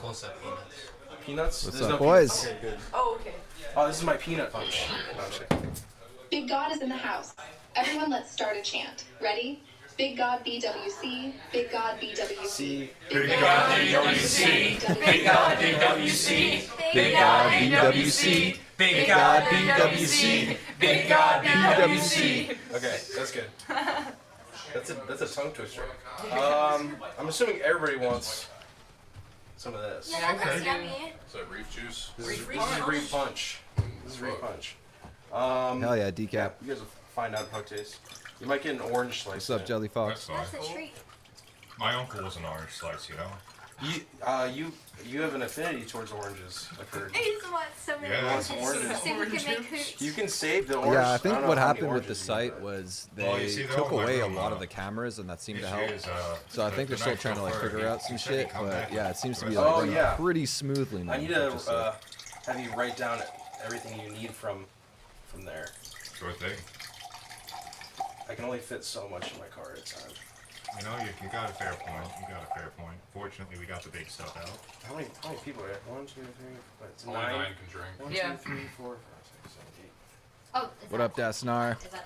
Close up peanuts. Peanuts? What's There's up, no boys? Okay, good. Oh, okay. Oh, this is my peanut punch. No, I'm kidding. Big God is in the house. Everyone, let's start a chant. Ready? Big God BWC. Big God BWC. Big God BWC. Big God BWC. Big God BWC. Big God BWC. Big God BWC. Okay, that's good. That's a tongue twister. I'm assuming everybody wants some of this. Yeah, that looks yummy. Is that reef juice? This is Reef Punch. This is Reef Punch. Hell yeah, decap. You guys will find out how it tastes. You might get an orange slice. What's up, Jelly Fox? That's a treat. My uncle was an orange slice, you know? You have an affinity towards oranges, I've heard. I used to want so many Yeah. oranges. Oranges. See if we can make hoops. You can save the orange. Yeah, I think don't know what how many happened with the oranges you site got. was Well, they you see, they're took all away a my lot room, of the cameras, and that seemed to Issue help. is, So I think they're the still night trying to like chauffeur, figure out he some said he'd shit, come but back yeah, it seems to be for the like rest running yeah. pretty smoothly now. I need which is sick. to have you write down everything you need from there. Sure thing. I can only fit so much in my car at a time. You know, you got a fair point. You got a fair point. Fortunately, we got the big stuff out. How many people are there? 1, 2, 3, it's Only 9. 9 can drink. 1, Yeah. 2, 3, 4, 5, 6, 7, 8. Oh, What up, Dasnar? Is that 9?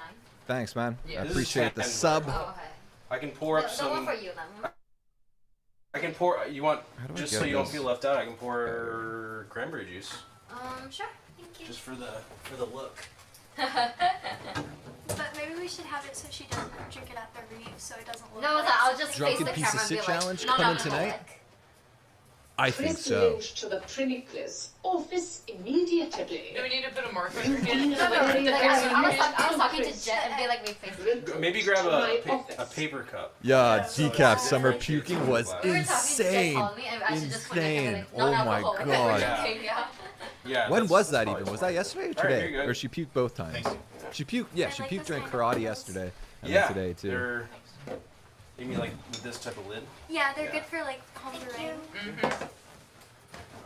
Thanks, man. Yeah. I This is appreciate the 10, sub. Oh, okay. I can pour up The some. one for you then. I can pour. You want How do I just get so you don't this? feel left out? I can pour cranberry juice Sure. Thank you. just for the look. But maybe we should have it so she doesn't drink it at the reef, so it doesn't look. No, like I'll just Drunken face the piece of camera and be shit like, challenge no, coming no, tonight? like, I think Please so. link to the Prinicles office immediately. Do we need to put a marker in? no, I was talking to Jet and be like, we face it. Maybe grab My a office. paper cup. Yeah, So decaf it's summer different. puking was We were talking to Jet insane. only, and I should just put it in Insane. like, Oh my non-alcoholic. god. Yeah. Yeah. When that's- was that that's even? probably Was that yesterday or All right, today? here you go. Or she puked both times? Thanks. She puked, yeah, I she like puked those during kind of karate ones. yesterday. And Yeah. then today too. They're. You mean like with this type of lid? Yeah, they're Yeah. good for like conjuring.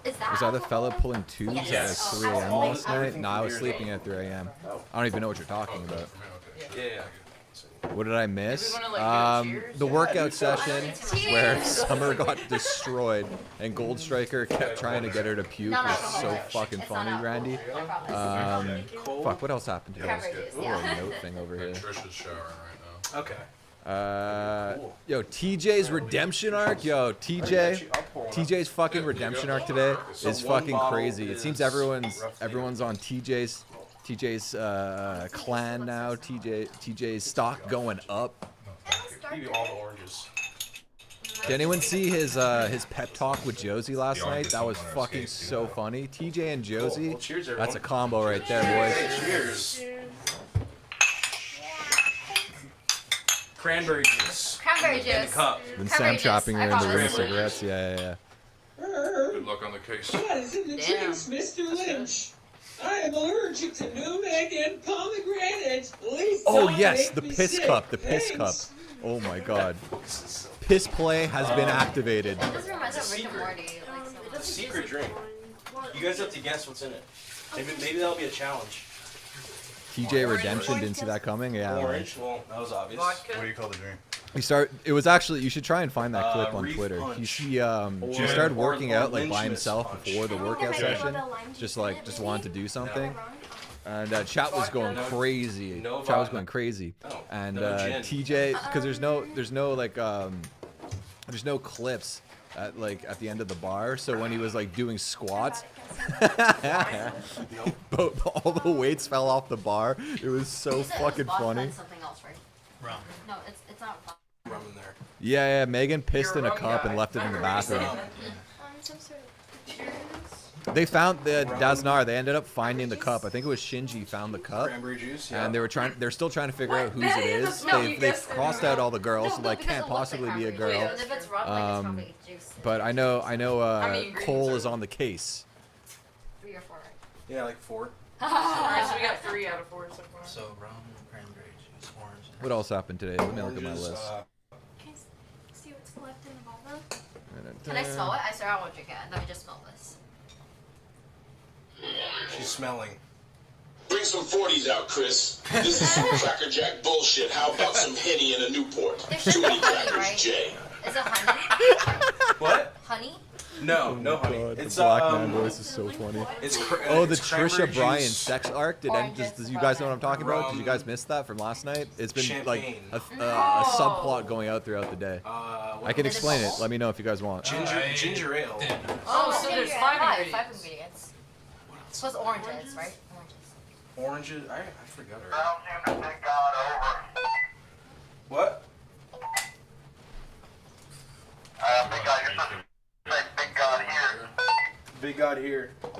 Is that Was that the fella alcohol? pulling tubes Yes. at 3 a.m. All last this- night? everything No, I was from beer. sleeping at 3 a.m. Oh. I don't even know what you're talking about. Yeah. What did I miss? wanna, like, do a cheers? The workout dude. session Cheers. where Summer got destroyed and Gold Striker kept trying to get her to puke. No, It no, was no, so no. fucking It's funny, not Randy. alcohol, I promise. Fuck, what else happened today? Cranberry juice, Ooh, yeah. a note thing over here. Trisha's showering right now. Okay. Yo, TJ's redemption arc. Yo, TJ. I'll pour one up. TJ's fucking redemption arc today So is one fucking bottle crazy. It seems is everyone's roughly- on TJ's clan now. TJ's stock going up. Give you all the oranges. Did anyone see his pep talk with Josie last night? That was fucking so funny. TJ and Josie. Well, cheers, That's a everyone. combo right there, boys. Hey, cheers. Cranberry juice. Cranberry In a juice. cup. Then Cranberry Sam chopping juice, her I into the promise. cigarettes. Yeah. Good luck on the case. What is in the Damn. drinks, Mr. Lynch? I am allergic to nutmeg and pomegranate. Please Oh don't yes, make the me piss sick. cup. The piss cup. Thanks. Oh my god. Piss play has been activated. This reminds me of Rick and Secret. Morty. Like, so It's a secret drink. You guys have to guess what's in it. Maybe that'll be a challenge. TJ Redemption didn't see that coming. Yeah. Orange. Well, that was obvious. Vodka. What do you call the drink? It was actually, you should try and find that clip on Reef Twitter. Punch. He Or- started working or out like by Lynchmas himself Punch. before the I think workout there might be a session. little lime juice Just in like, it, just maybe. wanted to do something. Am I wrong? And chat was going No- crazy. no Chat was vodka. going crazy. No, And no gin. TJ, because there's no like there's no clips at the end of the bar. So when he was like doing squats, all the weights fell off the bar. It was so You said it was fucking vodka funny. and something else, right? Rum. No, it's not vodka. Rum in there. Yeah, Megan pissed You're in a a rum cup guy. and left it in the bathroom. Some sort of cheers. They found the Dasnar. They ended up finding the cup. I think it was Shinji found the cup, Cranberry juice. Yeah. and they're still trying to figure out whose it is. No, They've crossed out all the girls, so like because can't it looks possibly like be a cranberry girl. juice. If it's rum, like it's probably juice. But I know many ingredients Cole are is on the case. 3 or 4. Yeah, like 4. Alright, so we got 3 out of 4 so far. So rum, cranberry juice, orange. What else happened today? Let me look at my Oranges, list. Can I see what's left in the bottle? Can I smell it? I swear I won't drink it. Let me just smell this. She's smelling. Bring some 40s out, Chris. This is some Cracker Jack bullshit. How about some Henny and a Newport? There should Too be many honey, crackers, right? Jay. Is it honey? What? Honey? No, no, honey. God, It's the black man voice is so funny. It's Oh, the it's cranberry Trisha Bryan juice. sex arc. Did you guys know what I'm talking about? Did you guys miss that from last night? It's been like Champagne. a subplot going out throughout the day. I can explain it. Let me know if you guys want. Ginger ale. Oh, so there's five ingredients. ingredients. Plus oranges, right? Oranges. I forgot her. What? Big God, you're supposed to say Big God here. Big God here. Let's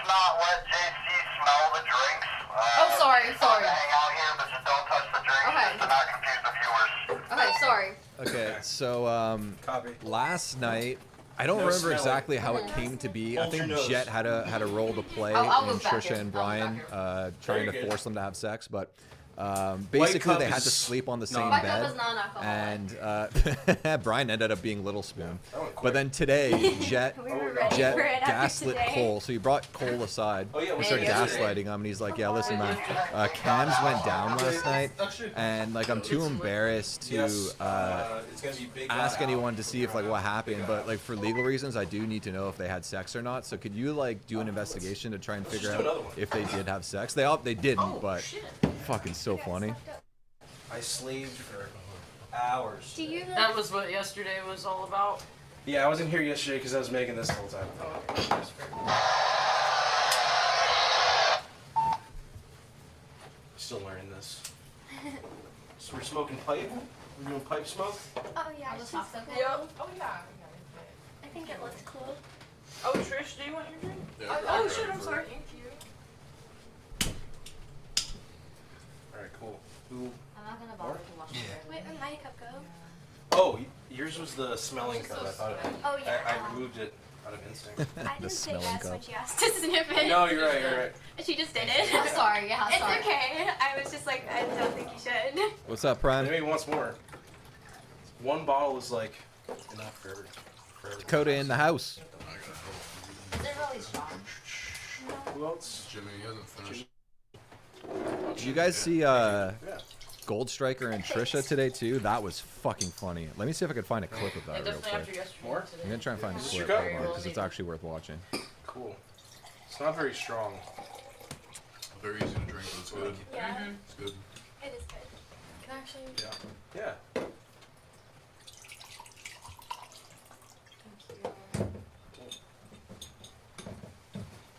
not let JC smell the drinks. Oh, sorry. Hang out here, but just don't touch the drinks Okay. to not confuse the viewers. Okay, sorry. Okay, so last night, I don't remember exactly how it came to be. I think Jet had a role to play I'll in move back Trisha here. and Brian trying to Very force them to have sex, but basically they had to sleep on the same White bed, cup is non-alcoholic. and Brian ended up being Little Spoon. But then today, Jet gaslit Cole, so he brought Cole aside. We started gaslighting him, and he's like, "Yeah, listen, man, cams went down last night, and like I'm too embarrassed to ask anyone to see if like what happened, but like for legal reasons, I do need to know if they had sex or not. So could you like do an investigation to try and figure out if they did have sex? They didn't, but fucking so funny." I slaved for hours. Do you That was what yesterday was all about. Yeah, I wasn't here yesterday because I was making this the whole time. Still learning this. So we're smoking pipe? We're doing pipe smoke? Oh yeah, I'll just she's talk to cool. Yep. Oh yeah. I think it looks cool. Oh Trish, do you want your drink? Yeah, Oh shit, I'm sorry. Thank you. Alright, cool. Who? I'm not gonna bother to wash it. Wait, where'd my cup go? Oh, yours was the smelling cup. I thought Oh yeah. I removed it out of instinct. I didn't say smelling yes cup. when she asked to snip it. No, you're right, you're right. She just did it. I'm sorry, yeah, I'm It's sorry. okay. I was just like, I don't think you should. What's up, Prime? Maybe once more. One bottle is like enough for every. Dakota in the house. Is it really strong? Who else? Jimmy hasn't finished. Did you guys see Gold Striker and Trisha today too? That was fucking funny. Let me see if I can find a clip of Yeah, that real definitely after quick. yesterday. More? I'm gonna try and find a Is this your clip cup? because it's actually worth watching. Cool. It's not very strong. Very easy to drink, but it's good. Yeah. It's good. It is good. Can I actually? Yeah.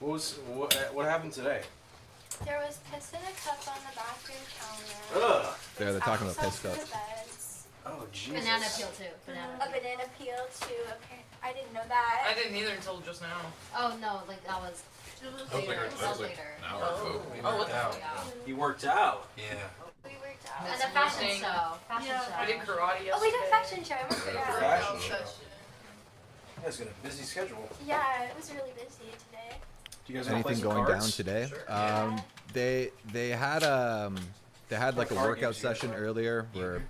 What happened today? There was piss in a cup on the bathroom counter. Ugh. They're talking about piss Outside cups. the beds. Oh Jesus. Banana peel too. A banana peel too. Okay, I didn't know that. I didn't either until just now. Oh no, like that was later. That was later. An hour ago. Oh, what the Out. fuck? He worked out. Yeah. We worked out. And a fashion show. Fashion We did show. karate yesterday. Oh, we did a fashion show. I remember that. Fashion show. You guys got a busy schedule. Yeah, it was really busy today. Do you guys want to play Anything some going cards? down today? Yeah. They had like a workout session earlier where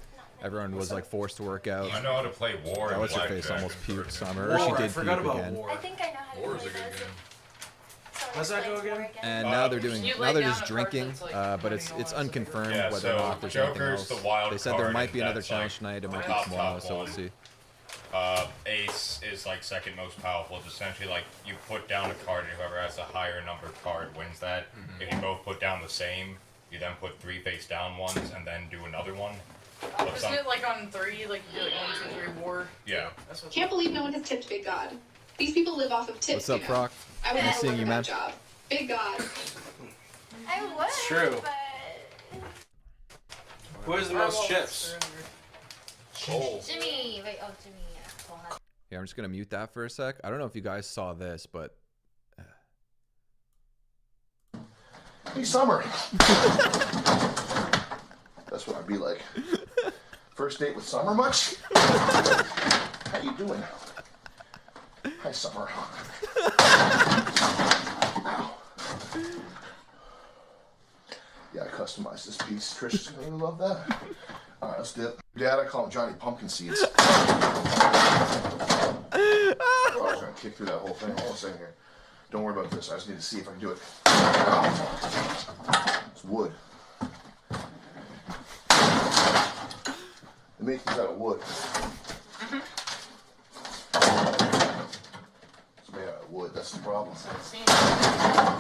everyone was like forced to work out. I know how to play War. What's her and face Blackjack almost in puked person. Summer, or she War, I did forgot puke about again. War. I think I know how to War is play a good those. game. So How's let's that go play again? War And now they're doing You now lay they're down just a card drinking, that's, like, but it's putting unconfirmed Yeah, whether or so not there's anything Joker's else. the wild They said there card, might be and another that's, challenge like, tonight. It might be top tomorrow, so we'll one. see. Ace is like second most powerful. It's essentially like you put down a card and whoever has a higher numbered card wins that. If you both put down the same, you then put 3 face down ones and then do another one. But Isn't it like on 3, like you do like 1, 2, 3, war? Yeah. That's what. Can't believe no one has tipped Big God. These people live off of tips. What's up, you know. Frock? I would Nice never seeing work you, at man. that job. Big God. I would, It's true. but Who has the most chips? Oh. Jimmy, wait, oh Jimmy. Well, not- Yeah, I'm just gonna mute that for a sec. I don't know if you guys saw this, but Hey, Summer. That's what I'd be like. First date with Summer much? How you doing? Hi, Summer. Ow. Yeah, I customized this piece. Trisha's gonna really love that. All right, let's dip. Dad, I call him Johnny Pumpkin Seeds. I was gonna kick through that whole thing. Hold on a second here. Don't worry about this. I just need to see if I can do it. It's wood. They make these out of wood. That's the problem.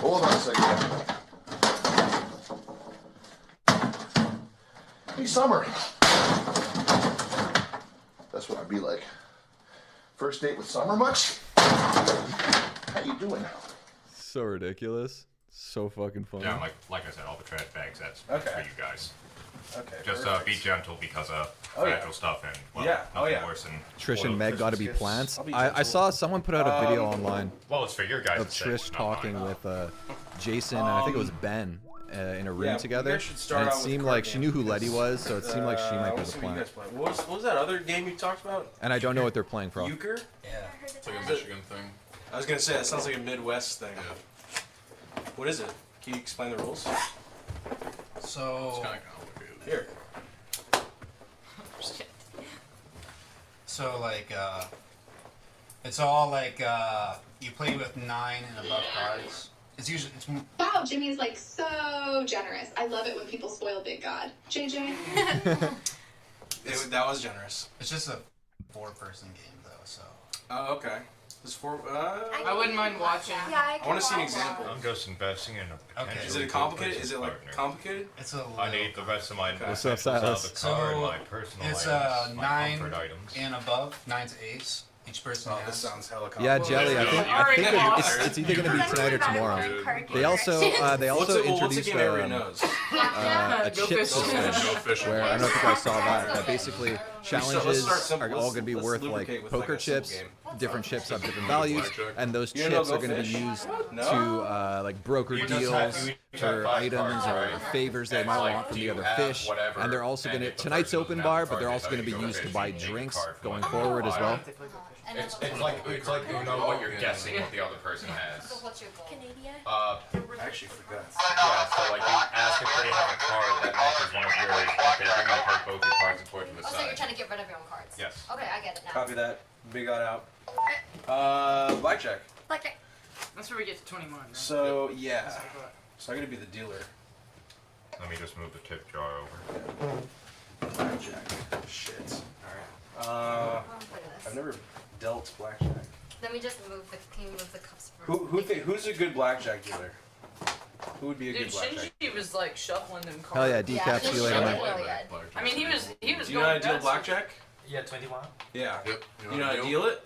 Hold on a second. Hey, Summer. That's what I'd be like. First date with Summer much? How you doing? So ridiculous. So fucking funny. Yeah, like I said, all the trash bags, that's Okay. for you guys. Okay. Just perfect. be gentle because of Oh, yeah. fragile stuff and well, Yeah, oh, nothing yeah. worse than Trish and spoiled Meg got to be Christmas gifts. plants. I'll be I gentle. saw someone put out a video online Well, it's for your guys' of sake, Trish not talking mine. with Jason, and I think it was Ben, in a room yeah, together. you guys should start And it out with seemed card like she knew who games, Letty was, so it seemed like she might be let's the see what you plant. guys play. What was that other game you talked about? And I don't know what they're playing for. Euchre? Yeah. It's like a Michigan thing. I was gonna say that sounds like a Midwest thing. Yeah. What is it? Can you explain the rules? So. It's kind of complicated. Here. So like, it's all like you play with 9 and above cards. It's usually Wow, Jimmy's like so generous. I love it when people spoil Big God. JJ? That was generous. It's just a 4-person game though, so. Oh, okay. This for I wouldn't mind watching. Yeah, I want to see an example. I'm just investing in a Okay. Is it complicated? Is it like complicated? It's a I need the rest of my What's up, investments out Silas? the card, my personal it's items, my 9 comfort items. and above. 9's ace. Each person Oh, has. this sounds hella Yeah, complicated. Jelly. I think it's either gonna be tonight or tomorrow. They also What's a introduced game everybody knows? a Go chip fishing. system where I don't know if you guys saw that basically Let's challenges start simple. are all going to be Let's worth lubricate like with, poker like, a simple chips. game. Different chips have different values, and those You know chips Go are going to be Fish? used No? to like broker You just deals have for 5 items cards, or right? favors they And, might like, want from do the you other have fish. whatever, And they're also and going to if the tonight's person open doesn't bar, have but the they're card, also they going to be go used to fishing, buy you need a drinks card for going it. forward as well. It's like Uno, what you're guessing what the other person has. So what's your goal? Canadian. I actually forgot. Yeah, so like you ask if they have a card that matches one of yours, like they bring you take both your cards and put it to the Oh, so you're side. trying to get rid of your own cards? Yes. Okay, I get it now. Copy that. Big got out. Blackjack. Like, That's where we get to 21, right? So yeah. So I'm gonna be the dealer. Let me just move the tip jar over. Blackjack. Shit. Alright. Oh, look at I've this. never dealt blackjack. Let me just move the. Can you move the cups for Who's a good blackjack dealer? Who would be a Dude, good blackjack? Shinji was like shuffling them cards. Hell yeah, decaf. See you later, man. Really good. I mean, he was Do you know going how to deal nuts. blackjack? Yeah, 21. Yeah. Yep. You know how to deal it?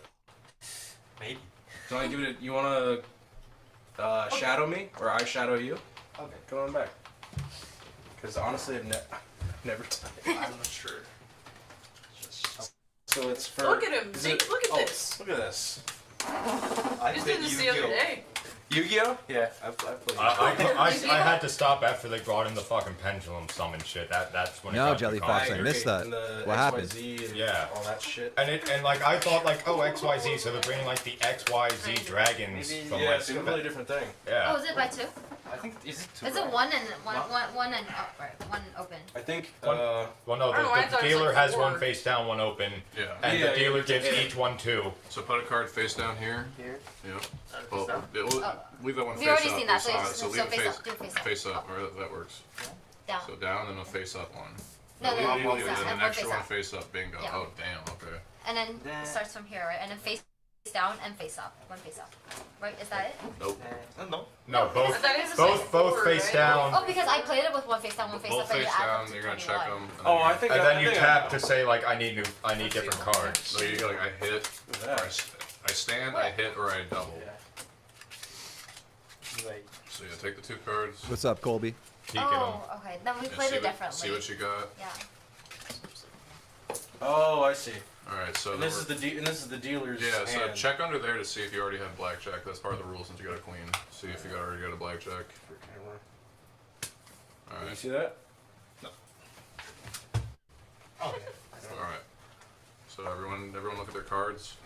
Maybe. Do you want to give it? You want to shadow me, or I shadow you? Okay. Come on back. Because honestly, I've never done it. I'm not sure. So it's for. Look at him. is See, it- look at oh, this. Look at this. I just did this the other day. Yu-Gi-Oh? Yeah, I've played. I had to stop after they brought in the fucking pendulum summon shit. That's when it No, got Jelly too Fox, I complicated. missed that. And the What happened? XYZ and Yeah. all that shit. And like I thought like XYZ, so they're bringing like the XYZ dragons Maybe- from Yeah, like it's a completely different thing. yeah. Oh, is it by 2? I think is it 2? Is it one and one and right, one open? I think. Well, no, I don't know, I the thought it was dealer like has 4. one face down, one open, Yeah. and Yeah, the dealer yeah, gives yeah. each one 2. So put a card face down here. Here? Yep. Face down? Leave that one We've face already up. seen that, so Alright, it's- so so leave it face up, do face up. Face up. Alright, that works. Down. So down and a face up one. No, leave no, it, no, leave it, face and up, the next face one up. face up. Bingo. Yeah. Oh damn. Okay. And then it starts from here, right? And then face down and face up. One face up. Right? Is that it? Nope. No. No, both That is the same both four, face right? down, Oh, because I played it with one face down, one face Both up, and you face add down. them to You're gonna 21. check them. Oh, I think. and then you think tap I to say like I need different cards. So you like I hit, or I stand, I hit, or I double. Like, So you take the 2 cards. What's up, Colby? Peek at Oh, okay. Then we and played see it what- differently. See what you got. Yeah. Oh, I see. All right. So And then this is the dealer's. Yeah, so hand. check under there to see if you already have blackjack. That's part of the rules since you got a queen. See if you already got a blackjack. For camera. All You right. see that? All right. So everyone look at their cards.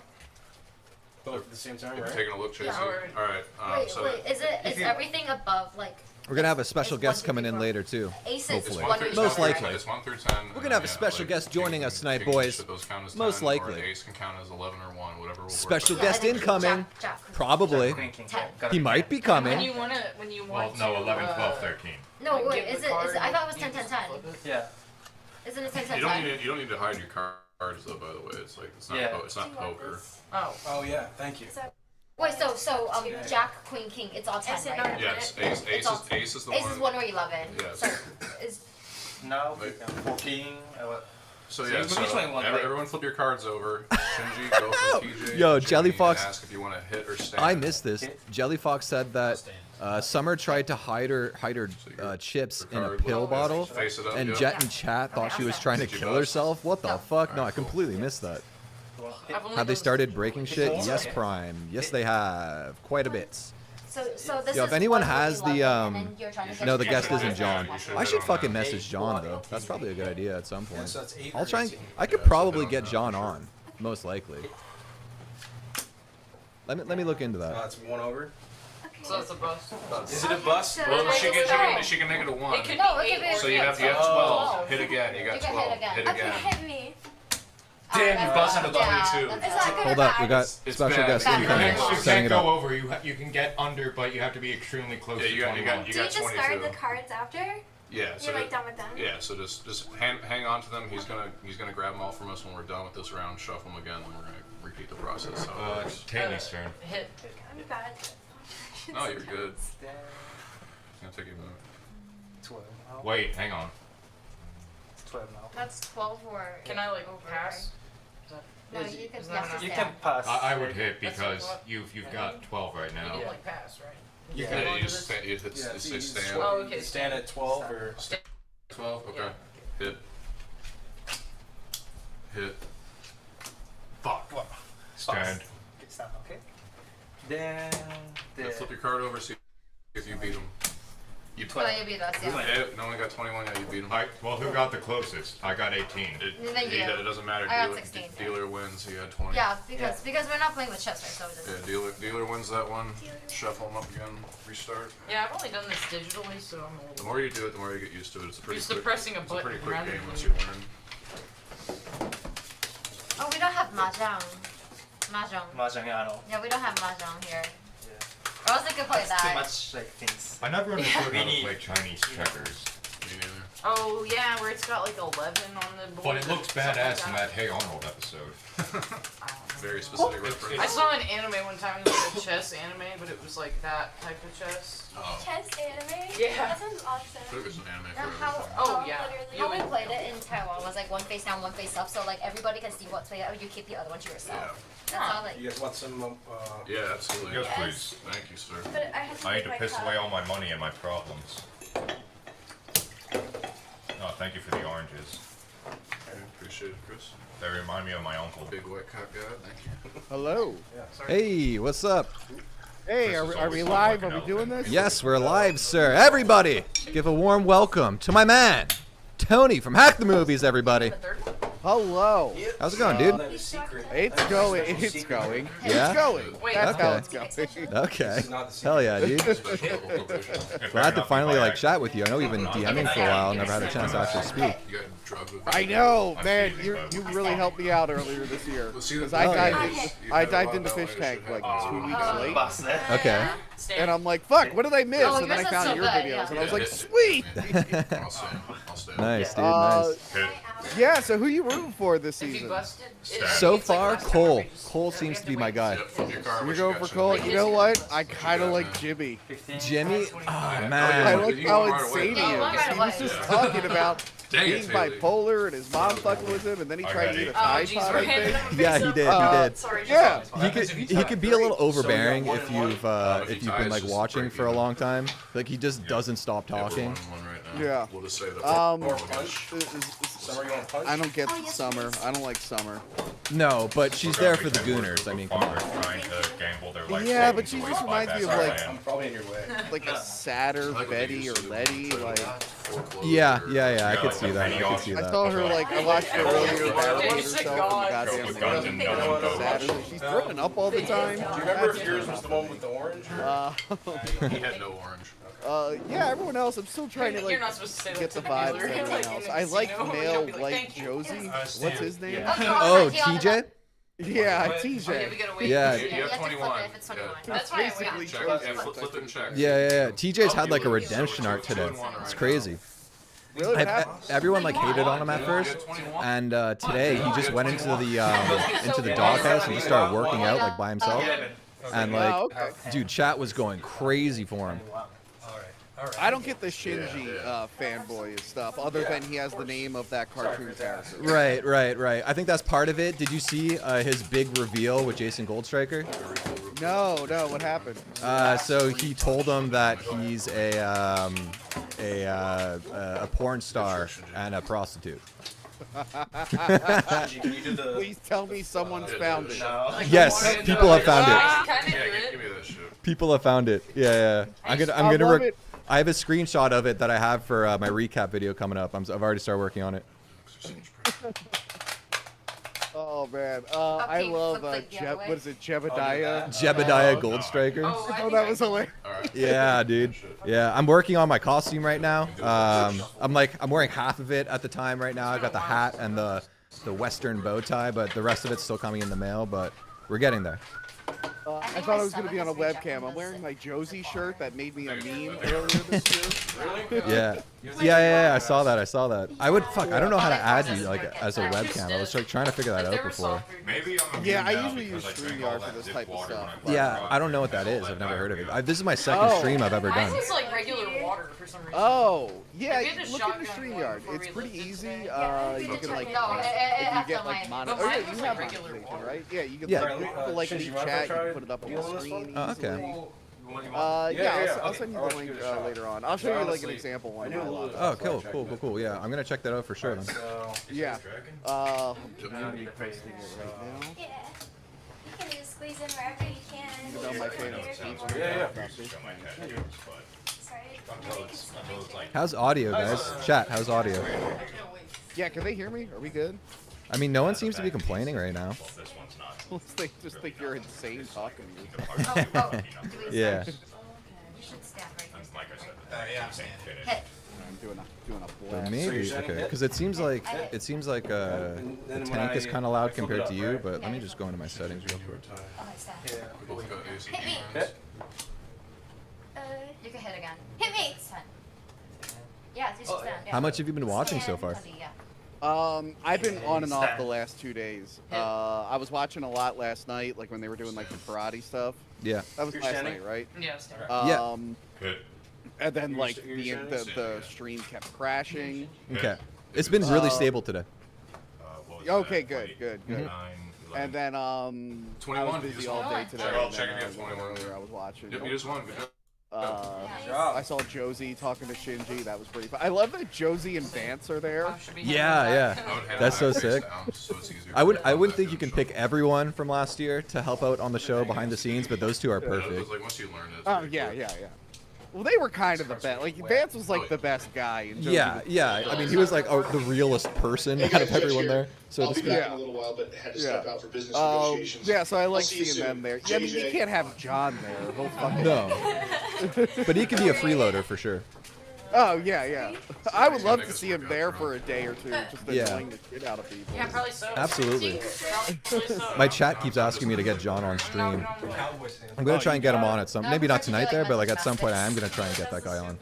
Both at the same time, You're right? taking a look, Chasey. Yeah, alright. All right. Wait, So wait. Is everything above like? We're gonna have a special It's guest 1, 2, coming 3, in 4. later too. Aces. Hopefully. One through Most 10, likely. right? It's 1 through 10. We're gonna have a special guest joining us tonight, boys. Those count as 10, Most likely. Or the ace can count as 11 or 1, whatever will Special work. guest and then incoming. Jack. Probably. Queen, king, Ten. gotta He be might 10. be When coming. you want Well, to, no, 11, 12, 13. No, like, wait. give Is the it? card I thought it was and 10, you 10, just 10. flip it. Yeah. Isn't it 10, 10, You don't 10? need you don't need to hide your cards though. By the way, it's like it's not Yeah. it's not poker. Oh. Oh yeah, thank you. Wait, so Jack, Queen, King, it's all 10, right? Yes, ace is the one. Ace is 1 or 11. Yes. So, is Now, 14. So yeah, everyone flip your cards over. Shinji, go for TJ. Yo, Jimmy, Jelly Fox. Ask if you want to hit or stand. I missed this. Jelly Fox said that Summer tried to hide her chips in a pill bottle, Face it up, and yeah. Jet in chat thought she was trying to kill herself. What the fuck? No, I completely missed that. Have they started breaking shit? Yes, Prime. Yes, they have. Quite a bit. So this Yo, is if anyone 1 or has 11, the and then you're trying to get no, the your guest cards. isn't John. I should fucking message John though. That's probably a good idea at some point. I'll try and I could probably get John on, most likely. Let me look into that. It's 1 over. So it's a bust. Is it a bust? Well, she can make it a 1. No, it could be So you have 12. Hit again. You got 12. Hit again. Hit me. Damn, you busted a 22. Hold up, we got special guest incoming. You Setting can't it go up. over. You can get under, but you have to be extremely close to 21. Do you discard the cards after? Yeah. So You're like done with them? Yeah. So just hang on to them. He's gonna grab them all from us when we're done with this round. Shuffle them again, and we're gonna repeat the process. So It's Tammy's turn. Hit. I'm bad. no, you're good. It's gonna take you a minute. 12. Wait, hang on. 12 now. That's 12 or. Can I like pass? No, you can pass. You can pass. I would hit because you've got 12 right You now. can like pass, right? You Yeah, you just say stand. Oh, okay. Stand at 12 or 12. Okay. Hit. Hit. Fuck. Stand. Stand, okay. Then Yeah, flip your card over. See if you beat him. You beat us, yeah. No one got 21. Yeah, you beat him. Well, who got the closest? I got 18. It doesn't matter. I got 16. Dealer wins. He had 20. Yeah, because we're not playing with chess, right? So it doesn't. Yeah, dealer wins that one. Shuffle them up again. Restart. Yeah, I've only done this digitally, so I'm a little. The more you do it, the more you get used to it. It's a pretty You're suppressing a it's a pretty button quick rather game than- once you learn. Oh, we don't have mahjong. Mahjong, yeah, I know. Yeah, we don't have mahjong here. Or else I could play Too that. much like things. I never understood how to play Chinese checkers. Me neither. Oh yeah, where it's got like 11 on the board. But it looks badass in that Hey Arnold episode. Very specific reference. I saw an anime one time, it was a chess anime, but it was like that type of chess. Oh. Chess anime? Yeah. That sounds awesome. I think it's an anime Now, for how, Oh, yeah. how we played it in Taiwan was like 1 face down, 1 face up, so like everybody can see what's played out, or you keep the other one to yourself. That's all like. You guys want some? Yeah, absolutely. Yes, please. Thank you, sir. But I have to I need make to my piss cup. away all my money and my problems. Oh, thank you for the oranges. I appreciate it, Chris. They remind me of my uncle. Big white cock guy. Thank you. Hello. Hey, what's up? Hey, Chris is are we always live? like Are an we doing elephant. this? Yes, we're live, sir. Everybody, give a warm welcome to my man, Tony from Hack the Movies. Everybody, Hello. how's it going, dude? It's going. It's going. Yeah? It's going. Wait. That's how Okay. it's going. Okay. Hell yeah, dude. Glad to finally like chat with you. I know you've been DMing for a while. Never had a chance to actually speak. You got drugged with I know, I'm man. teasing, You but- really helped me out earlier this year. Well, see, Because the I thing dived, is, in, you I had a dived lot into of Fishtank knowledge. like 2 weeks late. Bust it. Okay. And I'm like, fuck, what did I miss? Oh, And then I yours is found so your good, videos. yeah. And I was like, Yeah. sweet. I'll stand. I'll stand. Nice, dude. Nice. Hit. Yeah, so who you rooting for this If you season? busted, So it's like far, last time Cole. where we just- Cole we seems have to be my wait. guy. Yep, flip your card. You're what going got, for Shinji? Cole. You know what? I you kind of got, like man? Jimmy. Jimmy. Oh I man. like You how went right away. insane he Yeah, is. right He was away. just talking about Dang being it, Haley. bipolar and his mom fucking with him, and then he I tried got to eat a it. Tide geez, Pod, we're I handing think. him a Yeah, face he up. did. He did. Sorry, Yeah. He could be a little overbearing So, if yeah, you've If he been dies, like just watching break for a even. long time. Like he just doesn't stop Yeah, we're talking. 1-1 right now. Yeah. We'll just say that. Or punch. Summer, you want punch? I don't get Summer. I don't like Summer. No, but she's there for the Gooners. Gooners. I mean, come on. Trying to gamble their life Yeah, but savings she away just to buy reminds me back of, their like- land. I'm probably in your way. Like a sadder Like Betty or Letty. Like Yeah, yeah, I Yeah, could like see a that. I mini could see I that. told her like I watched her earlier validate herself in the goddamn With guns and no one sadder. She's throwing up all the time. Do you remember if yours was the one with the orange? He had no orange. Yeah, everyone else. I'm still trying to You're like not supposed to say that get to the the vibes dealer. of everyone Like, else. in a I like casino, male you'll be like, like "Thank you." Josie. Stan. What's his name? Oh, TJ. Yeah, Oh, you TJ. gotta wait. Yeah. You have have to flip 21. it if it's 21. Yeah. That's fine. Basically, Wait. Check. Josie. Yeah, flip it and check. Yeah. TJ's had like a redemption arc today. It's crazy. Really? What happened? Everyone like hated on him at first, and today he just went into the doghouse and just started working out like by himself. and like, Oh, okay. dude, chat was going crazy for him. I don't get the Shinji fanboy stuff, other than he has the name of that cartoon character. Right. I think that's part of it. Did you see his big reveal with Jason Goldstriker? No, what happened? So he told him that he's a porn star and a prostitute. Please tell me someone's found it. Yes, people have found it. Give me that shit. People have found it. Yeah. I'm gonna. I have a screenshot of it that I have for my recap video coming up. I've already started working on it. Oh man, I love what is it, Jebediah? Jebediah Goldstriker. Oh, that was hilarious. Yeah, dude. Yeah, I'm working on my costume right now. I'm wearing half of it at the time right now. I got the hat and the Western bow tie, but the rest of it's still coming in the mail. But we're getting there. I thought I was going to be on a webcam. I'm wearing my Josie shirt that made me a meme earlier this year. Yeah. I saw that. I don't know how to add you like as a webcam. I was like trying to figure that out before. Yeah, I usually use StreamYard for this type of stuff. Yeah, I don't know what that is. I've never heard of it. This is my second stream I've ever done. It's like regular water for some reason. Oh, yeah, look into StreamYard. It's pretty easy. You can like, if you get like mono, oh yeah, you have monetization, right? Yeah, you can like leave chat, you can put it up on the screen. Oh, okay. Yeah, I'll send you the link later on. I'll show you like an example one. Oh, cool. Yeah, I'm gonna check that out for sure then. Yeah. I'm gonna be posting it right now. Yeah. You can just squeeze in wherever you can. You know my favorite speech. Yeah. Sorry. How's audio, guys? Chat, how's audio? Yeah, can they hear me? Are we good? I mean, no one seems to be complaining right now. They just think you're insane talking to me. Yeah. I'm doing a But blast. maybe okay, because it seems like the tank is kind of loud compared to you. But let me just go into my settings real quick. You can hit again. Hit me! It's 10. Yeah, it's just 10. Yeah. How much have you been watching so far? I've been on and off the last 2 days. I was watching a lot last night, like when they were doing like the karate stuff. Yeah. That was last night, right? Yeah. Good. And then like the stream kept crashing. Okay. It's been really stable today. Okay, good. And then I 21. was busy all day today. I'll check again. 21. I was watching. Yep, you just won. Good job. I saw Josie talking to Shinji. That was pretty fun. I love that Josie and Vance are there. Yeah. That's so sick. I wouldn't think you can pick everyone from last year to help out on the show behind the scenes, but those two are perfect. Oh yeah. Well, they were kind of the best. Like Vance was like the best guy. And Josie was I mean, he was like the realest person out of everyone there. So I'll be back in a little while, but had to step out for business negotiations. Yeah, so I like seeing them there. Yeah, I mean, you can't have John there. He'll fucking No. But he could be a freeloader for sure. Oh yeah. I would love to see him there for a day or two, just annoying the shit out of people. Yeah, probably so. Absolutely. My chat keeps asking me to get John on stream. I'm gonna try and get him on at some, maybe not tonight there, but like at some point I am gonna try and get that guy on.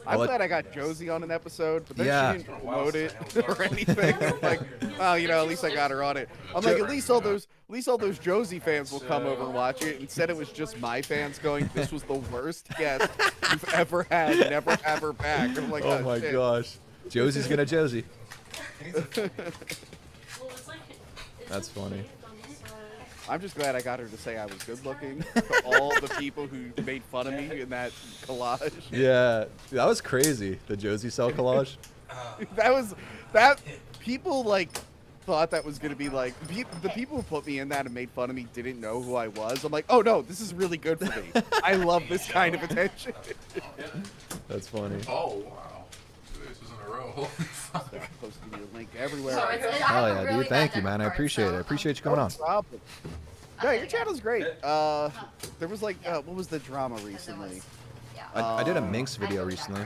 I'm glad I got Josie on an episode, but then she didn't promote it or anything. I'm like, well, at least I got her on it. I'm like, at least all those Josie fans will come over and watch it. Instead, it was just my fans going, "This was the worst guest you've ever had. Never have her back." I'm like, oh my shit. gosh, Josie's gonna Josie. That's funny. I'm just glad I got her to say I was good looking to all the people who made fun of me in that collage. Yeah, that was crazy. The Josie cell collage. that people like thought that was gonna be like the people who put me in that and made fun of me didn't know who I was. I'm like, oh no, this is really good for me. I love this kind of attention. That's funny. Oh wow, 2 days in a row. Posting your link everywhere. Hell yeah, dude! Thank you, man. I appreciate it. I appreciate you coming on. Yeah, your channel's great. There was like, what was the drama recently? I did a Minx video recently.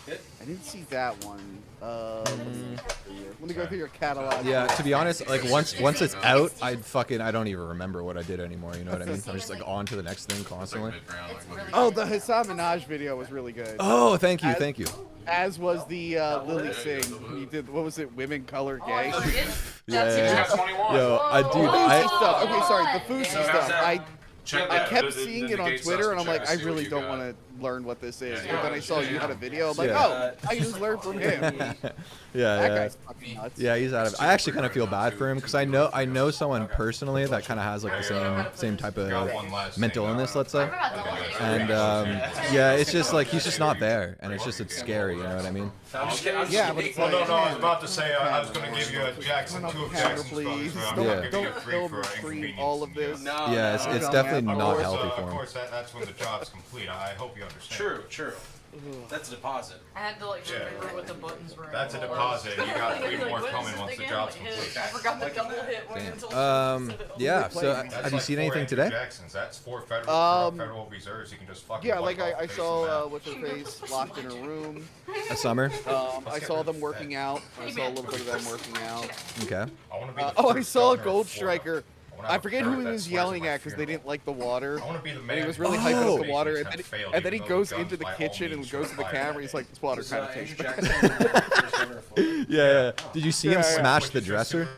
I didn't see that one. Let me go through your catalog. Yeah, to be honest, like once it's out, I don't even remember what I did anymore. You know what I mean? I'm just like on to the next thing constantly. Oh, the Hassam Minaj video was really good. Oh, thank you. As was the Lily Singh. You did, what was it? Women Color Gay. Yeah. Yo, Okay, sorry, the Fusi stuff. I kept seeing it on Twitter, and I'm like, I really don't want to learn what this is. But then I saw you had a video. I'm like, oh, I just learned from him. That guy's fucking nuts. Yeah, he's out of. I actually kind of feel bad for him because I know someone personally that kind of has like the same type of mental illness, let's say. And yeah, it's just like he's just not there, and it's scary. You know what I mean? Yeah, but it's well, like, no, I was about to say I was going to give you a Jackson, two of Jackson's please. brothers. Don't film or stream all of this. Yeah, it's definitely not healthy for him. Of course, that's when the job's complete. I hope you understand. True. That's a deposit. I had to like remember what the buttons were. That's a deposit. You got 3 more coming once the job's complete. I forgot the double hit one until. Yeah. So have you seen anything today? Jacksons. That's 4 federal reserves. You can just fucking. Yeah, like I saw what's her face locked in her room. A summer. I saw them working out. I saw a little bit of them working out. Okay. I saw a Gold Striker. I forget who he was yelling at because they didn't like the water. And he was really hyping up the water, and then he goes into the kitchen and goes to the camera. He's like, "This water kind of tastes bad." Yeah. Did you see him smash the dresser?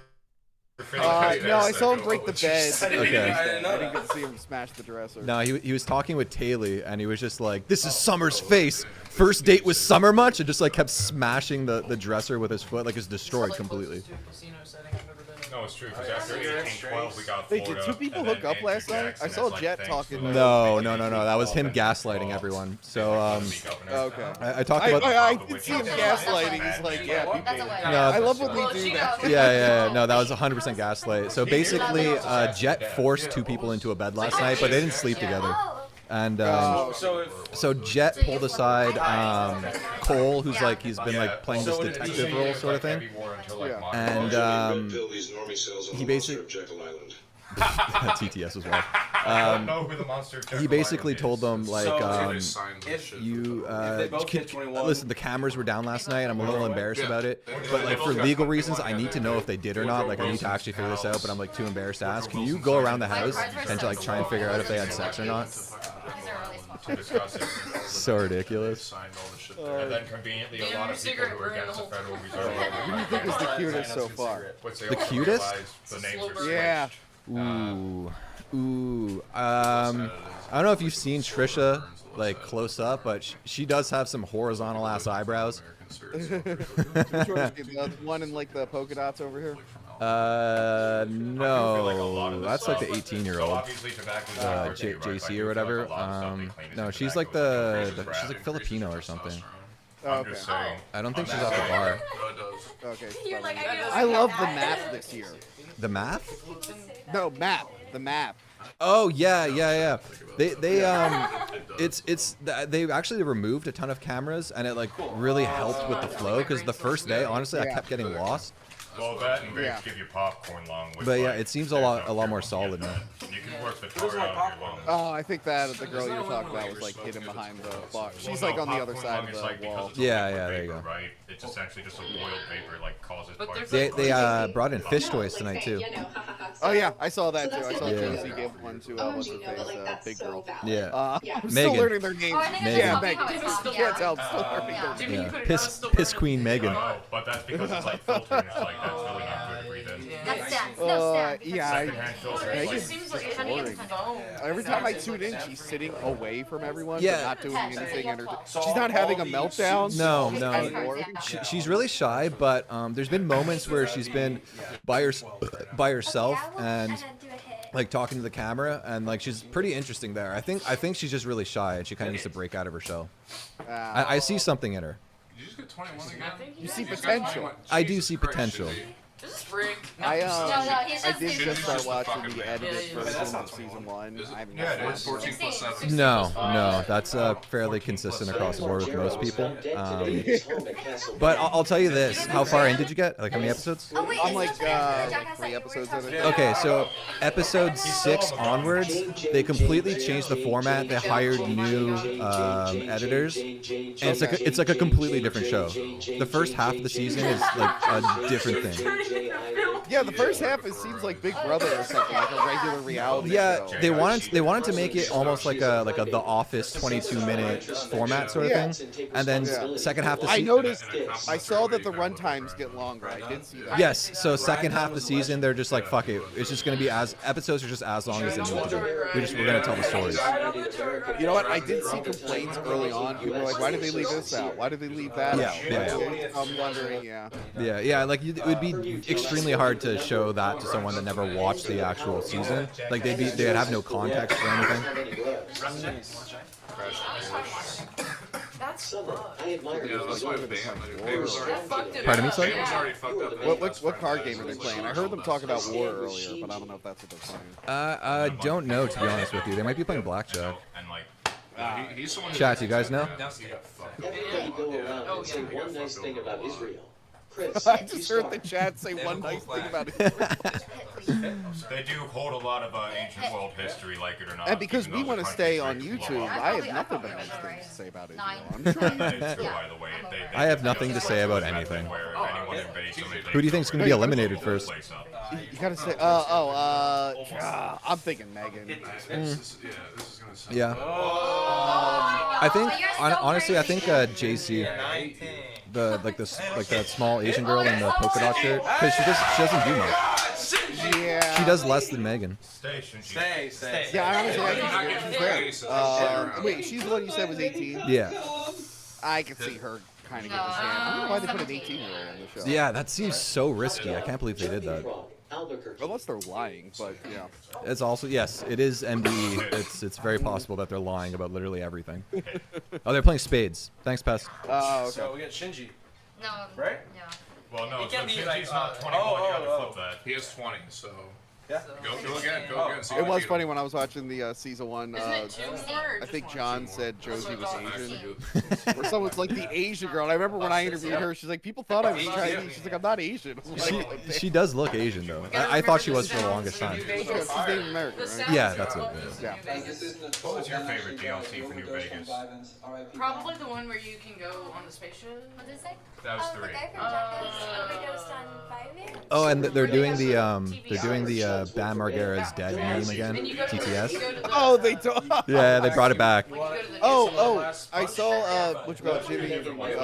No, I saw him break the bed. Okay. I didn't get to see him smash the dresser. No, he was talking with Taylor, and he was just like, "This is Summer's face. First date with Summer much?" And just like kept smashing the dresser with his foot, like it's destroyed completely. No, it's true, because after 18-12, we got Wait, did 2 people hook up last night? I saw Jet talking. No. That was him gaslighting everyone. So, okay. I talked about. I did see him gaslighting. He's like, yeah, people. No, I love when they do that. Yeah. No, that was 100% gaslight. So basically, Jet forced 2 people into a bed last night, but they didn't sleep together. And so Jet pulled aside Cole, who's like he's been like playing this detective role sort of thing, and he basically TTS as well. He basically told them like, listen, the cameras were down last night. I'm a little embarrassed about it, but like for legal reasons, I need to know if they did or not. Like I need to actually figure this out, but I'm like too embarrassed to ask. Can you go around the house and to like try and figure out if they had sex or not? So ridiculous. And then conveniently, a lot of people who are against the Federal Reserve. Who do you think is the cutest so far? The cutest? The names are yeah. I don't know if you've seen Trisha like close up, but she does have some horizontal ass eyebrows. The one in like the polka dots over here. No, that's like the 18-year-old JC or whatever. No, she's like she's like Filipino or something. Oh, okay. I don't think she's at the bar. Okay. I love the map this year. The map? No, map. The map. Oh yeah. They actually removed a ton of cameras, and it like really helped with the flow because the first day, honestly, I kept getting lost. Well, that and they give you popcorn along with. But yeah, it seems a lot more solid now. You can work the tar out if you want. Oh, I think that the girl you were talking about was like hidden behind the box. She's like on the other side of the wall. Yeah, there you go. Right? It's essentially just a boiled vapor, like causes. They brought in fish toys tonight too. Oh yeah, I saw that too. I saw Casey give one to what's her face, big girl. Yeah. I'm Megan. still learning their names. Yeah, Megan. Yeah, I'm still learning their names. Yeah. Piss Queen Megan. Oh, but that's because it's like filtered. It's like that's really not good to breathe in. That's dance. No, Sam. Yeah, Megan's boring. Every time I tune in, she's sitting away from everyone, but not doing anything. She's not having a meltdown. No. She's really shy, but there's been moments where she's been by herself and like talking to the camera, and like she's pretty interesting there. I think she's just really shy, and she kind of needs to break out of her shell. I see something in her. Did you just get 21 again? You see potential. I do see potential. I did just start watching the edited version of season 1. Yeah, 14 plus 7. No, that's fairly consistent across the board with most people. But I'll tell you this: how far in did you get? Like how many episodes? I'm like 3 episodes in it. Okay, so episode 6 onwards, they completely changed the format. They hired new editors, and it's like a completely different show. The first half of the season is like a different thing. Yeah, the first half it seems like Big Brother or something, like a regular reality show. They wanted to make it almost like a The Office 22-minute format sort of thing, and then second half the season. I saw that the run times get longer. I did see that. Yes, so second half of the season they're just like fuck it. It's just gonna be episodes are just as long as they need to be. We're gonna tell the stories. You know what? I did see complaints early on. People were like, "Why did they leave this out? Why did they leave that out?" Yeah. I'm wondering. Yeah. Like it would be extremely hard to show that to someone that never watched the actual season. Like they'd have no context or anything. That's I admire that's why Pardon me, sorry? What card game are they playing? I heard them talk about War earlier, but I don't know if that's what they're playing. I don't know, to be honest with you. They might be playing blackjack. Chat, you guys know? Everybody go around and say one nice thing about Israel. Chris, I just heard the chat say one nice thing about it. They do hold a lot of ancient world history, like it or not. And because we want to stay on YouTube, I have nothing but nice things to say about Israel. I have nothing to say about anything. Who do you think is going to be eliminated first? You gotta say, I'm thinking Megan. Yeah. I think, honestly, I think JC, that small Asian girl in the polka dot shirt, because she doesn't do much. Yeah. She does less than Megan. Stay. Yeah, I honestly, she's great. Wait, she's the one you said was 18? Yeah. I could see her kind of getting a chance. I don't know why they put an 18-year-old on the show. Yeah, that seems so risky. I can't believe they did that. Unless they're lying, but yeah. It's also, yes, it is MBE. It's very possible that they're lying about literally everything. Oh, they're playing spades. Thanks, Pest. Oh, okay. So we got Shinji. No. Right? Yeah. Well, no, He can be Shinji's like, not 21. You gotta flip that. He is 20, so. Yeah. Go again. See It was funny when I was watching the season 1. Isn't it 2 or I think John said Josie was Asian. Or someone's like the Asian girl. And I remember when I interviewed her, she's like, people thought I was Chinese. She's like, I'm not Asian. She does look Asian, though. I thought she was for the longest time. She's Native American, right? Yeah, that's it. Yeah. What was your favorite DLC for New Vegas? Probably the one where you can go on the spaceship. What did it say? That was 3. The guy from Jackass overdosed on 5 Oh, and they're doing the Bam Margera's dead meme again. TTS. Oh, they don't. Yeah, they brought it back. Oh, I saw what you call it, Jimmy. Right, is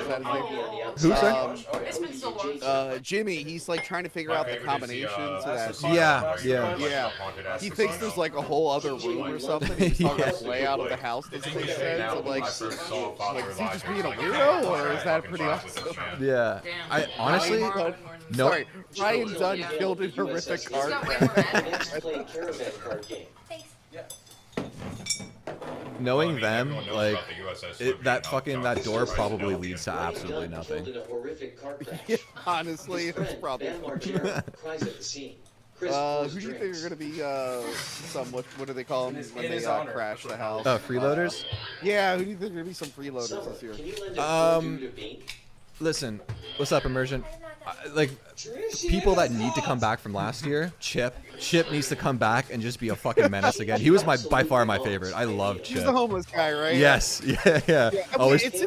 that his name? Who, sir? It's been so long. Jimmy. He's like trying to figure out the combinations of that. Yeah. He thinks there's like a whole other room or something. He's talking about the layout of the house doesn't make sense. I'm like, is he just being a weirdo, or is that pretty awesome? Yeah. I honestly, no. Sorry, Ryan Dunn killed a horrific card. Knowing them, like, that door probably leads to absolutely nothing. Yeah, honestly, it's probably. Who do you think are going to be what do they call them when they crash the house? Freeloaders? Yeah, who do you think are going to be some freeloaders this year? Listen, what's up, Immersion? Like, people that need to come back from last year, Chip needs to come back and just be a fucking menace again. He was by far my favorite. I love Chip. He's the homeless guy, right? Yes, yeah. Always. It's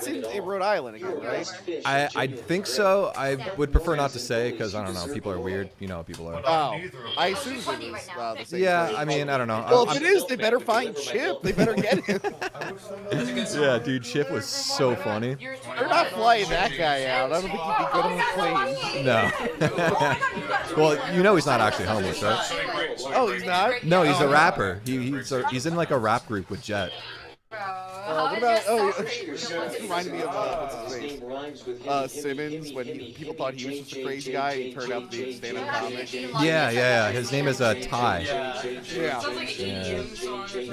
in Rhode Island again, right? I think so. I would prefer not to say because I don't know. People are weird. You know how people are. Oh, I assume it was the same yeah, place. I mean, I don't know. Well, if it is, they better find Chip. They better get him. Yeah, dude, Chip was so funny. They're not flying that guy out. I don't think he'd be good on the plane. No. Well, you know he's not actually homeless, right? Oh, he's not? No, he's a rapper. He's in like a rap group with Jet. What about it reminded me of what's his name? Simmons, when people thought he was just a crazy guy, he turned out to be a stand-up comic. Yeah. His name is Ty. Yeah,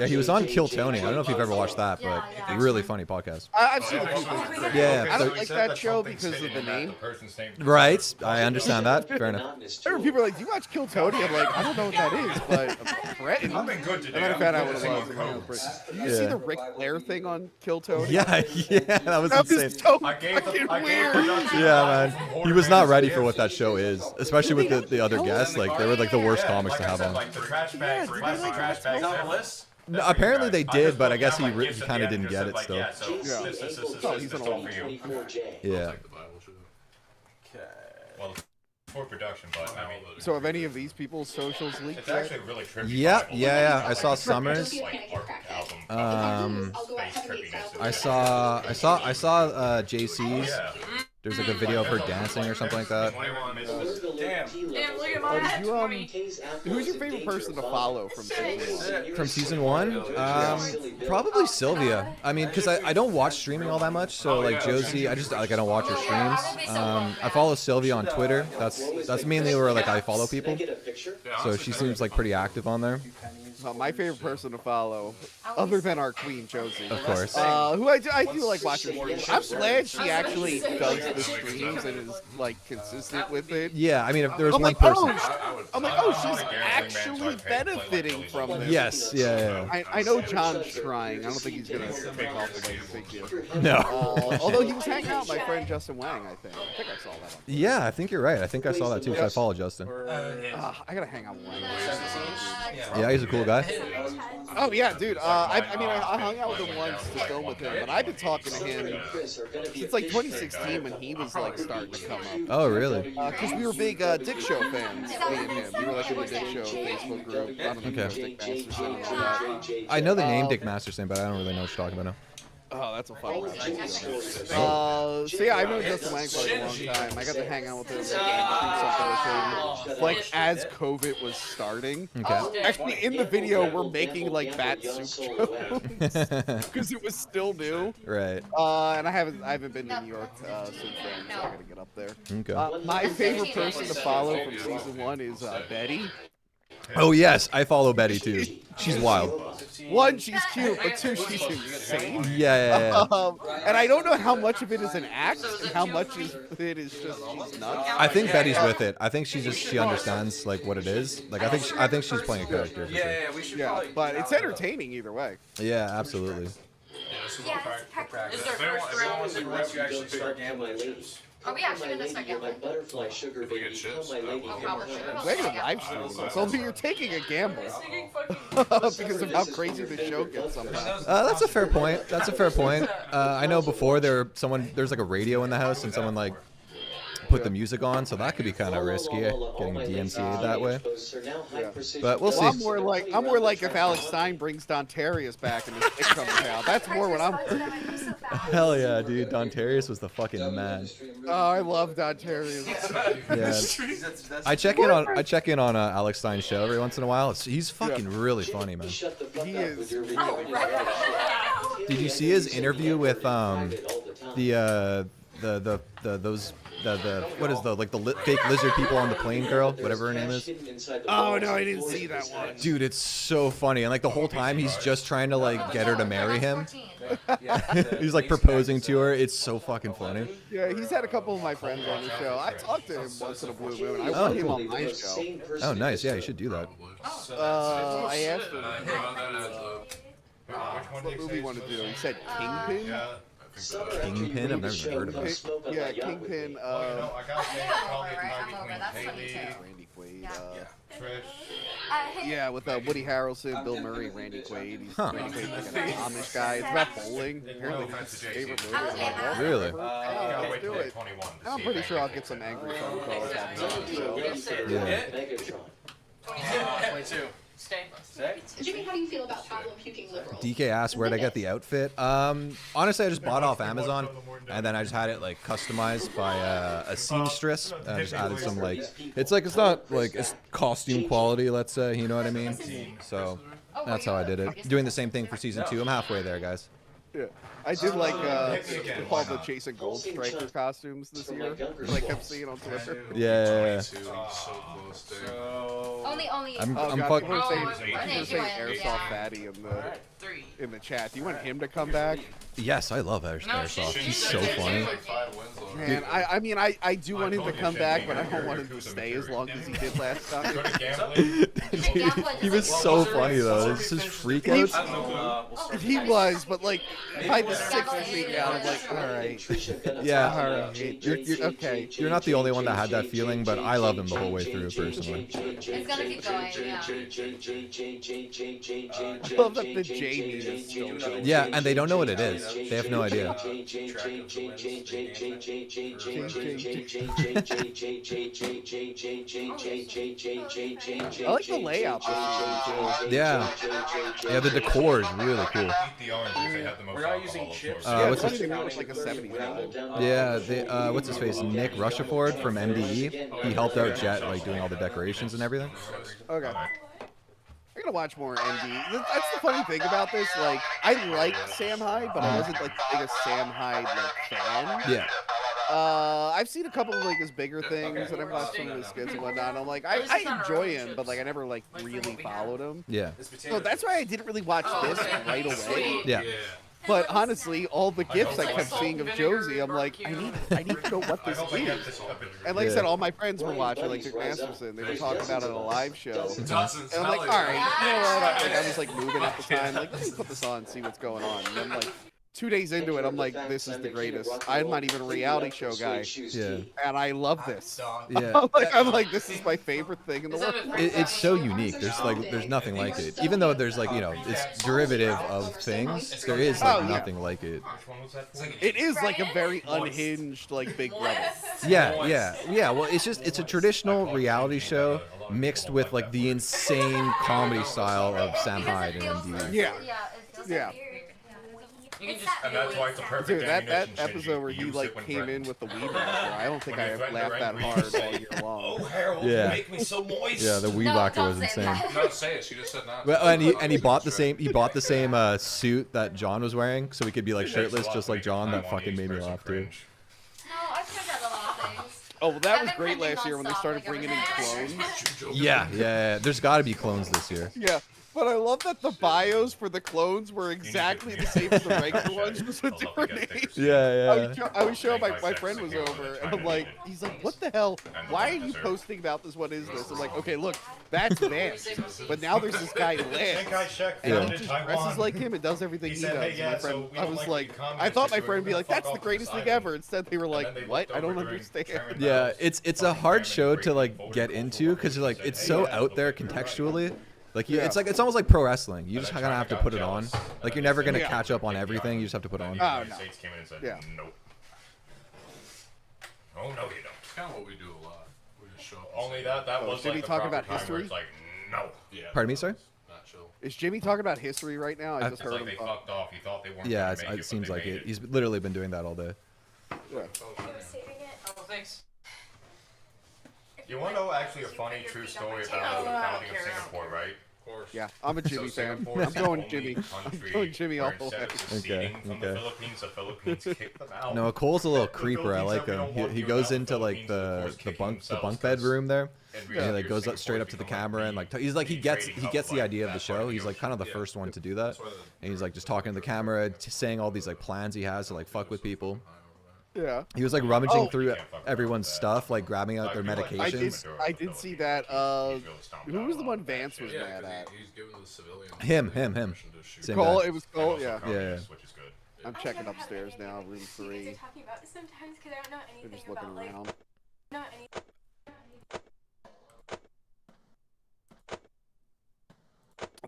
he was on Kill Tony. I don't know if you've ever watched that, but a really funny podcast. I've seen a few things. Yeah. I don't like that show because of the name. Right, I understand that. Fair enough. I remember people are like, "Do you watch Kill Tony?" I'm like, I don't know what that is, but I'm threatened. And then I found out what it was. Did you see the Ric Flair thing on Kill Tony? Yeah, that was insane. So fucking weird. Yeah, man. He was not ready for what that show is, especially with the other guests. Like, they were like the worst comics to have on. No, apparently they did, but I guess he kind of didn't get it still. Yeah. Yeah. for production, but I mean. So have any of these people's socials leaked It's yet? actually really trippy. Yeah. I saw Summers. I saw JC's. There's like a video of her dancing or something like that. Damn, look at my Who's your favorite person to follow from season 1? From season 1? Probably Sylvia. I mean, because I don't watch streaming all that much, so like Josie, I don't watch her streams. I follow Sylvia on Twitter. That's mainly where like I follow people. So she seems like pretty active on there. My favorite person to follow, other than our queen Josie, of course, who I do like watching her streams. I'm glad she actually does the streams and is like consistent with it. Yeah, I mean, if there was one person, I'm like, oh, she's actually benefiting from this. Yes, yeah. I know John's trying. I don't think he's gonna take off the way to take you. No. Although he was hanging out with my friend Justin Wang, I think I saw that. Yeah, I think you're right. I think I saw that too because I follow Justin. I gotta hang out with Wang. Yeah, he's a cool guy. Oh yeah, dude. I hung out with him once to film with him, but I've been talking to him since like 2016 when he was like starting to come up. Oh really? Because we were big Dick Show fans, me and him. We were like in the Dick Show Facebook group. I don't know if Dick Masterson and all that. I know the name Dick Masterson, but I don't really know what you're talking about now. Oh, that's a fun one. So yeah, I've known Justin Wang for like a long time. I got to hang out with him and do something with him. Like as COVID was starting. Okay. Actually, in the video, we're making like bat soup jokes because it was still new. Right. And I haven't been to New York since then, so I gotta get up there. Okay. My favorite person to follow from season 1 is Betty. Oh yes, I follow Betty too. She's wild. 1, she's cute, but 2, she's insane. Yeah. And I don't know how much of it is an act and how much of it is just she's nuts. I think Betty's with it. I think she understands like what it is. Like I think she's playing a character. Yeah, but it's entertaining either way. Yeah, absolutely. Is there first round? You actually start gambling chips. Are we actually gonna start gambling? If we get chips, We're gonna live stream this. So you're taking a gamble because of how crazy the show gets sometimes. That's a fair point. I know before there's like a radio in the house and someone like put the music on, so that could be kind of risky, getting DMCA'd that way. Yeah. But we'll see. I'm more like if Alex Stein brings Dontarius back and his dick comes out. That's more what I'm thinking. Hell yeah, dude. Dontarius was the fucking man. Oh, I love Dontarius. Yeah. I check in on Alex Stein's show every once in a while. He's fucking really funny, man. He is. Did you see his interview with the fake lizard people on the plane girl, whatever her name is? Oh no, I didn't see that one. Dude, it's so funny, and like the whole time he's just trying to like get her to marry him. He's like proposing to her. It's so fucking funny. Yeah, he's had a couple of my friends on the show. I talked to him once in a blue moon. I want him on my show. Oh, nice. Yeah, you should do that. I asked him. What movie he wanted to do. He said Kingpin. Kingpin? I've never heard of it. Yeah, Kingpin. Randy Quaid. Yeah, with Woody Harrelson, Bill Murray, Randy Quaid. He's Randy Quaid's like an Amish guy. It's about bowling. Apparently, it's his favorite movie. Really? Let's do it. I'm pretty sure I'll get some angry phone calls having on the show. Yeah. 22. Stay. Jimmy, how do you feel about Pablo puking liberals? DK asked where'd I get the outfit. Honestly, I just bought it off Amazon, and then I just had it like customized by a seamstress. I just added some like, it's not like it's costume quality, let's say, you know what I mean? So that's how I did it. Doing the same thing for season 2. I'm halfway there, guys. Yeah, I did like all the Jason Gold Striker costumes this year. Like kept seeing on Twitter. Yeah. Only. I'm fucking saying Airsoft Fatty in the chat. Do you want him to come back? Yes, I love Airsoft. He's so funny. Man, I mean, I do want him to come back, but I don't want him to stay as long as he did last time. Dude, he was so funny though. This is freak out. He was, but like by the 6th freak out, I'm like, all right. Yeah, all right. You're okay. You're not the only one that had that feeling, but I love him the whole way through personally. It's gonna keep going. Yeah. I love that the J meme is still going. Yeah, and they don't know what it is. They have no idea. I like the layout. Yeah. Yeah, the decor is really cool. The oranges, they have the most We're not using chips. What's his like a 70s vibe. Yeah, what's his face? Nick Rushford from MDE. He helped out Jet like doing all the decorations and everything. Okay. I gotta watch more MD. That's the funny thing about this. Like, I like Sam Hyde, but I wasn't like the biggest Sam Hyde like fan. Yeah. I've seen a couple of like his bigger things, and I've watched some of his skits and whatnot. And I'm like, I enjoy him, but like I never like really followed him. Yeah. So that's why I didn't really watch this right away. Yeah. But honestly, all the gifs I kept seeing of Josie, I'm like, I need to know what this is. And like I said, all my friends were watching, like Dick Masterson. They were talking about it on a live show. And I'm like, all right, you know what? Like, I was like moving at the time, like, let me put this on and see what's going on. And then like 2 days into it, I'm like, this is the greatest. I'm not even a reality show guy. Yeah. And I love this. Yeah. I'm like, this is my favorite thing in the world. It's so unique. There's nothing like it. Even though there's like, you know, it's derivative of things, there is like nothing like it. It is like a very unhinged, like Big Brother. Yeah. Well, it's a traditional reality show mixed with like the insane comedy style of Sam Hyde and MD. Yeah. And that's why it's a perfect Dude, that ammunition, episode Shinji. where he Use like it when came in threatened. with the weed whacker, I don't think I have laughed that hard all year long. Oh, Harold, Yeah. you make me so moist. Yeah, the weed whacker was insane. No, say it. She just said not. Well, and he bought the same suit that John was wearing, so he could be like shirtless, just like John. That fucking made me laugh too. No, I've tried that a lot of things. Oh, well, that was great last year when they started bringing in clones. Yeah. There's got to be clones this year. Yeah, but I love that the bios for the clones were exactly the same as the regular ones, just with different names. Yeah. I was showing my friend was over, and I'm like, he's like, what the hell? Why are you posting about this? What is this? I'm like, okay, look, that's Vance, but now there's this guy Lance, and he just dresses like him and does everything he does. My friend, I was like, I thought my friend would be like, that's the greatest thing ever. Instead, they were like, what? I don't understand. Yeah, it's a hard show to like get into because like it's so out there contextually. Like it's almost like pro wrestling. You just kind of have to put it on. Like you're never gonna catch up on everything. You just have to put it on. Oh no. Yeah. Nope. Oh no, you don't. It's kind of what we do a lot. We just show up. Only that was Jimmy like the talking proper about time where history? it's like no. Yeah. Pardon me, sir? Not chill. Is Jimmy talking about history right now? I just It's heard like him. they fucked off. He thought they weren't. Yeah, gonna make it seems but like they it. made He's literally been doing that all day. Yeah. Oh, thanks. You want to know actually a funny true story about the founding of Singapore, right? Of course. Yeah, I'm a Jimmy fan. I'm going Jimmy. I'm going Jimmy all the way. Okay. From the Philippines, the Philippines kicked them out. No, Cole's a little creeper. I like him. He goes into like the bunk bed room there. And he like goes up straight up to the camera and like he's like he gets the idea of the show. He's like kind of the first one to do that. And he's like just talking to the camera, saying all these like plans he has to like fuck with people. Yeah. He was like rummaging through everyone's stuff, like grabbing out their medications. I did see that. Who was the one Vance was mad at? He's giving the civilians Him. Same Cole, guy. it was Cole. Yeah. Yeah. I'm checking upstairs now, room 3. They're talking about this sometimes because I don't know They're anything just looking about like around. not any.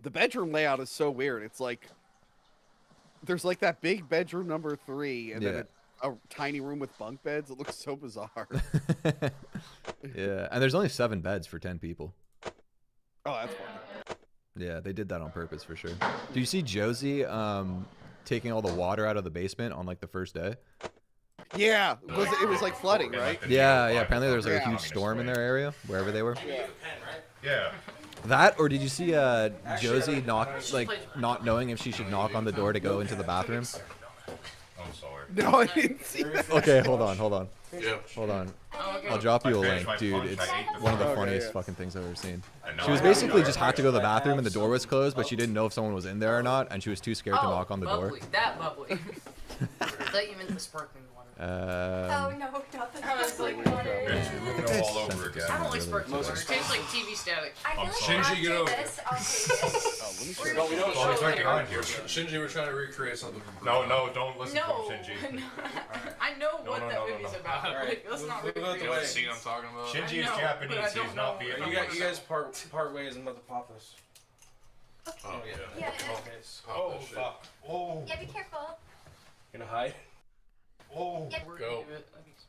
The bedroom layout is so weird. It's like there's like that big bedroom number 3, and then a tiny room with bunk beds. It looks so bizarre. Yeah, and there's only 7 beds for 10 people. Oh, that's funny. Yeah, they did that on purpose for sure. Do you see Josie taking all the water out of the basement on like the first day? Yeah, it was like flooding, right? Yeah. Apparently there was like a huge storm in their area, wherever they were. Yeah. That, or did you see Josie not knowing if she should knock on the door to go into the bathroom? I'm sorry. No, I didn't see that. Okay, hold on. Yeah. Hold on. I'll drop you a link, dude. It's one of the funniest fucking things I've ever seen. She was basically just had to go to the bathroom and the door was closed, but she didn't know if someone was in there or not, and she was too scared to knock on the door. That bubbly. I thought you meant the sparkling water. Oh no, not the I was like, It's ruined all over again. I don't like sparkling water. It tastes like TV static. I feel like Shinji, get over this, I'll take this. Oh, let me see. No, we don't. Well, it's right behind you. Shinji, we're trying to recreate something. No, don't listen to him, Shinji. I know what that movie's about. Like, let's not recreate You know what scene I'm talking about? Shinji is Japanese. He's not Vietnamese. You guys part ways. I'm about to pop this. Oh, yeah. Yeah. Oh, fuck. Oh. Yeah, be careful. Gonna hide. Oh, go.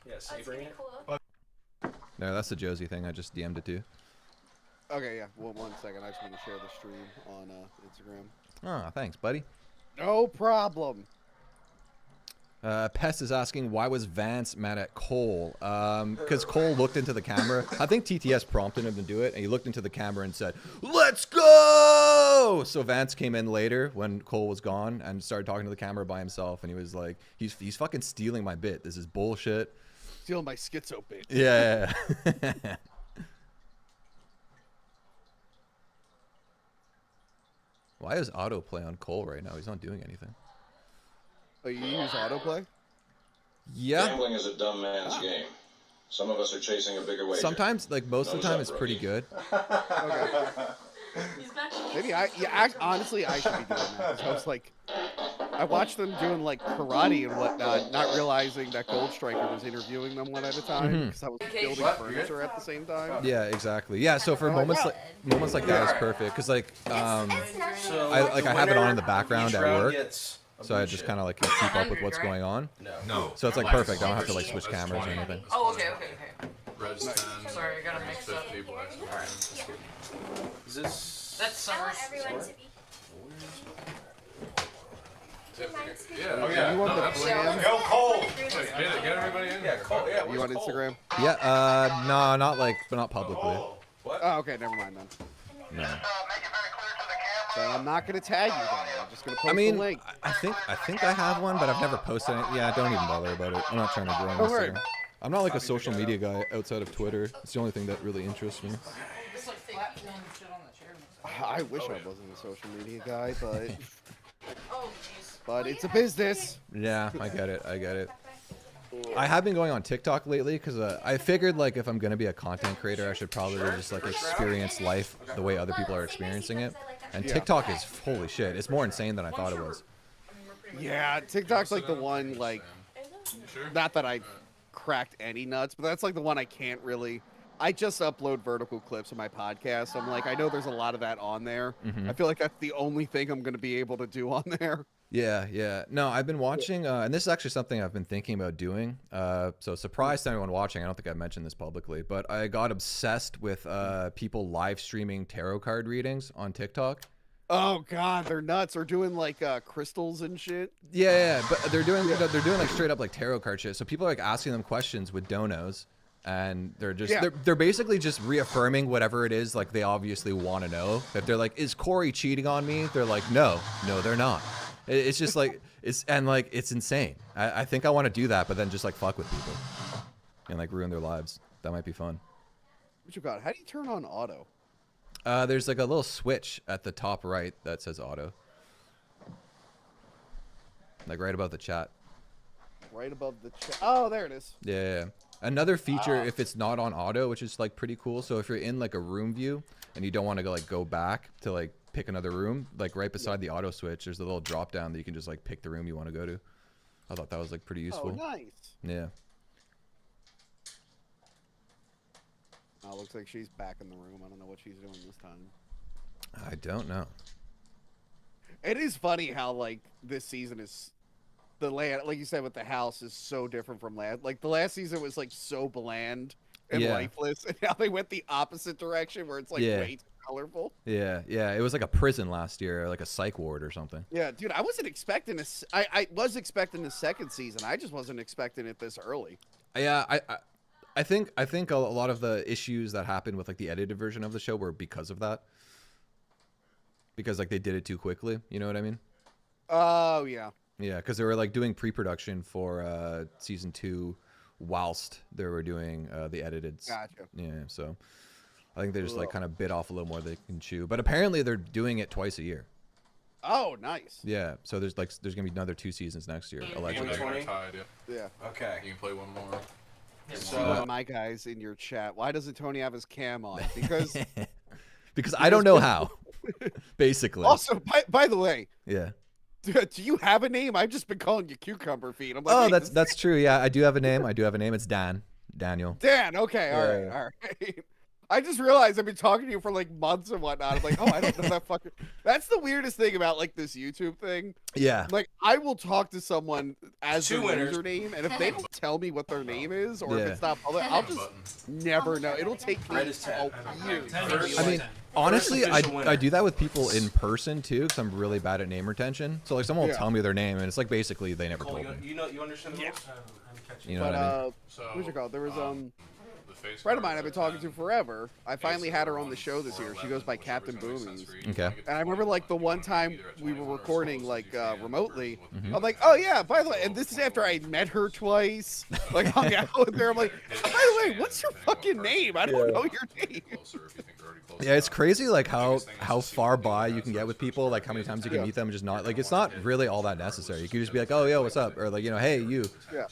Yeah, savoring it. No, that's the Josie thing. I just DM'd it to you. Okay, yeah. Well, 1 second. I just want to share the stream on Instagram. Oh, thanks, buddy. No problem. Pest is asking, why was Vance mad at Cole? Because Cole looked into the camera. I think TTS prompted him to do it, and he looked into the camera and said, "Let's go!" So Vance came in later when Cole was gone and started talking to the camera by himself, and he was like, he's fucking stealing my bit. This is bullshit. Stealing my schizo bit. Yeah. Why is autoplay on Cole right now? He's not doing anything. Oh, you use autoplay? Yeah. Gambling is a dumb man's game. Some of us are chasing a bigger wager. Sometimes, like most of the time, it's pretty good. Okay. Maybe honestly, I should be doing that. So I was like, I watched them doing like karate and whatnot, not realizing that Gold Striker was interviewing them one at a time because I was building furniture at the same time. Yeah, exactly. Yeah, so for moments like that is perfect because like I have it on in the background at work, so I just kind of like can keep up with what's going on. No. So it's like perfect. I don't have to like switch cameras or anything. Oh, okay. Res 10. Sorry, I gotta mix up. 50 black. Is this? That's summer. Yeah. Oh, yeah. You want the brand? Go Cole. Get everybody in. Yeah, Cole. Yeah. You on Instagram? Yeah. No, not like, but not publicly. What? Oh, okay. Never mind then. No. So I'm not gonna tag you then. I'm just gonna post I mean, the link. I think I have one, but I've never posted it. Yeah, don't even bother about it. I'm not trying to grow on Don't worry. Instagram. I'm not like a social media guy outside of Twitter. It's the only thing that really interests me. I wish I wasn't a social media guy, but it's a business. Yeah, I get it. I have been going on TikTok lately because I figured like if I'm gonna be a content creator, I should probably just like experience life the way other people are experiencing it. And TikTok is holy shit. It's more insane than I thought it was. Yeah, TikTok's like the one like, not that I cracked any nuts, but that's like the one I can't really. I just upload vertical clips of my podcast. So I'm like, I know there's a lot of that on there. I feel like that's the only thing I'm going to be able to do on there. Yeah. No, I've been watching, and this is actually something I've been thinking about doing. So surprise to anyone watching. I don't think I've mentioned this publicly, but I got obsessed with people live streaming tarot card readings on TikTok. Oh God, they're nuts. They're doing like crystals and shit. Yeah, but they're doing like straight up like tarot card shit. So people are like asking them questions with donos. And they're just they're basically just reaffirming whatever it is like they obviously want to know. If they're like, is Corey cheating on me? They're like, no, they're not. It's just like it's insane. I think I want to do that, but then just like fuck with people and like ruin their lives. That might be fun. What you got? How do you turn on auto? There's like a little switch at the top right that says auto, like right above the chat. Right above the chat. Oh, there it is. Yeah. Another feature if it's not on auto, which is like pretty cool. So if you're in like a room view and you don't want to go back to like pick another room, like right beside the auto switch, there's a little drop down that you can just like pick the room you want to go to. I thought that was like pretty useful. Oh, nice. Yeah. Oh, looks like she's back in the room. I don't know what she's doing this time. I don't know. It is funny how like this season is. The land, like you said, with the house is so different from last. Like the last season was like so bland and lifeless, and now they went the opposite direction where it's like way too colorful. Yeah. It was like a prison last year, like a psych ward or something. Yeah, dude, I wasn't expecting this. I was expecting the second season. I just wasn't expecting it this early. Yeah, I think a lot of the issues that happened with like the edited version of the show were because of that. Because like they did it too quickly. You know what I mean? Oh yeah. Yeah, because they were like doing pre-production for season 2 whilst they were doing the edited. Gotcha. Yeah, so I think they just like kind of bit off a little more than they can chew. But apparently they're doing it twice a year. Oh, nice. Yeah, so there's gonna be another 2 seasons next year, allegedly. 2020? Yeah. Okay. You can play one more. So my guys in your chat, why doesn't Tony have his cam on? Because because I don't know how. Basically. Also, by the way. Yeah. Do you have a name? I've just been calling you Cucumber Feet. I'm like, oh, hey, that's true. Yeah, I do have a name. It's Daniel. Dan. Okay. All right. I just realized I've been talking to you for like months and whatnot. I'm like, oh, I don't know that fucking. That's the weirdest thing about like this YouTube thing. Yeah. Like I will talk to someone as their winners. username, and if they don't tell me what their name is, or Yeah. if it's not public, I'll just never know. It'll take me years. I mean, honestly, I do that with people in person too, because I'm really bad at name retention. So like, someone will Yeah. tell me their name, and it's like basically they never told me. You understand the rules? You know what I mean? What's it called? There was The face friend of mine I've been talking to forever. I finally had her on the show this year. She goes by Captain Boomies. Okay. And I remember like the one time we were recording like remotely. Mhm. I'm like, oh yeah, by the way, and this is after I met her twice. Like hung out with her. I'm like, by the way, what's your fucking name? I don't know your name. Yeah, it's crazy like how far by you can get with people, like how many times you can meet them and just not like it's not really all that necessary. You can just be like, oh yo, what's up? Or like, you know, hey you. Yeah.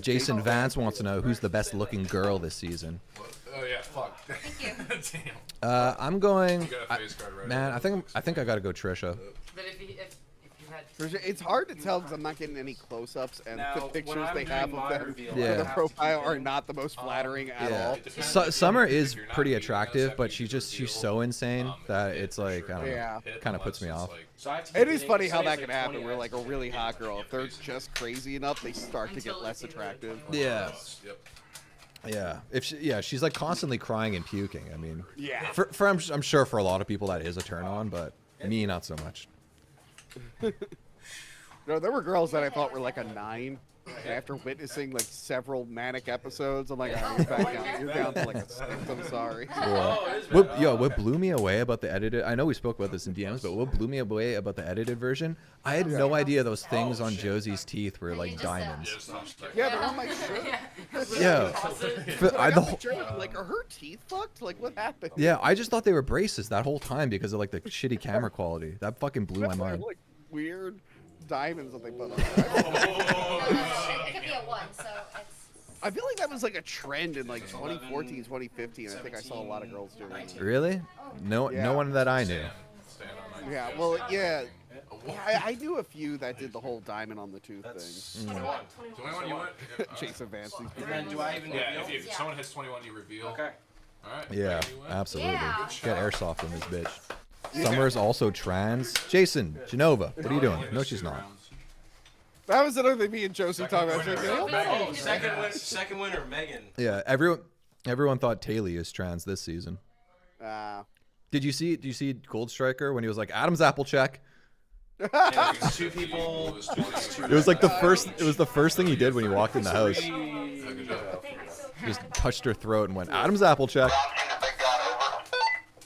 Jason Vance wants to know who's the best looking girl this season. Oh yeah, fuck. Thank you. Damn. I'm going. You got a face card, right? Man, I think I gotta go Trisha. But if you had It's hard to tell because I'm not getting any close-ups, and Now, the when pictures I'm they have doing of my them reveal, for Yeah. the profile are not the most flattering at all. Summer is pretty attractive, but she's so insane that it's like I don't Yeah. know, kind of puts me off. It is funny how that can happen. Where like a really hot girl, if they're just crazy enough, they start to get less attractive. Yeah. Yeah, she's like constantly crying and puking. I mean, Yeah. I'm sure for a lot of people that is a turn on, but me not so much. No, there were girls that I thought were like a 9. And after witnessing like several manic episodes, I'm like, oh, you're back down. You're down to like a 6. I'm sorry. What blew me away about the edited? I know we spoke about this in DMs, but what blew me away about the edited version? I had no idea those things on Josie's teeth were like diamonds. Yeah, they're on my shirt. Yeah. Like, are her teeth fucked? Like, what happened? Yeah, I just thought they were braces that whole time because of like the shitty camera quality. That fucking blew my mind. Like weird diamonds that they put on. It could be a 1, so it's. I feel like that was like a trend in like 2014, 2015. I think I saw a lot of girls doing that. Really? No one that I knew. Yeah, well, yeah. I knew a few that did the whole diamond on the tooth thing. 21, you went? Jason Vance. And then do I even Yeah, reveal? if someone hits 21, you reveal. Okay. Alright. Yeah, you win. absolutely. Yeah. Get airsoft in this bitch. Summer's also trans. Jason, Genova, what are you doing? No, she's not. That was another thing me and Josie talked about. Second winner, Megan. Yeah, everyone thought Taylor is trans this season. Did you see Gold Striker when he was like Adam's apple check? Yeah, two people. It was like the first thing he did when he walked in the house. Just touched her throat and went Adam's apple check.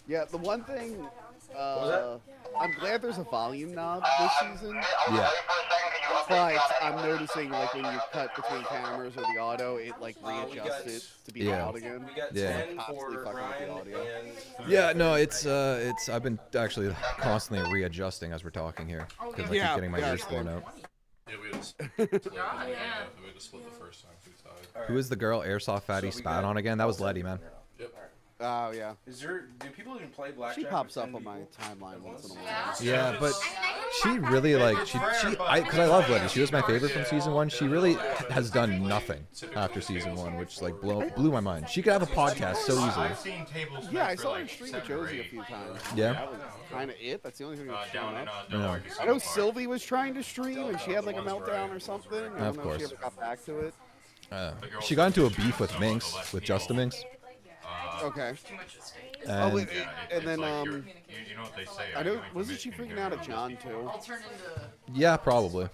Yeah, the one thing, I'm glad there's a volume knob this season. Yeah. But I'm noticing like when you cut between cameras or the auto, it like readjusts it to be loud again. Yeah. Constantly fucking with the audio. Yeah, no, it's I've been actually constantly readjusting as we're talking here because I keep getting my ears blown out. Yeah, we had to split the first time. Who is the girl Airsoft Fatty spat on again? That was Letty, man. Yep. Oh yeah. Do people even play blackjack? She pops up on my timeline once in a while. Yeah, but she really like because I love Letty. She was my favorite from season 1. She really has done nothing after season 1, which like blew my mind. She could have a podcast so easily. Yeah, I saw her stream with Josie a few times. Yeah. That was kind of it. That's the only thing that's showing up. No. I know Sylvie was trying to stream and she had like a meltdown or something. I don't Of know course. if she ever got back to it. She got into a beef with Minx, with Justin Minx. Okay. And, Wait, and then you know what they say. I know, wasn't she freaking out at John too? yeah, probably.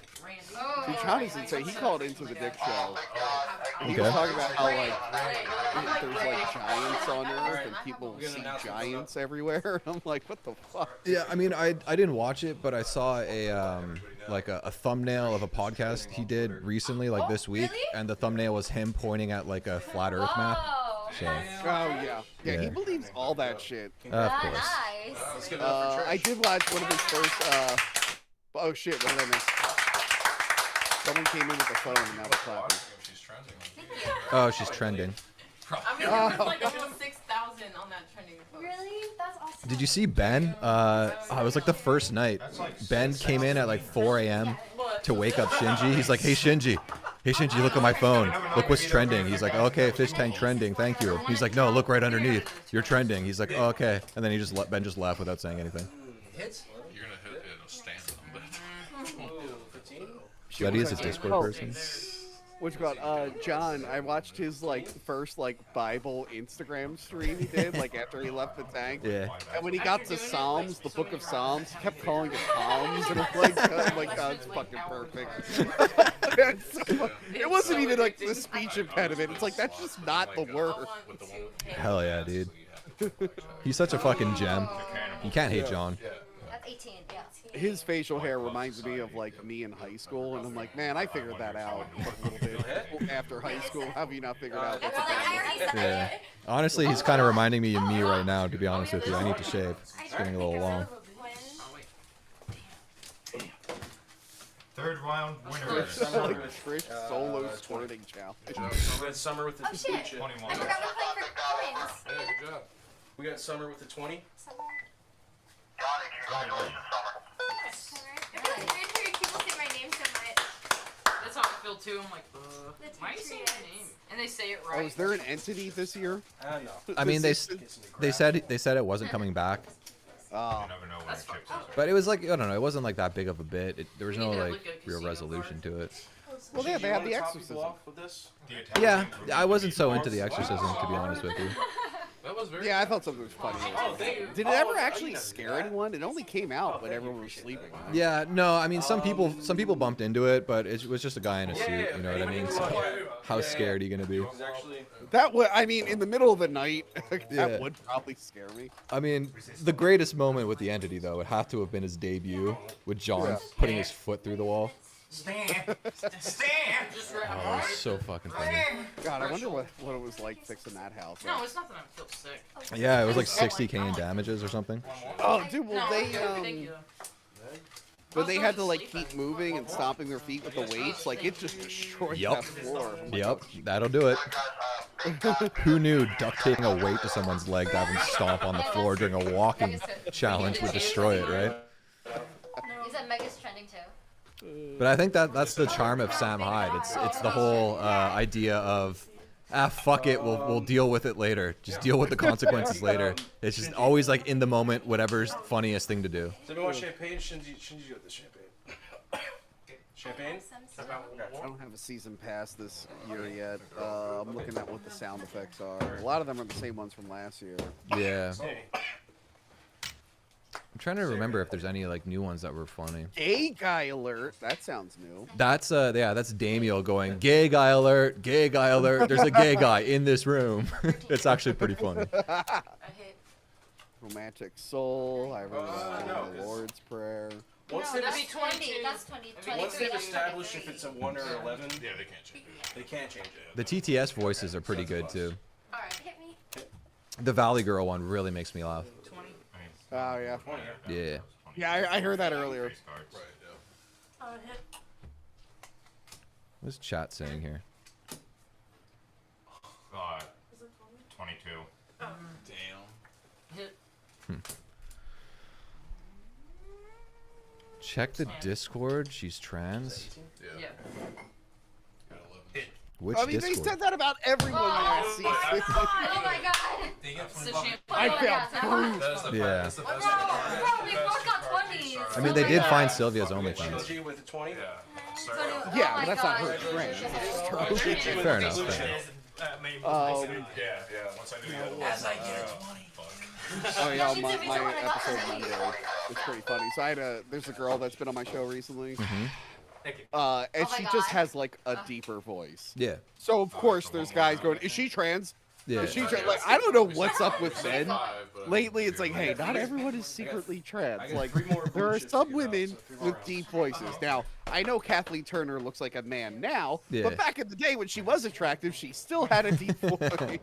Dude, Johnny's insane. He called into the Dick Show. And he was Okay. talking about how like there's like giants on Earth and people see giants everywhere. I'm like, what the fuck? Yeah, I mean, I didn't watch it, but I saw a like a thumbnail of a podcast he did recently, like this week, and the thumbnail was him pointing at like a flat Earth map. So. Oh yeah, he believes all that shit. Of course. I did watch one of his first. Oh shit! What did I miss? Someone came in with the phone and now they're clapping. Oh, she's trending. I mean, it was like almost 6,000 on that trending post. Really? That's awesome. Did you see Ben? It was like the first night. Ben came in at like 4 a.m. to wake up Shinji. He's like, "Hey Shinji, hey Shinji, look at my phone. Look what's trending. He's like, okay, fish tank trending. Thank you. He's like, no, look right underneath. You're trending. He's like, oh, okay. And then Ben just left without saying anything. You're gonna hit a stand on that. That is a Discord person. Which about John? I watched his like first like Bible Instagram stream he did like after he left the tank. Yeah. And when he got to Psalms, the Book of Psalms, he kept calling it Psalms, and it's like, oh, it's fucking perfect. It wasn't even like the speech impediment. It's like that's just not the word. Hell yeah, dude. He's such a fucking gem. You can't hate John. That's 18, yeah. His facial hair reminds me of like me in high school, and I'm like, man, I figured that out a little bit after high school. How have you not figured out? Yeah. Honestly, he's kind of reminding me of me right now, to be honest with you. I need to shave. It's getting a little long. Third round winner. Like Trish solo squirting challenge. We got Summer with the 21. I forgot we played for coins. Hey, good job. We got Summer with the 20. People say my name so much. That's how I feel too. I'm like, why are you saying my name? And they say it right. Oh, is there an entity this year? I mean, they said it wasn't coming back. Oh. But it was like, I don't know, it wasn't like that big of a bit. There was no like real resolution to it. Well, yeah, they had the exorcism. Yeah, I wasn't so into the exorcism, to be honest with you. Yeah, I thought something was funny. Did it ever actually scare anyone? It only came out when everyone was sleeping. Yeah, no, I mean some people bumped into it, but it was just a guy in a suit. You know what I mean? So how scared are you gonna be? That would, I mean, in the middle of the night, that would probably scare me. I mean, the greatest moment with the entity though would have to have been his debut with John putting his foot through the wall. Stand! Oh, it was so fucking funny. God, I wonder what it was like fixing that house. No, it's not that I feel sick. Yeah, it was like 60K in damages or something. Oh, dude, well but they had to like keep moving and stomping their feet with the weights. Like it just destroyed that floor. Yep, that'll do it. Who knew duct taping a weight to someone's leg to have him stomp on the floor during a walking challenge would destroy it, right? He said Mega's trending too. But I think that's the charm of Sam Hyde. It's the whole idea of, fuck it, we'll deal with it later. Just deal with the consequences later. It's just always like in the moment, whatever's funniest thing to do. Does anyone want champagne? Shinji got the champagne. Champagne? I don't have a season pass this year yet. I'm looking at what the sound effects are. A lot of them are the same ones from last year. Yeah. I'm trying to remember if there's any like new ones that were funny. Gay guy alert. That sounds new. That's that's Damiel going, gay guy alert, gay guy alert. There's a gay guy in this room. It's actually pretty funny. Romantic Soul. I really like the Lord's Prayer. Once No, that's 20. That's 20. Once they've established if it's a 1 or 11, yeah, they can't change it. They can't change it. The TTS voices are pretty good too. Alright, hit me. The Valley Girl one really makes me laugh. Oh yeah. Yeah. Yeah, I heard that earlier. What's chat saying here? 22. Damn. Check the Discord. She's trans. Yeah. Which I mean, Discord? they said that about everyone last season. Oh my god. I found proof. Yeah. Bro, we both got 20s. I mean, they did find Sylvia's OnlyFans. Shinji with the 20? Yeah, but that's not her trans. That's just her. Fair enough. Fair enough. Once I knew As I get a 20. Oh yeah, my episode Monday was pretty funny. So there's a girl that's been on my show recently. And she just has like a deeper voice. Yeah. So of course there's guys going, is she trans? Yeah. Is she trans? Like, I don't know what's up with men. Lately it's like, hey, not everyone is secretly trans. Like there are some women with deep voices. Now, I know Kathleen Turner looks like a man now, but back in the day when she was attractive, she still had a deep voice.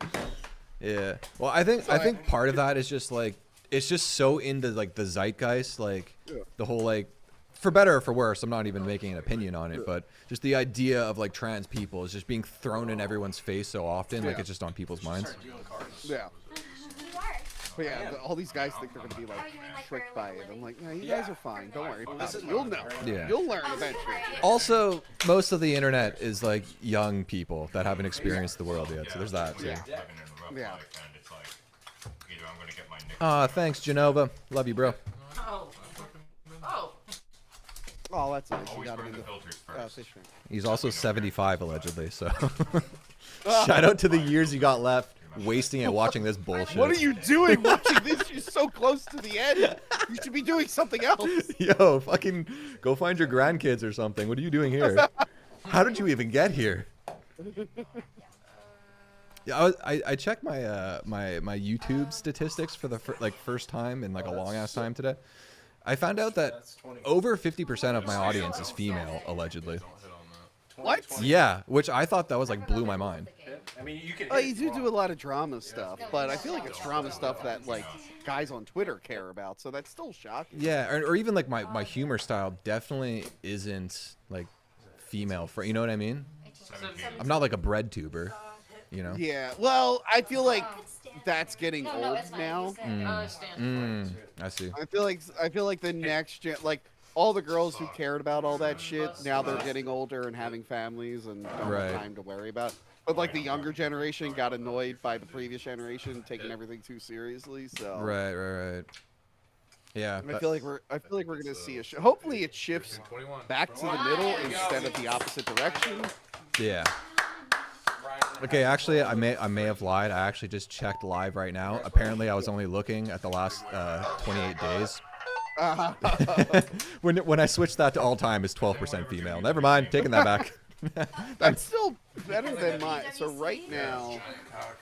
Yeah. Well, I think part of that is just like it's just so into like the zeitgeist, like the whole like, for better or for worse, I'm not even making an opinion on it, but just the idea of like trans people is just being thrown in everyone's face so often, like it's just on people's minds. Yeah. But yeah, all these guys think they're gonna be like tricked by it. I'm like, yeah, you guys are fine. Don't worry about it. You'll know. Yeah. You'll learn eventually. Also, most of the internet is like young people that haven't experienced the world yet, so there's that too. Yeah. Thanks, Genova. Love you, bro. Oh, that's nice. You got him in the fish tank. He's also 75 allegedly, so shout out to the years you got left wasting it watching this bullshit. What are you doing watching this? You're so close to the end. You should be doing something else. Yo, fucking go find your grandkids or something. What are you doing here? How did you even get here? Yeah, I checked my my YouTube statistics for the first time in like a long ass time today. I found out that over 50% of my audience is female, allegedly. What? Yeah, which I thought that was like blew my mind. I mean, you can. Oh, you do a lot of drama stuff, but I feel like it's drama stuff that like guys on Twitter care about, so that's still shocking. Yeah, or even like my humor style definitely isn't like female for, you know what I mean? I'm not like a bread tuber, you know? Yeah, well, I feel like that's getting old now. I see. I feel like the next gen, like all the girls who cared about all that shit, now they're getting older and having families and don't have time to worry about. But like the younger generation got annoyed by the previous generation taking everything too seriously. So right. Yeah. I feel like we're gonna see a hopefully it shifts back to the middle instead of the opposite direction. Yeah. Okay, actually, I may have lied. I actually just checked live right now. Apparently, I was only looking at the last 28 days. When I switched that to all time, it's 12% female. Never mind, taking that back. That's still better than mine. So right now,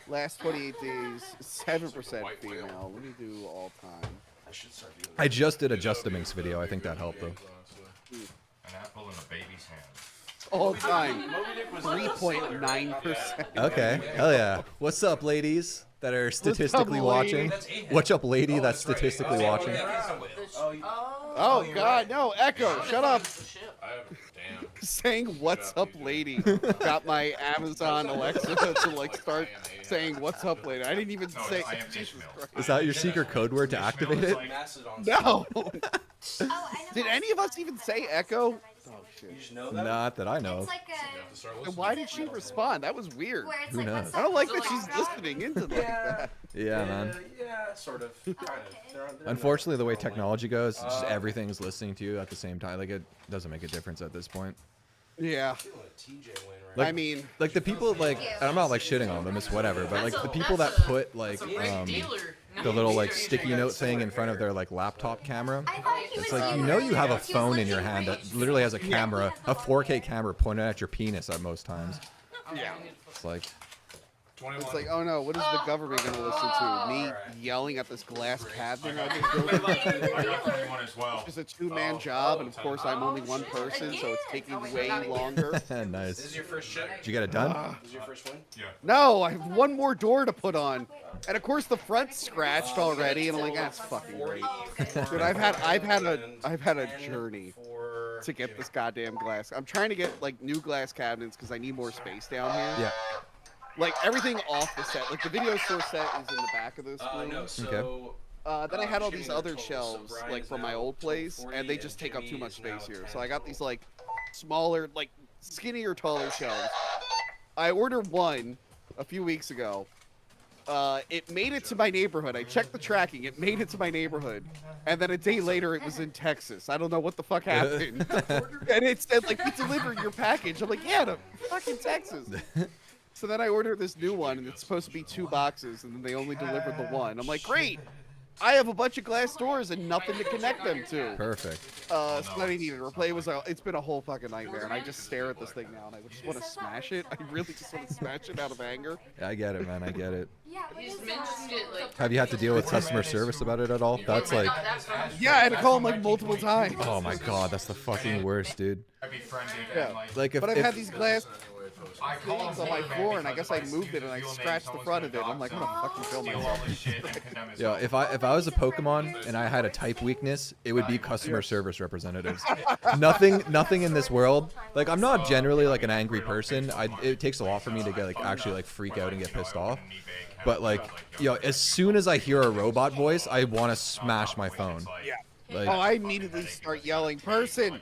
last 28 days, 7% female. Let me do all time. I just did a Justamix video. I think that helped though. An apple in a baby's hand. All time, 3.9%. Okay, hell yeah. What's up, ladies that are statistically watching? What's up, lady that's statistically watching? Oh God, no! Echo, shut up. Saying "What's up, lady" got my Amazon Alexa to like start saying "What's up, lady." I didn't even say. Is that your secret code word to activate it? No. Did any of us even say Echo? Oh shit. Not that I know. And why did she respond? That was weird. Who knows? I don't like that she's listening into like that. Yeah, man. Yeah, sort of. Unfortunately, the way technology goes, just everything's listening to you at the same time. Like, it doesn't make a difference at this point. Yeah. Like, I mean, like the people, like, and I'm not like shitting on them, it's whatever, but like the people that put like the little like sticky note thing in front of their like laptop camera, it's like, you know, you have a phone in your hand that literally has a camera, a 4K camera pointed at your penis at most times. Yeah. It's like, it's like, oh no, what is the government going to listen to? Me yelling at this glass cabinet I just built? It's a two-man job, and of course I'm only one person, so it's taking way longer. Nice. This is your first check? Did you get it done? This is your first win? Yeah. No, I have one more door to put on, and of course the front's scratched already, and I'm like, that's fucking great. Dude, I've had a journey to get this goddamn glass. I'm trying to get like new glass cabinets because I need more space down here. Yeah. Like everything off the set, like the video store set is in the back of this room. No, so, then I had all these other shelves, like from my old place, and they just take up too much space here. So I got these like smaller, like skinnier, taller shelves. I ordered one a few weeks ago. It made it to my neighborhood. I checked the tracking. It made it to my neighborhood, and then a day later, it was in Texas. I don't know what the fuck happened. And it said like, "We delivered your package." I'm like, "Yeah, to fucking Texas." So then I ordered this new one, and it's supposed to be 2 boxes, and then they only delivered the one. I'm like, great! I have a bunch of glass doors and nothing to connect them to. Perfect. So then I needed to replace. It's been a whole fucking nightmare, and I just stare at this thing now, and I just want to smash it. I really just want to smash it out of anger. Yeah, I get it, man. I get it. He's mentioned it like. Have you had to deal with customer service about it at all? That's like... Yeah, I had to call him like multiple times. Oh my god, that's the fucking worst, dude. Yeah. Like if, but I've had these glass... things on my floor, and I guess I moved it and I scratched the front of it. I'm like, I'm gonna fucking kill myself. Yeah, if I was a Pokemon and I had a type weakness, it would be customer service representatives. Nothing in this world. Like, I'm not generally like an angry person. It takes a lot for me to get actually freak out and get pissed off. But as soon as I hear a robot voice, I want to smash my phone. Yeah. Like, I immediately start yelling, person,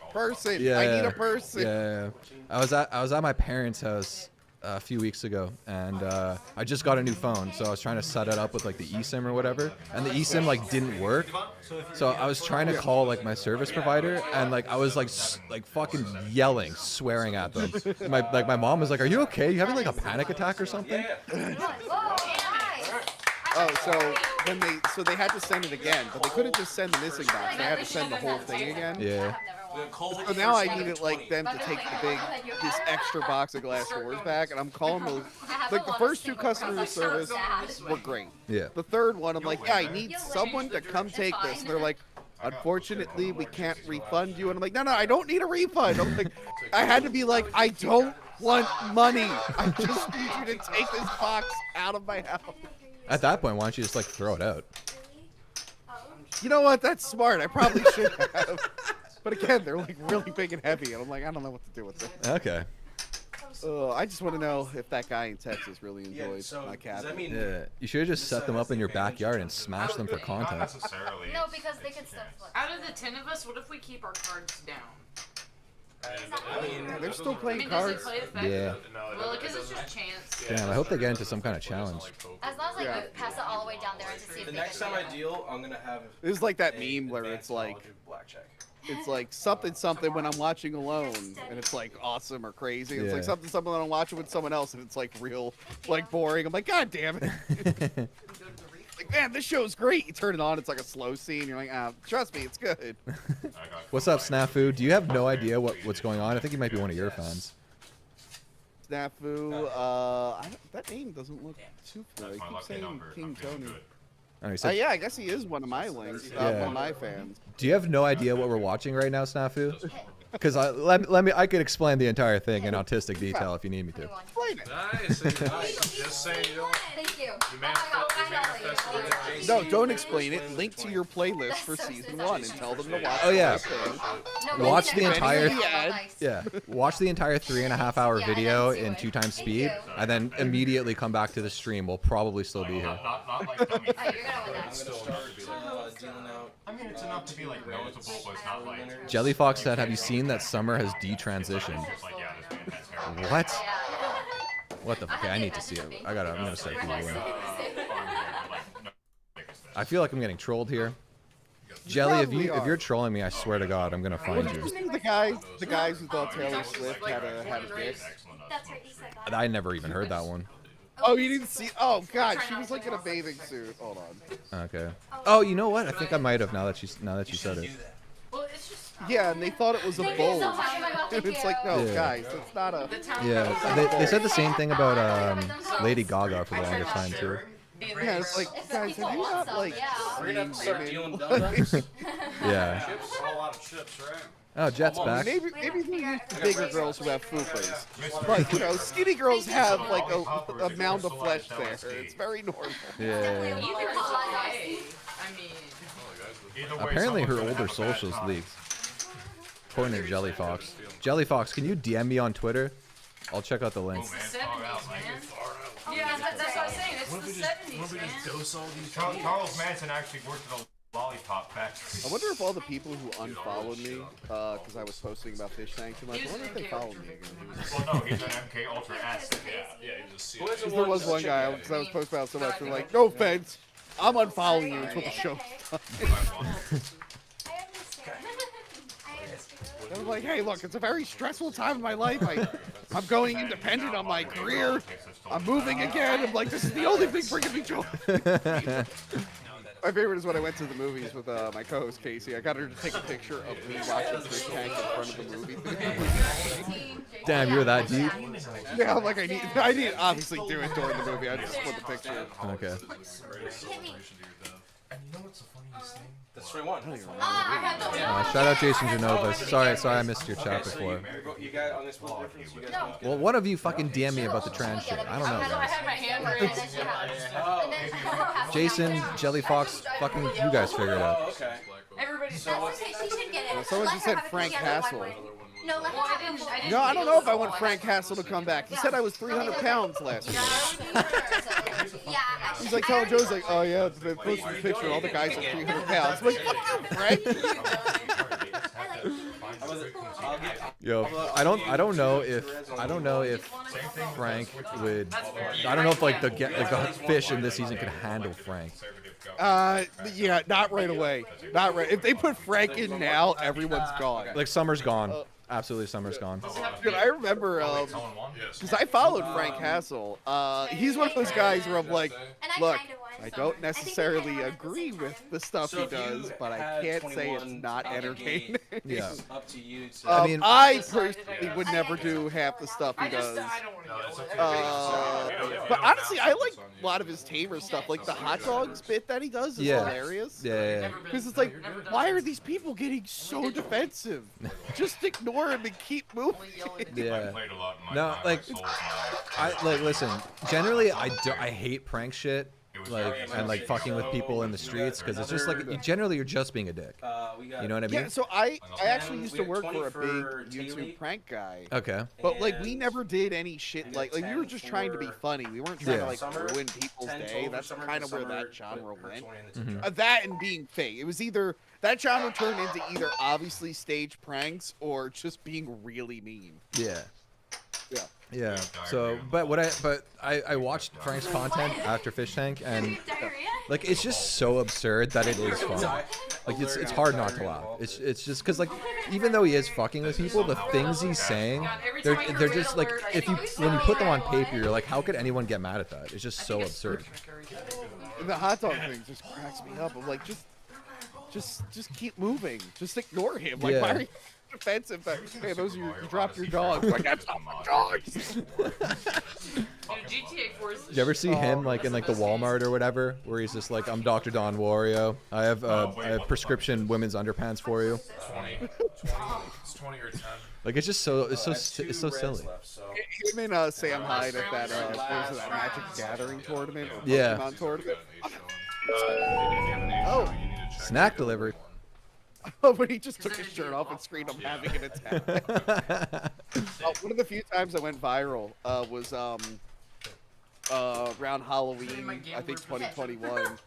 yeah, I need a person. Yeah. I was at my parents' house a few weeks ago, and I just got a new phone, so I was trying to set it up with the eSIM or whatever, and the eSIM didn't work. So I was trying to call my service provider, and I was fucking yelling, swearing at them. My mom was like, "Are you okay? You having a panic attack or something?" Oh, so they had to send it again, but they couldn't just send the missing box. They had to send the whole thing again. Yeah. So now I needed them to take this extra box of glass doors back, and I'm calling those. The first two customer service were great. Yeah. The third one, I'm like, yeah, I need someone to come take this. And they're like, unfortunately, we can't refund you. And I'm like, no, I don't need a refund. I'm like, I had to be like, I don't want money. I just need you to take this box out of my house. At that point, why don't you just throw it out? You know what? That's smart. I probably should have. But again, they're really big and heavy, and I'm like, I don't know what to do with it. Okay. I just want to know if that guy in Texas really enjoyed my cat. Yeah, you should have just set them up in your backyard and smash them for content. Not necessarily. No, because they can still flip. Out of the 10 of us, what if we keep our cards down? They're still playing does it cards. play effective? Yeah. Well, because it's just chance. Damn, I hope they get into some kind of challenge. As long as you pass it all the way down there and to see if The they next can time I deal, I'm gonna have. This is like that meme where it's something when I'm watching alone, and it's awesome or crazy. It's Yeah. something when I'm watching with someone else, and it's real boring. I'm like, God damn it. Man, this show's great. You turn it on, it's a slow scene. You're like, trust me, it's good. What's up, Snafu? Do you have no idea what's going on? I think he might be one of your fans. Snafu, that name doesn't look too familiar. I keep saying King Tony. Oh, he said, Yeah, I guess he is one of my links, one of my fans. Do you have no idea what we're watching right now, Snafu? Because I could explain the entire thing in autistic detail if you need me to. Explain it. Nice. Just saying you don't. Thank you. No, don't explain it. Link to your playlist for season 1 and tell them to watch. Oh yeah. No, Watch the entire. Yeah. Watch the entire 3.5-hour video in 2 times speed, and then immediately come back to the stream. We'll probably still be here. Not like dummy. Oh, you're gonna win that. Dealing out. I mean, it's enough to be noticeable, but it's not like. Jelly Fox said, "Have you seen that Summer has detransitioned?" It's like, yeah, this man, that's terrible. What? What the? Okay, I need to see it. I'm gonna start googling. I feel like I'm getting trolled here. Jelly, if you're trolling me, I swear to God, I'm gonna find you. The guys who thought Taylor Swift had a dick. That's right, you said that. I never even heard that one. Oh, you didn't see? Oh God, she was in a bathing suit. Hold on. Okay. Oh, you know what? I think I might have now that you said it. Well, it's just. Yeah, and they thought it was a bulge. Thank It's you. no, Yeah. guys, it's not a. Yeah, they said the same thing about Lady Gaga for the longest time too. Yeah, it's guys, have you not We're gonna have to start seen dealing women? donuts. Yeah. Chips, a lot of chips, right? Oh, Jet's back. Maybe they're used to bigger girls who have fupas, but skinny girls have a mound of flesh there. It's very normal. Yeah. Either is okay. I mean. Apparently her older socials leaked. According to Jelly Fox. Jelly Fox, can you DM me on Twitter? I'll check out the link. It's the 70s, man. Yeah, that's what I'm saying. It's the 70s, man. Dose all these Charles Manson actually worked at a lollipop factory. I wonder if all the people who unfollowed me because I was posting about Fishtank too much, I wonder if they followed me again. Well, no, he's an MK Ultra S. Yeah, he's a Because there was one guy because I was posting about so much. They're like, no offense, I'm unfollowing you until the show's done. I was like, hey, look, it's a very stressful time in my life. I'm going independent on my career. I'm moving again. I'm like, this is the only thing bringing me joy. My favorite is when I went to the movies with my co-host Casey. I got her to take a picture of me watching Fishtank in front of the movie theater. Damn, you're that deep? Yeah, I'm like, I need to obviously do it during the movie. I just want the picture. Okay. And you know what's the funniest thing? That's 21. Shout out Jason Genova. Sorry, I missed your chat before. You got on this split difference. You guys Well, one of you fucking DM me about the trans shit. I don't know, I guys. had my hand raised. Jason, Jelly Fox, fucking you guys figure it out. Okay. Everybody. That's okay. She should get it. Someone Let just her said have it 'cause Frank she has one Castle. win. No, let her have it. No, I don't know if I want Frank Castle to come back. He said I was 300 pounds last week. Yeah, He's like telling Joe's like, oh yeah, they posted a picture and all the guys are 300 pounds. I'm like, fuck you, Frank. Yo, I don't know if Frank would. I don't know if like the fish in this season could handle Frank. Yeah, not right away. Not right. If they put Frank in now, everyone's gone. Like summer's gone. Absolutely, summer's gone. Dude, I remember because I followed Frank Castle. He's one of those guys where I'm like, look, I don't necessarily agree with the stuff he does, but I can't say it's not entertaining. Yeah. Up to you. I personally would never do half the stuff he does. But honestly, I like a lot of his tamer stuff, like the hot dogs bit that he does is hilarious. Yeah. Because it's like, why are these people getting so defensive? Just ignore him and keep moving. Yeah. No, like, listen. Generally, I hate prank shit. Like fucking with people in the streets because it's just like generally you're just being a dick. You know what I mean? Yeah. So I actually used to work for a big YouTube prank guy. Okay. But like we never did any shit like we were just trying to be funny. We weren't trying to like ruin people's day. That's kind of where that genre went. That and being fake. It was either that genre turned into either obviously stage pranks or just being really mean. Yeah. Yeah. Yeah. So, but I watched Frank's content after Fish Tank, and like it's just so absurd that it is fun. Like it's hard not to laugh. It's just because like even though he is fucking with people, the things he's saying, they're just like when you put them on paper, you're like, how could anyone get mad at that? It's just so absurd. The hot dog thing just cracks me up. I'm like, just keep moving. Just ignore him. Like, why are you defensive? That hey, those are you dropped your dogs. Like that's not my dogs. GTA 4 is Did you ever see him like in like the Walmart or whatever, where he's just like, I'm Dr. Don Wario. I have prescription women's underpants for you. 20. It's 20 or 10. Like it's just so silly. Him and Sam Hyde at that what was it, that Magic Gathering tournament. Yeah. Pokemon tournament. Snack delivery. Oh, but he just took his shirt off and screamed, "I'm having an attack." One of the few times I went viral was around Halloween, I think 2021,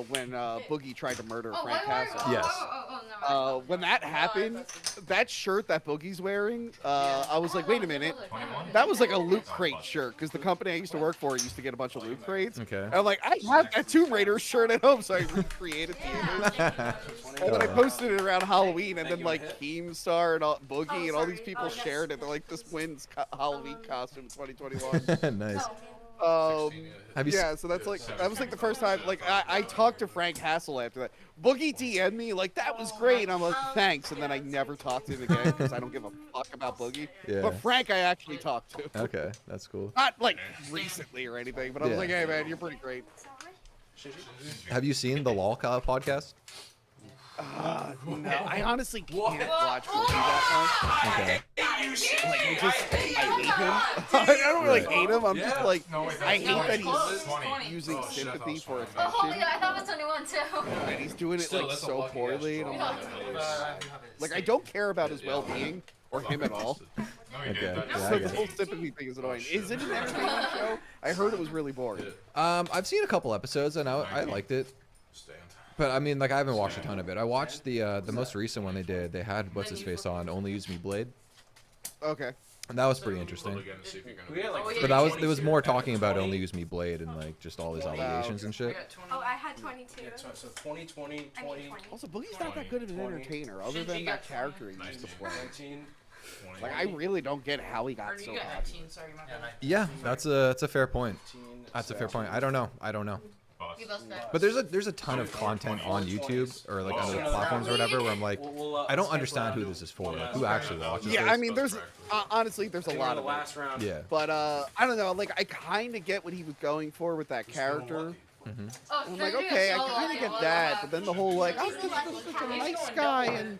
when Boogie tried to murder Frank Castle. Yes. When that happened, that shirt that Boogie's wearing, I was like, wait a minute, that was like a Loot Crate shirt, because the company I used to work for used to get a bunch of Loot Crates. Okay. And I'm like, I have that Tomb Raider shirt at home, so I recreated the image. And then I posted it around Halloween, and then like Keemstar and Boogie and all these people shared it. They're like, this wins Halloween costume 2021. Nice. Yeah, so that was like the first time. Like I talked to Frank Castle after that. Boogie DM'd me like that was great. I'm like thanks, and then I never talked to him again because I don't give a fuck about Boogie. Yeah. But Frank, I actually talked to. Okay, that's cool. Not like recently or anything, but I was like, hey man, you're pretty great. Have you seen the LOL podcast? No, I honestly can't watch Boogie that much. Okay. Like, I hate him. I don't really hate him. I'm just like, I hate that he's using sympathy for attention. Oh, yeah, I thought it was 21 too. And he's doing it like so poorly. And I'm like, I don't care about his well-being or him at all. Okay. So the whole sympathy thing is annoying. Is it an entertainment show? I heard it was really boring. I've seen a couple episodes and I liked it. But I mean, like I haven't watched a ton of it. I watched the most recent one they did. They had what's his face on Only Use Me Blade. Okay. And that was pretty interesting. But it was more talking about Only Use Me Blade and like just all these allegations and shit. Oh, I had 22. So 2020. Also, Boogie's not that good of an entertainer, other than that character he used to play. Like I really don't get how he got so popular. Yeah, that's a fair point. That's a fair point. I don't know. But there's a ton of content on YouTube or like on other platforms or whatever where I'm like, I don't understand who this is for. Like, who actually watches Yeah, this? I mean, there's honestly there's a lot of it. Yeah. But I don't know. Like I kind of get what he was going for with that character. Oh, I'm like, okay, I kind of get that, but then the whole like, I'm just such a nice guy, and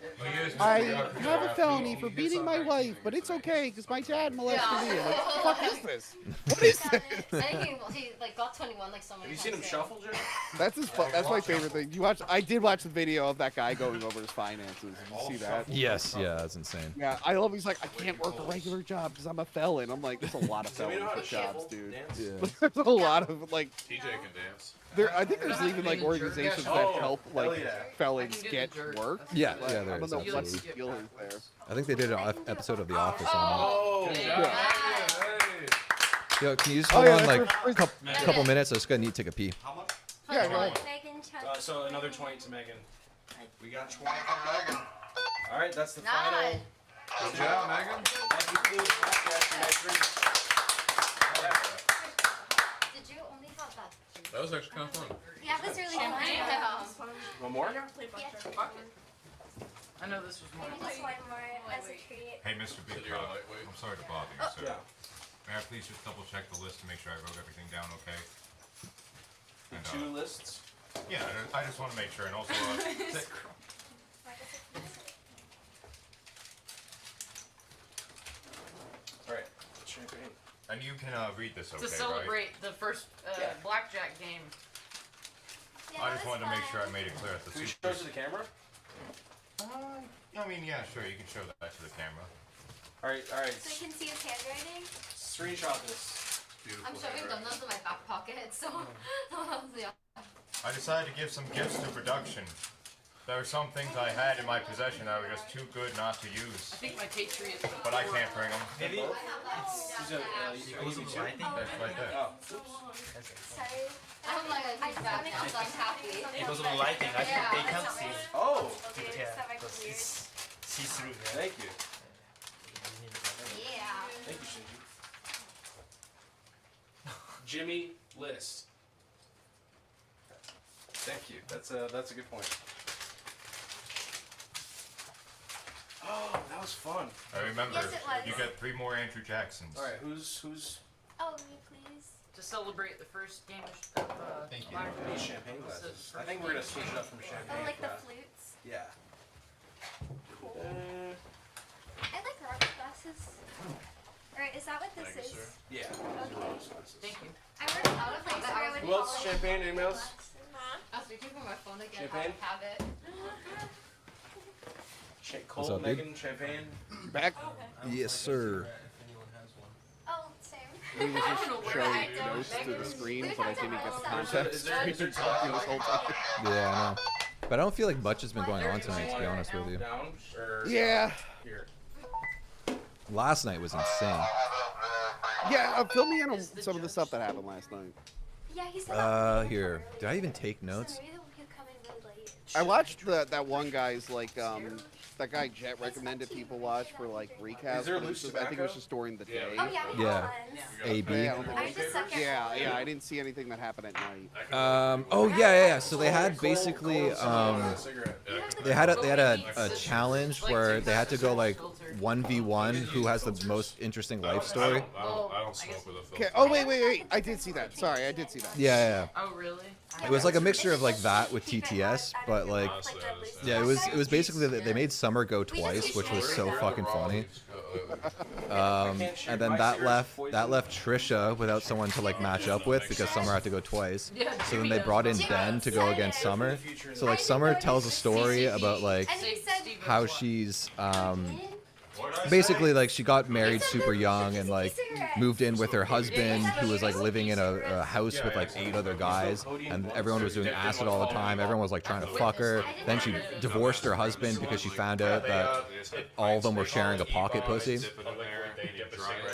I have a felony for beating my wife, but it's okay because my dad molested me. I'm like, what the fuck is this? What is this? I think he like got 21 like so many Have you seen him times, shuffle, Jim? That's my favorite thing. You watch? I did watch the video of that guy going over his finances. Did you see that? Yes, yeah, that's insane. Yeah, I love. He's like, I can't work a regular job because I'm a felon. I'm like, there's a lot of So we know felons how for to jobs, shuffle, dude. dance? Yeah. There's a lot of like. TJ can dance. I think there's even like organizations that help like felons get work. Yeah, Like, yeah, there I don't is, know what the absolutely. deal is there. I think they did an episode of The Office on Oh, that. Yo, can you just Oh, hold yeah, on like that's a couple minutes? I just gonna need to take a pee. How much? Yeah, go ahead. So another 20 to Megan. We got 20 for Megan. All right, that's the final. Good job, Megan. Thank you, Blue. Did you only have that? That was actually kind of fun. Yeah, it was really fun. One more? I know this was more. Maybe just one more as a treat. Hey, Mr. Big You're Cock, lightweight. I'm sorry to bother you, sir. Yeah. May I please just double check the list to make sure I wrote everything down okay? And, The 2 lists. Yeah, I just want to make sure, and also, All right. Champagne. and you can read this okay, To celebrate the first blackjack game. right? I just wanted to make sure I made it clear at the Can we show it to the camera? I mean, yeah, sure, you can show that to the camera. All right. So you can see his handwriting? Screenshot this. Beautiful. I'm shoving donuts in my back pocket, so yeah. I decided to give some gifts to production. There were some things I had in my possession that were just too good not to use. I think my Patriot. But I can't bring them. Maybe That's right there. Oh. Sorry. I'm like, I'm happy. because of the lighting, I think they can't see. Oh. Okay, Yeah, that might be because weird. it's see-through. Thank you. Yeah. Thank you, Shinji. Jimmy List. Thank you. That's a good point. Oh, that was fun. I remember, Yes, it was. you get 3 more Andrew Jacksons. All right, who's? Oh, me please. To celebrate the first game of Thank you. blackjack. These champagne glasses. I think we're gonna switch it up from champagne. Oh, like the to flutes. Yeah. Cool. I like rocket glasses. Alright, is that what this Thank you, is? sir. Yeah. Thank you. I worked out of place where I would Who else? follow Champagne? Anyone else? I was reaching for my phone again. Champagne? I have it. Cole, What's up, dude? Megan, champagne. Back. Yes, sir. Oh, same. We was just showing notes to the screen, but I didn't get the context. We've been talking this whole time. Yeah, I know. But I don't feel like much has been going on tonight, to be honest with you. Down or Yeah. here. Last night was insane. Yeah, fill me in on some of the stuff that happened last night. Yeah, he said Here. Did I even take notes? Maybe he'll come in really late. I watched that one guy's like that guy Jet recommended people watch for like recaps. Is there but it was loose just, I think it was tobacco? just during the day. Oh, yeah, we Yeah. got one. AB. Yeah, I don't think I just suck at yeah, I didn't see anything that happened at night. Oh yeah. So they had basically they had a challenge where they had to go like 1v1 who has the most interesting life story. I don't smoke with a filter. Okay. Oh wait. I did see that. Sorry, I did see that. Yeah. Oh, really? It was like a mixture of like that with TTS, but like yeah, it was basically that they made Summer go twice, which was so fucking funny. And then that left Trisha without someone to like match up with because Summer had to go twice. So then they brought in Ben to go against Summer. So like Summer tells a story about like how she's basically like she got married super young and like moved in with her husband who was like living in a house with like 8 other guys, and everyone was doing acid all the time. Everyone was like trying to fuck her. Then she divorced her husband because she found out that all of them were sharing a pocket pussy.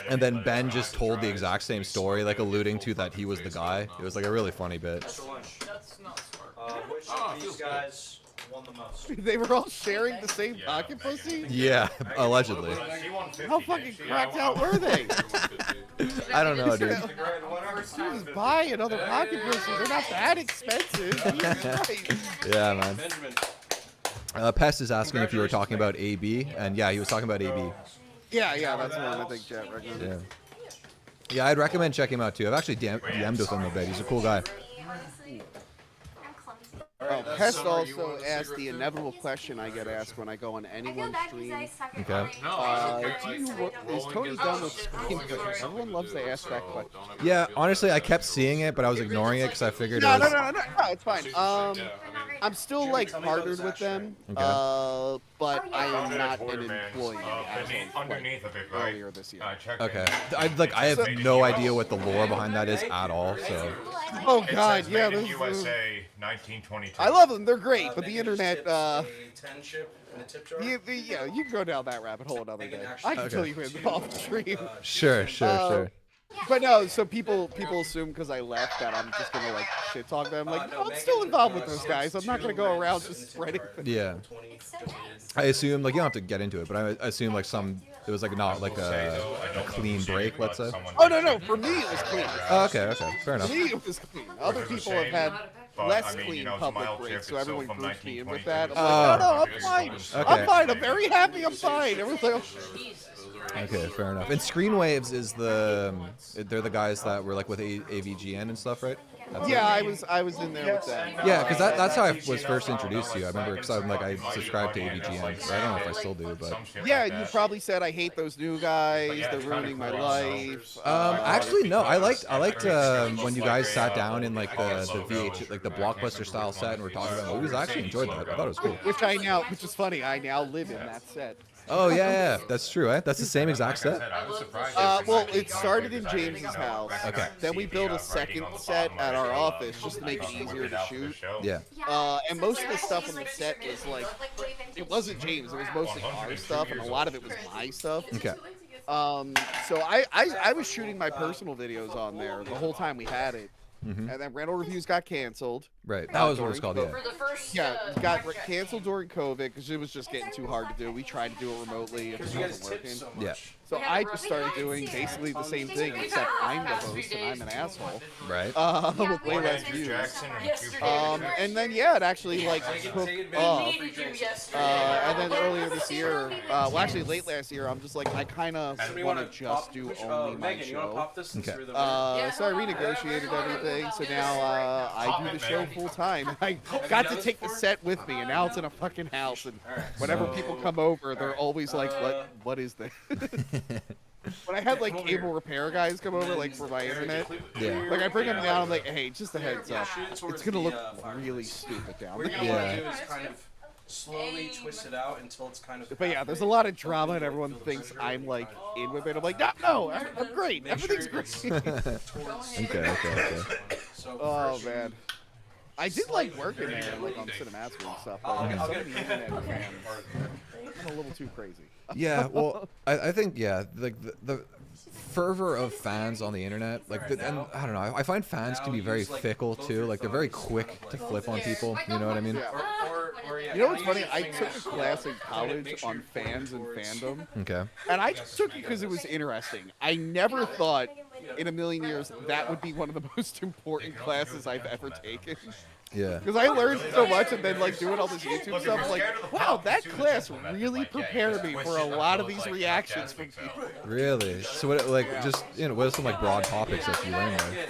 And then Ben just told the exact same story, like alluding to that he was the guy. It was like a really funny bit. That's not smart. Which of these guys won the most? They were all sharing the same pocket pussy? Yeah, allegedly. How fucking cracked out were they? I don't know, dude. Just buy another pocket pussy. They're not that expensive. Jesus Christ. Yeah, man. Pest is asking if you were talking about AB, and yeah, he was talking about AB. Yeah, that's the one I think Jet recommended. Yeah, I'd recommend checking him out too. I've actually DM'd with him a bit. He's a cool guy. Hest also asked the inevitable question I get asked when I go on anyone's stream. Okay. Is Tony done with stream pictures? Everyone loves to ask that question. Yeah, honestly, I kept seeing it, but I was ignoring it because I figured No, it was... no, it's fine. I'm still like partnered with them, but I am not an employee as of earlier this year. Okay. I have no idea what the lore behind that is at all, so... Oh god, yeah, Made in this USA, 1922. I love them, they're great, but the internet, a 10 chip in a tip jar. yeah, you can go down that rabbit hole another day. I can tell you in off stream. Sure. But no, so people assume because I left that I'm just gonna like shit talk them. Like, no, I'm still involved with those guys. I'm not gonna go around just spreading. Yeah. I assume like you don't have to get into it, but I assume like it was like not like a clean break, let's say. Oh no, for me it was clean. Oh, okay, fair enough. For me it was clean. Other people have had less clean public breaks, so everyone groups me in with that. I'm like, no, I'm fine. Okay. I'm fine. I'm very happy. I'm fine. Everything else. Okay, fair enough. And Screenwaves is they're the guys that were like with AVGN and stuff, right? Yeah, I was in there with that. Yeah, because that's how I was first introduced to you. I remember because I subscribed to AVGN. But I don't know if I still do, but yeah, you probably said I hate those new guys. They're ruining my life. Actually, no. I liked when you guys sat down in like the VH like the blockbuster style set and we're talking about movies. I actually enjoyed that. I thought it was cool. Which is funny. I now live in that set. Oh yeah, that's true. Eh? That's the same exact set. Well, it started in James's house. Okay. Then we built a second set at our office just to make it easier to shoot. Yeah. And most of the stuff on the set was like, it wasn't James. It was mostly our stuff, and a lot of it was my stuff. Okay. So I was shooting my personal videos on there the whole time we had it. Mm-hmm. And then rental reviews got canceled. Right, that was what it's called, yeah. It got canceled during COVID because it was just getting too hard to do. We tried to do it remotely, and it wasn't working. Yeah. So I just started doing basically the same thing, except I'm the host and I'm an asshole. Right. With way less views. And then yeah, it actually like took off. And then earlier this year, well actually late last year, I'm just like I kind of want to just do only my show. Okay. So I renegotiated everything. So now I do the show full time. I got to take the set with me, and now it's in a fucking house. And whenever people come over, they're always like, "What is this?" When I had like cable repair guys come over, like for my internet, like I bring them down. I'm like, "Hey, just a heads up, it's gonna look really stupid down there." Yeah. Slowly twist it out until it's kind of. But yeah, there's a lot of drama, and everyone thinks I'm like in with it. I'm like, no, I'm great. Everything's great. Okay. Oh man. I did like working there, like on Cinemaster and stuff. But like, some of the internet fans are a little too crazy. Yeah, well, I think like the fervor of fans on the internet, like, and I don't know, I find fans can be very fickle too. Like they're very quick to flip on people. You know what I mean? You know what's funny? I took a class in college on fans and fandom. Okay. And I just took it because it was interesting. I never thought in a million years that would be one of the most important classes I've ever taken. Yeah. Because I learned so much, and then like doing all this YouTube stuff, I'm like, wow, that class really prepared me for a lot of these reactions from people. Really? So what, like, just, you know, what are some like broad topics that you learned there?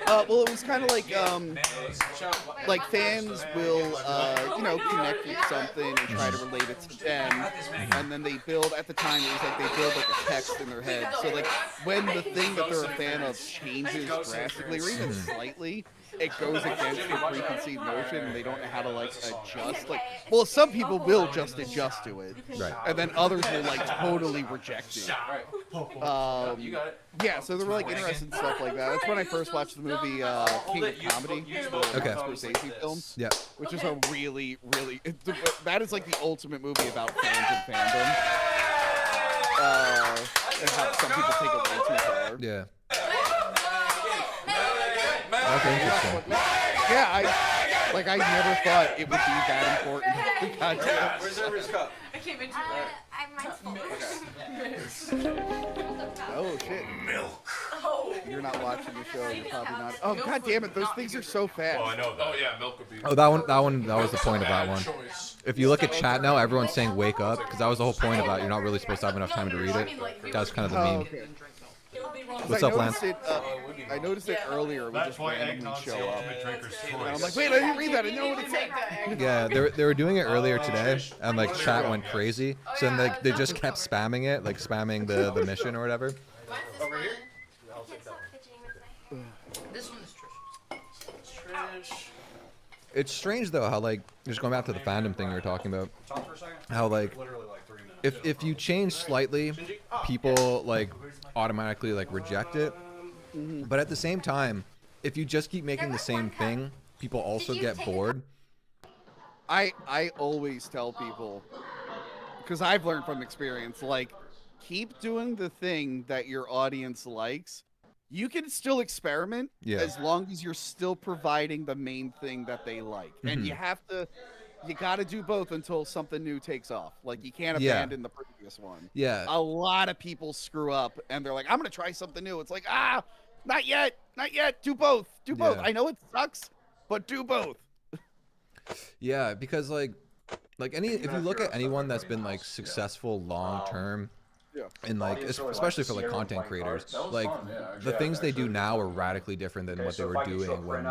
Well, it was kind of like fans will, you know, connect with something and try to relate it to them, and then they build, at the time, it was like they build like a text in their head. So like when the thing that they're a fan of changes drastically or even slightly, it goes against their preconceived notion, and they don't know how to like adjust. Like, well, some people will just adjust to it, right? And then others will like totally reject it. Yeah, so there were like interesting stuff like that. That's when I first watched the movie King of Comedy, the Scorsese film. Yeah, which is a really, that is like the ultimate movie about fans and fandom, and how some people take it way too far. Yeah. Okay, interesting. Yeah, I never thought it would be that important. God damn. Where's Ever's cup? I came into Oh shit. Milk. You're not watching the show. You're probably not. Oh god damn it! Those things are so fast. Oh, I know that. Oh yeah, milk would be. Oh, that was the point of that one. If you look at chat now, everyone's saying "wake up" because that was the whole point about you're not really supposed to have enough time to read it. That's kind of the meme. Okay. What's up, Lance? I noticed it earlier. We just randomly show up. And I'm like, wait, I didn't read that. I know what it said. Yeah, they were doing it earlier today, and like chat went crazy. So then they just kept spamming it, like spamming the mission or whatever. Over here? This one is Trish. It's strange though how like just going back to the fandom thing you were talking about, how like if you change slightly, people like automatically like reject it, but at the same time, if you just keep making the same thing, people also get bored. I always tell people, because I've learned from experience, like keep doing the thing that your audience likes. You can still experiment as long as you're still providing the main thing that they like. And you got to do both until something new takes off. Like you can't abandon the previous one. Yeah. A lot of people screw up and they're like, I'm going to try something new. It's like, not yet. Do both. Do both. I know it sucks, but do both. Yeah, because like if you look at anyone that's been like successful long term, and like especially for like content creators, like the things they do now are radically different than what they were doing when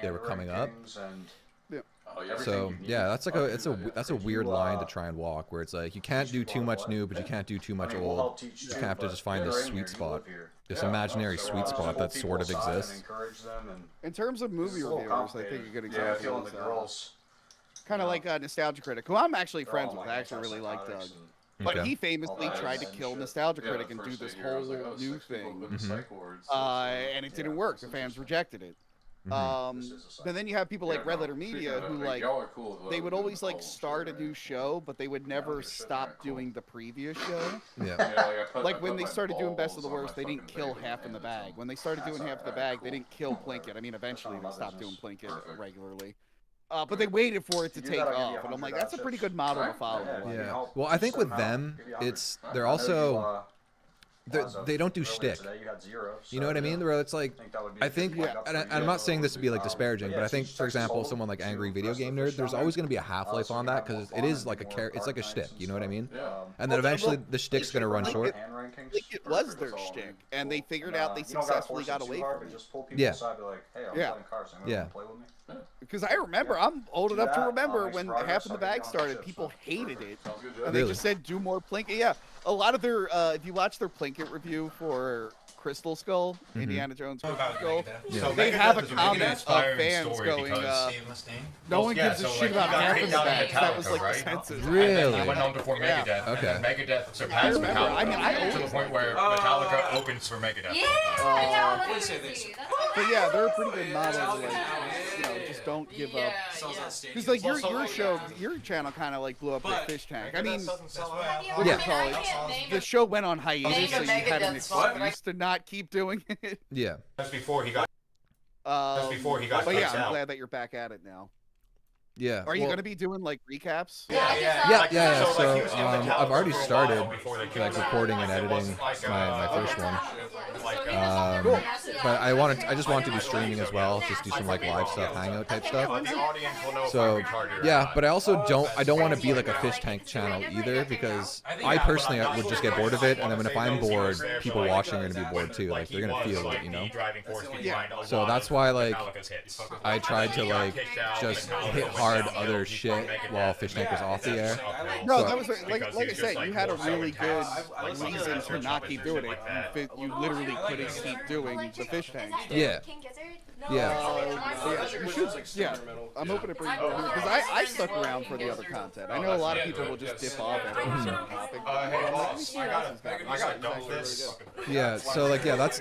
they were coming up. So yeah, that's like that's a weird line to try and walk, where it's like you can't do too much new, but you can't do too much old. You just have to just find this sweet spot, this imaginary sweet spot that sort of exists. In terms of movie reviewers, I think a good example is kind of like Nostalgia Critic, who I'm actually friends with. I actually really like Doug. But he famously tried to kill Nostalgia Critic and do this whole new thing. And it didn't work. The fans rejected it. And then you have people like Red Letter Media who like they would always like start a new show, but they would never stop doing the previous show. Like when they started doing Best of the Worst, they didn't kill Half in the Bag. When they started doing Half in the Bag, they didn't kill Plinkett. I mean, eventually they stopped doing Plinkett regularly. But they waited for it to take off, and I'm like, that's a pretty good model to follow. Yeah. Well, I think with them, they're also they don't do shtick. You know what I mean? Where it's like, I think, and I'm not saying this to be like disparaging, but I think, for example, someone like Angry Video Game Nerd, there's always going to be a half-life on that because it is like it's like a shtick. You know what I mean? And then eventually the shtick's going to run short. It was their shtick, and they figured out they successfully got away from it. Yeah. Because I remember, I'm old enough to remember when Half in the Bag started, people hated it. And they just said, do more Plinkett. Yeah, a lot of their, if you watch their Plinkett review for Crystal Skull, Indiana Jones Crystal Skull, they have a comment of fans going, no one gives a shit about Half in the Bag. That was like the census. Really? It went on before Megadeth. Okay. And then Megadeth surpassed Metallica to the point where Metallica opens for Megadeth. But yeah, they're a pretty good model to like, just don't give up. Because like your channel kind of like blew up with Fishtank. I mean, the show went on hiatus, so you had an excuse to not keep doing it. Yeah. That's before he got. But yeah, I'm out. glad that you're back at it now. Yeah. Are you going to be doing like recaps? Yeah. So I've already started like recording and editing my first one. But I just want to do streaming as well, just do some like live stuff, hangout type stuff. So yeah, but I also don't want to be like a fish tank channel either, because I personally would just get bored of it, and then if I'm bored, people watching are gonna be bored too. Like they're gonna feel it, you know. So that's why like I tried to like just hit hard other shit while Fish Tank was off the air. No, that was like I said, you had a really good reason to not keep doing it. You literally couldn't keep doing the Fish Tank. Yeah. Yeah, I'm hoping to bring it because I stuck around for the other content. I know a lot of people will just dip off after a certain topic. Yeah, so like that's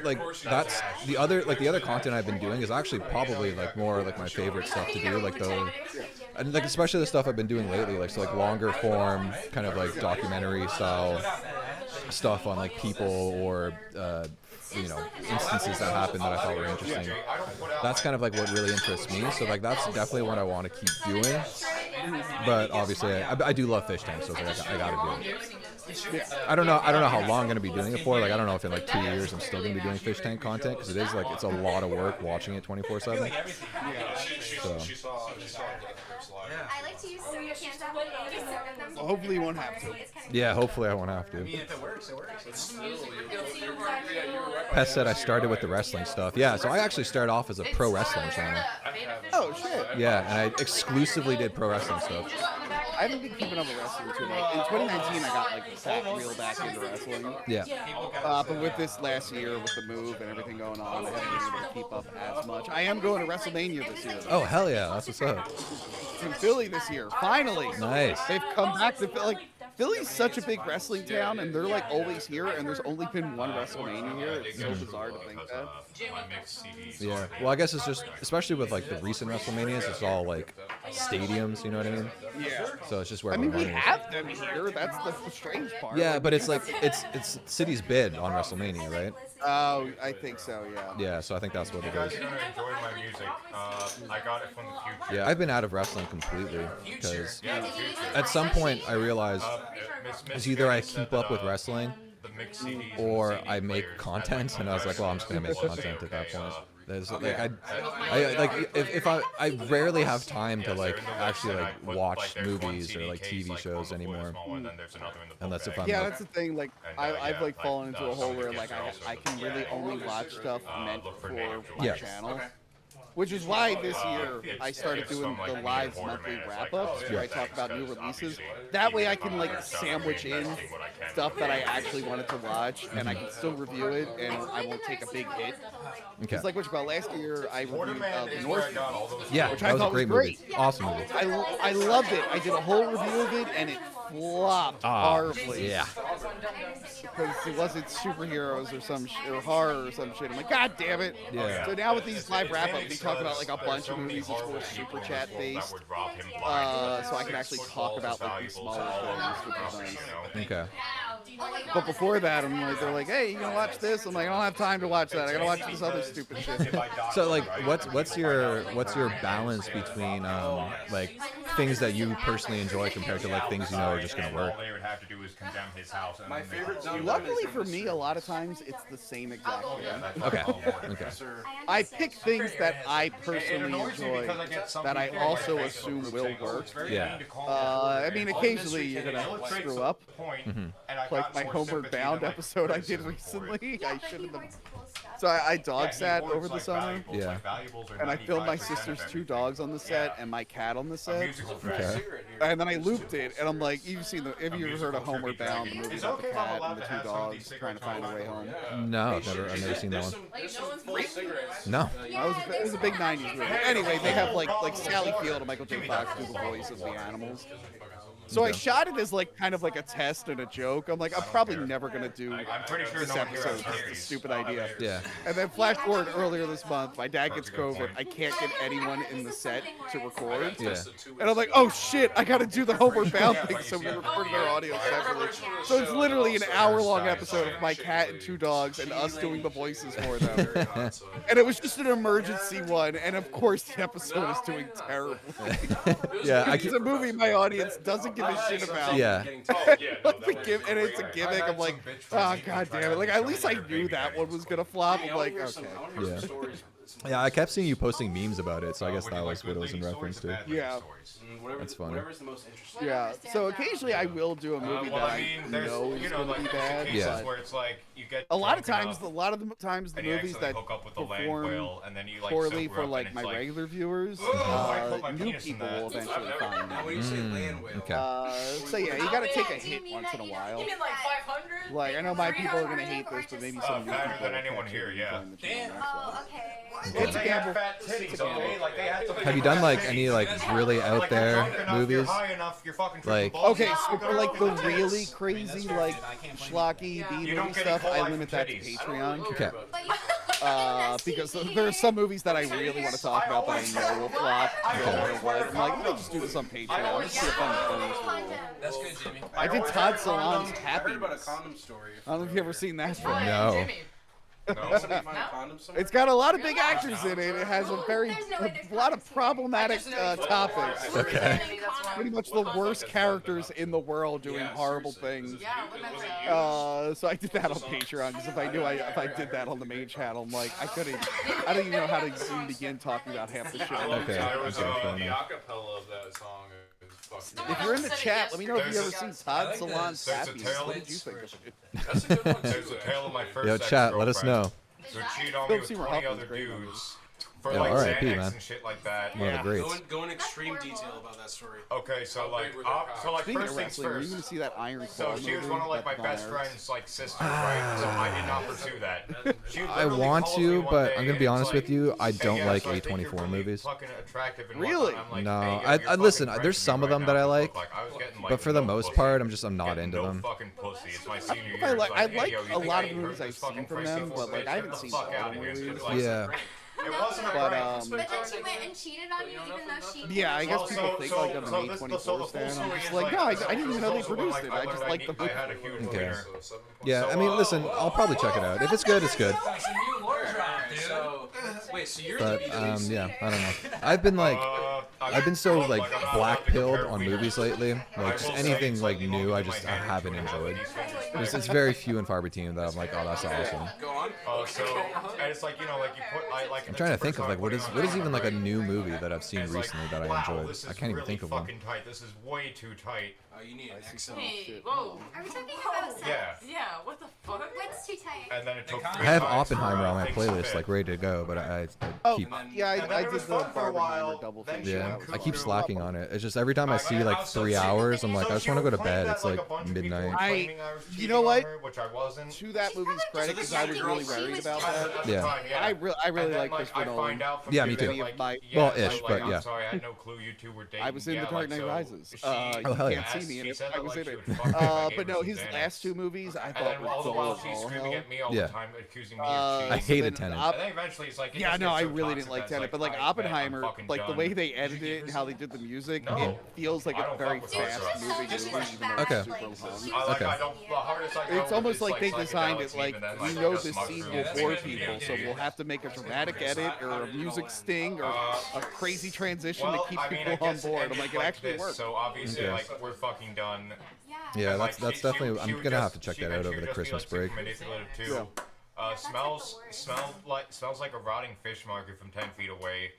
the other content I've been doing is actually probably like more like my favorite stuff to do, like and like especially the stuff I've been doing lately, like so like longer form kind of like documentary style stuff on like people or instances that happened that I thought were interesting. That's kind of like what really interests me. So like that's definitely what I want to keep doing. But obviously I do love Fish Tank, so it's like I gotta do it. I don't know how long I'm gonna be doing it for. Like I don't know if in like 2 years I'm still gonna be doing fish tank content because it is like it's a lot of work watching it 24/7. So. I like to use soda cans after I use soda them. Well, hopefully you won't have to. Yeah, hopefully I won't have I mean, to. if it works, it works. Pest said I started with the wrestling stuff. Yeah, so I actually started off as a pro wrestling channel. Oh shit. Yeah, and I exclusively did pro wrestling stuff. I haven't been keeping up with wrestling too much. In 2019, I got like back real back into wrestling. Yeah. But with this last year, with the move and everything going on, I haven't been able to keep up as much. I am going to WrestleMania this year. Oh hell yeah, that's what's up. It's in Philly this year, finally. Nice. They've come back to like Philly's such a big wrestling town, and they're like always here, and there's only been one WrestleMania here. It's so bizarre to think that. Yeah. Well, I guess it's just, especially with like the recent WrestleManias, it's all like stadiums. You know what I mean? Yeah. So it's just where. I mean, we everyone is. have them here. That's the strange part. Yeah, but it's like it's city's bid on WrestleMania, right? Oh, I think so. Yeah. Yeah, so I think that's what it is. Enjoyed my music. I got it from the future. Yeah, I've been out of wrestling completely because at some point I realized it's either I keep up with wrestling or I make content, and I was like, well, I'm just gonna make content at that point. There's like I like if I rarely have time to like actually like watch movies or like TV shows anymore, unless if I'm yeah, like, that's the thing. Like I've like fallen into a hole where like I can really only watch stuff meant for my Yeah. channel. Which is why this year I started doing the live monthly wrap-ups where I talk about new releases. That way I can like sandwich in stuff that I actually wanted to watch, and I can still review it, and I won't take a big hit. Okay. It's like what you call last year I reviewed The North. Yeah, which that I was a thought great was great. movie. Awesome movie. I loved it. I did a whole review of it, and it flopped horribly. Yeah. Because it wasn't superheroes or some or horror or some shit. I'm like, God damn it. Yeah. So now with these live wrap-ups, we talk about like a bunch of movies that's more super chat based. So I can actually talk about like these smaller things, which is nice. Okay. But before that, I'm like, they're like, hey, you gonna watch this? I'm like, I don't have time to watch that. I gotta watch this other stupid shit. So like, what's your balance between like things that you personally enjoy compared to like things you know are just gonna work? My favorite. Luckily for me, a lot of times it's the same exact thing. Okay. Okay. I pick things that I personally enjoy that I also assume will work. Yeah. I mean, occasionally you're gonna screw up. Like my Homeward Bound episode I did recently. I shouldn't have. So I dog sat over the summer. Yeah. And I filmed my sister's 2 dogs on the set and my cat on the set. Okay. And then I looped it, and I'm like, have you ever heard of Homeward Bound, the movie about the cat and the 2 dogs trying to find their way home? No, I've never seen that one. No. It was a big 90s movie. Anyway, they have like Sally Field and Michael J. Fox do the voice of the animals. So I shot it as like kind of like a test and a joke. I'm like, I'm probably never gonna do this episode. It's a stupid idea. Yeah. And then flash forward earlier this month, my dad gets COVID. I can't get anyone in the set to record. Yeah. And I'm like, oh shit, I gotta do the Homeward Bound thing. So we recorded our audio separately. So it's literally an hour-long episode of my cat and 2 dogs and us doing the voices for them. And it was just an emergency one. And of course, the episode is doing terribly. Yeah. It's a movie my audience doesn't give a shit about. Yeah. And it's a gimmick. I'm like, oh god damn it! Like at least I knew that one was gonna flop. I'm like, okay. Yeah. Yeah, I kept seeing you posting memes about it, so I guess that was what it was in reference to. Yeah. That's funny. Yeah. So occasionally I will do a movie that I know is going to be bad. Yeah. A lot of times the movies that perform poorly for like my regular viewers, new people will eventually find them. Okay. So yeah, you gotta take a hit once in a while. You mean like 500? Like I know my people are gonna hate this, but maybe some new people than anyone here, yeah. Oh, okay. It's a gamble. Have you done like any like really out there movies? Like okay, so for like the really crazy like schlocky B movie stuff, I limit that to Patreon. Okay. Because there are some movies that I really want to talk about that I know will flop. I'm like, let me just do this on Patreon. Let's see if I'm That's good, Jimmy. I did Todd Salon's Happiness. I don't know if you've ever seen that film. No. It's got a lot of big actors in it. It has a lot of problematic topics. Okay. Pretty much the worst characters in the world doing horrible things. So I did that on Patreon because if I knew if I did that on the main channel, I'm like, I don't even know how to even begin talking about half the shit. Okay. The Okay. acapella of that song is fucking. If you're in the chat, let me know if you ever seen Todd Salon's Happy. What did you think of it? That's a good one. There's a tale of my first Yo, chat, let us know. So cheat on me with 20 other dudes for like R.I.P., Xanax man. and shit like that. One of the greats. Go in extreme detail about that story. Okay, so like, Speaking first of things wrestling, are you first. gonna see that Iron So Claw she was movie one of like my that's best on Arrows? friend's like sisters, right? So I did not pursue that. She I literally want calls me to, one but day I'm gonna and be it's honest like, with you. I "Hey, don't yeah, like so I think you're A24 really movies. fucking attractive and Really? whatnot." I'm like, No, "Hey, yo, I you're listen. fucking There's French some me of them right that now." I like, Like, I was getting, like, but for the no most pussy. part, I'm just not Getting into no them. fucking pussy. It's my senior year. I It's like hey, a yo, you think lot I of hate movies her? I've This fucking seen from crazy them, bitch, but like I get haven't the seen fuck all out the of here. She was movies. like, Yeah. It wasn't a But prank. But then she went and cheated on you, even though she. Yeah, I guess Well, people think like I'm an A24 fan. I'm just like, no, I didn't even know they produced it. I just like the movie. I had a huge Okay. winner. Yeah, I mean, listen, I'll probably check it out. If it's good, it's good. So, wait, so you're But the BWC? yeah, I don't know. I've been so like black pilled on movies lately. Like just anything like new, I haven't enjoyed. It's very few and far between that I'm like, oh, that's awesome. Go on. So and it's like, you know, like you put like. I'm trying to think of like what is even like a new movie that I've seen And it's like, recently that I wow, enjoyed. this is I can't even really think of one. fucking tight. This is way too tight. You need an XL. Hey, whoa. Are we talking about sex? Yeah. Yeah, what the fuck? What's too tight? And then it took I have Oppenheimer on my playlist, like ready to go, but I keep I did the Barbenheimer double feature. yeah, I keep slacking on it. It's just every time I see like 3 hours, I'm like, I just want to go to bed. It's like midnight. You know what? Which I wasn't. To that movie's credit, because I was really worried about that. Yeah. I really like Christopher Nolan. Yeah, me too. Well, ish, but yeah. I'm sorry, I had no clue you two were dating. I was in The Dark Knight Rises. Oh, You hell can't yeah. see me in it. She said I that was like in she it. would fuck me, I gave But her no, some his Xanax. last two movies I And thought then were all the dull while as she's all screaming hell. at me all Yeah. the time, accusing me of cheating. I hated then Tenet. And then eventually it's like, it Yeah, just no, gets I so really toxic didn't like that it's Tenet, but like, like I bet I'm Oppenheimer, fucking like the done. way they edited it and how they did the music, No. it feels like I a don't very fuck with those fast songs. moving Just movie, like even though Okay. it's super long. I like, Okay. I don't, the hardest I It's go almost is like they psychedelics designed it even, like, and then, we like, know just this scene will mushrooms. bore people, so we'll have to make a dramatic edit or a music sting or a crazy transition to keep people on board. I'm like, it actually works. So obviously, Okay. like, we're fucking done. Yeah, And, like, that's she definitely. would I'm gonna have to check that out over the Christmas break. Manipulative too. Smells like a rotting fish market from 10 feet away.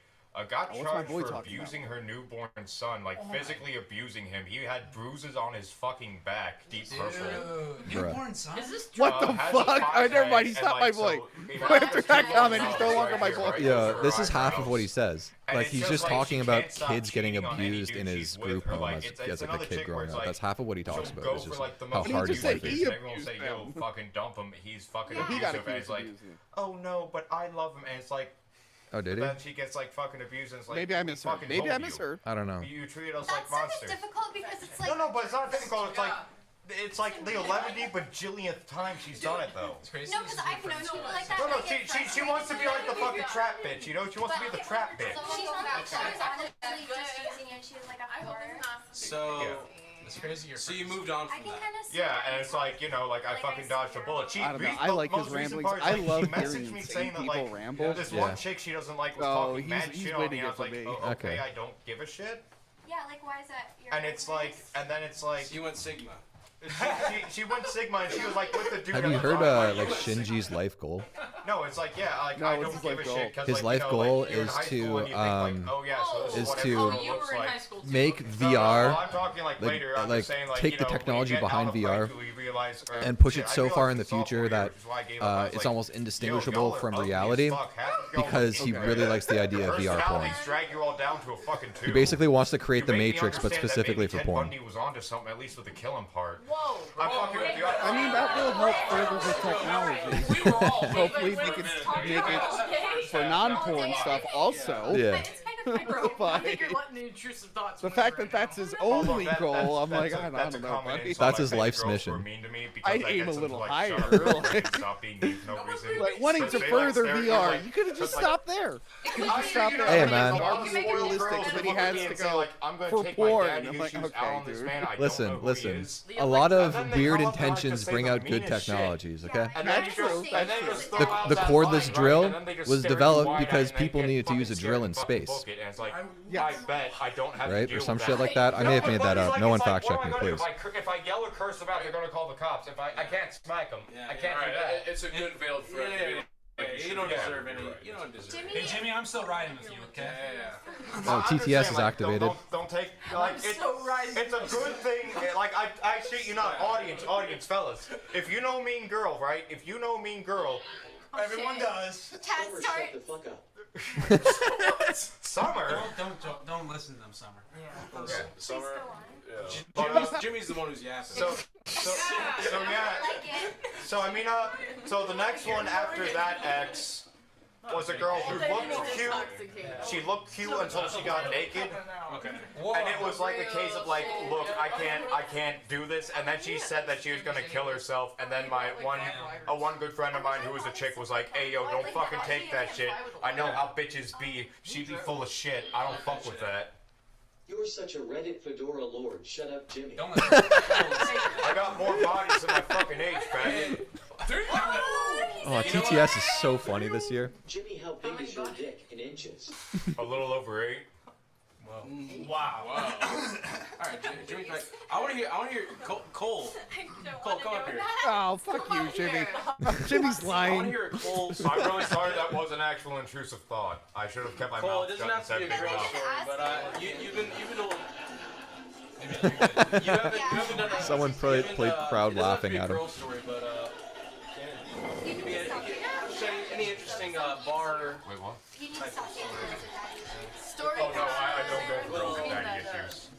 Got What's my charged boy for talking abusing her newborn son, like physically abusing him. He had bruises on his fucking back, deep purple. Newborn son? Is this What the has fuck? a All right, never mind. He's and, not my like, boy. so, After that comment, he's no longer my boy. Yeah, this is half of what he says. And Like it's he's just just like talking she about can't stop kids getting cheating on any abused dude in she's his with, group or, home like, as it's like a another kid chick where growing it's up. like, That's half of what he talks she'll about. go It's for, just like, the how most hard just his said life he is. and everyone will say, yo, abused fucking dump him. He's fucking He got abusive. And it's like, accused of abusing. oh no, but I love him. And it's like, Oh, did he? then she gets like fucking abused and it's like, Maybe I we miss her. fucking Maybe I told miss you. her. I don't know. You treated us That's like such a monsters. difficult because it's like. No, but it's not difficult. It's like the 11th bajillionth time she's done it though. No, because I've known people like that. No, and I get she wants to be like the fucking trap bitch, you know? She wants to be the trap bitch. She's not like she was honestly just using you and she was like a whore. So, It's crazy. so you moved on I from can that. kind of see Yeah, and it's like, you know, like I fucking dodged a bullet. She, I don't know. the I like his most recent ramblings. part is, I like, love she messaged hearing me insane saying that, people like, ramble. this Yeah. one chick she doesn't like was Oh, talking he's- mad he's shit on winning me. I it was for like, me. oh, okay, Okay. I don't give a shit. Yeah, like why is that? Your And it's like, and then it's like, You went Sigma. she went Sigma and she was like with the dude. Have at you the heard time, like Shinji's life goal? No, it's like, yeah, like No, I what's don't his give a life goal? shit. 'Cause, His like, life you know, goal like, you're in is high school to, and you think, like, oh yeah, so this is what to everyone looks like. make No, VR, well, I'm talking like later. I'm like just saying, like, take you the know, when you technology get behind out of high VR school, you realize, or, and push shit, it I so far in the realized this future sophomore year, that which is why I gave up. I was it's like, almost yo, indistinguishable y'all are from ugly as reality fuck. Half of y'all because look he okay. really likes the idea of VR porn. Personalities drag you all down to a fucking He tube. basically wants to create the You made me Matrix, but understand that specifically maybe for Ted porn. Bundy was onto something, at least with the killing part. Whoa. I'm fucking with you. I mean, that will help further the technology. Hopefully, they can make it for non-porn stuff also. Yeah. It's kind I think you're letting the intrusive thoughts The win fact right that that's now. his only goal, I'm like, I don't know, buddy. That's his life's Girls were mission. mean to me because I'd I aim get a some, little like, higher. shut up Like- and stop being mean for no reason. Like wanting to They, further they're, VR, like, you could have just like- stopped there. You could have just stopped there. Hey, man. Realistic, but he has to go I'm gonna for take my porn. daddy I'm like, issues out on this okay, man. dude. I don't know Listen, who he listen. is. A lot And of then they weird come up and, like, intentions just say bring the out good meanest shit. technologies, okay? And then That's you just, true, and then that's just true. throw out The that cordless line, right? drill And then they just was stare at you developed wide-eyed because and they people get needed to fucking use a scared drill in and fucking space. book it, and it's like, Yes. I bet I don't have to Right? deal Or some with shit like that. I may have made that up. No one fact check me, please. If I yell or curse about it, they're gonna call the cops. If I can't smack them, I can't do Alright, that. it's a good veiled threat. You don't deserve any. You don't deserve Jimmy, Hey Jimmy, I'm still riding with you, okay? Oh, I'm just TTS saying, is like, activated. Don't take like it's a good thing. Like I shit you not, audience fellas. If you know Mean Girl, right? If you know Mean Girl, Everyone does. Chat start. Shut the fuck up. Summer. Don't listen to them, Summer. Yeah, Summer. But, Jimmy's the one who's yapping. so yeah. So I mean, so the next one after that X was a girl who looked cute. She looked cute until she got naked. Okay. And it was like a case of like, look, I can't do this. And then she said that she was gonna kill herself. And then my one good friend of mine who was a chick was like, hey yo, don't fucking take that shit. I know how bitches be. She be full of shit. I don't fuck with that. You're such a Reddit fedora lord. Shut up, Jimmy. I got more bodies than my fucking age, faggot. Oh, TTS is so funny this year. Jimmy, how big is your dick in inches? A little over 8. Wow. Alright, Jimmy's like, I wanna hear Cole. Cole, come up here. Oh, fuck you, Jimmy. Jimmy's I wanna lying. hear Cole. I'm really sorry that was an actual intrusive thought. I should have kept my Cole, mouth it shut doesn't and have to said be a big girl enough. story, but you've been a little. You haven't done a. Someone played crowd it doesn't have to laughing be a at him. girl story, but it could be any interesting bar. Wait, what? You need to stop. Story Oh no, I don't go for girls with daddy issues.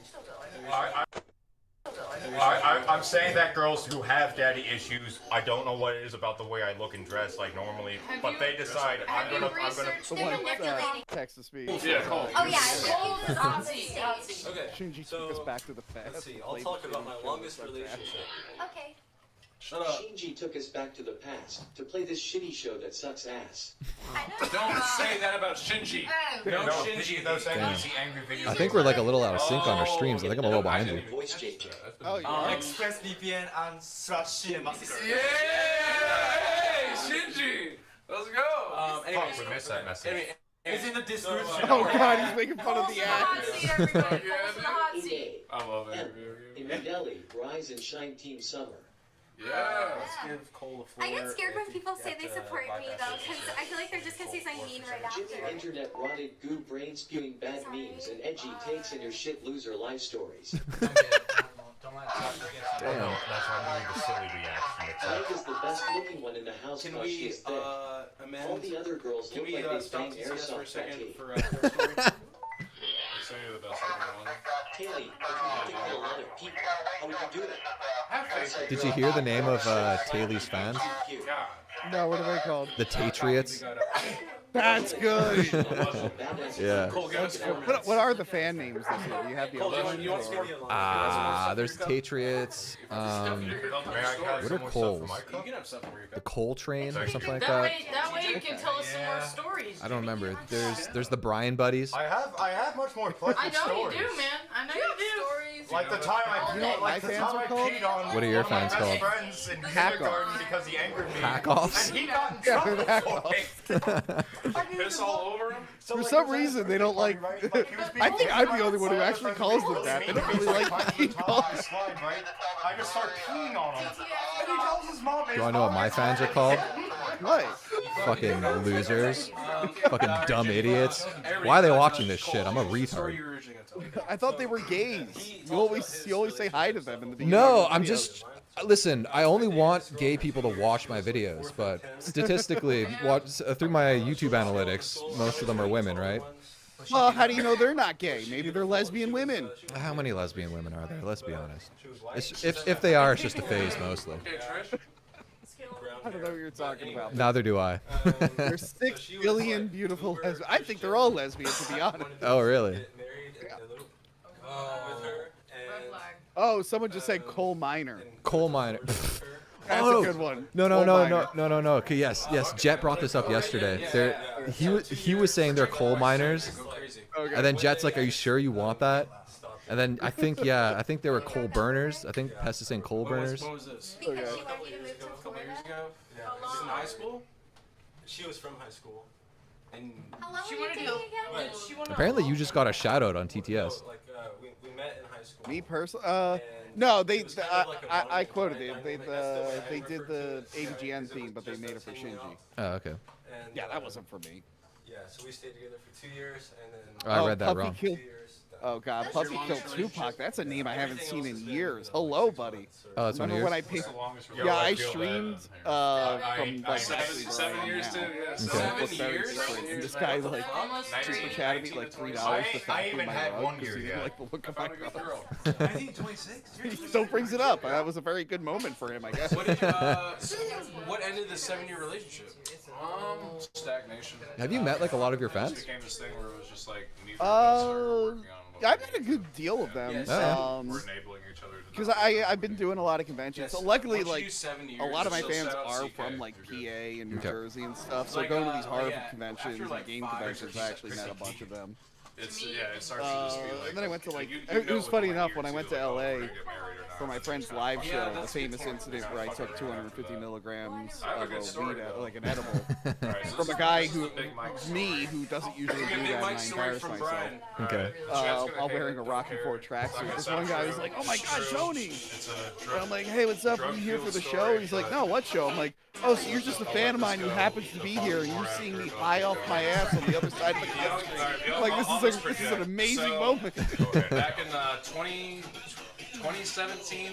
I'm saying that girls who have daddy issues, I don't know what it is about the way I look and dress like normally, but they decide I'm gonna. The one Texas speed. Yeah, Cole. Oh yeah. Okay. Shinji took us back to the past. Let's see. I'll talk about my longest relationship. Okay. Shut up. Shinji took us back to the past to play this shitty show that sucks ass. Don't say that about Shinji. No, Shinji. those Damn. angry videos. I think we're like a little out of sync on our streams. I think I'm a little behind you. Voice changing. Oh, yeah. ExpressVPN and /Cinemaster. Yeah! Hey, Shinji! Let's go! Fuck, we missed that message. It's in the description. Oh, God, he's making fun of the ass. I love it. In New Delhi, Rise and Shine Team Summer. Yeah. Let's give Cole the floor. I get scared when if people you say have they to support me bypass though, it. because I feel like they're just gonna say something mean right Jimmy after. internet rotted goo brain spewing bad memes and edgy takes in your shit loser life stories. Don't let Chuck get Damn. No, that's why we need the silly reaction. Mike is the best looking one in the house. Can because we she's thick. amend? All the other girls Can look we like they stop bang TTS for a airsoft second tattoo. for Cool Story? Say you're the best one. Haley, if you had to kill a lot of people, how would you do it? Did you hear the name of Taylor's fans? No, what are they called? The Tatriots. That's good. Yeah. What are the fan names this year? Do you have the other ones? or- There's Tatriots. What are Coles? The Cole Train or something like that. That way you can tell us some more stories. I don't remember. There's the Bryan Buddies. I have much more pleasant I know stories. you do, man. I know you do. Like the time I, You know what my like the fans time are I called? peed on What are your one of my fans best called? friends in Hack kindergarten because he angered me. Hack-offs? And he got in Yeah, trouble hack-offs. for it. Piss all over him? So, For like, some it was reason, they don't like. right? Like, he was being I think really I'm the only one who actually calls them that. They don't really like being called. Slide, right? I just start peeing on him. And he tells his mom. Do you want to know what my fans are called? What? Fucking losers. Fucking dumb idiots. Why are they watching this shit? I'm a retard. I thought they were gays. You always say hi to them in the beginning. No, of the I'm videos. just. Listen, I only want gay people to watch my videos, but statistically, through my YouTube analytics, most of them are women, right? Well, how do you know they're not gay? Maybe they're lesbian women. How many lesbian women are there? Let's be honest. If they are, it's just a phase mostly. I don't know what you're talking about. Neither do I. There's 6 billion beautiful lesbians. I think they're all lesbians, to be honest. Oh, really? Oh, someone just said coal miner. Coal miner. That's a good one. No. Coal miner. Okay, yes. Jet brought this up yesterday. He was saying they're coal miners, Okay. and then Jet's like, "Are you sure you want that?" And then I think they were coal burners. I think Pest is saying coal burners. What was this? Okay. A couple years ago? Yeah. She was in high school? She was from high school. And How long She were you wanted dating to. again? She wanted Apparently, you just got a shout out on TTS. we met in high school. Me personally, no, I quoted it. They did the AVGN theme, but they made it for Shinji. Oh, okay. Yeah, that wasn't for me. Yeah, so we stayed together for 2 years, and then. I read that Puppy wrong. Killed, oh God, Puppy killed Tupac. That's a name I haven't seen in years. Hello, buddy. Oh, that's one of Remember yours? when I paid? Your Yeah, life I feel streamed bad. from like 7 years too. Yeah. 7 7 years. And this guy like super chatted me like $3 to fuck through my rug because he didn't like the look of my rug. 1926. He still brings it up. That was a very good moment for him, I guess. What did what ended the 7-year relationship? Stagnation. Have you met like a lot of your It fans? just became this thing where it was just like neither of us started working on what I've met a good deal of them. we're enabling each other to Because not- I've been doing a lot of conventions. So luckily, Once you like do 7 a years, lot of my you'll fans set up are CK, from like you're PA and New Okay. Jersey and stuff. So Like, going to these Harvard yeah, conventions after, and like, game 5 or conventions, I 6 actually met a bunch of them. It's it starts to just be like. And then I went to like you it know was funny within, enough like, when I year went two, to like, oh, LA we're gonna get married or for not. my friend's live show, the famous incident where I took 250 milligrams I have a of good a story, weed, though. like an edible, Alright, so from a this guy is who, Big Mike's me, who doesn't usually do Big that, and Mike's I story embarrassed from myself. Brian. Okay. While wearing a Rocky Ford tracksuit. This one guy was like, "Oh my God, Tony!" It's a And I'm like, "Hey, what's up? Are you here for the show?" He's like, "No, what show?" I'm like, "Oh, so you're just a fan of mine who happens to be here, and you're seeing me high off my ass on the other side of the country." Like this is an amazing moment. Back in 2017,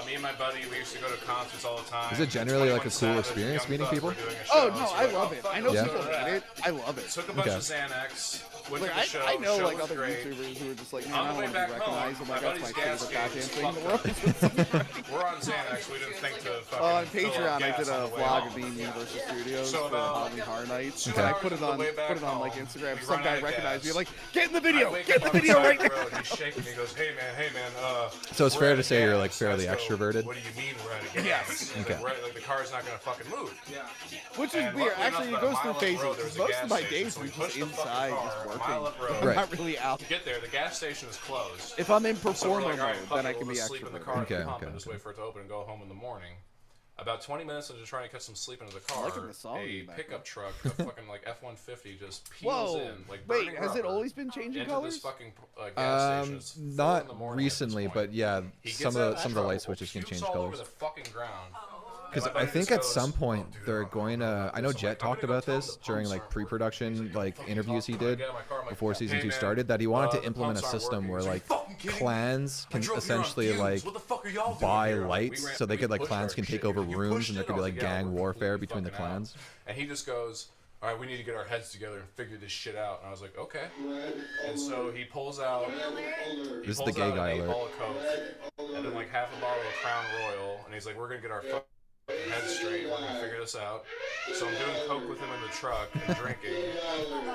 me and my buddy, we used to go to concerts all the time. Is it generally like a cool experience meeting people? Oh no, I love it. I know Yeah. people hate it. I love it. Took a bunch Okay. of Xanax. Went Like, to the show. I know show like was other great. YouTubers who are just like, man, On I the don't way want to back be home, recognized. I'm my like, that's my buddy's gas favorite goddamn gauge thing in the fucked world. We're on Xanax. We didn't think to fucking. On fill up Patreon, I gas did a on the way vlog home. of being in Universal Studios So for about Halloween Horror Nights. 2 And I hours put it on on the way back like home, Instagram. we Some run guy out of recognized me, gas. like, get in the I video, wake get in up the on video side right of the now. road, He's shaking me. He goes, hey man. So it's we're fair out to of say you're gas." like fairly I go, extroverted. What do you mean we're out of gas? Yes. He's Okay. Like the car's not gonna fucking move. Yeah. Which is And weird. luckily Actually, enough, it goes about a through mile up phases. the road, there was a Most gas of my station, days so are we just pushed the fucking inside, car just a working. mile up road. I'm Right. not really out. To get there, the gas station is closed. If I'm in So we're performer like, all right, mode, fuck then it, I can we'll be just sleep in the extroverted. car at the Okay, pump okay, and just okay. wait for it to open and go home in the morning. About 20 minutes into trying to get some sleep into the car, liking the song in a the pickup truck, a fucking like F-150, just peels Whoa. in. Like Wait, burning has it rubber always been changing into colors? This fucking gas station. It's 4 in the Not morning at this recently, point. but yeah, He gets some out of the truck, light switches can pukes change all over colors. the fucking ground. Because I think at some point they're going to. I know Jet talked about this during like pre-production like interviews he did before season 2 started. That he wanted to implement a system where like clans can essentially like buy lights, so they could like clans can take over rooms and there could be like gang warfare between the clans. And he just goes, all right, we need to get our heads together and figure this shit out. And I was like, okay. And so he pulls out. This is the gay guy an alert. 8-ball of Coke, and then like half a bottle of Crown Royal, and he's like, we're gonna get our fucking heads straight. We're gonna figure this out. So I'm doing Coke with him in the truck and drinking,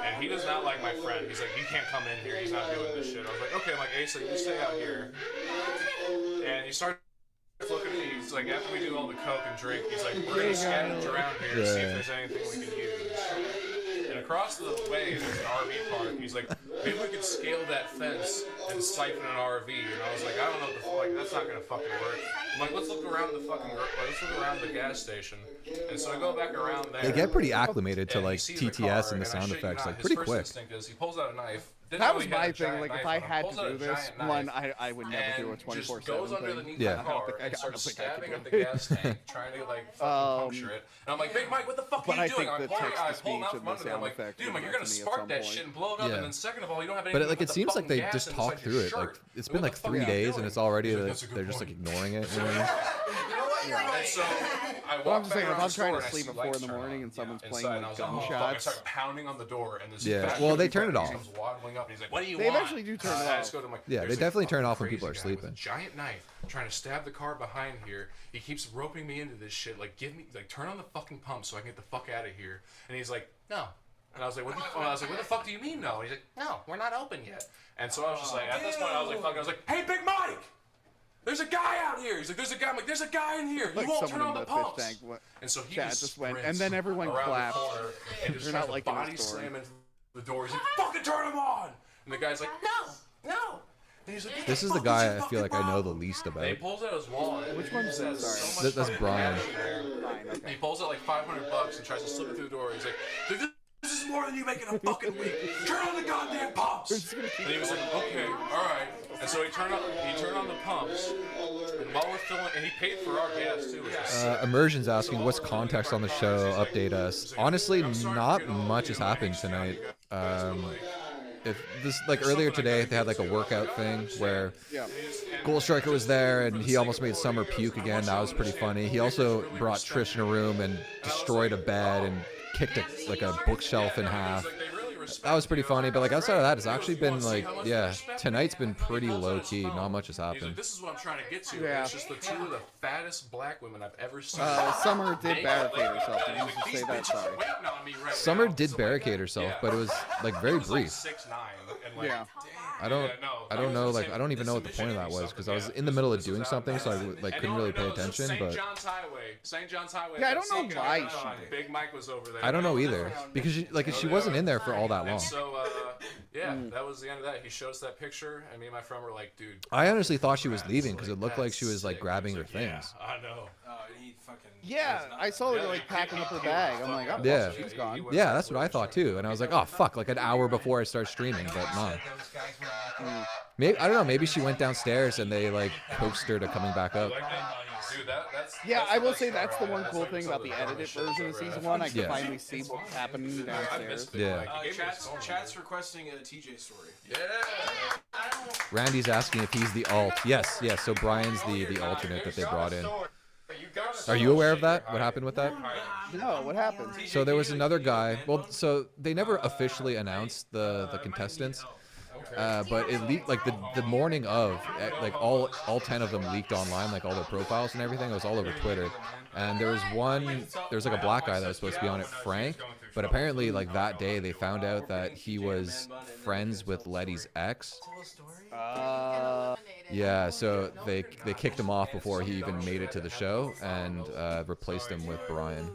and he does not like my friend. He's like, you can't come in here. He's not doing this shit. I was like, okay. I'm like, Asa, you stay out here. And he started looking at me. He's like, after we do all the Coke and drink, he's like, we're gonna scavenge around here and see if there's anything we can use. And across the way there's an RV park. He's like, maybe we could scale that fence and siphon an RV. And I was like, I don't know what the fuck, like, that's not gonna fucking work. I'm like, let's look around the gas station. And so I go back around there. They get pretty acclimated to and he like sees the TTS car, and the I sound shit you effects not, like his pretty first quick. instinct is he pulls out a knife. That was my thing. Like, if I had to do this, one, I would never do a 24/7 goes thing. underneath Yeah. the car and I starts don't think I stabbing could at the do it. gas tank, trying to like fucking puncture it. And I'm like, Big Mike, what the fuck But are I you doing? think I'm the pulling, I text pull him to out speech from and under the me. I'm sound like, effects dude, would like, you're get gonna to me at spark some that point. shit and blow it up. Yeah. And then second of all, you don't have anything. But like to it put the seems like fucking they gas just in talk inside your through it. Like shirt. it's What been the like fuck 3 are you days doing? and it's already He's like, that's a good they're just like point. ignoring it. You know what? And so I walked Well, I'm just saying, back if around I'm the trying store to and I sleep see at 4 in lights the turn morning on and someone's inside, playing and I like was like, oh, fuck. I gunshots. start pounding on the door, and this Yeah, fat well, they guy turn it off. comes waddling up, and he's like, what do you They want? eventually do turn it I off. just go to him like, Yeah, they "There's a definitely turn it fucking off when people are crazy guy with sleeping. a giant knife trying to stab the car behind here. He keeps roping me into this shit. Like, turn on the fucking pump so I can get the fuck out of here. And he's like, no. And I was like, what the fuck do you mean no? And he's like, no, we're not open yet. And so I was just like, at this point, I was like, fuck. I was like, hey, Big Mike, there's a guy out here. He's like, there's a guy. I'm like, there's a guy in here. Like You won't turn someone on in the the pumps. fish tank. And so he Just went, and sprints then everyone around clapped. the corner and just They're tries not to liking body the story. slam into the door. He's like, fucking turn him on. And the guy's like, no. And he's like, This is the guy I feel like I know the least and he about. pulls out his wallet. Which one's that? Sorry. Much That's fucking Brian. cash in there. He pulls out like $500 and tries to slip it through the door. He's like, this is more than you make in a fucking week. Turn on the goddamn pumps. And he was like, okay, all right. And so he turned on the pumps. And while we're filming, and he paid for our gas too. Which was Immersion's asking, what's context on the show? Update us. Honestly, not much has happened tonight. If this, like earlier today, they had like a workout thing where Gold Striker was there and he almost made Summer puke again. That was pretty funny. He also brought Trish in a room and destroyed a bed and kicked a bookshelf in half. That was pretty funny, but like outside of that, it's actually been like, yeah, tonight's been pretty low key. Not much has He's like, happened. this is what I'm trying to get to. Yeah. It's just the two of the fattest black women I've ever seen. Summer did barricade herself. Did you just say that? Sorry. Summer did barricade herself, but it was like very brief. 6'9", and like, Yeah. I don't know, like I don't even know what the point of that was because I was in the middle of doing something, so I like couldn't really pay attention. But St. John's Highway. Yeah, I don't know why she did. Big Mike was over there. I don't know either because she wasn't in there for all that long. So yeah, that was the end of that. He showed us that picture, and me and my friend were like, dude. I honestly thought she was leaving because it looked like she was like grabbing her things. Yeah, I know. Yeah, I saw her like packing up her bag. I'm like, oh, Yeah, she's gone. yeah, that's what I thought too. And I was like, oh fuck, like an hour before I start streaming, but no. Maybe I don't know. Maybe she went downstairs and they like coaxed her to coming back up. Yeah, I will say that's the one cool thing about the edited version of season 1. I can finally see what's happening downstairs. Yeah. Chat's requesting a TJ story. Yeah. Randy's asking if he's the alt. Yes. So Brian's the alternate that they brought in. Are you aware of that? What happened with that? No, what happened? So there was another guy. Well, so they never officially announced the contestants, but it leaked like the morning of, like all 10 of them leaked online, like all their profiles and everything. It was all over Twitter. And there was like a black guy that was supposed to be on it, Frank. But apparently, like that day, they found out that he was friends with Letty's ex. Yeah, so they kicked him off before he even made it to the show and replaced him with Brian.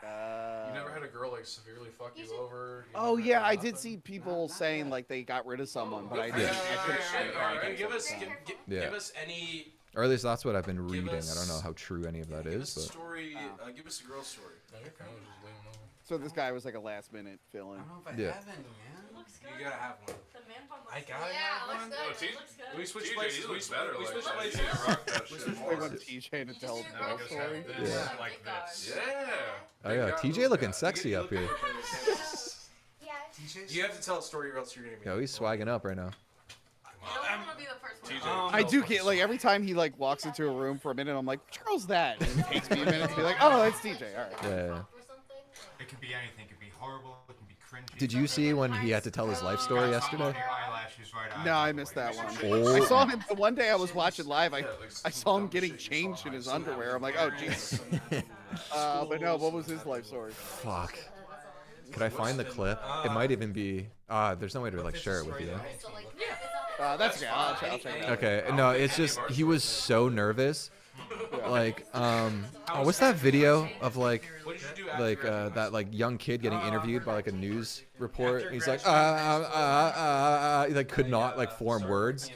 You never had a girl like severely fuck you over? Oh yeah, I did see people saying like they got rid of someone, but I didn't. I couldn't Give us any. Or at least that's what I've been reading. I don't know how true any of that is, but Story. Give us a girl story. So this guy was like a last minute fill-in. Yeah. You gotta have one. I gotta have one. We switch places. We switch places. They want TJ to tell a girl story. Yeah. Like this. Yeah. Oh yeah, TJ looking sexy up here. You have to tell a story or else you're gonna be. Yo, he's swagging up right now. I do get like every time he like walks into a room for a minute, I'm like, which girl's that? And it takes me a minute to be like, oh, that's TJ. All right. Yeah. It could be anything. It could be horrible. It can be cringy. Did you see when he had to tell his life story yesterday? No, I missed that one. Oh. I saw him the one day I was watching live. I saw him getting changed in his underwear. I'm like, oh Jesus. But no, what was his life story? Fuck. Could I find the clip? It might even be. There's no way to like share it with you. That's okay. I'll check it out. Okay, no, it's just he was so nervous. Like, what's that video of like that like young kid getting interviewed by like a news report? He's like, he like could not like form words.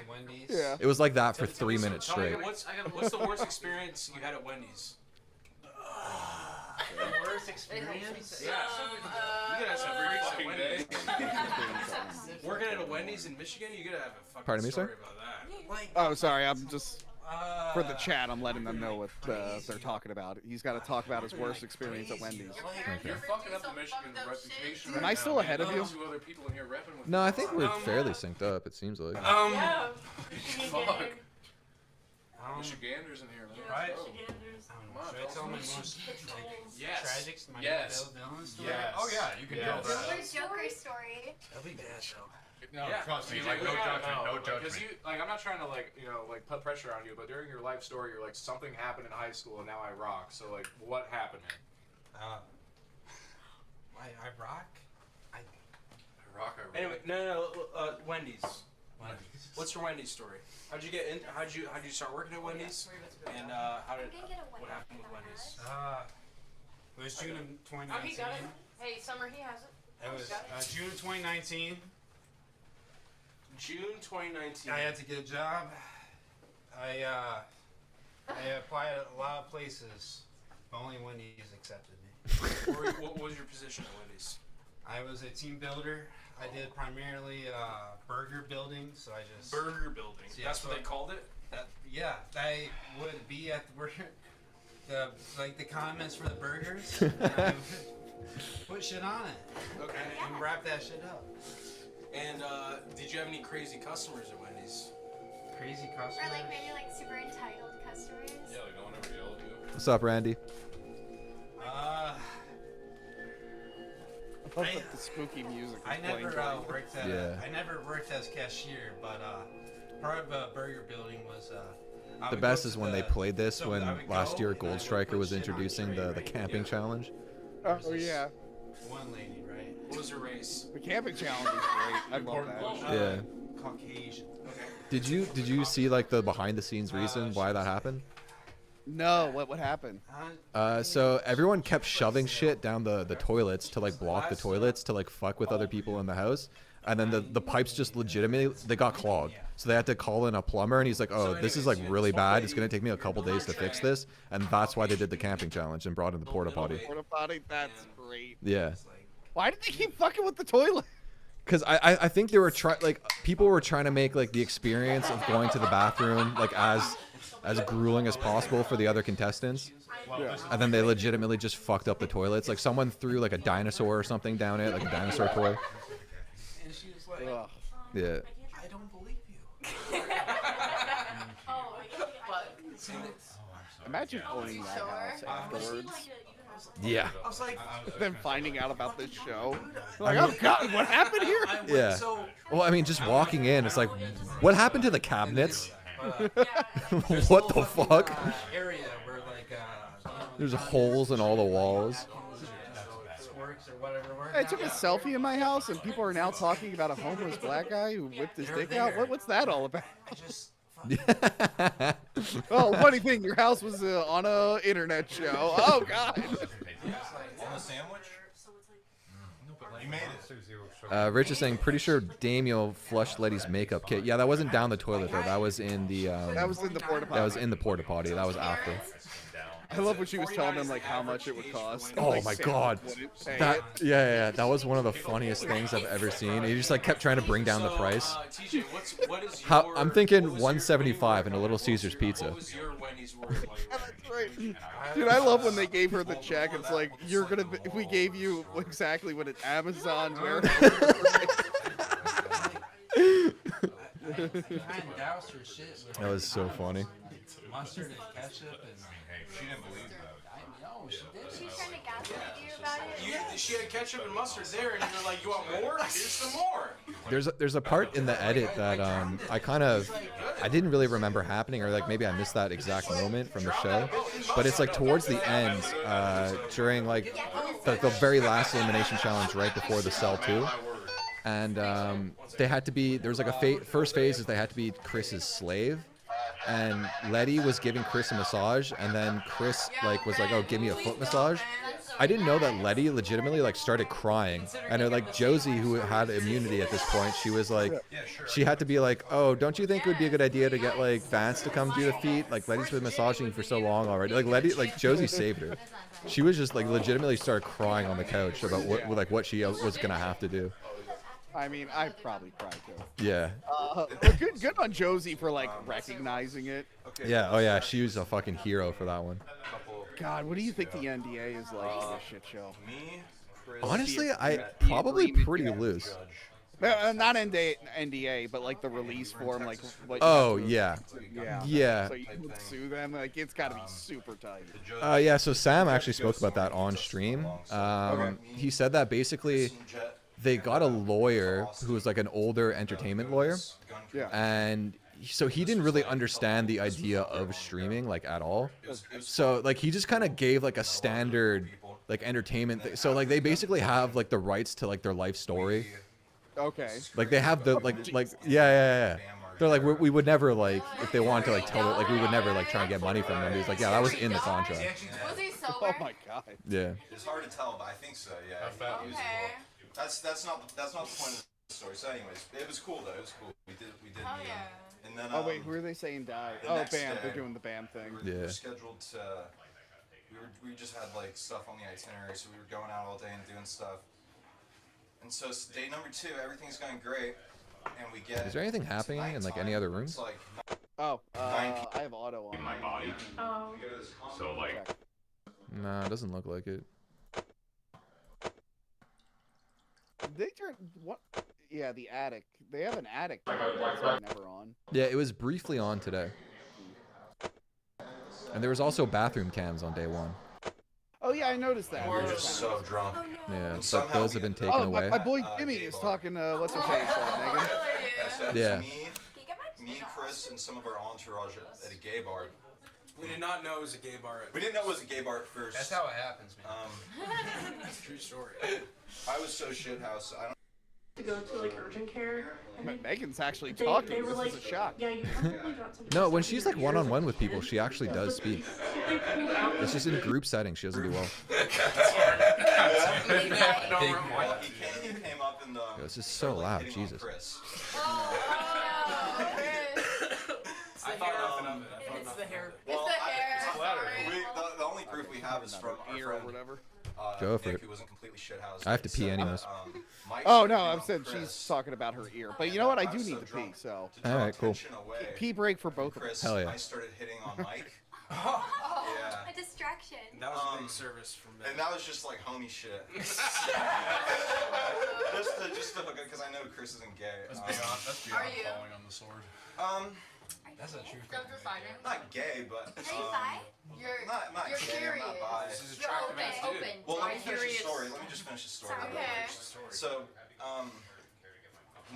Yeah. It was like that for 3 minutes straight. What's the worst experience you had at Wendy's? The worst experience? Yeah. You gotta have some freaks at Wendy's. Working at a Wendy's in Michigan, you gotta have a fucking Pardon me, story sir? about that. Oh, sorry. I'm just for the chat. I'm letting them know what they're talking about. He's got to talk about his worst experience at Wendy's. Okay. You're fucking up the Michigan reputation. Am I still ahead of you? Other people in here repping with No, I think we're fairly synced up. It seems like. Fuck. Michiganders in here, man. Right? Oh. Should I tell my most tragic, my villain story? Yes. Oh yeah, you can Yes. tell that. Joker story. That'll be bad though. No, trust me, like no judgment, no judgment. Because you, like, I'm not trying to like, put pressure on you, but during your life story, you're like, something happened in high school and now I rock. So like, what happened? I rock. I rock. Anyway, no. Wendy's. What's your Wendy's story? How'd you get in? How'd you start working at Wendy's? And what happened with Wendy's? It was June of Oh, 2019. he got it. Hey, Summer, he has it. It was June of 2019. June 2019. I had to get a job. I applied at a lot of places, but only Wendy's accepted me. What was your position at Wendy's? I was a team builder. I did primarily burger building, so I just... Burger building. Yeah, That's what they called it? Yeah, I would be at the burger... the condiments for the burgers. And I would put shit on it. Okay. And wrap that shit up. And did you have any crazy customers at Wendy's? Crazy customers? Or like maybe like super entitled customers. Yeah, like no one ever yelled at you. What's up, Randy? I love the spooky music. I never worked at. Yeah. I never worked as cashier, but part of burger building was. The best is when they played this when last year Gold Striker was introducing the camping challenge. Oh yeah. One lady, right? What was her race? The camping challenge is great. I love that. Yeah. Caucasian. Did you see like the behind the scenes reason why that happened? No, what happened? So everyone kept shoving shit down the toilets to like block the toilets to like fuck with other people in the house, and then the pipes just legitimately they got clogged, so they had to call in a plumber, and he's like, oh, this is like really bad, it's gonna take me a couple days to fix this, and that's why they did the camping challenge and brought in the porta potty. Porta potty, that's great. Yeah. Why did they keep fucking with the toilet? Because I think they were people were trying to make like the experience of going to the bathroom like as grueling as possible for the other contestants. Yeah. And then they legitimately just fucked up the toilets. Like someone threw like a dinosaur or something down it, like a dinosaur toy. And she was like, Yeah. I don't believe you. Imagine owning that house afterwards. Yeah. I was like, Then finding out about this show. Like, oh god, what happened here? Yeah. Well, I mean, just walking in, it's like, what happened to the cabinets? What the fuck? Area where like There's holes in all the walls. works or whatever. I took a selfie in my house, and people are now talking about a homeless black guy who whipped his dick out. What's that all about? Oh, funny thing, your house was on a internet show. Oh god. On a sandwich? You made it. Rich is saying, pretty sure Damiel flushed Letty's makeup kit. Yeah, that wasn't down the toilet though. That was in the. That was in the porta potty. That was in the porta potty. That was after. I love when she was telling them like how much it would cost. Oh Like, my Sam god, wouldn't pay that it. yeah, that was one of the funniest things I've ever seen. He just like kept trying to bring down the price. TJ, what is your, How I'm thinking 175 and a Little Caesars pizza. What was your Wendy's worth while you were That's right. Dude, I love when they gave her the check. It's like you're gonna. We gave you exactly what an Amazon's warehouse. That was so funny. Mustard and ketchup and she didn't believe that. No, she did. She trying to gaslight you about it? She had ketchup and mustard there, and you're like, you want more? Here's some more. There's a part in the edit that I didn't really remember happening, or like maybe I missed that exact moment from the show, but it's like towards the end, during like the very last elimination challenge right before the Cell 2, and they had to be, there was like a first phase is they had to be Chris's slave, and Letty was giving Chris a massage, and then Chris like was like, oh, give me a foot massage. I didn't know that Letty legitimately like started crying, and like Josie, who had immunity at this point, she was like, she had to be like, oh, don't you think it would be a good idea to get like Vance to come do the feet? Like Letty's been massaging for so long already. Like Josie saved her. She was just like legitimately started crying on the couch about what she was gonna have to do. I mean, I probably cried too. Yeah. But good on Josie for like recognizing it. Yeah. Oh yeah. She was a fucking hero for that one. God, what do you think the NDA is like for this shit show? Honestly, I probably pretty loose. Not NDA, but like the release form, like what. Oh, yeah. Yeah. So you can sue them. Like it's got to be super tight. Yeah. So Sam actually spoke about that on stream. He said that basically they got a lawyer who was like an older entertainment lawyer. Yeah. And so he didn't really understand the idea of streaming like at all. So like he just kind of gave like a standard like entertainment thing. So like they basically have like the rights to like their life story. Okay. Like they have the yeah. They're like we would never like if they wanted to like tell it like we would never like try and get money from them. He's like, yeah, that was in the contract. Was he sober? Oh my god. Yeah. It's hard to tell, but I think so. Yeah. Okay. That's not the point of the story. So, anyways, it was cool though. It was cool. We did. Oh meet yeah. him. And then. Oh wait, who are they saying died? The Oh, next BAM. day, They're doing the BAM thing. We were scheduled to. We just had like stuff on the itinerary, so we were going out all day and doing stuff. And so it's day number 2, everything's going great, and we get. Is there anything happening in like any other rooms? Like, I have auto on my body. Oh. So like. Nah, it doesn't look like it. They turn what? Yeah, the attic. They have an attic. That's never on. Yeah, it was briefly on today. And there was also bathroom cams on day 1. Oh yeah, I noticed that. We were just so drunk. Yeah, but those have been taken away. My boy Jimmy is talking. What's her face? Megan. Yeah. Me, Chris, and some of our entourage at a gay bar. We did not know it was a gay bar. We didn't know it was a gay bar at first. That's how it happens, man. True story. I was so shithouse. I don't. To go to like urgent care. Megan's actually talking. They were this like, is a shock. Yeah, you probably got some. No, when she's like one-on-one with people, she actually does speak. It's just in group settings she doesn't do well. He came up in the. This is so loud, Jesus. I thought nothing of it. It's the hair. Well, It's the hair. the only proof we have is from our ear or friend, whatever. Go for Nick, it. who wasn't completely shithoused. I have to pee anyways. Oh no, I'm saying she's talking about her ear. But you know what? I do need to pee. So. All right, cool. Pee break for both of us. Hell yeah. I started hitting on Mike. A distraction. That was a big service from me. And that was just like homie shit. just to hook up, because I know Chris isn't gay. That's beyond falling on the sword. That's a true Don't decide. Not gay, but. Are you bi? Not You're gay, I'm not bi. This is attractive ass dude. Open. Well, let me finish the Curious. story. Let me just finish the story. Okay. So,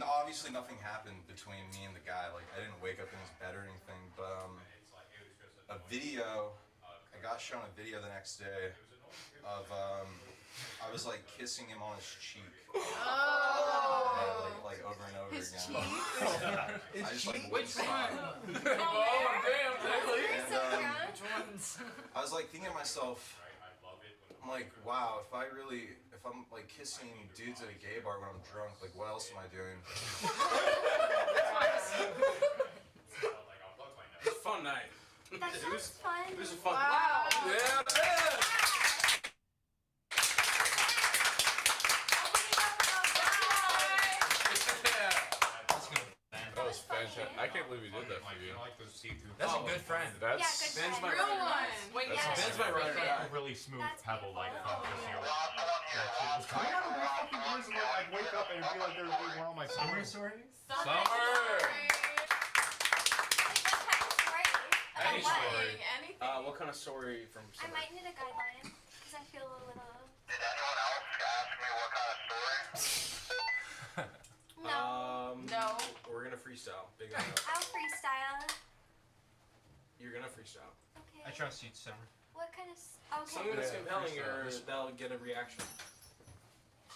obviously nothing happened between me and the guy. Like, I didn't wake up in his bed or anything, but a video, I got shown a video the next day of, I was like kissing him on his cheek. Oh. Like over and over His again. cheek? I just like Which one? And, Which ones? I was like thinking to myself, I'm like, wow, if I'm like kissing dudes at a gay bar when I'm drunk, like what else am I doing? It's a fun night. That sounds fun. It was a fun Wow. Yeah. That was fantastic. I can't believe you did that for you. That's a good friend. That's Ben's my Real ride or die. one. Wait, That's yeah. Ben's my ride or die. Really smooth pebble like I'd wake up and it'd be like there would be one on my summer story. Any story. Anything. What kind of story from I might need a guideline because I feel a little. No. No. We're gonna freestyle. Big up. I'll freestyle. You're gonna freestyle. Okay. I trust you, Summer. What kind of? Okay. Something that's compelling or that'll get a reaction.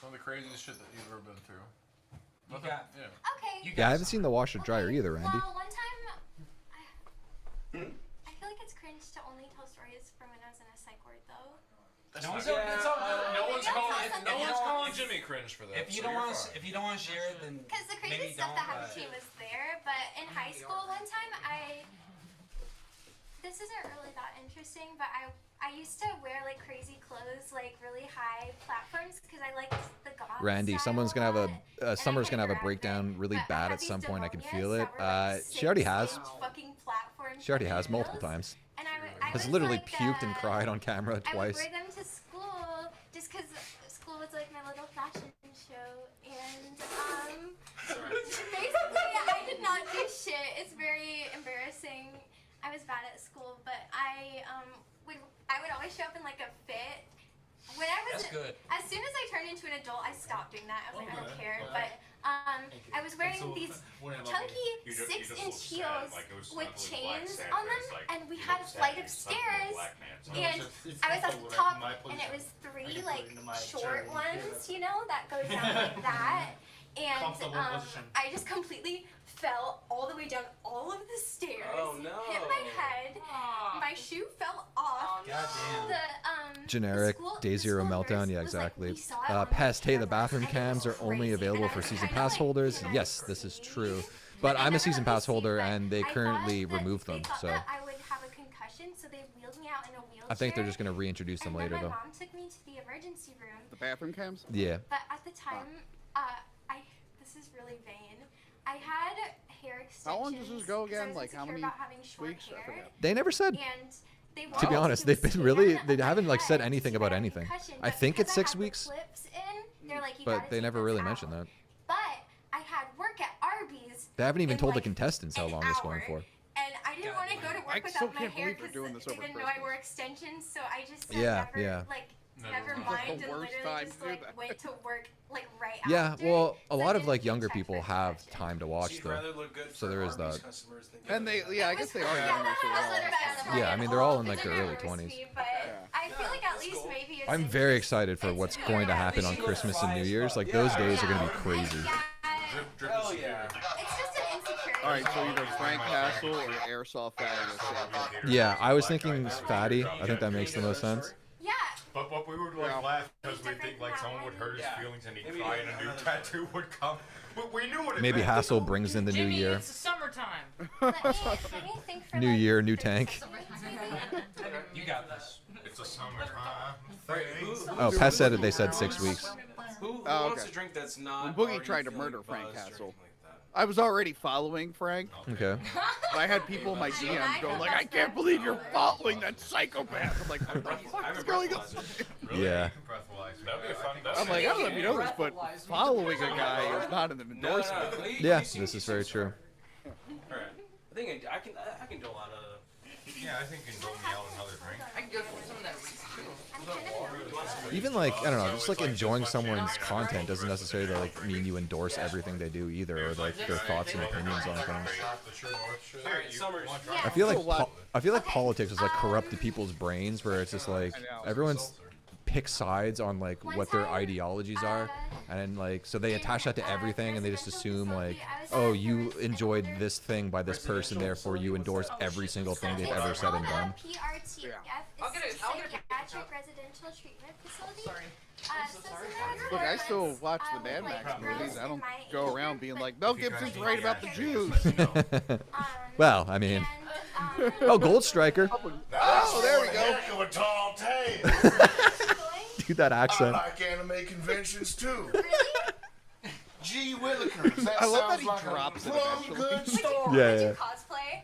some of the craziest shit that you've ever been through. You got. Yeah. Okay. Yeah, I haven't seen the washer dryer either, Randy. Well, one time, I feel like it's cringe to only tell stories from when I was in a psych ward, though. No one's calling Jimmy cringe for that. If you don't want to share it, then Because the maybe crazy stuff that don't, happened to me was there, but in high school one time this isn't really that interesting, but I used to wear like crazy clothes, like really high platforms, because I liked the goth Randy, style someone's gonna have lot. a Summer's gonna have a breakdown really bad at some point. I can feel it. She already has. She already has multiple times. And I Has was literally like, puked and cried on camera I would twice. wear them to school just because school was like my little fashion show, and was bad at school, but I would always show up in like a fit. When I was That's good. As soon as I turned into an adult, I stopped doing that. I was like, I don't care. But I was wearing these chunky 6-inch heels with chains on them, and we had a flight of stairs, and I was at the top, and it was 3 like short ones, you know, that go down like that, and I just completely fell all the way down all of the stairs, hit my head, my shoe fell off. Generic Day Zero meltdown. Yeah, exactly. Pest. Hey, the bathroom cams are only available for season pass holders. Yes, this is true. But I'm a season pass holder, and they currently removed them. So I would have a concussion, so they wheeled me out in a wheelchair. I think they're just gonna reintroduce them later, though. My mom took me to the emergency room. The bathroom cams? Yeah. But at the time, this is really vain. I had hair extensions. How long does this go again? Like how many weeks? I forget. They never said. And they To be honest, they've been really. They haven't like said anything about anything. I think it's 6 weeks. But they never really mentioned that. But I had work at Arby's. They haven't even told the contestants how long it's going for. And I didn't want to go to work without my hair because they didn't know I wore extensions. So I just said never mind, and literally just like went to work like right Yeah, well, a lot of like younger people have time to watch though, so there is that. And they, I guess they are younger. Yeah, I mean they're all in like their early 20s. But I feel like at least maybe it's I'm very excited for what's going to happen on Christmas and New Year's. Like those days are going to be crazy. Hell yeah. It's just an insecurity. All right, so either Frank Castle or Airsoft Fatty. Yeah, I was thinking Fatty. I think that makes the most sense. Yeah. But we would like laugh because we think like someone would hurt his feelings and he'd cry and a new tattoo would come. But we knew what it Maybe meant. Hassel brings in the new year. It's the summertime. New year, new tank. You got this. It's a summertime. Oh, Pest said it. They said 6 weeks. Who wants a drink that's not? When Boogie tried to murder Frank Castle, I was already following Frank. Okay. But I had people in my DMs going like, "I can't believe you're following that psychopath." I'm like, "What the fuck is going on?" Yeah. I'm like, I don't know if you know this, but following a guy is not an endorsement. Yeah, this is very true. Alright. I think I can do a lot of. Yeah, I think you can go me out another drink. I can go for some of that Reese too. Even like I don't know, just like enjoying someone's content doesn't necessarily like mean you endorse everything they do either, or like their thoughts and opinions on things. I feel like politics has like corrupted people's brains, where it's just like everyone's pick sides on like what their ideologies are, and then like so they attach that to everything, and they just assume like, oh, you enjoyed this thing by this person, therefore you endorse every single thing they've ever said and done. I'll get a psychiatric residential treatment facility. Look, I still watch the Mad Max movies. I don't go around being like, Mel Gibson's right about the Jews. Well, I mean, oh, Gold Striker. Oh, there we go. With tall tales. Do that accent. I like anime conventions too. Gee Willikers. That I love that sounds he like drops a it plum eventually. good story. Yeah. Cosplay.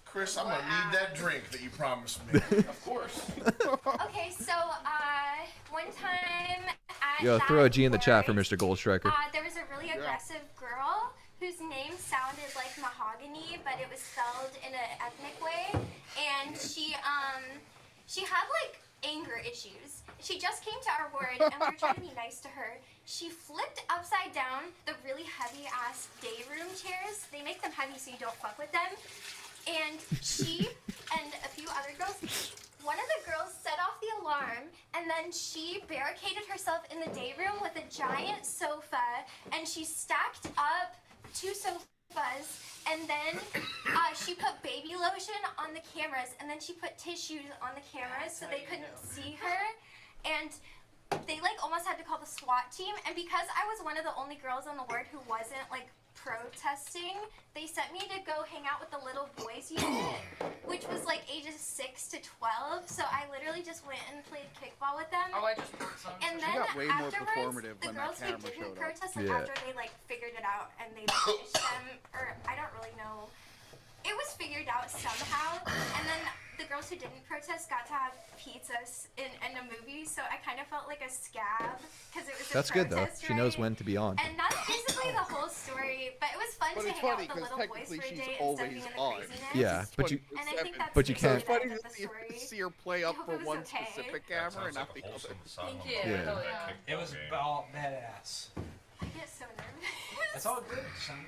Chris, I'm gonna need that drink that you promised me. Of course. Okay, so one time at Yo, throw a G in the chat for Mr. Gold Striker. there was a really aggressive girl whose name sounded like mahogany, but it was spelled in an ethnic way, and she had like anger issues. She just came to our ward, and we were trying to be nice to her. She flipped upside down the really heavy ass day room chairs. They make them heavy so you don't fuck with them. And she and a few other girls, one of the girls set off the alarm, and then she barricaded herself in the day room with a giant sofa, and she stacked up 2 sofas, and then she put baby lotion on the cameras, and then she put tissues on the cameras so they couldn't see her, and they like almost had to call the SWAT team, and because I was one of the only girls on the ward who wasn't like protesting, they sent me to go hang out with the little boys unit, which was like ages 6 to 12. So I literally just went and played kickball with them. Oh, I just wrote some. And She then got way more afterwards, performative the when that girls who camera didn't showed up. protest, like Yeah. after they like figured it out and they punished them, or I don't really know. It was figured out somehow, and then the girls who didn't protest got to have pizzas in a movie, so I kind of felt like a scab because it was a That's good though. protest, She knows right? when to be on. And that's basically the whole story, but it was fun But to it's hang out funny with the because little boys technically for a she's day always instead of being in the on. craziness. Yeah, but you And I think that's but you the can't. It's funny highlight to of the see, story. see her play up I hope for it was one okay. specific That camera and sounds not like the a other. wholesome son Thank of a you. bitch, Oh, that yeah. kickball It was game. all badass. I get so nervous. It's all good, son.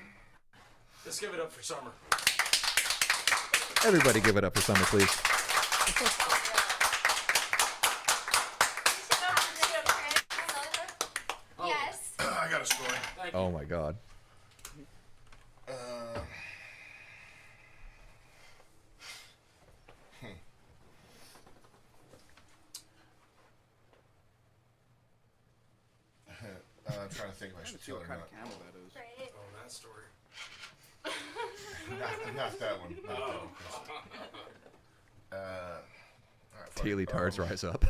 Let's give it up for Summer. Everybody give it up for Summer, please. Yes. I got a story. Oh my God. I'm trying to think if I should tell what or kind not. of camel that is. Right. Oh, that story. Not that one. Not that one. All right, fuck it. Taily tards rise up.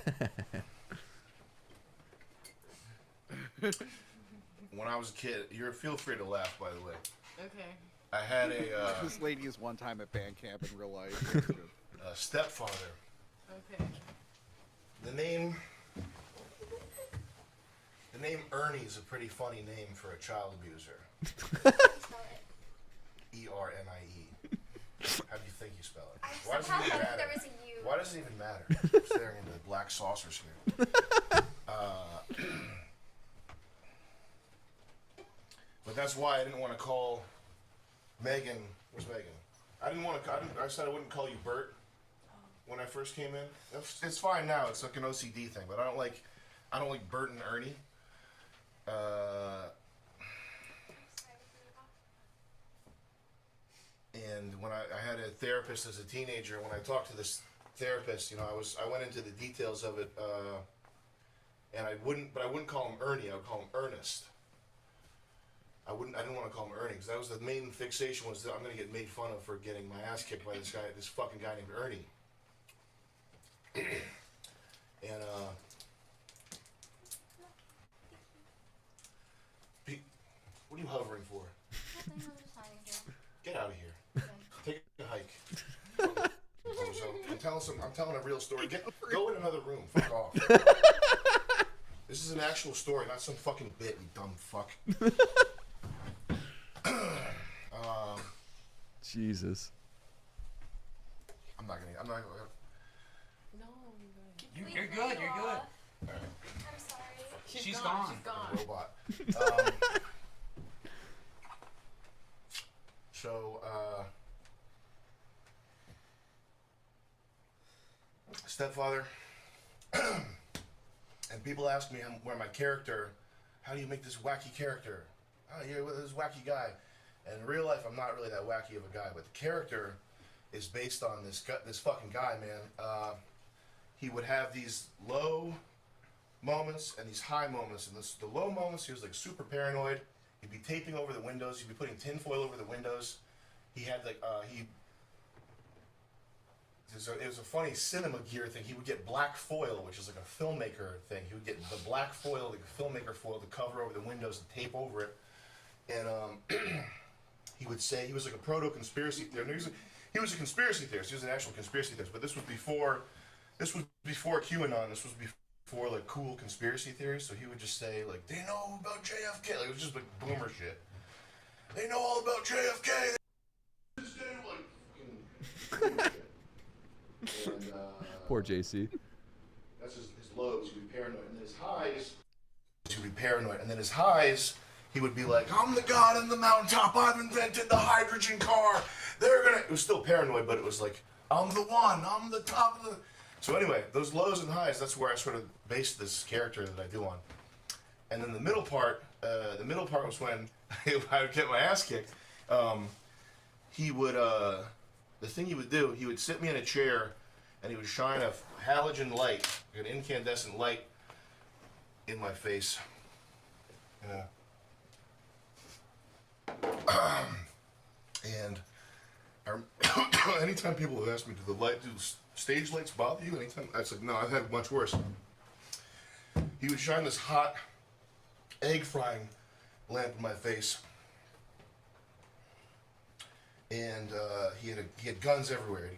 When I was a kid, feel free to laugh, by the way. Okay. I had a This lady is one time at band camp in real life. stepfather. Okay. The name Ernie is a pretty funny name for a child abuser. E-R-N-I-E. How do you think you spell it? Why does it even matter? There was a U. Why does it even matter? I'm staring into black saucers here. But that's why I didn't want to call Megan. Where's Megan? I said I wouldn't call you Bert when I first came in. It's fine now. It's like an OCD thing, but I don't like Bert and Ernie. And when I had a therapist as a teenager, when I talked to this therapist, I went into the details of it, and I wouldn't call him Ernie. I would call him Ernest. I didn't want to call him Ernie because that was the main fixation, was that I'm going to get made fun of for getting my ass kicked by this fucking guy named Ernie. And what are you hovering for? Get out of here. Take a hike. I'm telling a real story. Go in another room. Fuck off. This is an actual story, not some fucking bit, you dumb fuck. Jesus. I'm not gonna. No. You're good. You're good. All right. I'm sorry. She's gone. She's gone. Robot. So, stepfather, and people ask me where my character, how do you make this wacky character? Oh, you're with this wacky guy. And in real life, I'm not really that wacky of a guy, but the character is based on this fucking guy, man. He would have these low moments and these high moments. And the low moments, he was like super paranoid. He'd be taping over the windows. He'd be putting tinfoil over the windows. He had like it was a funny cinema gear thing. He would get black foil, which is like a filmmaker thing. He would get the black foil, like a filmmaker foil, to cover over the windows and tape over it. And he would say he was like a proto-conspiracy theorist. He was a conspiracy theorist. He was an actual conspiracy theorist. But this was before QAnon. This was before like cool conspiracy theories. So he would just say like, they know about JFK. Like, it was just like boomer shit. They know all about JFK. And, Poor JC. That's his lows. He would be paranoid, and then his highs. He would be paranoid, and then his highs. He would be like, I'm the god on the mountaintop. I've invented the hydrogen car. They're gonna. It was still paranoid, but it was like, I'm the one. I'm the top of the. So anyway, those lows and highs. That's where I sort of based this character that I do on. And then the middle part was when I would get my ass kicked. He would. The thing he would do, he would sit me in a chair, and he would shine a halogen light, an incandescent light, in my face. And anytime people have asked me, do stage lights bother you? Anytime I said, no, I've had much worse. He would shine this hot egg frying lamp in my face. And he had guns everywhere.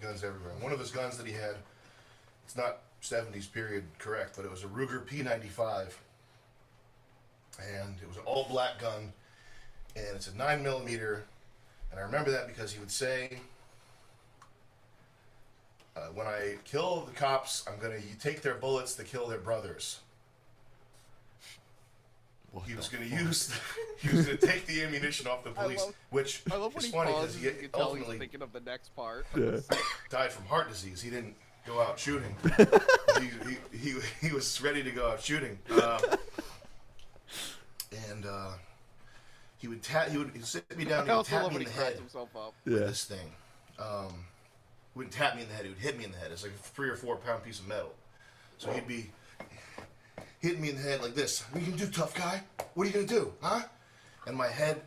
One of his guns that he had, it's not 70s period correct, but it was a Ruger P95. And it was an all black gun. And it's a 9mm And I remember that because he would say, when I kill the cops, you take their bullets to kill their brothers. He was going to take the ammunition off the police, which I love when is he funny pauses, because you he can tell he's ultimately thinking of the next part. Yeah. died from heart disease. He didn't go out shooting. he was ready to go out shooting. He would sit me down and he would tap me in the head with this thing. He wouldn't tap me in the head, he would hit me in the head. It's like a 3 or 4 pound piece of metal. So he'd be hitting me in the head like this. What are you gonna do, tough guy? What are you gonna do, huh? And my head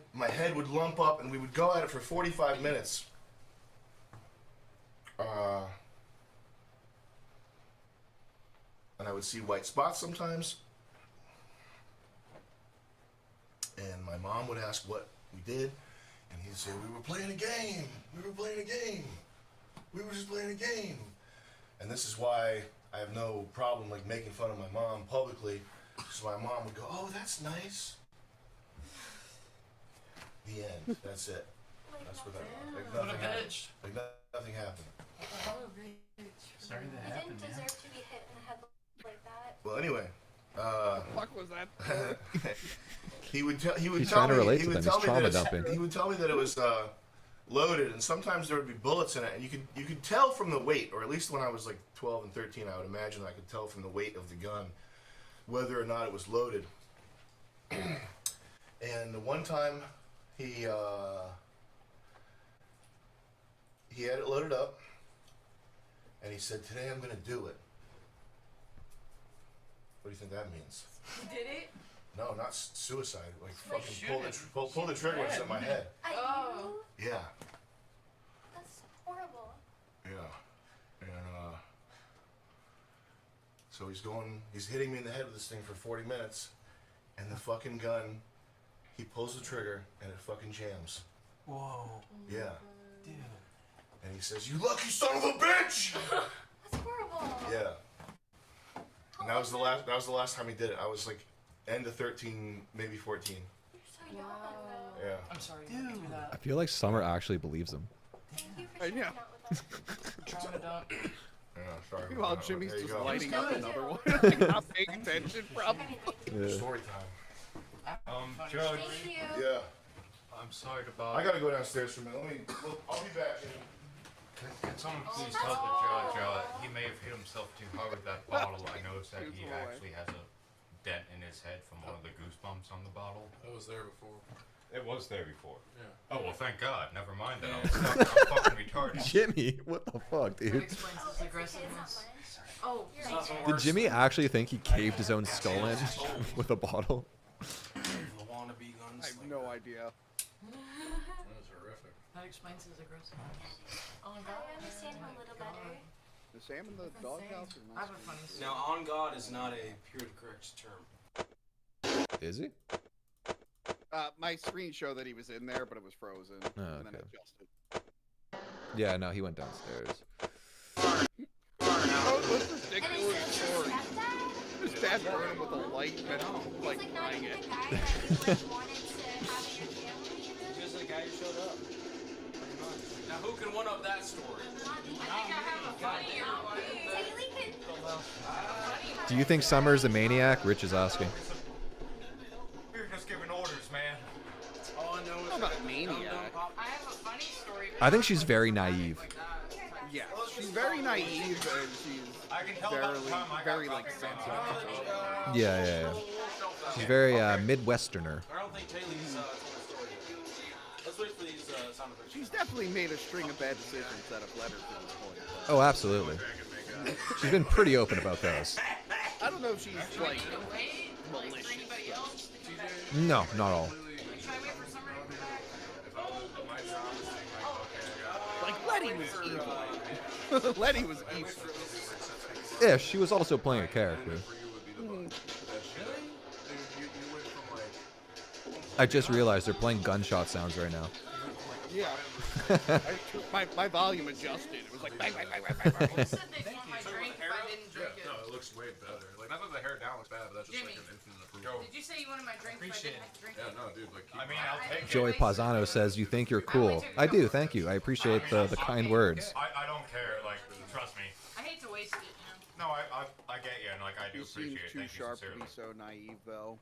would lump up and we would go at it for 45 minutes. And I would see white spots sometimes. And my mom would ask what we did, and he'd say, we were playing a game. We were playing a game. We were just playing a game. And this is why I have no problem like making fun of my mom publicly. So my mom would go, oh, that's nice. The end. That's it. That's what that was. Like nothing happened. Like nothing happened. Sorry that You happened. didn't deserve to be hit in the head like that. Well, anyway. What the fuck was that? He would tell He's tell trying to me relate he to would them. tell He's me that trauma it's- dumping. he would tell me that it was loaded, and sometimes there would be bullets in it, and you could tell from the weight, or at least when I was like 12 and 13, I would imagine I could tell from the weight of the gun whether or not it was loaded. And the one time he had it loaded up, and he said, "Today I'm going to do it." What do you think that means? You did it? No, not suicide. Like Like fucking pull the trigger when it's in my head. Oh. Yeah, That's horrible. yeah. And so he's hitting me in the head with this thing for 40 minutes, and the fucking gun, he pulls the trigger and it fucking jams. Whoa. Yeah. Dude. And he says, "You lucky son of a bitch!" That's horrible. Yeah. And that was the last time he did it. I was like end of 13, maybe 14. You're so young. Yeah. I'm sorry. Dude. I feel like Summer actually believes him. Thank you for sharing that with us. Trauma dump. Yeah, sorry. Meanwhile, about that. Jimmy's There you just go. lighting up another one. Like, not paying attention, probably. Yeah. Story time. Judge. Thank you. Yeah. I'm sorry to bother. I gotta go downstairs for a minute. I'll be back. Can someone please tell the judge he may have hit himself too hard with that bottle? I noticed that he actually has a dent in his head from one of the goosebumps on the bottle. It was there before. It was there before. Yeah. Oh well, thank God. Never mind that. I'm fucking retarded. Jimmy, what the fuck, dude? That explains his aggressiveness. Oh, Did Jimmy actually think he caved his own skull in with a bottle? Wannabe guns. I have no idea. That's horrific. that explains his aggressiveness. Oh my I understand him a little better. The Sam in the doghouse or I not? have a funny story. Now, on God is not a purely correct term. Is he? My screen showed that he was in there, but it was frozen, and then it adjusted. Yeah, no, he went downstairs. Oh, this ridiculous story. His dad burned him with a light and like crying it. Just the guy who showed up. Now, who can one up that story? Do you think Summer's a maniac? Rich is asking. We were just giving orders, man. All I know is I'm not a maniac. I have a funny story. I think she's very naive. Yeah, she's very naive and she's very like sensitive. Yeah. She's very Midwesterner. I don't think Taylor's told the story yet. Let's wait for these sound effects. She's definitely made a string of bad decisions that have led her to this point. Oh, absolutely. She's been pretty open about those. I don't know if she's like malicious. No, not all. Like Letty was evil. Letty was evil. Yeah, she was also playing a character. I just realized they're playing gunshot sounds right now. Yeah. My volume adjusted. It was like bang, bang, bang, bang, bang, bang. didn't drink it. No, it looks way better. Like, not that the hair down looks bad, but that's just Jimmy, like an infinite improvement. Did you say you wanted my drink? Appreciate it. Yeah, no, dude. Like, I mean, I'll take Joey Pausano says, "You think you're cool." I do. Thank you. I appreciate the kind words. I don't care. Like, trust me. I hate to waste it. No, I get you, and like I do He seems appreciate it. too Thank you sharp to sincerely. be so naive, though.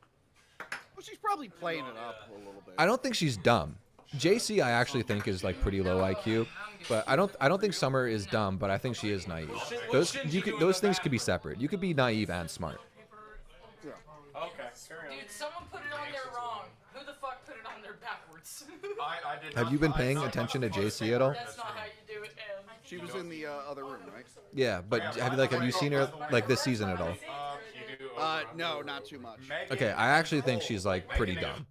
Well, she's probably playing it up a little bit. I don't think she's dumb. JC, I actually think is like pretty low IQ, but I don't think Summer is dumb, but I think she is naive. Those things could be separate. You could be naive and smart. Okay, dude, someone put it on there wrong. Who the fuck put it on there backwards? I did Have you been paying attention to JC at all? That's not how you do it, man. She was in the other room, right? Yeah, but have you seen her like this season at all? No, not too much. Okay, I actually think she's like pretty dumb.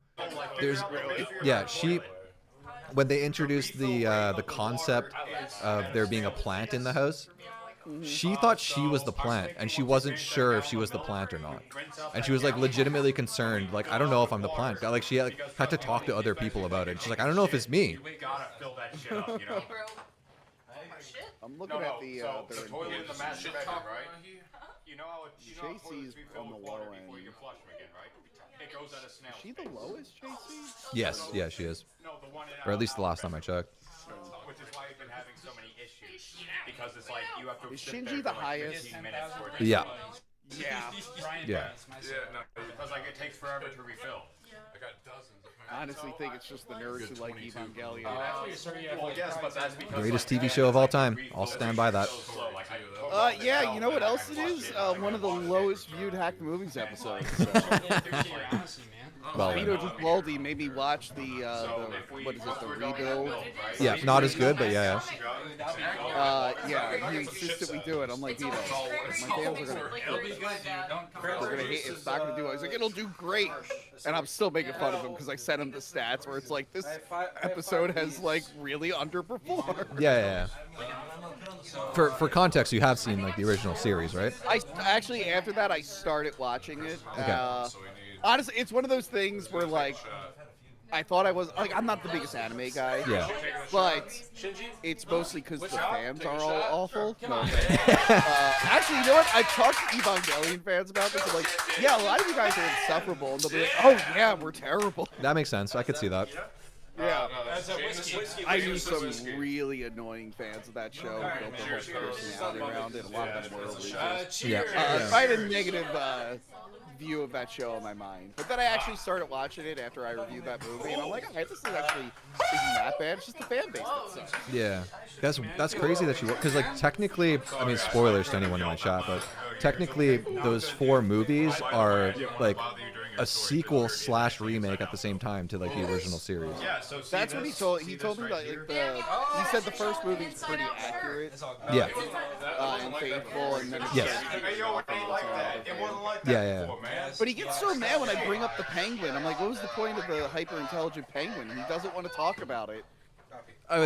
When they introduced the concept of there being a plant in the house, she thought she was the plant, and she wasn't sure if she was the plant or not. And she was like legitimately concerned, like, I don't know if I'm the plant. Like she had to talk to other people about it. She's like, I don't know if it's me. We gotta fill that shit up, you know. I'm looking at the the toilet in the master bedroom, right? You know how JC's on the low end. before you flush them again, right? It goes at a snail's Is she the lowest, JC? Yes, yeah, she is. Or at least the last time I checked. Which is why you've been having so many issues. Because it's like you have to Is sit Shinji there the for like highest? 15 minutes for it to Yeah. fill. Yeah. Because like it takes forever to refill. I got dozens. I honestly think it's just the nerds who like Evangelion. Well, yes, but that's because Greatest TV show of all time. I'll stand by that. Yeah, you know what else it is? One of the lowest viewed Hack the Movies episodes. Well, Vito Giubaldi made me watch the what is it, the rebuild? Yeah, not as good, but yeah. Yeah, he insisted we do it. I'm like, Vito, my fans are gonna hate it. It's not gonna do it. He's like, it'll do great, and I'm still making fun of him because I sent him the stats where it's like this episode has like really underperformed. Yeah. For context, you have seen like the original series, right? I actually after that I started watching it. Okay. Honestly, it's one of those things where like I thought I was like I'm not the biggest anime guy. Yeah. But it's mostly because the fans are all awful. No, actually, you know what? I've talked to Evangelion fans about this. I'm like, yeah, a lot of you guys are insufferable, and they'll be like, oh yeah, we're terrible. That makes sense. I could see that. Yeah, I knew some really annoying fans of that show. Built their whole personality around it. A lot of them were losers. Yeah. I had a negative view of that show in my mind, but then I actually started watching it after I reviewed that movie, and I'm like, okay, this is actually isn't that bad. It's just the fan base that sucks. Yeah, that's crazy that you because like technically, I mean spoilers to anyone in my chat, but technically those 4 movies are like a sequel / remake at the same time to like the original series. That's what he told. He told me that he said the first movie is pretty accurate. Yeah. And faithful, and then it's Yes. Yeah. But he gets so mad when I bring up the penguin. I'm like, what was the point of the hyper-intelligent penguin? He doesn't want to talk about it.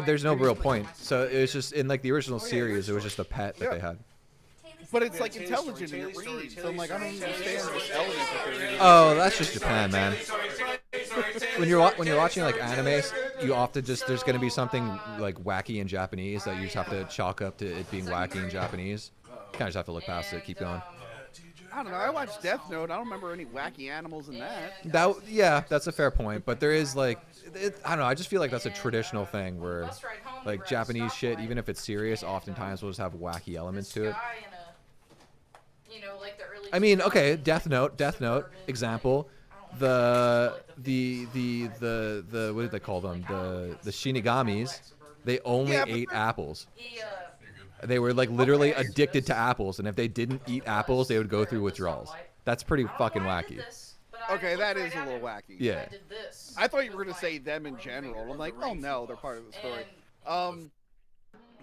There's no real point. So it was just in like the original series, it was just a pet that they had. But it's like intelligent and it reads. So I'm like, I don't understand this element that they're reading. Oh, that's just Japan, man. When you're watching like anime, you often just there's gonna be something like wacky in Japanese that you just have to chalk up to it being wacky in Japanese. You kind of just have to look past it, keep going. I don't know. I watched Death Note. I don't remember any wacky animals in that. Yeah, that's a fair point. But there is like, I don't know. I just feel like that's a traditional thing where, like Japanese shit, even if it's serious, oftentimes will just have wacky elements to it. I mean, okay, Death Note, example. The what did they call them? The Shinigamis. They only ate apples. They were like literally addicted to apples, and if they didn't eat apples, they would go through withdrawals. That's pretty fucking wacky. Okay, that is a little wacky. Yeah. I thought you were gonna say them in general. I'm like, oh no, they're part of the story.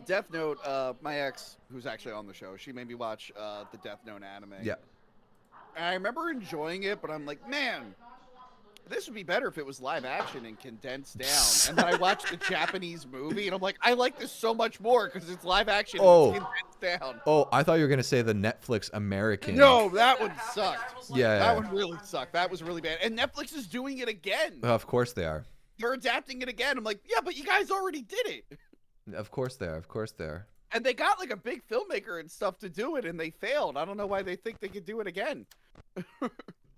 Death Note. My ex, who's actually on the show, she made me watch the Death Note anime. Yeah. And I remember enjoying it, but I'm like, man, this would be better if it was live action and condensed down. And then I watched the Japanese movie, and I'm like, I like this so much more because it's live action and it's condensed down. Oh, I thought you were gonna say the Netflix American. No, that one sucked. Yeah. That one really sucked. That was really bad. And Netflix is doing it again. Of course they are. They're adapting it again. I'm like, yeah, but you guys already did it. Of course they are. And they got like a big filmmaker and stuff to do it, and they failed. I don't know why they think they could do it again.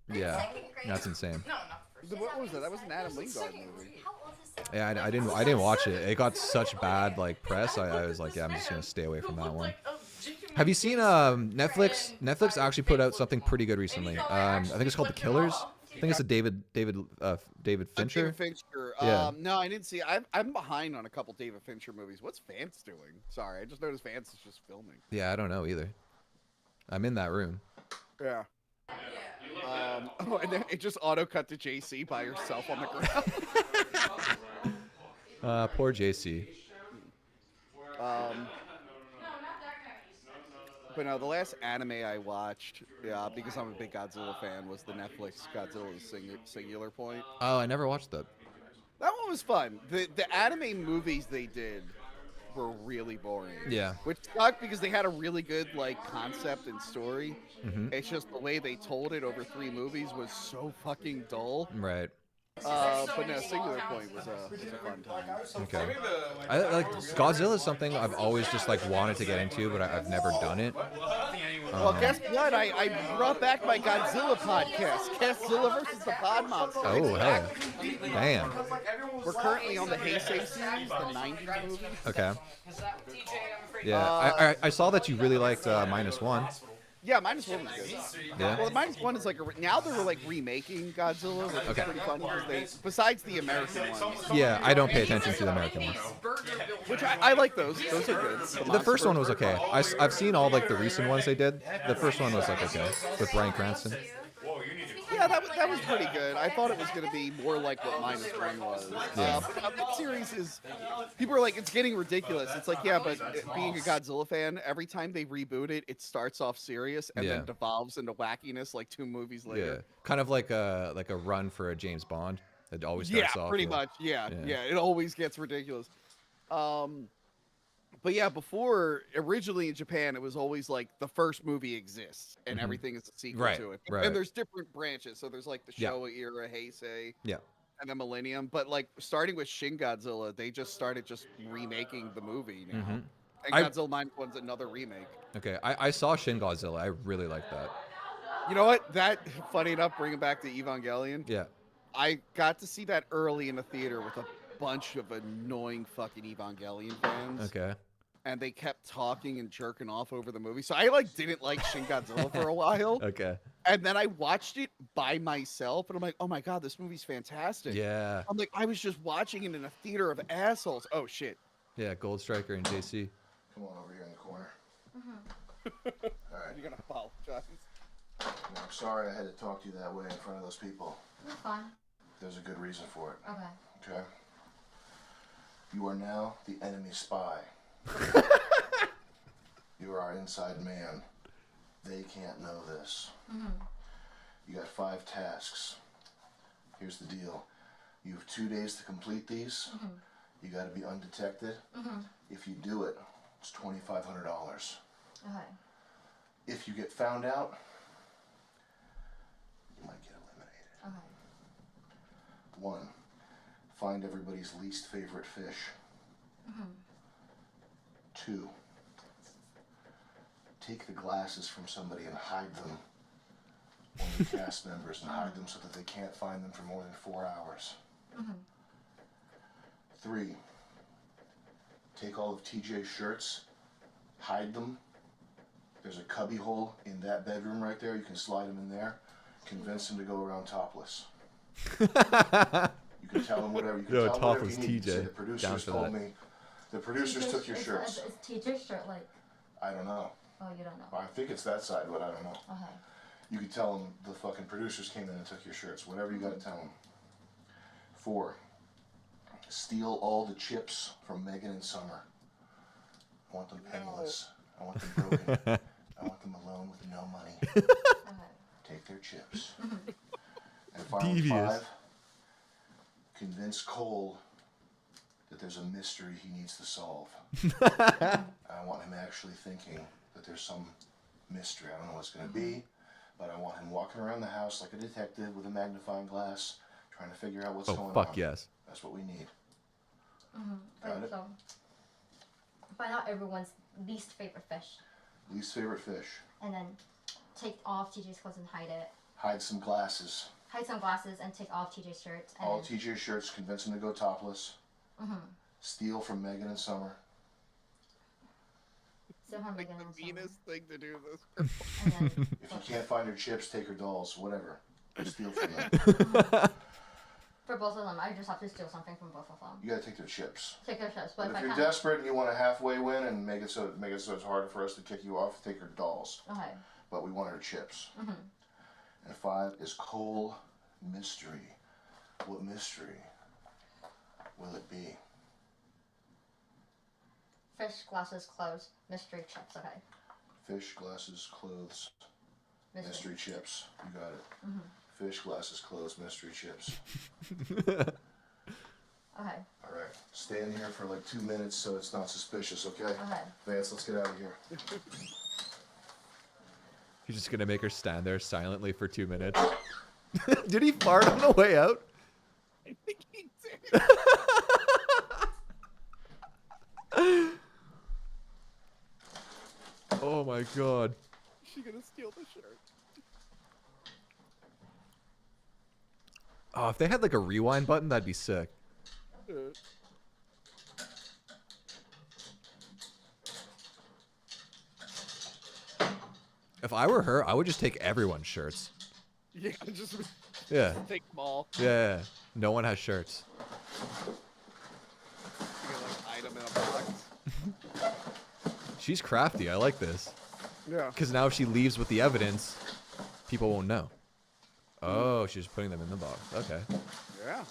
Yeah, that's insane. What was that? That was an Adam Wingard movie. Yeah, I didn't watch it. It got such bad like press. I was like, yeah, I'm just gonna stay away from that one. Have you seen Netflix? Netflix actually put out something pretty good recently. I think it's called The Killers. I think it's a David Fincher. David Fincher. Yeah. No, I didn't see. I'm behind on a couple David Fincher movies. What's Vance doing? Sorry, I just noticed Vance is just filming. Yeah, I don't know either. I'm in that room. Yeah. And then it just auto cut to JC by herself on the ground. Poor JC. But no, the last anime I watched, because I'm a big Godzilla fan, was the Netflix Godzilla Singular Point. Oh, I never watched that. That one was fun. The anime movies they did were really boring. Yeah. Which sucked because they had a really good like concept and story. Mhm. It's just the way they told it over 3 movies was so fucking dull. Right. But no, Singular Point was a fun time. Okay. I like Godzilla is something I've always just like wanted to get into, but I've never done it. Well, guess what? I brought back my Godzilla podcast, Godzilla versus the Pod Monster. Oh, hey. Damn. We're currently on the Heisei series, the 90s movie. Okay. Yeah, I saw that you really liked -1. Yeah, -1 was good. Yeah. Well, -1 is like now they're like remaking Godzilla, which is pretty funny because besides the American ones. Yeah, I don't pay attention to the American ones. Which I like those. Those are good. The first one was okay. I've seen all like the recent ones they did. The first one was like okay with Bryan Cranston. Yeah, that was pretty good. I thought it was going to be more like what -1 was. Yeah. That series is, people are like, it's getting ridiculous. It's like, yeah, but being a Godzilla fan, every time they reboot it, it starts off serious and then devolves into wackiness like 2 movies later. Yeah, kind of like a run for a James Bond. It always starts off. Pretty much. Yeah, it always gets ridiculous. But yeah, before, originally in Japan, it was always like the first movie exists and everything is a sequel to it. Right. And there's different branches. So there's like the Showa era, Heisei, and then Millennium. But like starting with Shin Godzilla, they just started just remaking the movie now. And Godzilla -1's another remake. Okay, I saw Shin Godzilla. I really liked that. You know what? That, funny enough, bringing back to Evangelion. Yeah. I got to see that early in the theater with a bunch of annoying fucking Evangelion fans. Okay. And they kept talking and jerking off over the movie. So I like didn't like Shin Godzilla for a while. Okay. And then I watched it by myself and I'm like, oh my God, this movie's fantastic. Yeah. I'm like, I was just watching it in a theater of assholes. Oh shit. Yeah, Gold Striker and JC. Come on over here in the corner. All right. You're gonna apologize. I'm sorry I had to talk to you that way in front of those people. That's fine. There's a good reason for it. Okay. Okay? You are now the enemy spy. You are our inside man. They can't know this. You got 5 tasks. Here's the deal. You have 2 days to complete these. You got to be undetected. If you do it, it's $2,500. Okay. If you get found out, you might get eliminated. Okay. 1, find everybody's least favorite fish. 2, take the glasses from somebody and hide them, one of the cast members, and hide them so that they can't find them for more than 4 hours. 3, take all of TJ's shirts, hide them. There's a cubby hole in that bedroom right there. You can slide him in there. Convince him to go around topless. You can tell him whatever. You can tell him whatever you need. Say, the producers told me. The producers took your shirts. Is TJ's shirt like? I don't know. Oh, you don't know. I think it's that side, but I don't know. Okay. You could tell them the fucking producers came in and took your shirts. Whatever you got to tell them. 4, steal all the chips from Megan and Summer. I want them penniless. I want them broken. I want them alone with no money. Take their chips. And finally, 5, convince Cole that there's a mystery he needs to solve. I want him actually thinking that there's some mystery. I don't know what it's going to be, but I want him walking around the house like a detective with a magnifying glass, trying to figure out what's going on. Oh, fuck yes. That's what we need. Got it? So, if find out everyone's least favorite fish. Least favorite fish. And then take off TJ's clothes and hide it. Hide some glasses. Hide some glasses and take off TJ's shirts. And All then... TJ's shirts, convince him to go topless. Steal from Megan and Summer. Still have Megan the and meanest thing to do this. And then... If you can't find her chips, take her dolls, whatever. Steal from them. For both of them, I just have to steal something from both of them. You gotta take their chips. Take their chips, but If if I you're can't... desperate and you want a halfway win and make it so it's harder for us to kick you off, take her dolls. Okay. But we want her chips. And 5 is Cole Mystery. What mystery will it be? Fish, glasses, clothes, mystery chips. Okay. Fish, glasses, clothes, mystery chips. You got it. Fish, glasses, clothes, mystery chips. Okay. Alright. Stay in here for like 2 minutes so it's not suspicious, okay? Okay. Vance, let's get out of here. He's just gonna make her stand there silently for 2 minutes. Did he fart on the way out? I think he did. Oh my god. Is she gonna steal the shirt? Oh, if they had like a rewind button, that'd be sick. If I were her, I would just take everyone's shirts. Yeah, just take them all. Yeah. No one has shirts. You can, like, hide them in a box. She's crafty. I like this. Yeah. Because now if she leaves with the evidence, people won't know. Oh, she's putting them in the box. Okay. Yeah.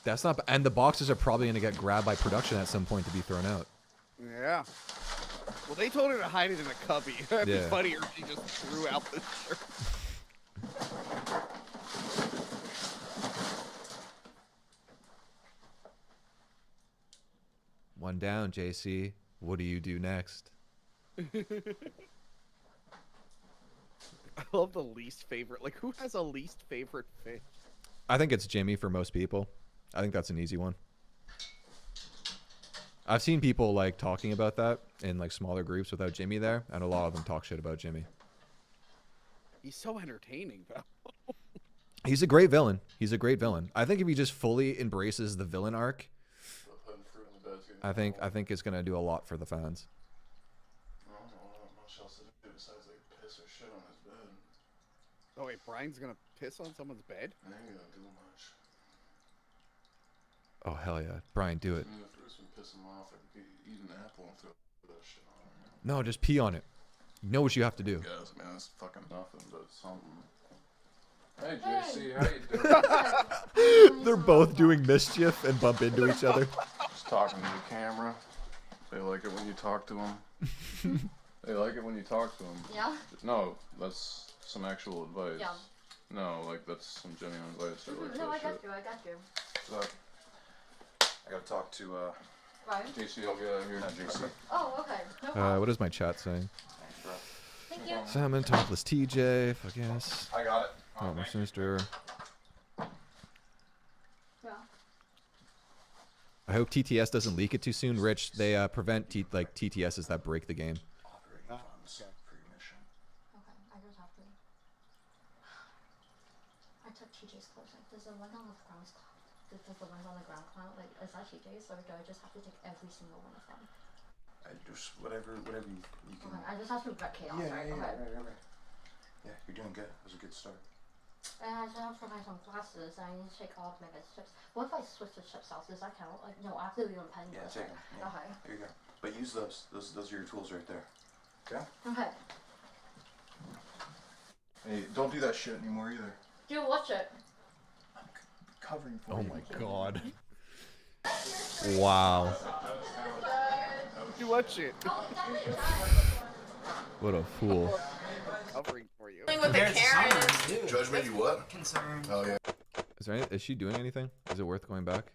That's not. And the boxes are probably going to get grabbed by production at some point to be thrown out. Yeah. Well, they told her to hide it in a cubby. That'd be Yeah. funnier if she just threw out the shirt. One down, JC. What do you do next? I love the least favorite. Like, who has a least favorite fish? I think it's Jimmy for most people. I think that's an easy one. I've seen people like talking about that in like smaller groups without Jimmy there, and a lot of them talk shit about Jimmy. He's so entertaining, though. He's a great villain. He's a great villain. I think if he just fully embraces the villain arc, I think it's gonna do a lot for the fans. I don't know much else to do besides like piss or shit on his bed. Oh wait, Brian's gonna piss on someone's bed? I ain't gonna do much. Oh hell yeah, Brian, do it. I mean, if Bruce would piss him off, I'd eat an apple and throw that shit on him. No, just pee on it. You know what you have to do. Guys, man, that's fucking nothing but something. Hey JC, how you doing? They're both doing mischief and bump into each other. Just talking to the camera. They like it when you talk to them. They like it when you talk to them. Yeah? No, that's some actual advice. Yeah. No, like that's some genuine advice. I like No, that I got shit. you. I got you. So, I gotta talk to, Ryan? JC, I'll get out of here. Not JC. Oh, okay. No problem. What is my chat saying? Thanks, bro. Thank you. Salmon, topless TJ, I guess. I got it. Oh, my sister. Yeah. I hope TTS doesn't leak it too soon. Rich, they prevent TTSs that break the game. Okay, I just have to. I took TJ's clothes. Like, does the one on the ground count? Does the ones on the ground count? Like, is that TJ's, or do I just have to take every single one of them? I just whatever you can. Okay, I just have to wreck chaos, right? Okay. Right. Yeah, you're doing good. It was a good start. And I still have to buy some glasses, and I need to take all of Mega's chips. What if I switch the chips out? Does that count? Like, no, I have to leave them pending. Yeah, take them. Yeah. Okay. Here you go. But use those. Those are your tools right there. Okay? Okay. Hey, don't do that shit anymore either. Do watch it. Covering for Oh you. my god. Wow. Do watch it. What a fool. Covering for you. With the Karen. Judgment, you what? Concerned. Oh yeah. Is she doing anything? Is it worth going back?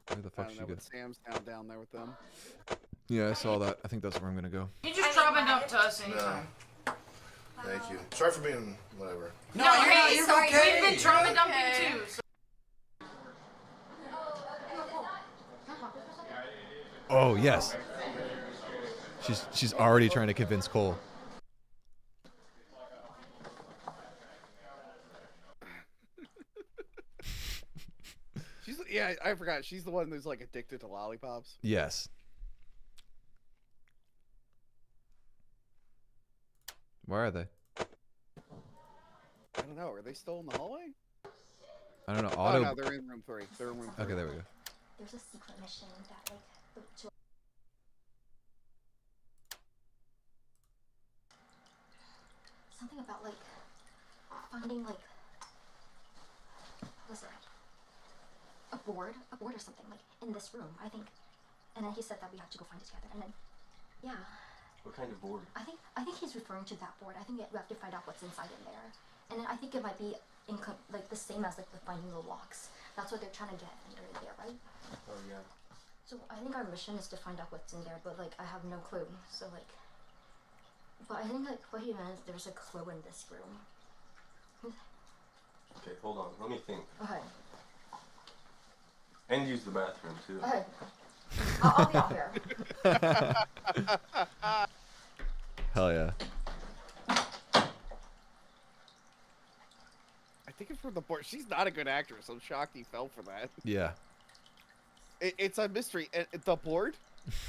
Where the I fuck don't she know, go? but Sam's down there with them. Yeah, I saw that. I think that's where I'm gonna go. You just drop it up to us anytime. Thank you. Sorry for being whatever. No, you're okay. We've been trauma dumping too. So. Oh, Oh yes. She's already trying to convince Cole. Yeah, I forgot. She's the one who's like addicted to lollipops. Yes. Where are they? I don't know. Are they still in the hallway? I don't know. Oh no, they're in room 3. They're in room 3. Okay, there we go. There's a secret mission that like something about like finding like what was it? A board or something like in this room, I think. And then he said that we had to go find it together. And then, yeah. What kind of board? I think he's referring to that board. I think we have to find out what's inside in there. And then I think it might be like the same as like the finding the locks. That's what they're trying to get under there, right? Oh yeah. So I think our mission is to find out what's in there, but like I have no clue. So like, but I think like what he meant is there's a clue in this room. Okay, hold on. Let me think. Okay. And use the bathroom too. Okay. I'll be out here. Hell yeah. I think it's for the board. She's not a good actress. I'm shocked he fell for that. Yeah. It's a mystery. The board?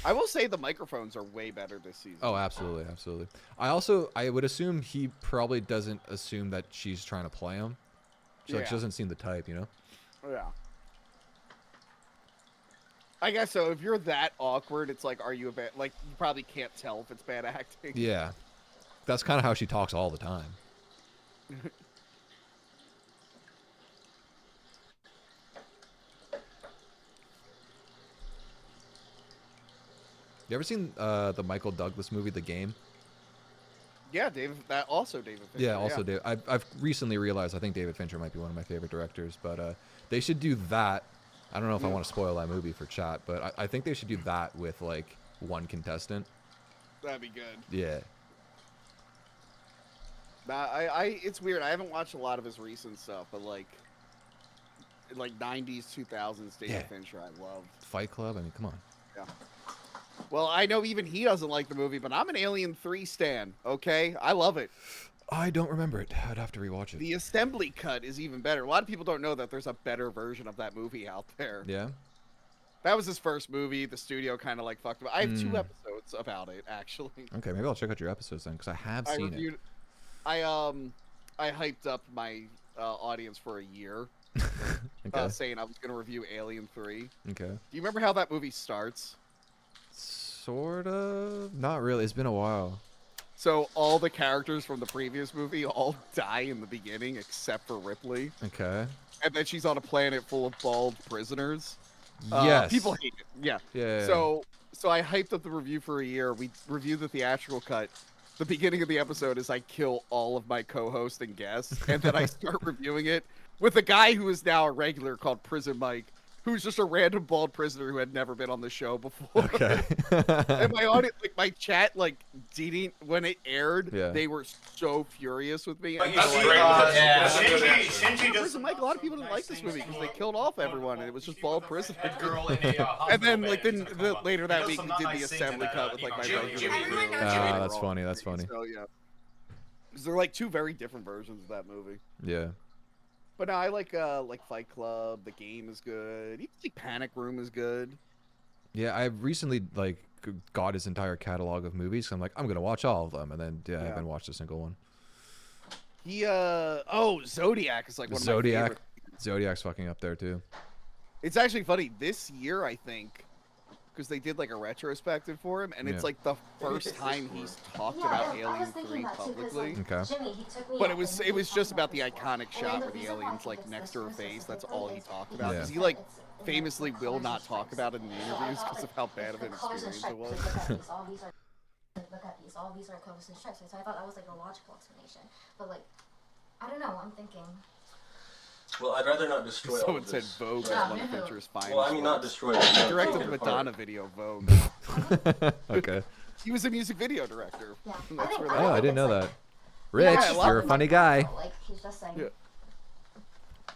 I will say the microphones are way better this season. Oh, absolutely, absolutely. I would assume he probably doesn't assume that she's trying to play him. She like, she doesn't seem the type, you know? Yeah. I guess so. If you're that awkward, it's like, are you a bad... Like, you probably can't tell if it's bad acting. Yeah. That's kind of how she talks all the time. You ever seen the Michael Douglas movie, The Game? Yeah, David Fincher. Yeah, also David. I've recently realized I think David Fincher might be one of my favorite directors, but they should do that. I don't know if I want to spoil that movie for chat, but I think they should do that with like one contestant. That'd be good. Yeah. Nah, it's weird. I haven't watched a lot of his recent stuff, but like 90s, 2000s David Fincher, I loved. Fight Club. I mean, come on. Yeah. Well, I know even he doesn't like the movie, but I'm an Alien 3 stan, okay? I love it. I don't remember it. I'd have to rewatch it. The assembly cut is even better. A lot of people don't know that there's a better version of that movie out there. Yeah? That was his first movie. The studio kind of like fucked him. I have 2 episodes about it, actually. Okay, maybe I'll check out your episodes then, because I have seen it. I hyped up my audience for a year, Okay. saying I was going to review Alien 3. Okay. Do you remember how that movie starts? Sort of. Not really. It's been a while. So all the characters from the previous movie all die in the beginning except for Ripley. Okay. And then she's on a planet full of bald prisoners. Yes. People hate it. Yeah. Yeah. So I hyped up the review for a year. We reviewed the theatrical cut. The beginning of the episode is I kill all of my co-hosts and guests, and then I start reviewing it with a guy who is now a regular called Prison Mike, who's just a random bald prisoner who had never been on the show before. Okay. And my audience, like my chat, like didn't when it aired, they were so furious with me. And Prison Mike, a lot of people didn't like this movie because they killed off everyone, and it was just bald prisoners. And then, like, later that week, we did the assembly cut with like my regular. That's funny. That's funny. So yeah, because they're like 2 very different versions of that movie. Yeah. But no, I like Fight Club. The Game is good. Even like Panic Room is good. Yeah, I recently like got his entire catalog of movies. So I'm like, I'm gonna watch all of them, and then I haven't watched a single one. He Zodiac is like one of my favorite. Zodiac's fucking up there too. It's actually funny this year, I think, because they did like a retrospective for him, and it's like the first time he's talked about Alien 3 publicly. Okay. But it was just about the iconic shot where the alien's like next to her face. That's all he talked about. Because he like famously will not talk about it in the interviews because of how bad of an experience it was. Look at these. All these are covers and stripes. So I thought that was like a logical explanation. But like, I don't know. I'm thinking. Well, I'd rather not destroy all Someone of said this. Vogue is one of Fincher's finest. Well, I mean, not destroy it. He directed the Madonna video, Vogue. Okay. He was a music video director. Yeah. That's where Oh, I didn't know that. Rich, you're a funny guy. Like he's just saying. Yeah.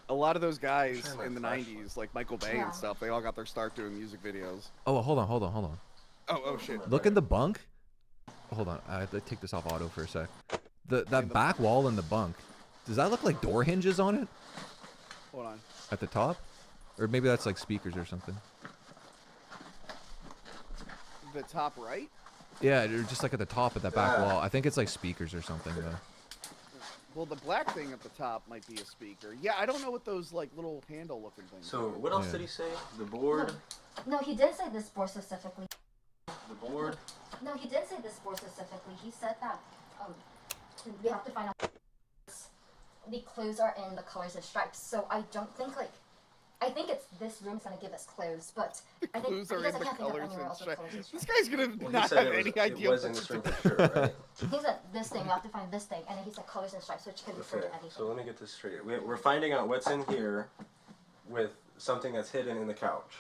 A lot of those guys in the '90s, like Michael Bay and stuff, they all got their start doing music videos. Oh, hold on. Oh shit. Look in the bunk. Hold on, I have to take this off auto for a sec. That back wall in the bunk. Does that look like door hinges on it? Hold on. At the top, or maybe that's like speakers or something. The top right? Yeah, or just like at the top of that back wall. I think it's like speakers or something though. Well, the black thing at the top might be a speaker. Yeah, I don't know what those like little handle looking things So are. what else did he say? The board? No, he didn't say this board specifically. The board? No, he didn't say this board specifically. He said that we have to find out the clues are in the colors and stripes. So I don't think like, I think it's this room's gonna give us clues, but I think Clues are because in I the can't think of colors anywhere and else with colors and stripes. This stripes. guy's gonna Well, he not said have it any was, idea. it was in this room for sure, right? He said this thing, we have to find this thing, and then he said colors and stripes, which could refer Okay, to anything. so let me get this straight. We're finding out what's in here with something that's hidden in the couch.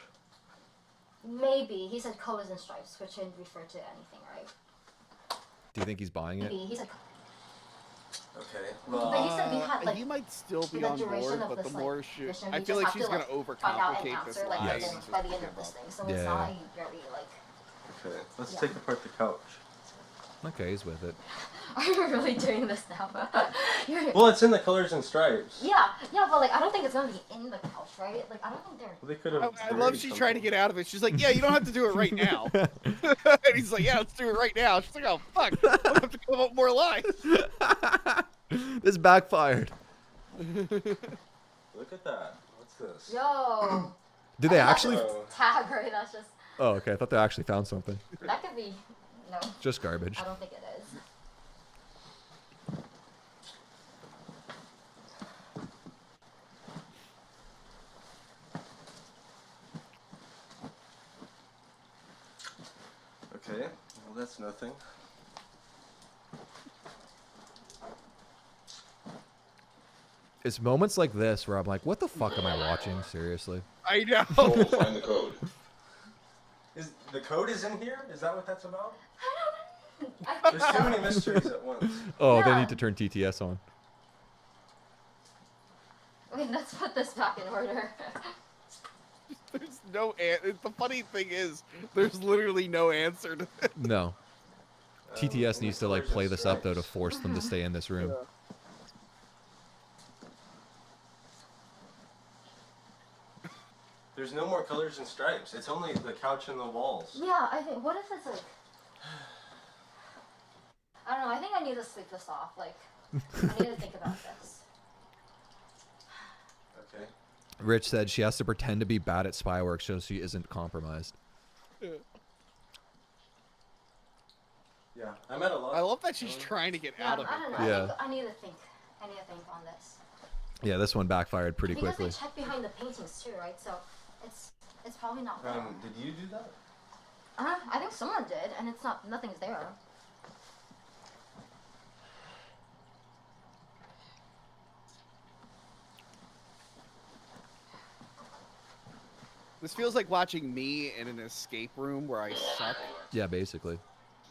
Maybe he said colors and stripes, which could refer to anything, right? Do you think he's buying it? Maybe he said. Okay. But he said we had like he might still be the on duration board, of but this, the more like, she, mission, I we feel just like have she's to, gonna find out and overcomplicate this answer, like, lie. Yes. by the end of this thing. So it's Yeah. not very like. Okay, let's Yeah. take apart the couch. Okay, he's with it. Are you really doing this now? Well, it's in the colors and stripes. Yeah, but like I don't think it's gonna be in the couch, right? Like I don't think they're. Well, they could have. I love she's trying to get out of it. She's like, yeah, you don't have to do it right now. And he's like, yeah, let's do it right now. She's like, oh fuck, I have to come up with more lies. This backfired. Look at that. What's this? Yo. Did they actually? Tag, right? That's just. Oh, okay. I thought they actually found something. That could be. No. Just garbage. I don't think it is. Okay, well that's nothing. It's moments like this where I'm like, what the fuck am I watching? Seriously. I know. Find the code. Is the code is in here? Is that what that's about? There's too many mysteries at once. Oh, they Yeah. need to turn TTS on. Wait, let's put this back in order. There's no the funny thing is, there's literally no answer to this. No. TTS needs to like play this up though to force them to stay in this room. There's no more colors and stripes. It's only the couch and the walls. Yeah, I think. What if it's like? I don't know. I think I need to sleep this off. Like, I need to think about this. Okay. Rich said she has to pretend to be bad at spy work so she isn't compromised. Yeah, I'm at a loss. I love that she's trying to get out of I don't it. know. Yeah. I need to think. I need to think on this. Yeah, this one backfired pretty Because quickly. they check behind the paintings too, right? So it's probably not there. Did you do that? I think someone did, and it's not. Nothing's there. This feels like watching me in an escape room where I suck. Yeah, basically.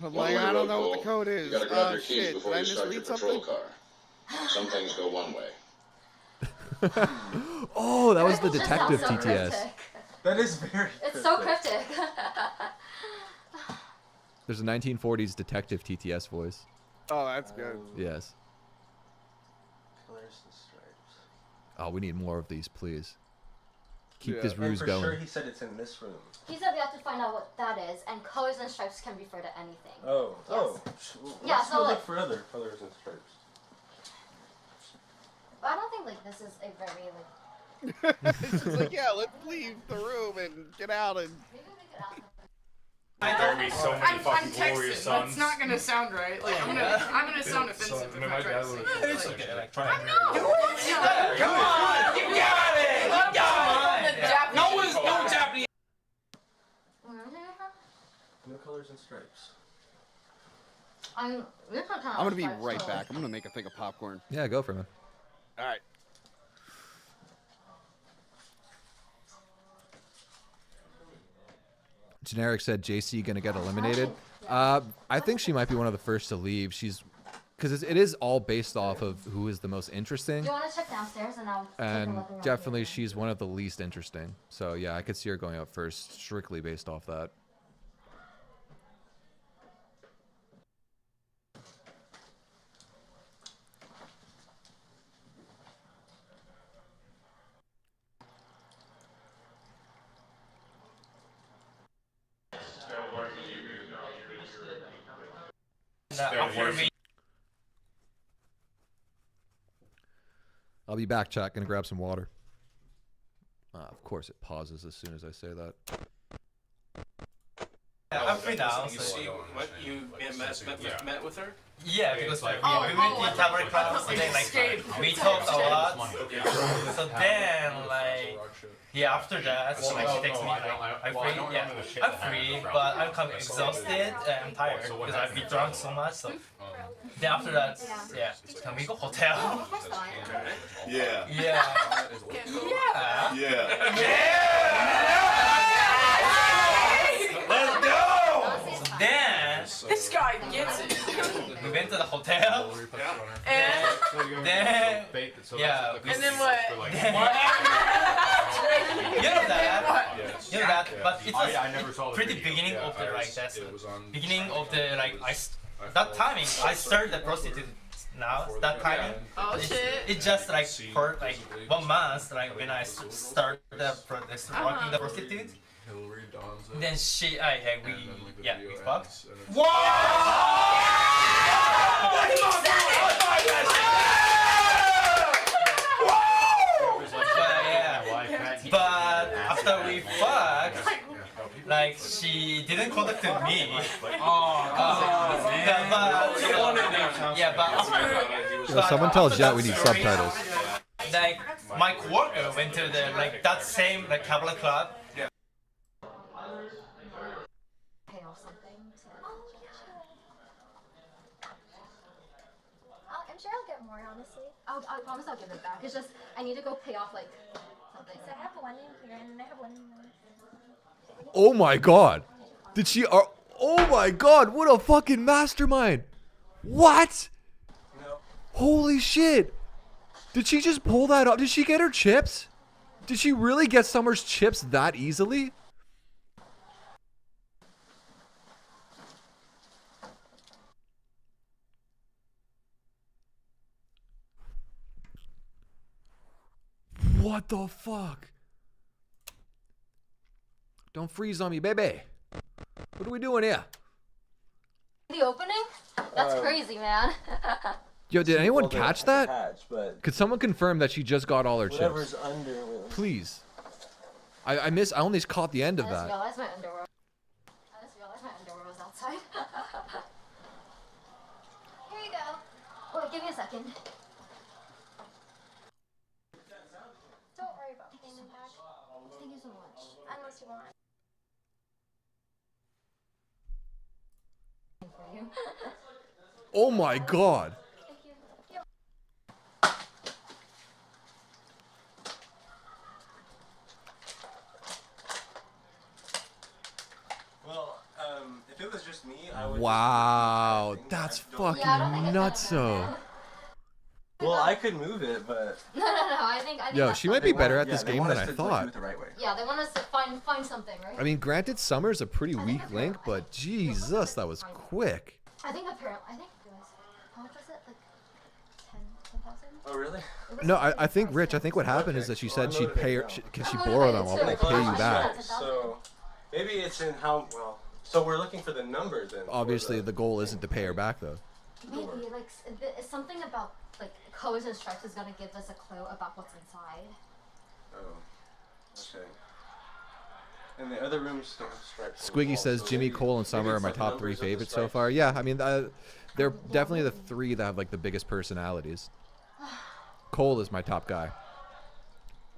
I'm like, I don't know what the code is. You gotta grab your keys Shit, did before I you start your misread patrol something? car. Some things go one way. Oh, that was the Just sounds detective so TTS. cryptic. That is very. It's so cryptic. There's a 1940s detective TTS voice. Oh, that's good. Yes. Colors and stripes. Oh, we need more of these, please. Keep Yeah. this And ruse for going. sure, he said it's in this room. He said we have to find out what that is, and colors and stripes can refer to anything. Oh. Yes. Oh. Yeah, Let's so, go like- look for other colors and stripes. But I don't think like this is a very like. It's just like, yeah, let's leave the room and get out and. Maybe we could ask. There'll be so many fucking I'm glorious texting. sons. That's not gonna sound right. Like I'm gonna sound offensive if I try to say it. It's Like, okay. Like, Come on, you got it. You got it. No one's no Japanese. No colors and stripes. I'm I'm gonna be right back. I'm gonna make a thing of popcorn. Yeah, go for it, man. All right. Generic said JC gonna get eliminated. I think she might be one of the first to leave. She's because it is all based off of who is the most interesting. Do you want to check downstairs and I'll And definitely she's one of the least interesting. So yeah, I could see her going up first strictly based off that. I'll be back, chat. Gonna grab some water. Of course, it pauses as soon as I say that. Yeah, I'm free now. You see what you met with her? Yeah, because like we went to Tower class and then like we talked a lot. So then like after that, like she texts me like I'm free. Yeah, I'm free, but I'm kind of exhausted and I'm tired because I've been drunk so much. So then after that, can we go hotel? Yeah. Let's go! So then This guy gets it. we went to the hotel. And then and then what? You know that. You know that. But it was I never saw the pretty video. beginning Yeah, of the I like was- that's it was on- beginning of the like that timing I started the prostitute now that timing. Oh It's- shit. It's just like for like 1 month like when I started working the prostitute. Then she we fucked. But after we fucked, like she didn't contact me. But Yo, someone tell Jet we need subtitles. Like my coworker went to the like that same like cabaret club. I'm sure I'll get more, honestly. I promise I'll give it back. It's just, I need to go pay off, like, something. So I have one in here and I have one in there. Oh my god. Did she oh my god, what a fucking mastermind. What? Holy shit. Did she just pull that up? Did she get her chips? Did she really get Summer's chips that easily? What the fuck? Don't freeze on me, baby. What are we doing here? The opening? That's crazy, man. Yo, did anyone catch that? Hatch, but Could someone confirm that she just got all her whatever's chips? under. Please. I only caught the end of I just that. realized my underwear. Was outside. Here you go. Wait, give me a second. Don't worry about paying them back. Thank you so much. Unless you want. For you. Oh my god. Well, if it was just me, I would. Wow, that's fucking nutso. Well, I could move it, but. No. I think Yo, that's she might be something. better at this game than I thought. Yeah, they want us to find something, right? I mean, granted, Summer's a pretty weak link, but Jesus, that was quick. I think apparently, how much was it? Like 10,000? Oh, really? No, I think, Rich, I think what happened is that she said she'd pay her, because she borrowed them, I'll pay you back. So, maybe it's in how, well, so we're looking for the number then. Obviously, the goal isn't to pay her back, though. Maybe, like, it's something about, like, colors and stripes is gonna give us a clue about what's inside. Oh, okay. And the other rooms don't have stripes. Squiggy says Jimmy, Cole, and Summer are my top 3 favorites so far. Yeah, I mean, they're definitely the 3 that have, like, the biggest personalities. Cole is my top guy.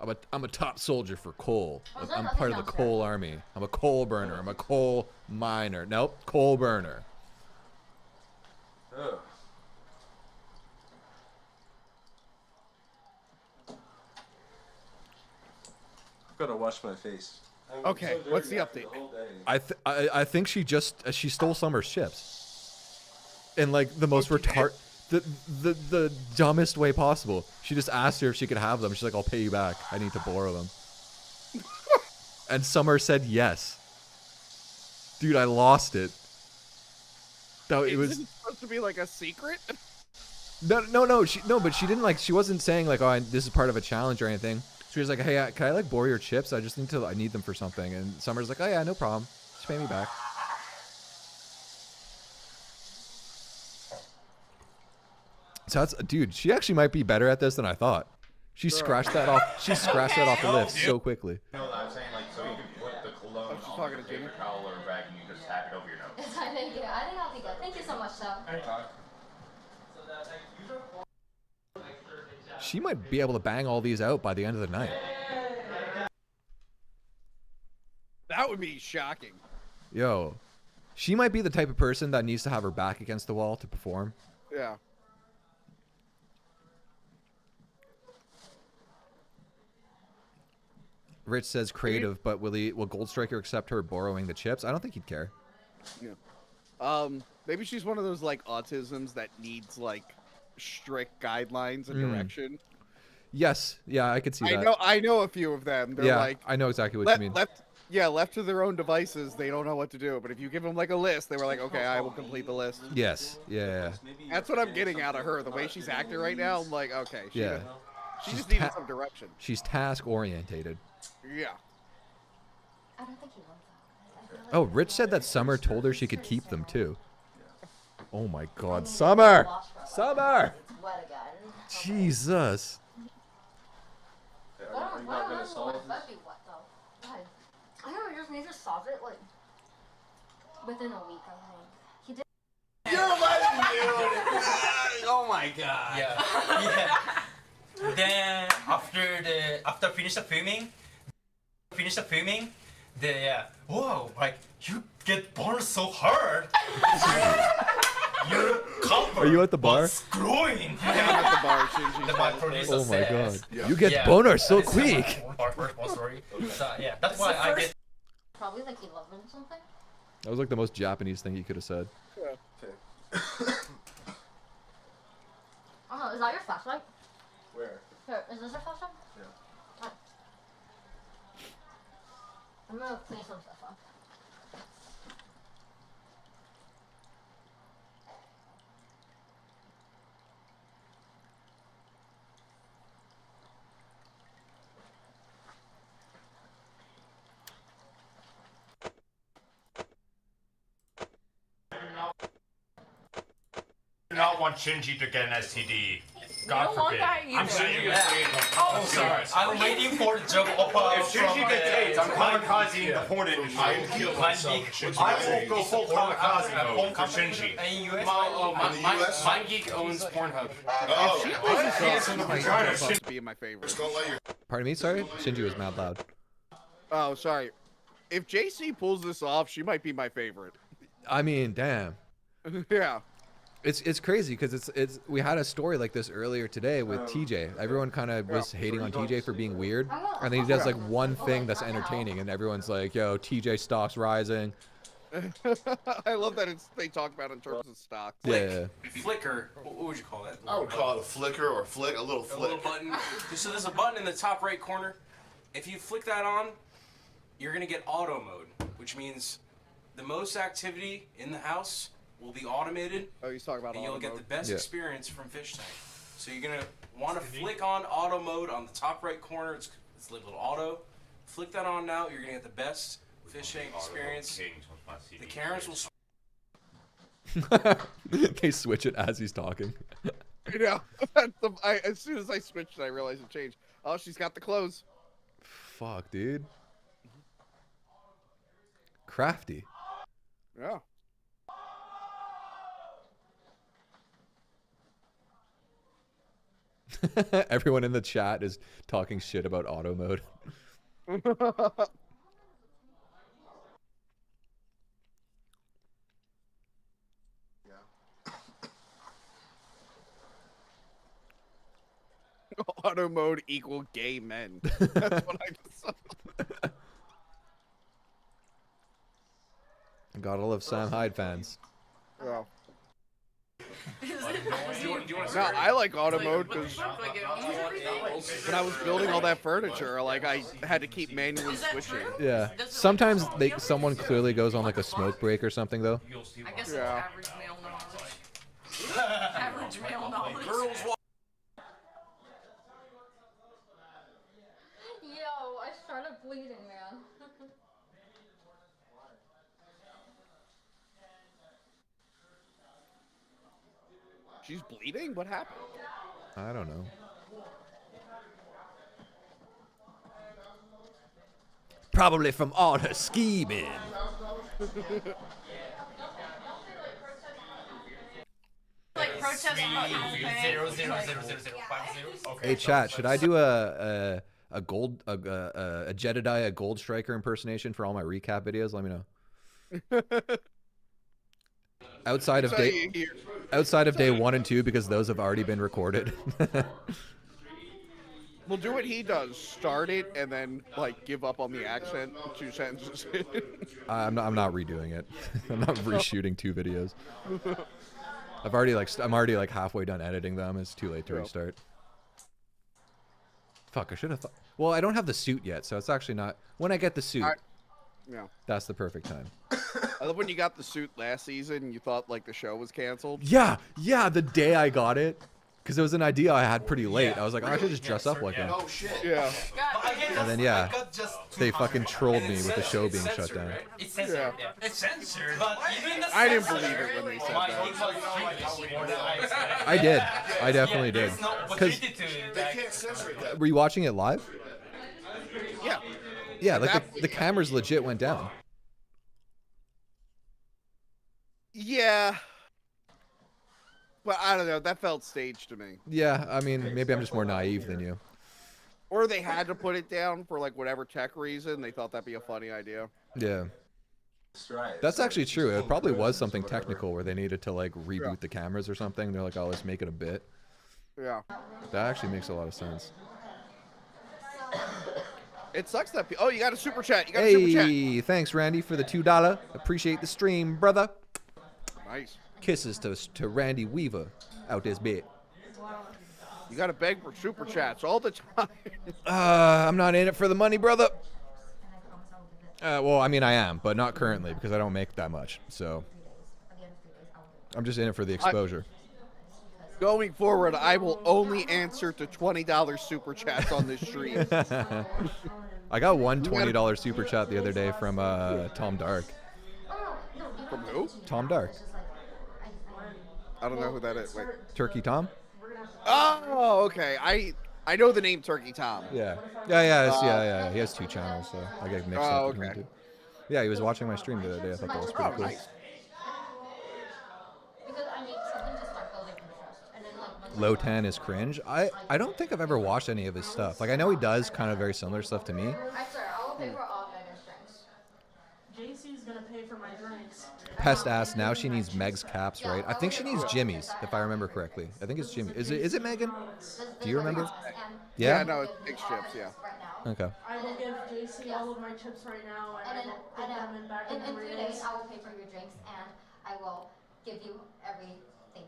I'm a top soldier for Cole. I'm part of the Cole army. I'm a coal burner. I'm a coal miner. Nope, coal burner. Oh. I've got to wash my face. Okay, what's the update? I think she stole Summer's chips. In like the most retarded. the dumbest way possible. She just asked her if she could have them. She's like, I'll pay you back. I need to borrow them. And Summer said yes. Dude, I lost it. No, it was supposed to be like a secret. no. But she didn't like. She wasn't saying like, oh, this is part of a challenge or anything. She was like, hey, can I like borrow your chips? I just I need them for something. And Summer's like, oh yeah, no problem. Just pay me back. So that's, dude, she actually might be better at this than I thought. She scratched that off. She scratched that off the list so quickly. You know what I'm saying? Like, so you can put the cologne on your paper towel or rag and you just tap it over your nose. Thank you. I think I'll be good. Thank you so much, though. She might be able to bang all these out by the end of the night. That would be shocking. Yo, she might be the type of person that needs to have her back against the wall to perform. Yeah. Rich says creative, but will Gold Striker accept her borrowing the chips? I don't think he'd care. Yeah. Maybe she's one of those like autisms that needs like strict guidelines and direction. Yes. Yeah, I could see that. I know a few of them. They're like, I know exactly what you mean. Left to their own devices, they don't know what to do. But if you give them like a list, they were like, okay, I will complete the list. Yes. Yeah. That's what I'm getting out of her. The way she's acting right now, I'm like, okay. She just needed some direction. She's task orientated. Yeah. I don't think he wants that. Oh, Rich said that Summer told her she could keep them too. Oh my God, Summer! Summer! Jesus. I don't know if that'd be wet though. I don't know, just need to solve it like within a week, I think. He did. You're letting me. Oh my God. Yeah. Then after finish the filming, whoa, like you get burned so hard. Your cover. Are you at the bar? Was growing. I'm at the bar. Shinji. Producer Oh my says, God. You get boner so quick. So yeah, that's why I get. Probably like 11 something. That was like the most Japanese thing he could have said. Oh, is that your flashlight? Where? Here, is this your flashlight? Yeah. Oh. I'm gonna clean some stuff up. Not want Shinji to get an STD. God forbid. I'm saying you. Oh, sorry. I'm waiting for the joke of If Shinji gets AIDS, I'm kamikazing the porn industry. I will kill myself. I will go full kamikaze mode for Shinji. MindGeek owns Pornhub. She's being my favorite. Pardon me, sorry? Shinji was mad loud. Oh, sorry. If JC pulls this off, she might be my favorite. I mean, damn. Yeah. It's crazy because we had a story like this earlier today with TJ. Everyone kind of was hating on TJ for being weird, and then he does like one thing that's entertaining, and everyone's like, "Yo, TJ stock's rising." I love that they talk about it in terms of stocks. Yeah. Flicker. What would you call that? I would call it a flicker or a little flick. A little button. So there's a button in the top right corner. If you flick that on, you're gonna get auto mode, which means the most activity in the house will be automated. Oh, he's talking about and auto you'll get mode. the best experience from Fishtank. So you're gonna want to flick on auto mode on the top right corner. It's labeled auto. Flick that on now. You're gonna get the best Fishtank experience. The Karens will. They switch it as he's talking. Yeah. As soon as I switched, I realized it changed. Oh, she's got the clothes. Fuck, dude. Crafty. Yeah. Everyone in the chat is talking shit about auto mode. Auto mode equal gay men. That's what I just saw. Gotta love Sam Hyde fans. Yeah. Is he No, I like auto mode because when I was building all that furniture, like I had to keep manually switching. Yeah. Sometimes someone clearly goes on like a smoke break or something though. I guess it's average male knowledge. Average male knowledge. Girls Yo, I started bleeding, man. She's bleeding? What happened? I don't know. Probably from all her scheming. like protest Hey chat, should I do a Jedediah Gold Striker impersonation for all my recap videos? Let me know. Outside of day 1 and 2 because those have already been recorded. We'll do what he does. Start it and then like give up on the accent. 2 sentences. I'm not redoing it. I'm not reshooting 2 videos. I'm already like halfway done editing them. It's too late to restart. Fuck, I should have thought. Well, I don't have the suit yet, so it's actually not. When I get the suit, yeah, that's the perfect time. I love when you got the suit last season and you thought like the show was canceled. Yeah, the day I got it, because it was an idea I had pretty late. I was like, I should just dress up like him. Oh shit. Yeah. And then they fucking trolled me with the show being shut down. It's censored. Yeah. It's censored. But even the I didn't believe it when they said that. I did. I definitely did. Because were you watching it live? Yeah. Yeah, like the cameras legit went down. Yeah. But I don't know. That felt staged to me. Yeah, I mean, maybe I'm just more naive than you. Or they had to put it down for like whatever tech reason. They thought that'd be a funny idea. Yeah. That's actually true. It probably was something technical where they needed to like reboot the cameras or something. They're like, oh, let's make it a bit. Yeah. That actually makes a lot of sense. It sucks that. Oh, you got a super chat. You got a super chat. Hey, thanks, Randy, for the $2. Appreciate the stream, brother. Nice. Kisses to Randy Weaver out this bit. You gotta beg for super chats all the time. I'm not in it for the money, brother. Well, I mean, I am, but not currently because I don't make that much. So I'm just in it for the exposure. Going forward, I will only answer to $20 super chats on this stream. I got one $20 super chat the other day from Tom Dark. From who? Tom Dark. I don't know who that is. Wait. Turkey Tom? Oh, okay. I know the name Turkey Tom. Yeah. He has 2 channels, so I get mixed up between the 2. Yeah, he was watching my stream the other day. I thought that was pretty cool. Nice. Low 10 is cringe. I don't think I've ever watched any of his stuff. Like, I know he does kind of very similar stuff to me. JC's gonna pay for my drinks. Pest asked, now she needs Meg's caps, right? I think she needs Jimmy's, if I remember correctly. I think it's Jimmy. Is it Megan? Do you remember? Yeah? No, it's Big Chips, yeah. Okay. I will give JC all of my chips right now, and I will put them in back in 3 days. I will pay for your drinks, and I will give you everything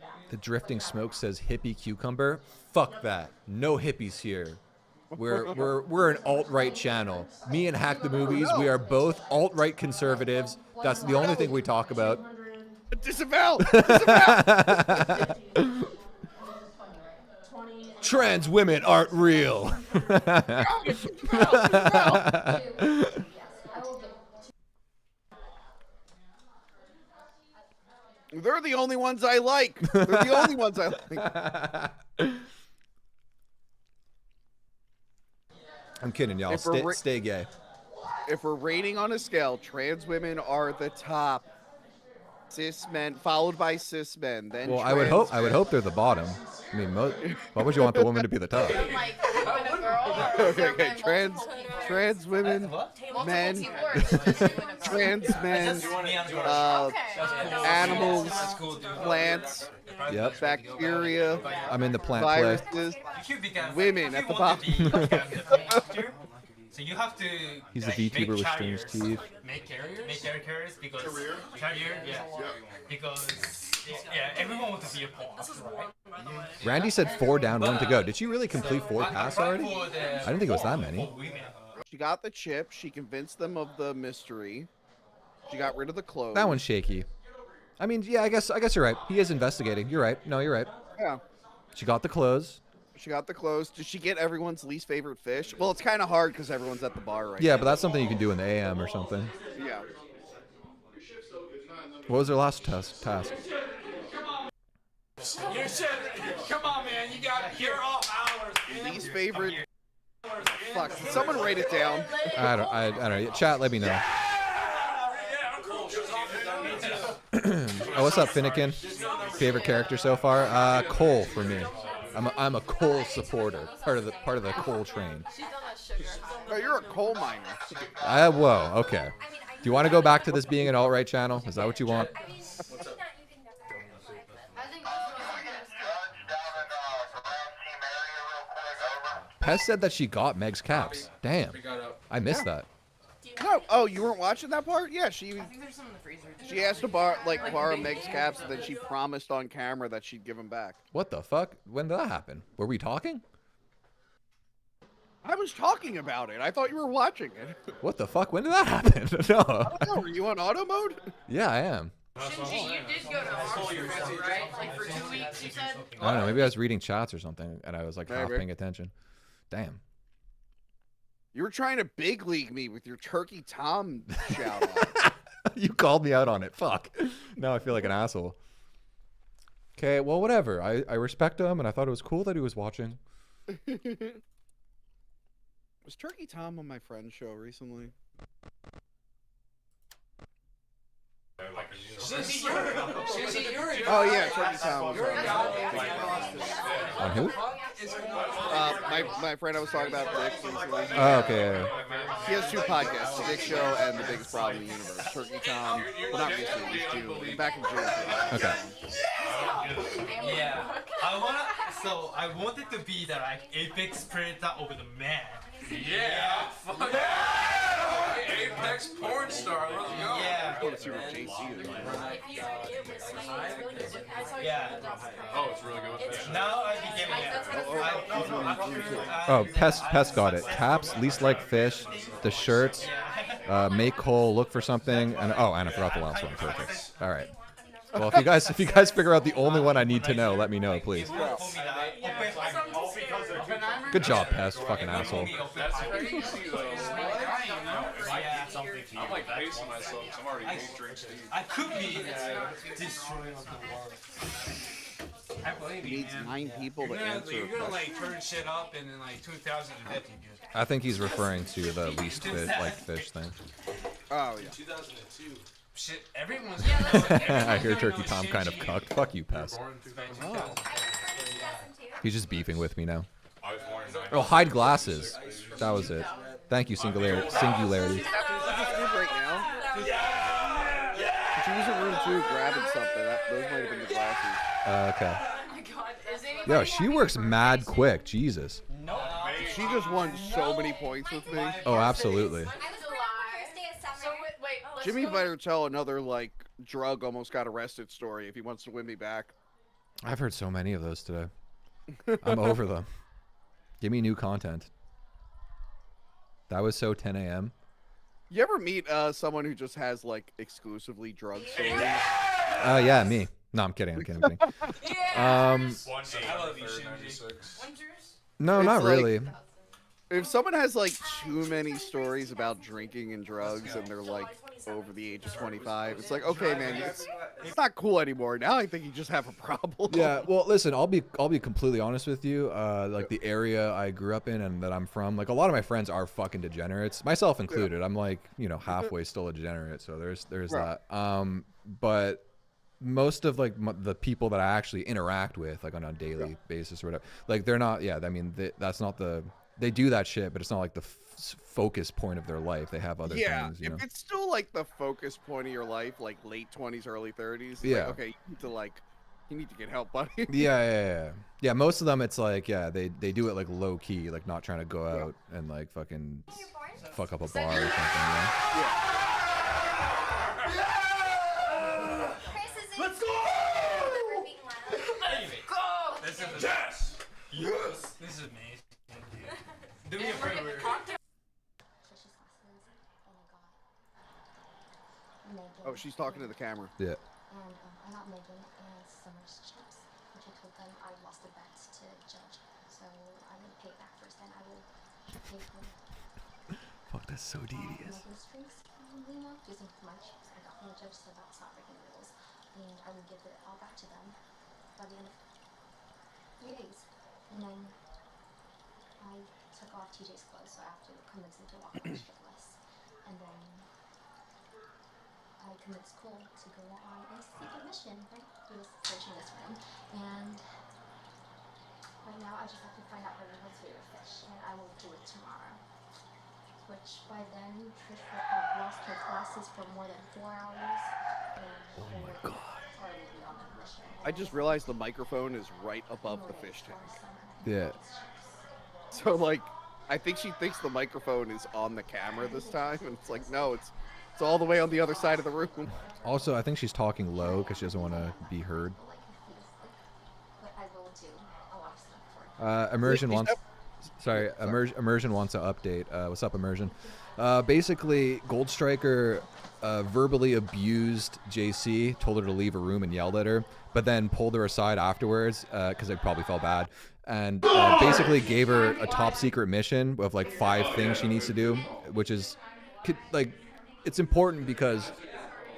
back. The Drifting Smoke says hippie cucumber. Fuck that. No hippies here. We're an alt-right channel. Me and Hack the Movies, we are both alt-right conservatives. That's the only thing we talk about. Disavow! Trans women aren't real. They're the only ones I like. They're the only ones I like. I'm kidding, y'all. Stay gay. If we're rating on a scale, trans women are the top. Cis men, followed by cis men. Then well, I would hope they're the bottom. I mean, why would you want the woman to be the top? Okay, trans women, men, trans men, animals, plants, yep, bacteria. I'm in the plant viruses, women at the bottom. So you have to. He's a VTuber with strange teeth. Make carriers because because Yeah, everyone wants to be a porn. This is warm, by the way. Randy said 4 down, 1 to go. Did she really complete 4 passes already? I didn't think it was that many. She got the chip. She convinced them of the mystery. She got rid of the clothes. That one's shaky. I mean, yeah, I guess you're right. He is investigating. You're right. No, you're right. Yeah. She got the clothes. She got the clothes. Did she get everyone's least favorite fish? Well, it's kind of hard because everyone's at the bar right now. Yeah, but that's something you can do in the AM or something. Yeah. What was her last task? You should. Come on, man. You're off hours. Least favorite. Fuck. Did someone write it down? I don't know. Chat, let me know. Oh, what's up, Finnegan? Favorite character so far? Cole for me. I'm a Cole supporter. Part of the Cole train. Oh, you're a coal miner. Whoa. Okay. Do you want to go back to this being an alt-right channel? Is that what you want? Pez said that she got Meg's caps. Damn. I missed that. No. Oh, you weren't watching that part? Yeah, she asked to borrow Meg's caps, and then she promised on camera that she'd give them back. What the fuck? When did that happen? Were we talking? I was talking about it. I thought you were watching it. What the fuck? When did that happen? No. I don't know. Were you on auto mode? Yeah, I am. Shinji, you did go to Oxford, right? Like for 2 weeks, you said? I don't know. Maybe I was reading chats or something, and I was like half paying attention. Damn. You were trying to big league me with your Turkey Tom shout out. You called me out on it. Fuck. Now I feel like an asshole. Okay, well, whatever. I respect him, and I thought it was cool that he was watching. Was Turkey Tom on my friend's show recently? Oh yeah, Turkey Tom was on who? My friend I was talking about, Dick. Oh, okay. Yeah. He has 2 podcasts, The Dick Show and The Biggest Problem in the Universe. Turkey Tom, well not recently, he's June, back in June. Okay. Yeah. I wanted to be the like apex predator over the man. Yeah. Fuck yeah. Apex porn star. Let's go. Yeah. I want to see what JC is. Yeah. Oh, it's really good. Now I became it. Oh, Pest got it. Caps, least like fish, the shirts, make Cole look for something, and I forgot the last one. Perfect. All right. Well, if you guys figure out the only one I need to know, let me know, please. Good job, Pest. Fucking asshole. That's crazy, though. I'm like pacing myself because I'm already 8 drinks deep. I could be destroying the world. I believe He needs 9 people to answer. You're gonna like turn shit up and then like 2050. I think he's referring to the least fish thing. Oh yeah. 2002. Shit, everyone's. I hear Turkey Tom kind of cucked. Fuck you, Pest. Oh. He's just beefing with me now. Oh, hide glasses. That was it. Thank you, Singularity. Right now. She was in room 2 grabbing something. Those might have been the glasses. Okay. Oh my god, is anybody Yo, she works mad quick. Jesus. She just won so many points with me. Oh, absolutely. Jimmy better tell another like drug almost got arrested story if he wants to win me back. I've heard so many of those today. I'm over them. Give me new content. That was so 10 a.m. You ever meet someone who just has like exclusively drug stories? Yeah, me. No, I'm kidding. I'm kidding. No, not really. If someone has like too many stories about drinking and drugs and they're like over the age of 25, it's like, okay, man, it's not cool anymore. Now I think you just have a problem. Yeah, well, listen, I'll be completely honest with you. Like the area I grew up in and that I'm from, like a lot of my friends are fucking degenerates, myself included. I'm like, halfway still a degenerate, so there's right. that. But most of like the people that I actually interact with, like on a daily basis or whatever, like they're not. Yeah, I mean, that's not the. They do that shit, but it's not like the focus point of their life. They have other things. If it's still like the focus point of your life, like late 20s, early 30s. Yeah. Like, okay, you need to get help, buddy. Yeah. Most of them, it's like, they do it like low key, like not trying to go out and like fucking fuck up a bar or something. Yeah. Let's go! Yes! Yes! This is amazing. Do me a favor. Oh, she's talking to the camera. Yeah. And I got Megan and Summer's chips, which I told them I lost the bet to Judge. So I'm going to pay it back first, and I will pay for Fuck, that's so devious. Megan's drinks, using my chips I got from the Judge, so that's not breaking the rules. And I will give it all back to them by the end of 3 days. And then I took off TJ's clothes, so I have to convince him to walk away stripless. And then I convinced Cole to go on a secret mission, right? He was searching this room, and right now I just have to find out everyone's favorite fish, and I will do it tomorrow. Which by then, Trish will have lost her classes for more than 4 hours, and oh my god. already be on the mission. I just realized the microphone is right above the fish tank. Yeah. So like, I think she thinks the microphone is on the camera this time, and it's like, no, it's all the way on the other side of the room. Also, I think she's talking low because she doesn't want to be heard. But I will do a lot of stuff for it. Immersion wants. Sorry, Immersion wants an update. What's up, Immersion? Basically, Gold Striker verbally abused JC, told her to leave a room and yelled at her, but then pulled her aside afterwards because it probably felt bad, and basically gave her a top secret mission of like 5 things she needs to do, which is like, it's important because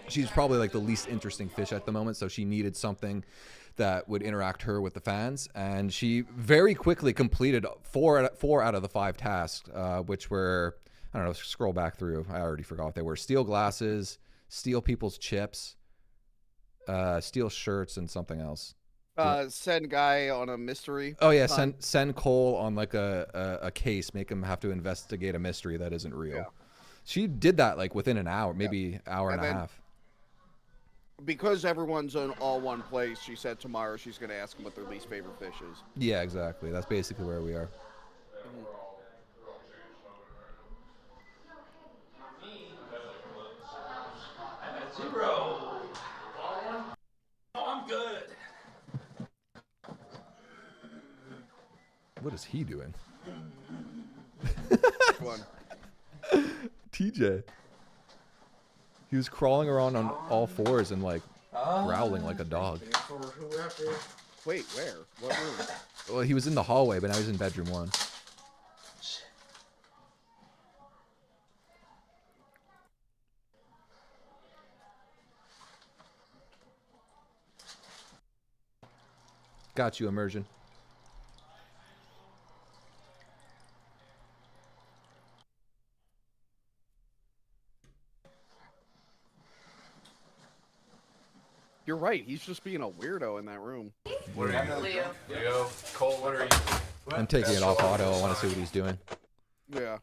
she's probably like the least interesting fish at the moment, so she needed something that would interact her with the fans, and she very quickly completed 4 out of the 5 tasks, which were, I don't know, scroll back through, I already forgot what they were: steal glasses, steal people's chips, steal shirts, and something else. Send guy on a mystery. Oh yeah, send Cole on like a case, make him have to investigate a mystery that isn't real. Yeah. She did that like within an hour, maybe hour and a half. Because everyone's in all one place, she said tomorrow she's going to ask them what their least favorite fish is. Yeah, exactly. That's basically where we are. I'm at 0. I'm good. What is he doing? One. TJ. He was crawling around on all 4s and like growling like a dog. Wait, where? What room? Well, he was in the hallway, but now he's in bedroom 1. Got you, Immersion. You're right. He's just being a weirdo in that room. What are you, Leo? Cole, what are you? I'm taking it off auto. I want to see what he's doing. Yeah.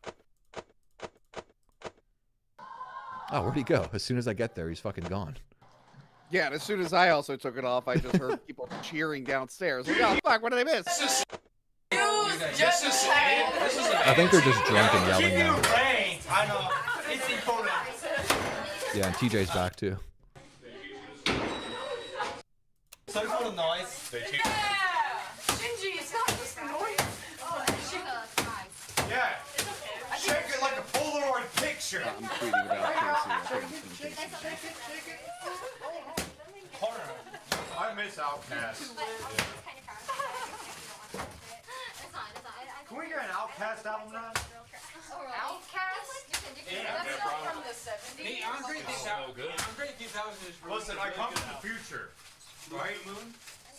Oh, where'd he go? As soon as I get there, he's fucking gone. Yeah, and as soon as I also took it off, I just heard people cheering downstairs. Like, oh, fuck, what did I miss? I think they're just drunk and yelling now. I know. It's important. Yeah, and TJ's back too. Sorry for the noise. Shinji, it's not just noise. Oh, Yeah. Shake it like a Polaroid picture. I'm tweeting about Casey. I miss Outcast. Can we get an Outcast album now? Outcast? Yeah, That's not from the 70s. Hey, Andre 3000 is Listen, I come from the future, right?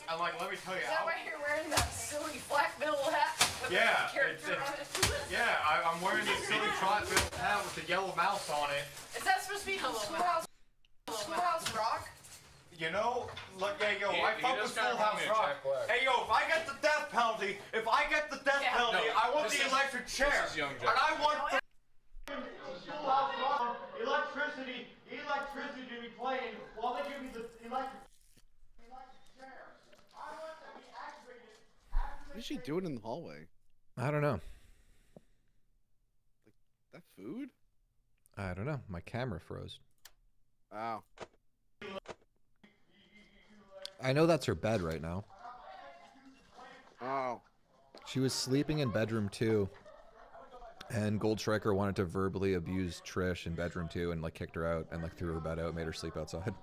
And like, let me tell you, Is that why you're wearing that silly black metal hat with yeah, the character on it? yeah, I'm wearing this silly trot-built hat with the yellow mouse on it. Is that supposed to be Schoolhouse Rock? You know, look, hey, yo, I He fuck with just got Schoolhouse me a Rock. Jack Black. Hey, yo, if I get the death penalty, I want the electric chair. This is young Jack. And I want the Schoolhouse Rock electricity to be playing while they give me the electric chair. I want to be activated. What is she doing in the hallway? I don't know. That food? I don't know. My camera froze. Wow. I know that's her bed right now. Oh. She was sleeping in bedroom 2, and Gold Striker wanted to verbally abuse Trish in bedroom 2 and like kicked her out and like threw her bed out, made her sleep outside.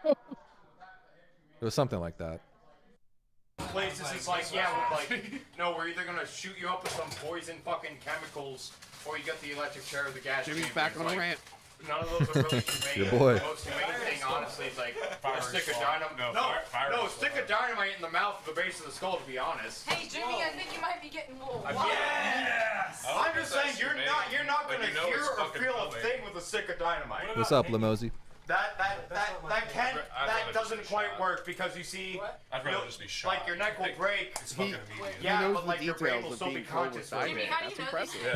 It was something like that. Places it's like, yeah, like, no, we're either gonna shoot you up with some poison fucking chemicals, or you get the electric chair or the gas. Jimmy's back on a rant. None of those are really humane. Your boy. The most humane thing, honestly, is like a stick of dynamite. Stick of dynamite in the mouth at the base of the skull. To be honest. Hey Jimmy, I think you might be getting a little wild. Yes. I'm just saying you're not gonna hear or feel a thing with a stick of dynamite. What's up, Limosi? That doesn't quite work because you see, I'd rather just be shot. like your neck will break. He knows but like the your brain details will of still be being killed with conscious. Diamond. That's impressive. So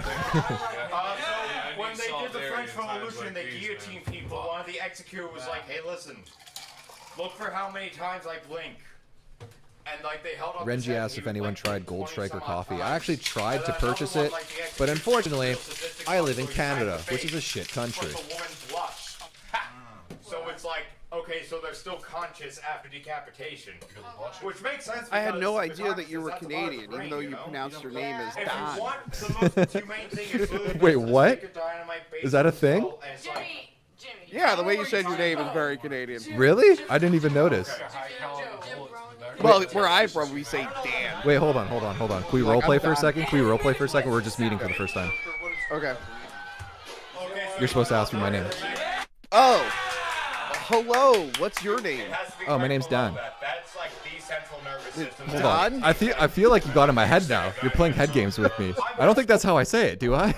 when they did the French Revolution, they guillotined people. One of the executor was like, "Hey, listen, look for how many times I blink." And like they held up. Renji asked if anyone tried Gold Striker coffee. I actually tried to purchase it, but unfortunately, I live in Canada, which is a shit country. So it's like, okay, so they're still conscious after decapitation, which makes sense. I had no idea that you were Canadian, even though you pronounced your name as Don. Wait, what? Is that a thing? Yeah, the way you said your name is very Canadian. Really? I didn't even notice. Well, where I'm from, we say Dan. Wait, hold on. Can we roleplay for a second? We're just meeting for the first time. Okay. You're supposed to ask me my name. Oh. Hello. What's your name? Oh, my name's Dan. That's like the central nervous system. Hold on. I feel like you got in my head now. You're playing head games with me. I don't think that's how I say it, do I?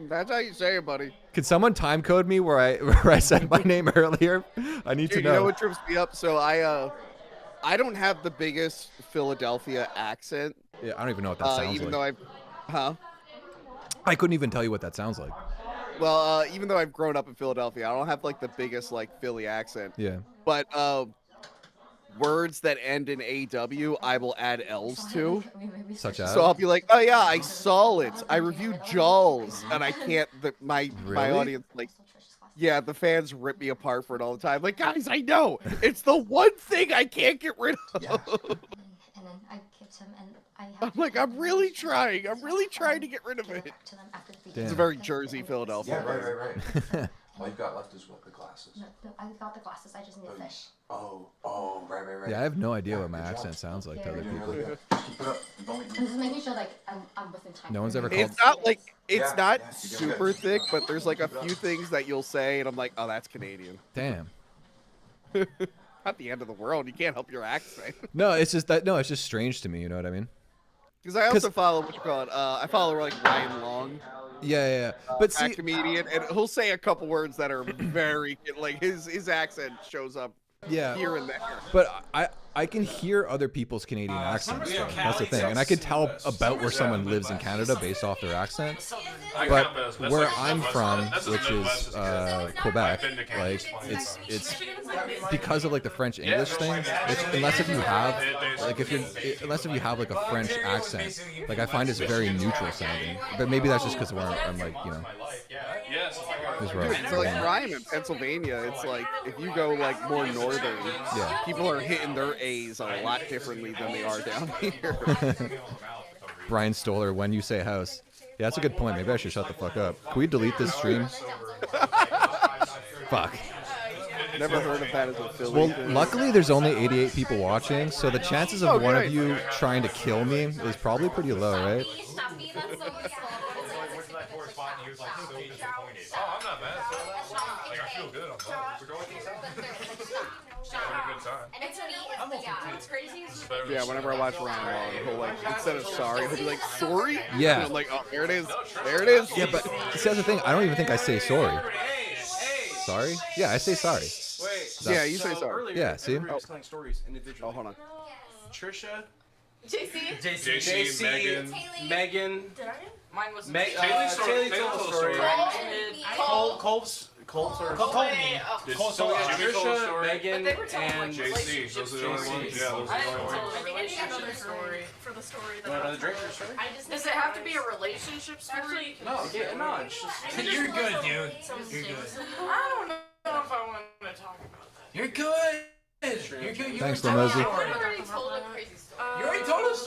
That's how you say it, buddy. Could someone time code me where I said my name earlier? I need to know. You know what trips me up? So I don't have the biggest Philadelphia accent. Yeah, I don't even know what that sounds even like. though I couldn't even tell you what that sounds like. Well, even though I've grown up in Philadelphia, I don't have like the biggest like Philly accent. Yeah. But words that end in AW, I will add L's to. Such as? So I'll be like, oh yeah, I saw it. I reviewed Jaws, and I can't. My audience like. Yeah, the fans rip me apart for it all the time. Like, guys, I know. It's the one thing I can't get rid of. And then I kicked him, and I'm like, I'm really trying. I'm really trying to get rid of it. Damn. It's a very Jersey, Philadelphia. Yeah, right. All you've got left is what, the glasses? No, I got the glasses. I just need fish. Oh, right. Yeah, I have no idea what my accent sounds like to other people. I'm just making sure like I'm within time. No one's ever called. It's not like not super thick, but there's like a few things that you'll say, and I'm like, oh, that's Canadian. Damn. Not the end of the world. You can't help your accent. No, it's just that. No, it's just strange to me. You know what I mean? Because I also follow I follow like Ryan Long. Yeah. But see, comedian, and he'll say a couple words that are very like his accent shows up. Yeah. Here and there. But I can hear other people's Canadian accents. Though. That's the thing, and I can tell about where someone lives in Canada based off their accent. But where I'm from, which is Quebec, like it's because of like the French English thing. Unless if you have like a French accent, like I find it's very neutral sounding. But maybe that's just because I'm like So like Ryan in Pennsylvania, it's like if you go like more northern, people are hitting their A's a lot differently than they are down here. Brian Stoller, when you say house. Yeah, that's a good point. Maybe I should shut the fuck up. Can we delete this stream? Fuck. Never heard of that as a Philly. Well, luckily there's only 88 people watching, so the chances of one of you trying to kill me is probably pretty low, right? Yeah, whenever I watch Ryan Long, he'll like, instead of sorry, he'll be like, sorry? Yeah. And I'm like, oh, there it is. There it is. Yeah, but see, that's the thing. I don't even think I say sorry. Sorry? Yeah, I say sorry. Wait. Yeah, you say sorry. Yeah, see? Everybody was telling stories individually. Oh, hold on. Trisha. JC. Megan. Did I? Mine was Kaylee told a story. Cole told me. So Trisha, Megan, and JC. Those are the only ones. Yeah, those are the only ones. I think I need another story for the story. Another drink story? Does it have to be a relationship story? No, it's just. You're good, dude. You're good. I don't know if I want to talk about that. You're good. You're good. Thanks, Limosi. I already told a crazy story. You already told us.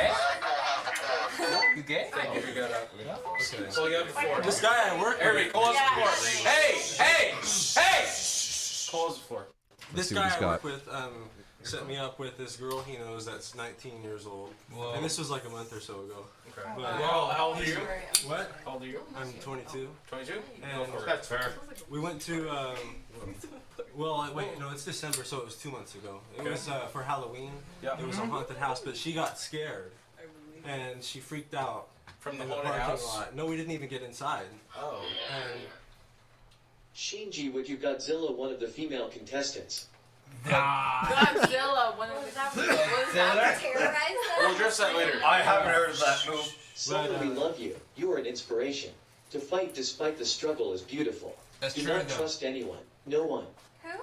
gay? You gay? Thank you. You got up. Okay. So you got before. This guy at work. Eric, close the floor. Hey! Close the floor. This see what guy he's I got. work with set me up with this girl he knows that's 19 years old. Whoa. And this was like a month or so ago. Okay. But, How old are you? What? How old are you? I'm 22. 22? And That's fair. we went to, wait, no, it's December, so it was 2 months ago. It Okay. was for Halloween. Yeah. It was a haunted house, but she got scared. And she freaked out. From the in haunted parking house? lot. No, we didn't even get inside. Oh. And Shinji, would you Godzilla one of the female contestants? Godzilla, one of the We'll address that later. I haven't heard of that move. Summer, we love you. You are an inspiration. To fight despite the struggle is beautiful. That's Do true, not though. trust anyone. No one. Who?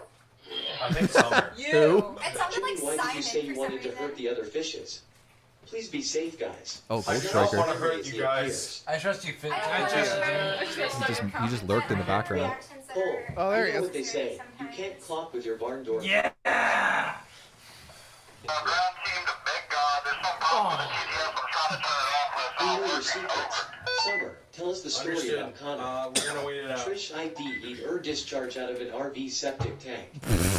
I think Summer. You. Who? It sounded Jimmy, like why Simon did you say you for some wanted to reason. hurt the other fishes? Please be safe, guys. Oh, I Gold don't Striker. want to hurt you guys. I trust you, Finn. I trust you. He just lurked in the background. Cole, Oh, there you he know is. what they say. You can't clock with your barn door. Yeah. We know your secrets. Summer, tell us the story Understood. about Connor. We're gonna wait it out. Trish ID'd her discharge out of an RV septic tank.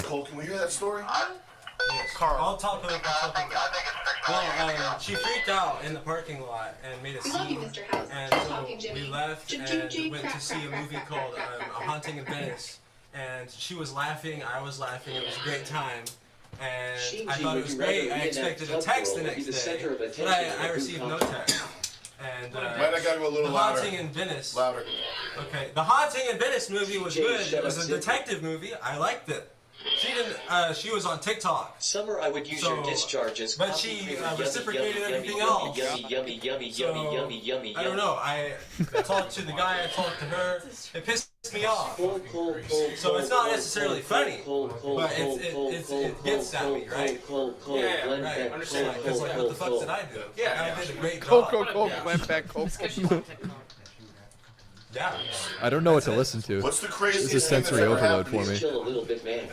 Cole, can we hear that story? yes, I'll talk over. Well, she freaked out in the parking lot and made a We love you, scene. Mr. House. And Keep so talking, Jimmy. we left and went to see a movie called A Haunting in Venice. And she was laughing, I was laughing, it was a great time. And Shinji, I thought it would was you rather great. I reenact expected a Tub text Girl the or be next the center of day, attention but of I a received group no conference? text. And Might I gotta go a little The louder. Haunting in Venice. Louder. Okay, The Haunting in Venice movie was CJ, good. shut It was up, a Sid. detective movie. I liked it. She didn't. She was on TikTok. Summer, I would use So, your discharge as but coffee she, creamer, uh, yummy, reciprocated yummy, everything yummy, else. Yummy, yummy, yummy, So, yummy, yummy, yummy, I don't know. I talked to the guy. I talked to her. It pissed me off. So it's not necessarily funny, but it gets at me, right? Yeah, right. Understand. Because like, what the fuck did I do? Yeah. I did a great Cool, job. cool, cool. Yeah. Went back, cool. Yeah. I don't know what to listen to. What's the This craziest is thing that's sensory ever overload happened for to me. Chill a little bit, man.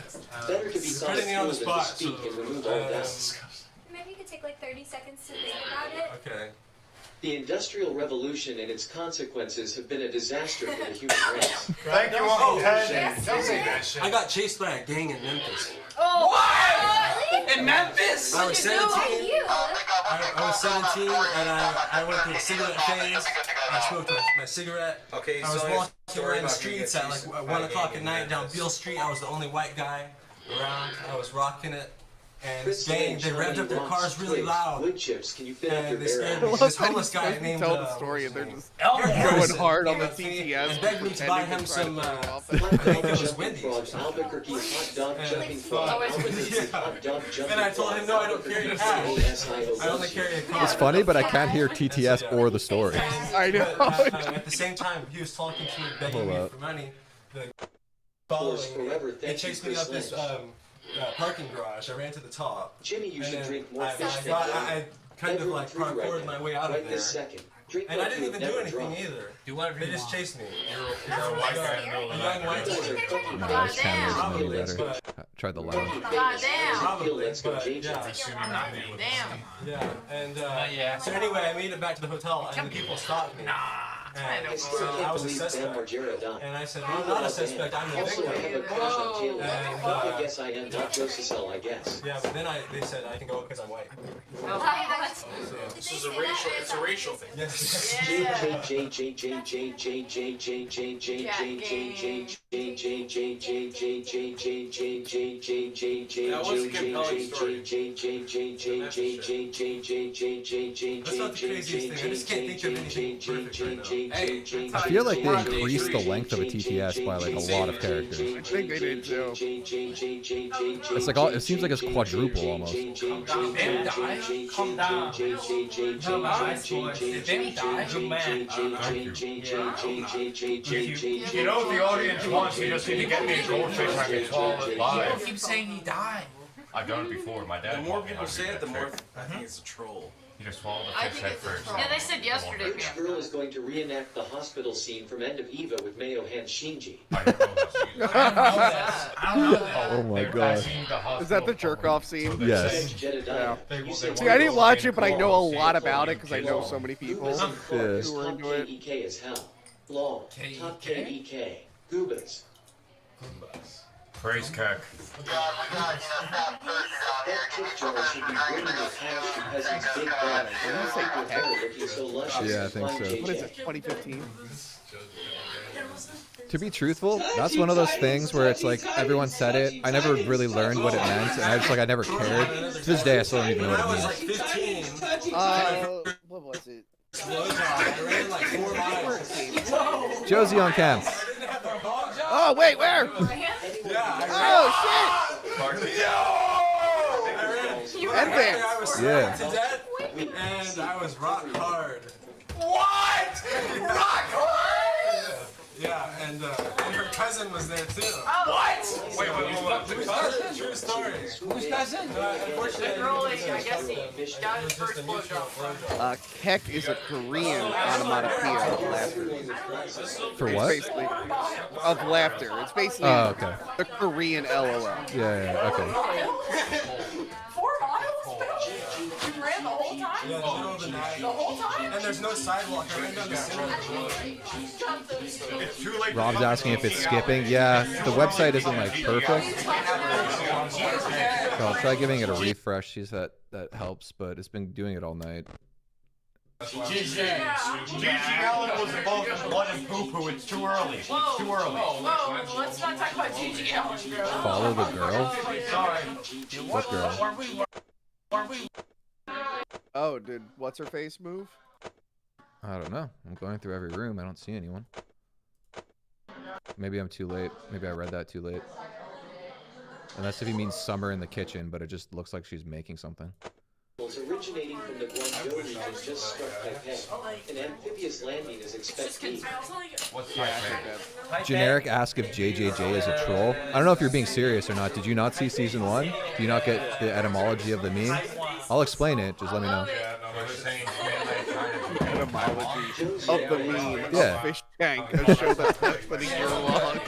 Better to be caught putting me on the than to spot, speak so, and remove all doubt. Maybe you could take like 30 seconds to think about it. Okay. The Industrial Revolution and its consequences have been a disaster for the human race. Thank you, Uncle Ted. Don't say that shit. I got chased by a gang in Memphis. Oh, What? In Memphis? I was 17. Why you? I was 17 and I went through a cigarette phase. I smoked my cigarette. Okay, I was so walking story around the about streets getting at like chased by 1 a o'clock gang at in night down Memphis. Beale Street. I was the only white guy around. I was rocking it. And they revved up their cars really loud. Wood chips, can you fit And up they scared your me. This homeless guy named tell the story and they're just Harrison. going hard on the He TTS. begged me to buy him some. I think it was Wendy's or something. Albuquerque hot dog jumping frog. And I told him, no, I don't carry cash. I only carry a car. It's funny, but I can't hear TTS or the story. I know. At the same time, he was talking to me, begging Hold me up. for money. Following, he chased me up this parking garage. I ran to the top. Jimmy, you should drink more I kind of like parkoured my way out of there. And I didn't even do anything either. They just chased me. No, this camera's a little better. Tried the loud. Goddamn. Probably, but yeah. Damn. Yeah, and so anyway, I made it back to the hotel, and the people stopped me. And so I was a suspect. And I said, I'm not a suspect, I'm the victim. I guess I am not Joseph, I guess. Yeah, but then they said I can go because I'm white. This is it's a racial thing. That's not the craziest thing. I just can't think of anything perfect right now. I feel like they increased the length of a TTS by like a lot of characters. I think they did too. It's like it seems like it's quadruple almost. Calm down. Calm down. Relax, boys. Did them die? Good man. You know, if the audience wants, you just need to get me a goldfish I can swallow it live. People keep saying he died. I've done it before. My dad. The more people say it, the more I think it's a troll. You just swallow the fish head first. Yeah, they said yesterday. Which girl is going to reenact the hospital scene from End of Eva with Mayo Hand Shinji? I don't know that. Oh my god. Is that the jerk off scene? Yes. Yeah. See, I didn't watch it, but I know a lot about it because I know so many people who were into it. K-E-K is hell. Long. Top K-E-K. Goobas. Praise Kirk. That tip jar should be bringing the cash because he's big bad. Your hair looking so luscious. Yeah, I think so. What is it, 2015? To be truthful, that's one of those things where it's like everyone said it. I never really learned what it meant, and I never cared. To this day, I still don't even know what it means. What was it? Josie on cam. Oh wait, where? Oh shit! Advance. Yeah. To death, and I was rock hard. What? Rock hard? Yeah, and her cousin was there too. What? Wait, That's a true story. Who's cousin? The girl, I guess he got his first blowjob. Kek is a Korean onomatopoeia of laughter. For what? Basically, of laughter. It's basically okay. the Korean LOL. Yeah, okay. 4 miles? You ran the whole time? Yeah, in the middle of the night. The whole time? And there's no sidewalk. I ran down the center of the road. It's too late. Rob's asking if it's skipping. Yeah, the website isn't like perfect. So I'll try giving it a refresh. See if that helps, but it's been doing it all night. Gigi Allen was involved in blood and poo-poo. It's too early. It's too early. Whoa, let's not talk about Gigi Allen, bro. Follow the girl? Sorry. What girl? Oh, did what's her face move? I don't know. I'm going through every room. I don't see anyone. Maybe I'm too late. Maybe I read that too late. Unless if he means summer in the kitchen, but it just looks like she's making something. Originating from the Guangzhou region just struck Taipei. An amphibious landing is expected. Generic ask if JJJ is a troll. I don't know if you're being serious or not. Did you not see season 1? Do you not get the etymology of the meme? I'll explain it. Just let me know. Etymology of the meme. Yeah. Fish tank. A show that's less than a year long.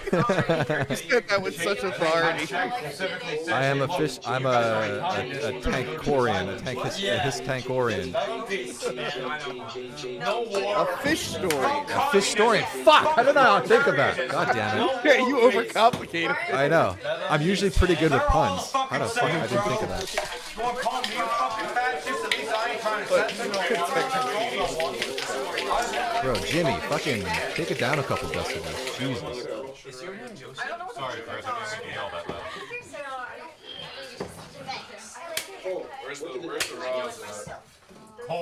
You said that with such authority. I am a fish. I'm a tankorian. A histankorian. A fish story. A fish story. Fuck! How did I not think of that? God damn it. Yeah, you overcomplicated it. I know. I'm usually pretty good with puns. How the fuck I didn't think of that? Bro, Jimmy, fucking take it down a couple decibels. Jesus. Is your name Joseph? Sorry, Chris, I didn't yell that loud.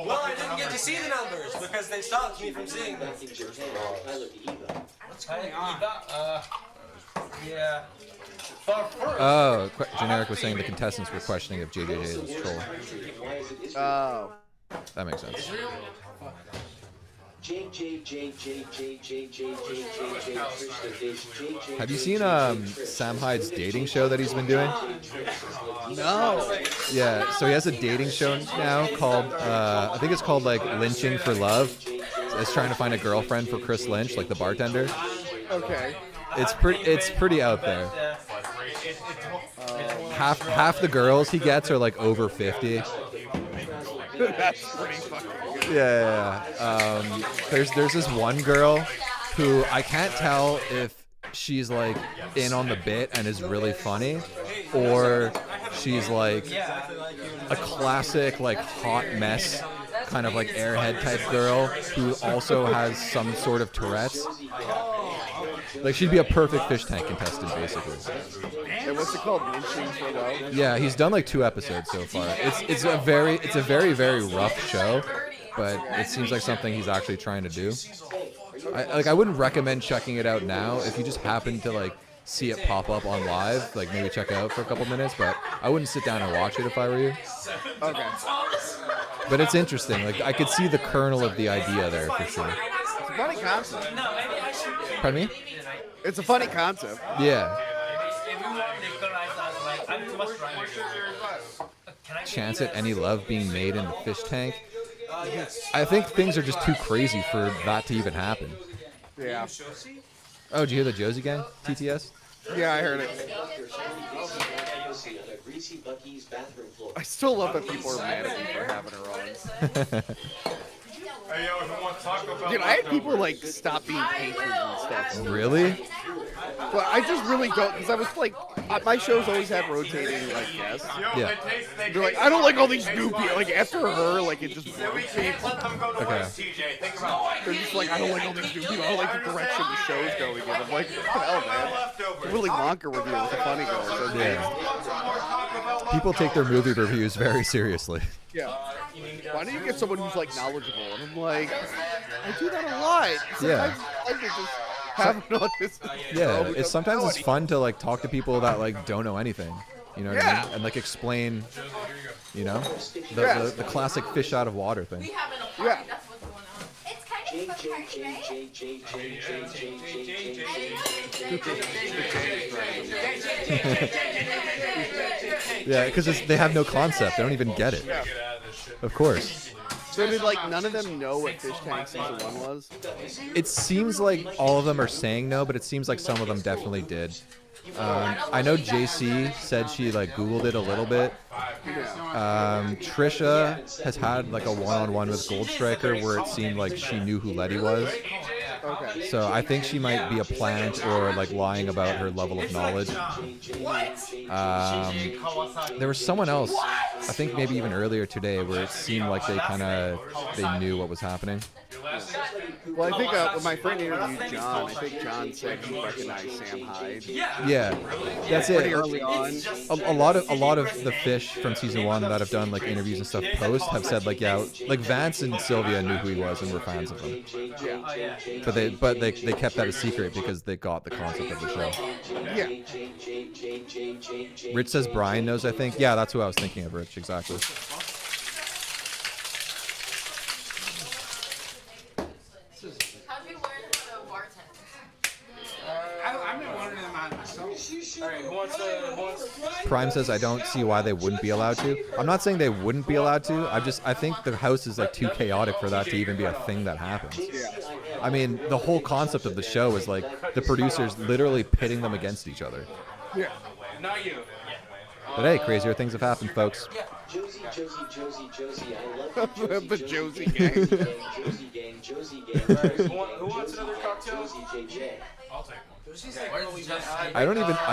Well, I didn't get to see the numbers because they stopped me from seeing them. What's going on? Yeah. Oh, Generic was saying the contestants were questioning if JJJ is a troll. Oh. That makes sense. Have you seen Sam Hyde's dating show that he's been doing? No. Yeah, so he has a dating show now called, I think it's called like Lynching for Love. It's trying to find a girlfriend for Chris Lynch, like the bartender. Okay. It's pretty out there. Half the girls he gets are like over 50. That's pretty fucking good. Yeah. There's this one girl who I can't tell if she's like in on the bit and is really funny, or she's like a classic like hot mess kind of like airhead type girl who also has some sort of Tourette's. Like she'd be a perfect fish tank contestant, basically. And what's it called? Lynching for Love? Yeah, he's done like 2 episodes so far. It's a very rough show, but it seems like something he's actually trying to do. I wouldn't recommend checking it out now. If you just happen to like see it pop up on live, like maybe check it out for a couple minutes, but I wouldn't sit down and watch it if I were you. Okay. But it's interesting. Like I could see the kernel of the idea there for sure. It's a funny concept. Pardon me? It's a funny concept. Yeah. Chance at any love being made in the fish tank? I think things are just too crazy for that to even happen. Yeah. Oh, did you hear the Josie gang? TTS? Yeah, I heard it. I still love that people are mad at me for having her on. Hey, yo, if you want to talk about Dude, I had people like stop being patrons and stuff. Really? But I just really don't, because I was like, my shows always have rotating like guests. Yeah. They're like, I don't like all these new people. Like after her, like it just broke me. Okay. They're just like, I don't like all these new people. I don't like the direction the show's going in. I'm like, what the hell, man? Willy Wonka review with the funny girl. So Yeah. People take their movie reviews very seriously. Yeah. Why don't you get someone who's like knowledgeable? And I'm like, I do that a lot. Yeah. Sometimes I just have an autistic Yeah, girl who sometimes doesn't it's know fun to like talk to people that like don't know anything. You know what I mean? And like explain, you know, the classic fish out of water thing. Yeah. It's kind of fun right? Yeah, because they have no concept. They don't even get it. Yeah. Of course. So did like none of them know what Fish Tank season 1 was? It seems like all of them are saying no, but it seems like some of them definitely did. I know JC said she like Googled it a little bit. Trisha has had like a one-on-one with Gold Striker where it seemed like she knew who Letty was. Okay. So I think she might be a plant or like lying about her level of knowledge. There was someone else, I think maybe even earlier today, where it seemed like they knew what was happening. Well, I think when my friend interviewed John, I think John said he recognized Sam Hyde. Yeah, that's it. Pretty early on. A lot of the fish from season 1 that have done like interviews and stuff post have said like like Vance and Sylvia knew who he was and were fans of him. Yeah. But they kept that a secret because they got the concept of the show. Yeah. Rich says Brian knows, I think. Yeah, that's who I was thinking of, Rich, exactly. How'd you learn how to bartend? I've been wondering about myself. Alright, who wants Prime says I don't see why they wouldn't be allowed to. I'm not saying they wouldn't be allowed to. I think the house is like too chaotic for that to even be a thing that happens. I mean, the whole concept of the show is like the producers literally pitting them against each other. Yeah. Not you. But hey, crazier things have happened, folks. Josie, I The Josie gang. Josie gang. Who wants another cocktail? I'll take one. I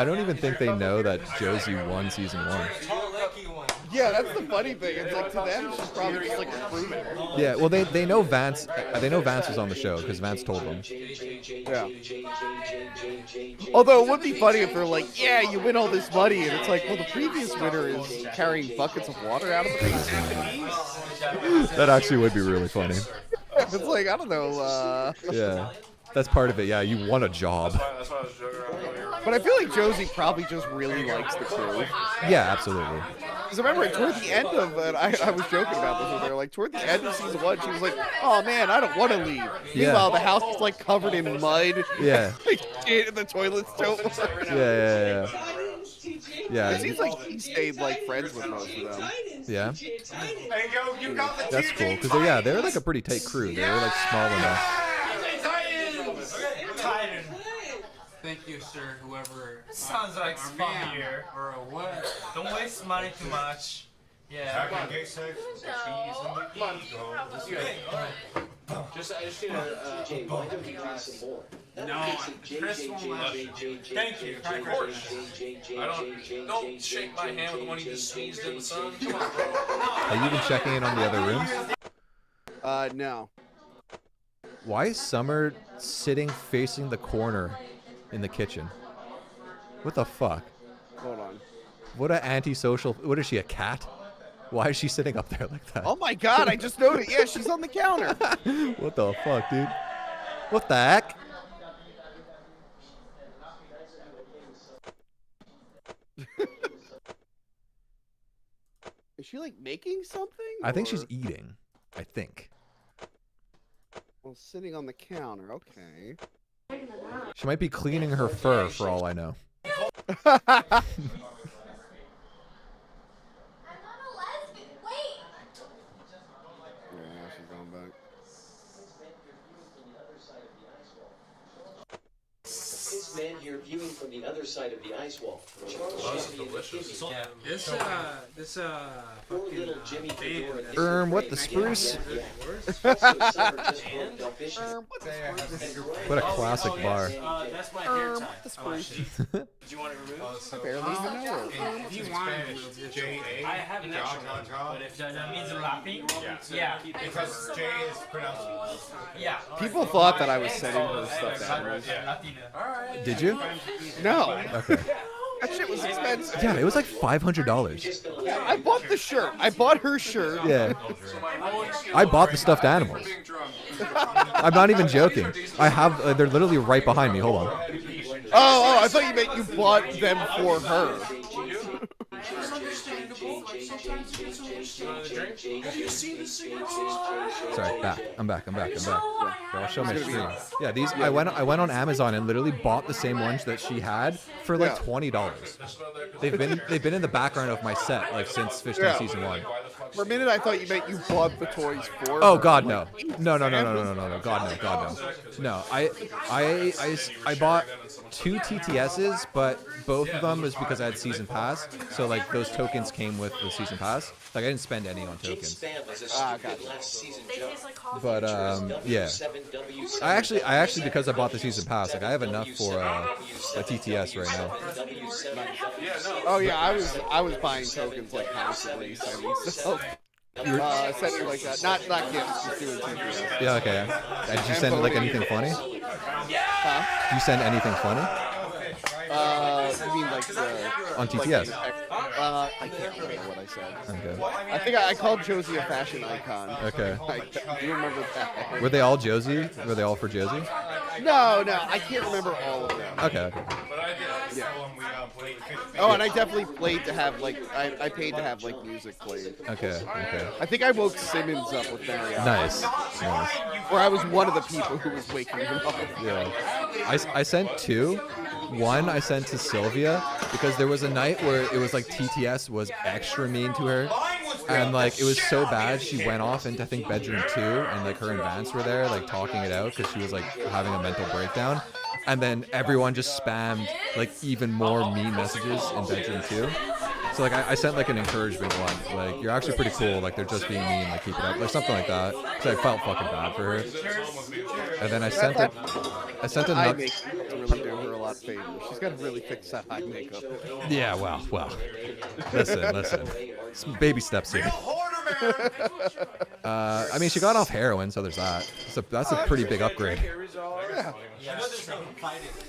don't even think they know that Josie won season 1. Yeah, that's the funny thing. It's like to them, she's probably just like a crewman. Yeah, well, they know Vance. They know Vance was on the show because Vance told them. Yeah. Although it would be funny if they're like, yeah, you win all this money, and it's like, well, the previous winner is carrying buckets of water out of the basement. That actually would be really funny. It's like, I don't know. Yeah, that's part of it. Yeah, you want a job. That's why I was joking around earlier. But I feel like Josie probably just really likes the crew. Yeah, absolutely. Because I remember toward the end of it, I was joking about this with her. Like toward the end of season 1, she was like, "Oh man, I don't want to leave." Yeah. Meanwhile, the house is like covered in mud. Yeah. Like shit, and the toilets don't work. Yeah. It seems like he stayed like friends with most of them. Yeah. Hey, yo, you got the That's cool because they're like a pretty tight crew. They're like small enough. Thank you, sir. Whoever. Sounds like or fun ma'am, here. Or a what? Don't waste money too much. Yeah. I just need why don't you drink some more? No, Chris won't let me. Thank you. Of course. Don't shake my hand with the one you just sneezed in the sun. Come on, bro. Are you even checking in on the other rooms? No. Why is Summer sitting facing the corner in the kitchen? What the fuck? Hold on. What an antisocial. What is she, a cat? Why is she sitting up there like that? Oh my god, I just noticed. Yeah, she's on the counter. What the fuck, dude? What the heck? Is she like making something? I think or- she's eating. I think. Well, sitting on the counter. Okay. She might be cleaning her fur for all I know. Yeah, she's going back. This man here viewing from the other side of the ice wall. Delicious. Yeah. This fucking What the spruce? What a classic bar. That's my hair tie. What the spruce? Do you want it removed? I barely even know her. If you want to remove this, I have an extra one, but if that means laughing, yeah. Because J is pronounced. Yeah. People thought that I was sending her stuffed animals. Did you? No. Okay. That shit was expensive. Yeah, it was like $500. I bought the shirt. I bought her shirt. Yeah. I bought the stuffed animals. I'm not even joking. I have. They're literally right behind me. Hold on. Oh, I thought you meant you bought them for her. Sorry, back. I'm back. Yeah, I'll show my screen. Yeah, these. I went on Amazon and literally bought the same ones that she had for like $20. They've been in the background of my set like since Fishtank season 1. For a minute, I thought you meant you bought the toys for. Oh her. God, no. No. God, no. No, I bought 2 TTSs, but both of them was because I had season pass. So like those tokens came with the season pass. Like I didn't spend any on tokens. But yeah. I actually because I bought the season pass, like I have enough for a TTS right now. Oh yeah, I was buying tokens like constantly, sending stuff. Sending like that, not gifts, just doing TTS. Yeah, okay. Did you send like anything funny? Huh? Did you send anything funny? You mean like on TTS? I can't remember what I said. Okay. I think I called Josie a fashion icon. Okay. Do you remember that? Were they all Josie? Were they all for Josie? No, I can't remember all of them. Okay. Yeah. Oh, and I definitely played to have like I paid to have like music played. Okay. I think I woke Simmons up with that. Nice. Or I was one of the people who was waking him up. Yeah. I sent 2. One I sent to Sylvia because there was a night where it was like TTS was extra mean to her, and like it was so bad she went off into I think bedroom 2, and like her and Vance were there like talking it out because she was like having a mental breakdown, and then everyone just spammed like even more mean messages in bedroom 2. So like I sent like an encouragement one, like you're actually pretty cool, like they're just being mean, like keep it up, like something like that. Because I felt fucking bad for her. And then I sent another. Really do her a lot lot famous. She's got to really fix that eye makeup. Yeah, well. Listen. Some baby steps here. I mean, she got off heroin, so there's that. So that's a pretty big upgrade.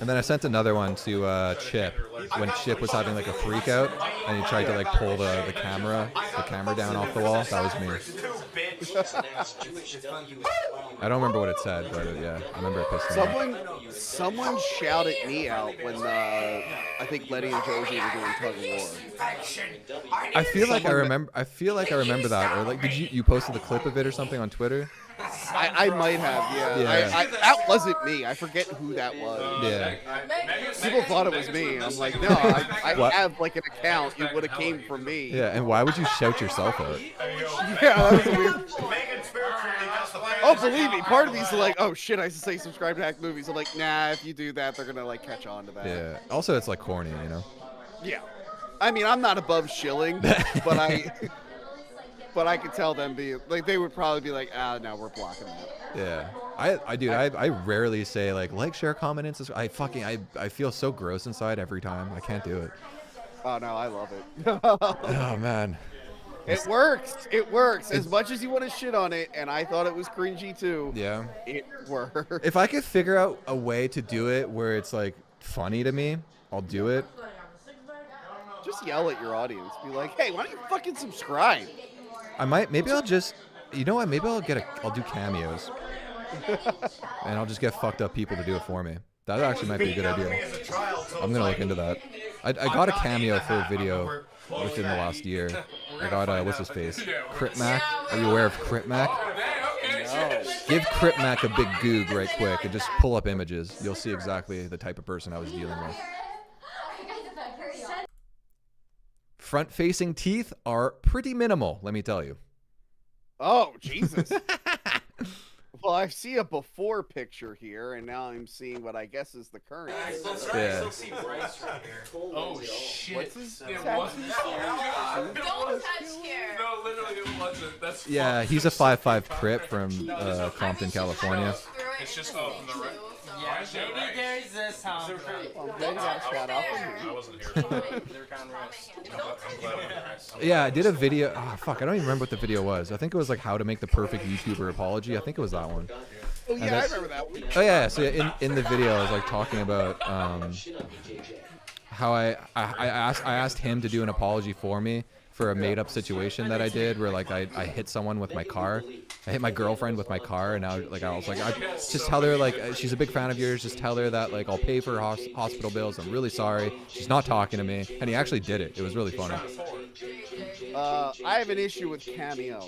And then I sent another one to Chip when Chip was having like a freak out, and he tried to like pull the camera down off the wall. That was me. I don't remember what it said, but yeah, I remember it pissed me off. Someone shouted me out when I think Letty and Josie were doing tug of war. I feel like I remember that, or like, did you posted the clip of it or something on Twitter? I might have, yeah. That wasn't me. I forget who that was. Yeah. People thought it was me. I'm like, no, I have like an account. It would have came from me. Yeah, and why would you shout yourself out? Yeah, that was weird. Oh, believe me, part of me's like, oh shit, I say subscribe to Hack Movies. I'm like, nah, if you do that, they're gonna like catch on to that. Yeah. Also, it's like corny, you know. Yeah. I mean, I'm not above shilling, but I could tell them they would probably be like, no, we're blocking that. Yeah. I rarely say like, share, comment, and subscribe. I feel so gross inside every time. I can't do it. Oh no, I love it. Oh man. It works. It works. As much as you want to shit on it, and I thought it was cringy too. Yeah. It works. If I could figure out a way to do it where it's like funny to me, I'll do it. Just yell at your audience. Be like, hey, why don't you fucking subscribe? Maybe I'll just, you know what? Maybe I'll do cameos. And I'll just get fucked up people to do it for me. That actually might be a good idea. I'm gonna look into that. I got a cameo for a video within the last year. I got what's his face? Crip Mac. Are you aware of Crip Mac? No. Give Crip Mac a big goog right quick and just pull up images. You'll see exactly the type of person I was dealing with. Front-facing teeth are pretty minimal, let me tell you. Oh, Jesus. Well, I see a before picture here, and now I'm seeing what I guess is the current. Yeah. Oh, shit. What's his Don't touch here. No, literally, it wasn't. That's Yeah, he's a 5'5" Crip from Compton, California. It's just from the right. Yeah, maybe there's a sound. I wasn't here. Yeah, I did a video. Oh, fuck, I don't even remember what the video was. I think it was like how to make the perfect YouTuber apology. I think it was that one. Oh, yeah, I remember that one. Oh, yeah. So in the video, I was like talking about how I asked him to do an apology for me for a made-up situation that I did where like I hit someone with my car. I hit my girlfriend with my car, and now like I was like, just tell her like she's a big fan of yours. Just tell her that like I'll pay for her hospital bills. I'm really sorry. She's not talking to me, and he actually did it. It was really funny. I have an issue with Cameo.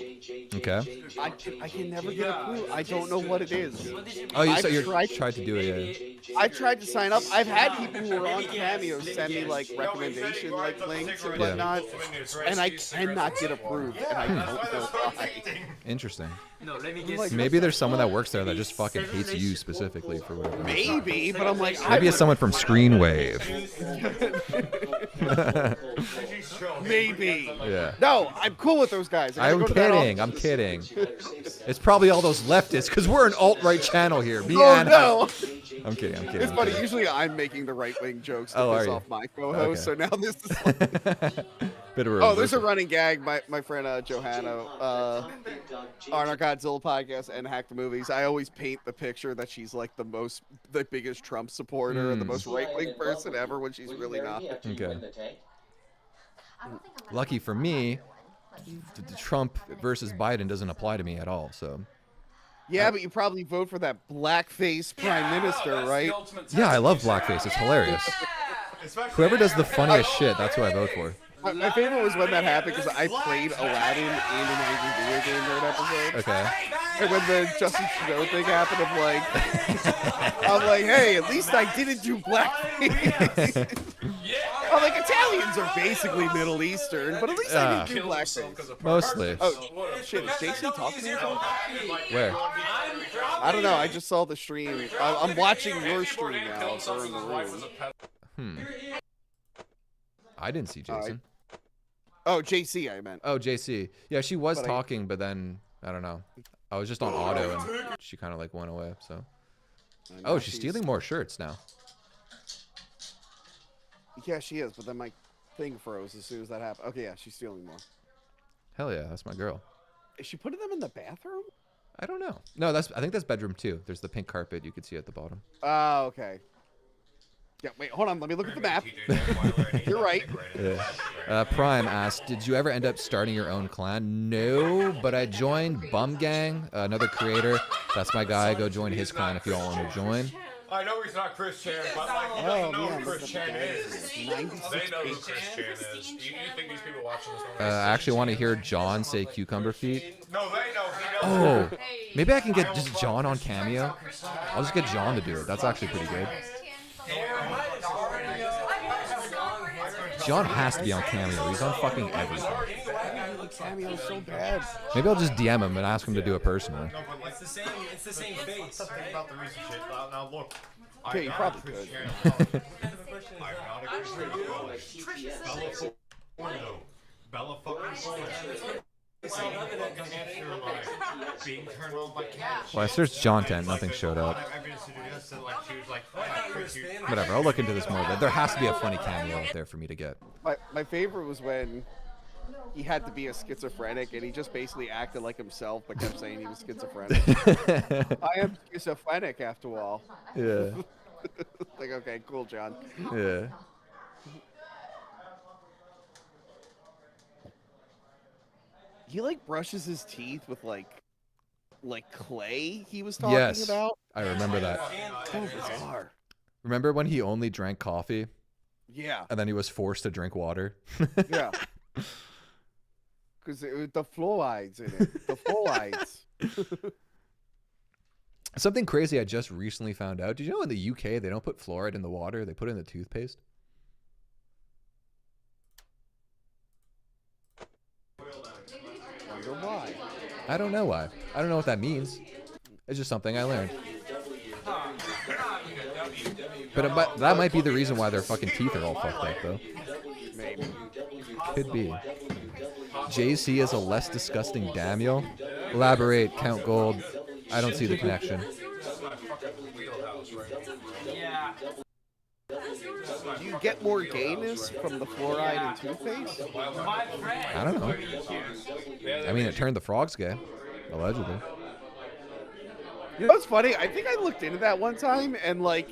Okay. I can never get approved. I don't know what it is. Oh, you tried to do it. Yeah. I tried to sign up. I've had people who are on Cameo send me like recommendation like links and whatnot, and I cannot get approved, and I don't know why. Interesting. No, let me guess. Maybe there's someone that works there that just fucking hates you specifically for whatever. Maybe, but I'm like. Maybe it's someone from Screenwave. Maybe. Yeah. No, I'm cool with those guys. I'm kidding. It's probably all those leftists because we're an alt-right channel here. No. I'm kidding. It's funny. Usually I'm making the right-wing jokes to piss off my co-host. Okay. So now this is like... Bit of a Oh, there's a running gag. My friend Johanna on our Godzilla podcast and Hack the Movies. I always paint the picture that she's like the biggest Trump supporter and the most right-wing person ever when she's really not. Okay. Lucky for me, the Trump versus Biden doesn't apply to me at all. So. Yeah, but you probably vote for that blackface prime minister, right? Yeah, I love blackface. It's hilarious. Whoever does the funniest shit, that's who I vote for. My favorite was when that happened because I played Aladdin and an angry video game during episode. Okay. And when the Justin Trudeau thing happened, I'm like, hey, at least I didn't do blackface. I'm like, Italians are basically Middle Eastern, but at least I didn't do blackface. Mostly. Oh, shit, is Jason talking to you? Where? I don't know, I just saw the stream. I'm watching your stream now, so we're in the room. I didn't see Jason. Oh, JC, I meant. Oh, JC. Yeah, she was talking, but then, I don't know. I was just on auto, and she kind of like went away, so. Oh, she's stealing more shirts now. Yeah, she is, but then my thing froze as soon as that happened. Okay, yeah, she's stealing more. Hell yeah, that's my girl. Is she putting them in the bathroom? I don't know. No, I think that's bedroom 2. There's the pink carpet you could see at the bottom. Oh, okay. Yeah, wait, hold on. Let me look at the map. You're right. Yeah. Prime asked, did you ever end up starting your own clan? No, but I joined Bum Gang, another creator. That's my guy. Go join his clan if you all want to join. I know he's not Chris Chan, but like, he doesn't know who Chris Chan is. They know who Chris Chan is. You think these people watching this don't I actually want to hear John say cucumber feet. No, they know. Oh, maybe I can get just John on Cameo. I'll just get John to do it. That's actually pretty good. John has to be on Cameo. He's on fucking everything. Cameo's so bad. Maybe I'll just DM him and ask him to do it personally. No, but it's the same. It's the same face. Something about the recent shit. Now look. Okay, you probably could. Bella fucking Well, I searched John 10. Nothing showed up. Whatever. I'll look into this more. But there has to be a funny cameo out there for me to get. My favorite was when he had to be a schizophrenic, and he just basically acted like himself, but kept saying he was schizophrenic. I am schizophrenic, after all. Yeah. Like, okay, cool, John. Yeah. He like brushes his teeth with like clay. He was talking about. I remember that. So bizarre. Remember when he only drank coffee? Yeah. And then he was forced to drink water. Yeah. Because the fluorides in it. The fluorides. Something crazy I just recently found out. Did you know in the UK they don't put fluoride in the water? They put it in the toothpaste. Wonder why. I don't know why. I don't know what that means. It's just something I learned. But that might be the reason why their fucking teeth are all fucked up, though. Maybe. Could be. JC is a less disgusting Daniel. Elaborate, Count Gold. I don't see the connection. Do you get more gayness from the fluoride in toothpaste? I don't know. I mean, it turned the frogs gay, allegedly. You know what's funny? I think I looked into that one time, and like,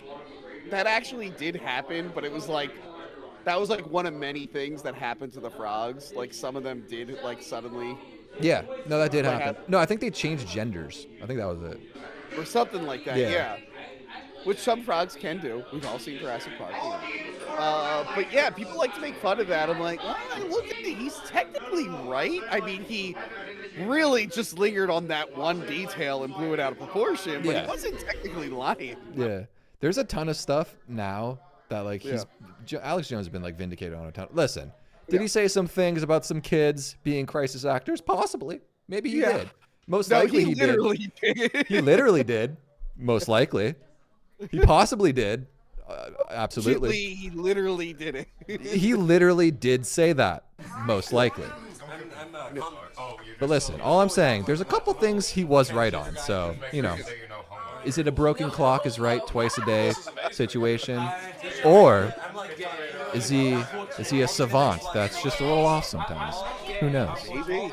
that actually did happen, but it was like, that was like one of many things that happened to the frogs. Like, some of them did like suddenly. Yeah, no, that did happen. No, I think they changed genders. I think that was it. Or something like that, Yeah. yeah. Which some frogs can do. We've all seen Jurassic Park. You know. But yeah, people like to make fun of that. I'm like, well, look at it. He's technically right. I mean, he really just lingered on that one detail and blew it out of proportion, but Yeah. he wasn't technically lying. Yeah, there's a ton of stuff now that like Alex Jones has been like vindicated on a ton. Listen, did he say some things about some kids being crisis actors? Possibly. Maybe he did. Most likely he literally did. He literally did. Most likely. He possibly did. Absolutely. He literally did it. He literally did say that. Most likely. But listen, all I'm saying, there's a couple things he was right on. So, you know, is it a broken clock is right twice a day situation? Or is he a savant that's just a little off sometimes? Who knows? Maybe.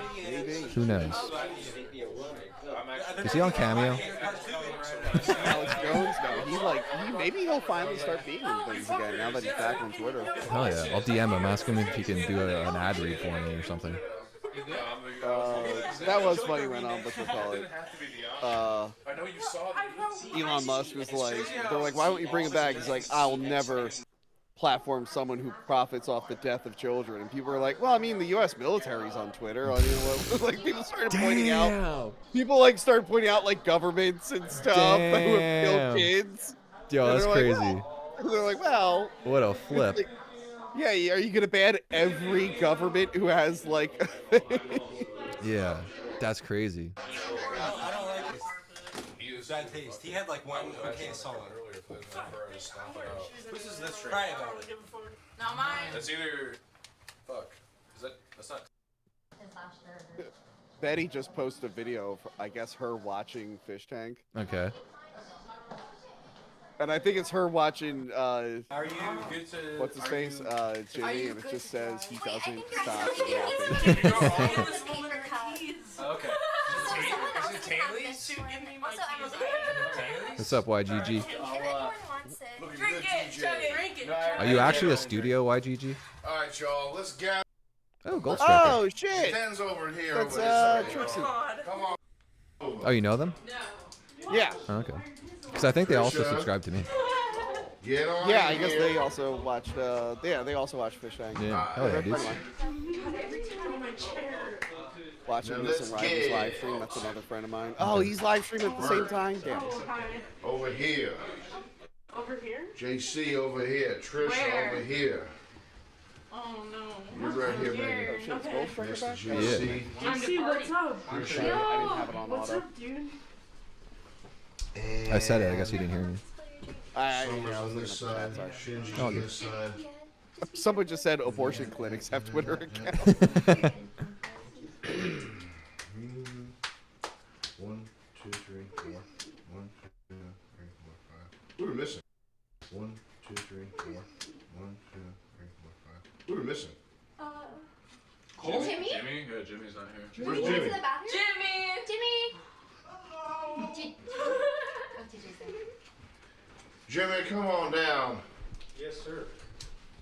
Who knows? Is he on Cameo? Alex Jones, no. Maybe he'll finally start being in things again now that he's back on Twitter. Hell yeah. I'll DM him, ask him if he can do an ad read for me or something. That was funny when Elon Musk was like, they're like, why won't you bring him back? He's like, I'll never platform someone who profits off the death of children. And people are like, well, I mean, the U.S. military's on Twitter. I mean, like people started pointing out, started pointing out like governments and stuff who have killed kids. Yo, that's crazy. They're like, well, what a flip. Like, yeah, are you gonna ban every government who has like? Yeah, that's crazy. I don't like this. He was bad taste. He had like one okay song earlier. Whose is this drink? Cry about it. Not mine. That's either. Fuck. That's not. Betty just posted a video of, I guess, her watching Fish Tank. Okay. And I think it's her watching. Are you good to? What's his face? Jimmy, and it just says he doesn't stop Okay. Is it Taylor's? What's up, YGG? Drink it, chug it, drink it. Are you actually a studio, YGG? All right, y'all. Let's gather. Oh, Gold Striker. Oh shit! Stan's over here. That's over this Trixie. side. Come on. Oh, you know them? Yeah. Oh, okay. Because I think they also subscribe to me. Get on Yeah, I guess here. they also watched. Yeah, they also watched Fishtank. Yeah. Hell yeah, dudes. Watching Now this let's and Ryan's get- live stream. That's another friend of mine. Oh, he's live streaming at the same time. Damn. Over here. Over here? JC over here. Trisha Where? over here. Oh no. You're right here, baby. Oh, shit, it's Gold Striker Mr. back? JC. JC, what's up? Trisha. I didn't have it on What's auto. up, dude? I said it. I guess you didn't hear me. Summer's on this side. Shinji's Oh, on good. this side. Someone just said abortion clinics have Twitter accounts. 1, 2, 3, 4. 1, 2, 3, 4, 5. We were missing. 1, 2, 3, 4. 1, 2, 3, 4, 5. We were missing. Cole? Jimmy? Jimmy? Yeah, Jimmy's not here. Where's Jimmy? Jimmy? To the bathroom? Jimmy! Jimmy, come on down. Yes, sir.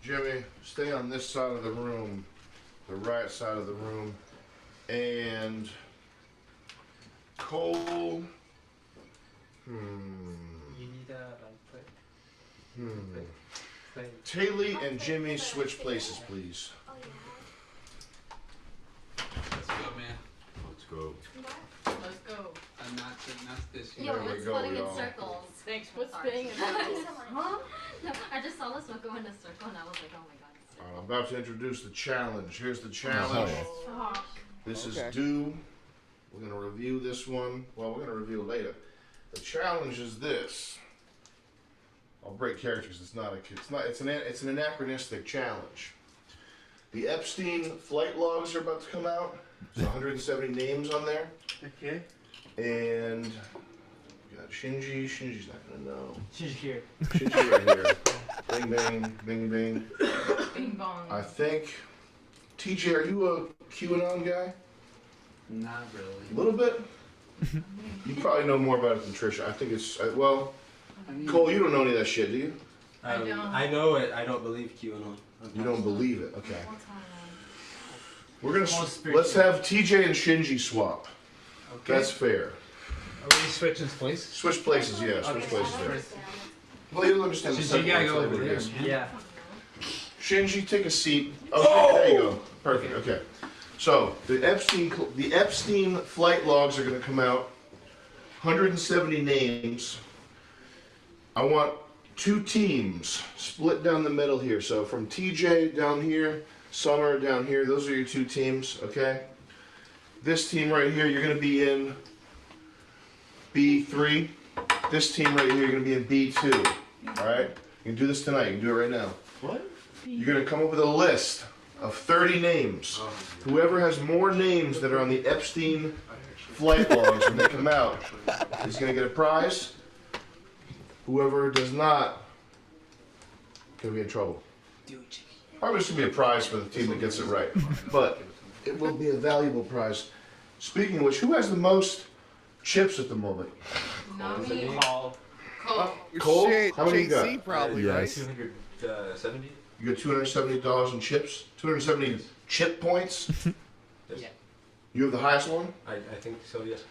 Jimmy, stay on this side of the room, the right side of the room, and Cole. You need Taylor and Jimmy switch places, please. Let's go, man. Let's go. Let's go. I'm not this Yo, There we what's go, spinning in y'all. circles? Thanks for What's sorry. being Huh? No, I just saw this one go in a circle and I was like, oh my god. I'm about to introduce the challenge. Here's the challenge. This is due. We're gonna review this one. Well, we're gonna review it later. The challenge is this. I'll break characters. It's an anachronistic challenge. The Epstein flight logs are about to come out. There's 170 names on there. Okay. And we got Shinji. Shinji's not gonna know. She's here. Shinji right here. Bing bang, bing bing. Bing bong. I think. TJ, are you a QAnon guy? Not really. A little bit? You probably know more about it than Trisha. I think it's, well, Cole, you don't know any of that shit, do you? I don't. I know it. I don't believe QAnon. You don't believe it, okay. We're gonna, let's have TJ and Shinji swap. Okay. That's fair. Are we switching places? Switch places, yeah, switch places there. Well, you'll understand the Shinji, second you gotta one go flavor over it there. is. Yeah. Shinji, take a seat. Oh, there you go. Perfect, okay. So, the Epstein flight logs are gonna come out. 170 names. I want 2 teams split down the middle here. So from TJ down here, Summer down here, those are your 2 teams, okay? This team right here, you're gonna be in B3. This team right here, you're gonna be in B2. Alright? You can do this tonight, you can do it right now. What? You're gonna come up with a list of 30 names. Whoever has more names that are on the Epstein flight logs when they come out is gonna get a prize. Whoever does not, gonna be in trouble. Probably just gonna be a prize for the team that gets it right, but it will be a valuable prize. Speaking of which, who has the most chips at the moment? Not me. Call. Cole? Shit, How many you got? JC probably, Yes. right? 270. You got $270 in chips? 270 chip points? Yes. You have the highest one? I think so, yes.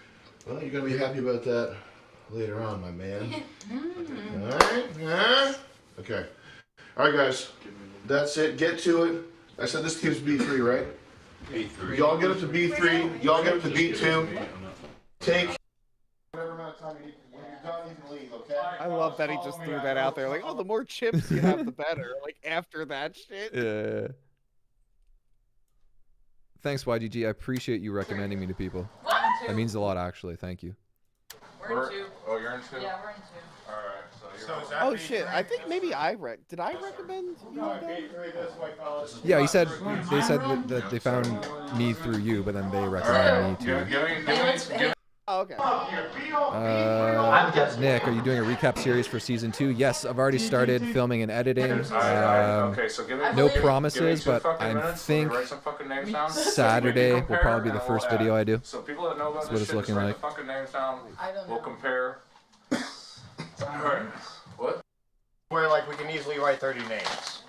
Well, you're gonna be happy about that later on, my man. Alright, huh? Okay. Alright, guys. That's it. Get to it. I said this team's B3, right? B3. Y'all get up to B3. Y'all get up to B2. Take whatever amount of time you need. When you're done, you can leave, okay? I love that he just threw that out there. Like, oh, the more chips you have, the better. Like, after that shit. Yeah. Thanks, YGG. I appreciate you recommending me to people. That means a lot, actually. Thank you. We're in 2. Oh, you're in 2? Yeah, we're in 2. Alright, so you're So is that Oh, B3? shit. I think maybe did I recommend you No, on that? B3 this way, fellas. Yeah, he said they said that they found me through you, but then they recommended me to. Give me. Oh, Oh, okay. Nick, are you doing a recap series for season 2? Yes, I've already started filming and editing. Okay, so give me No give me promises, two but fucking I minutes. think Write some fucking names down. Saturday We will compare, probably be the and first we'll video add. I do. So people that know about That's what this it's shit, looking just like. write the fucking names down. We'll compare. Alright. What? Where like we can easily write 30 names.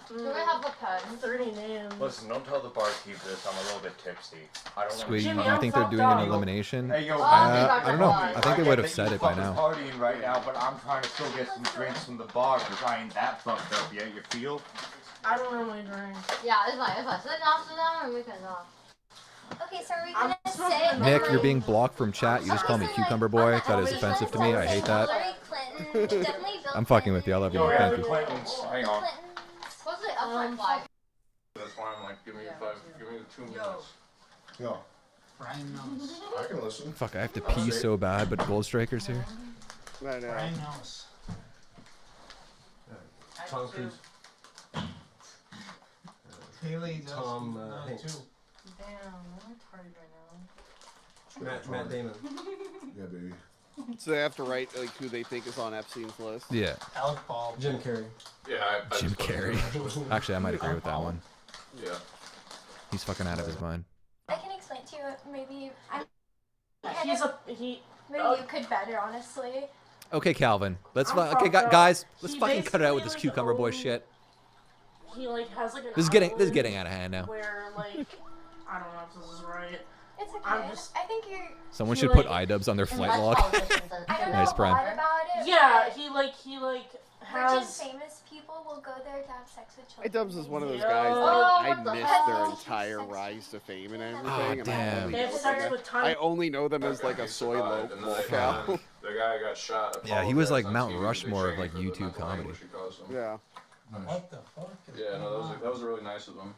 Do we have a pen? 30 names. Listen, don't tell the barkeep this. I'm a little bit tipsy. I don't Sweet, want you think they're doing an elimination? Hey, yo, I don't know. I think they would have said it by now. Partying right now, but I'm trying to still get some drinks from the bar because I ain't that fucked up yet. You feel? I don't normally drink. Yeah, it's fine. Sit down and we can Okay, so are we gonna say Nick, you're being blocked from chat. You just call me Cucumber Boy. That is offensive to me. I hate that. I'm fucking with you. I love you. Thank you. Hang on. What's the upside flag? That's why I'm like, give me the 2 minutes. Yo. Brian knows. I can listen. Fuck, I have to pee so bad, but Gold Striker's here. I know. Brian knows. Tom Cruise. Haley does. Tom Hanks. Hanks. Damn, I'm tired right now. Matt Damon. Yeah, baby. So they have to write like who they think is on Epstein's list. Yeah. Alec Ball. Jim Carrey. Yeah, I Jim Carrey. Actually, I might agree with that one. Yeah. He's fucking out of his mind. I can explain to you. Maybe He. Maybe you could better, honestly. Okay, Calvin. Let's I'm okay, fucked up. guys. Let's He fucking cut it out with this basically, Cucumber Boy shit. He like has like an This is getting island out of hand now. Where like I don't know if this is right. It's okay. I'm just. I think you're. Someone He, should like- put iDubbbz on their flight log. I don't Nice, know Brian. a lot about it. Yeah, he like Rich and has. famous people will go there to have sex with children. iDubbbz is one of those Yo. guys Oh, that what I the missed fuck? their entire rise to fame and everything. and I damn. only They have know sex them- with tiny. I only know them as like a soy And then they locale. found the guy got shot. Yeah, he was like apologized Mount on TV. They Rushmore of shamed like him for the YouTube mental comedy. anguish he caused them. Yeah. What the fuck? Yeah, no, that was really nice of them.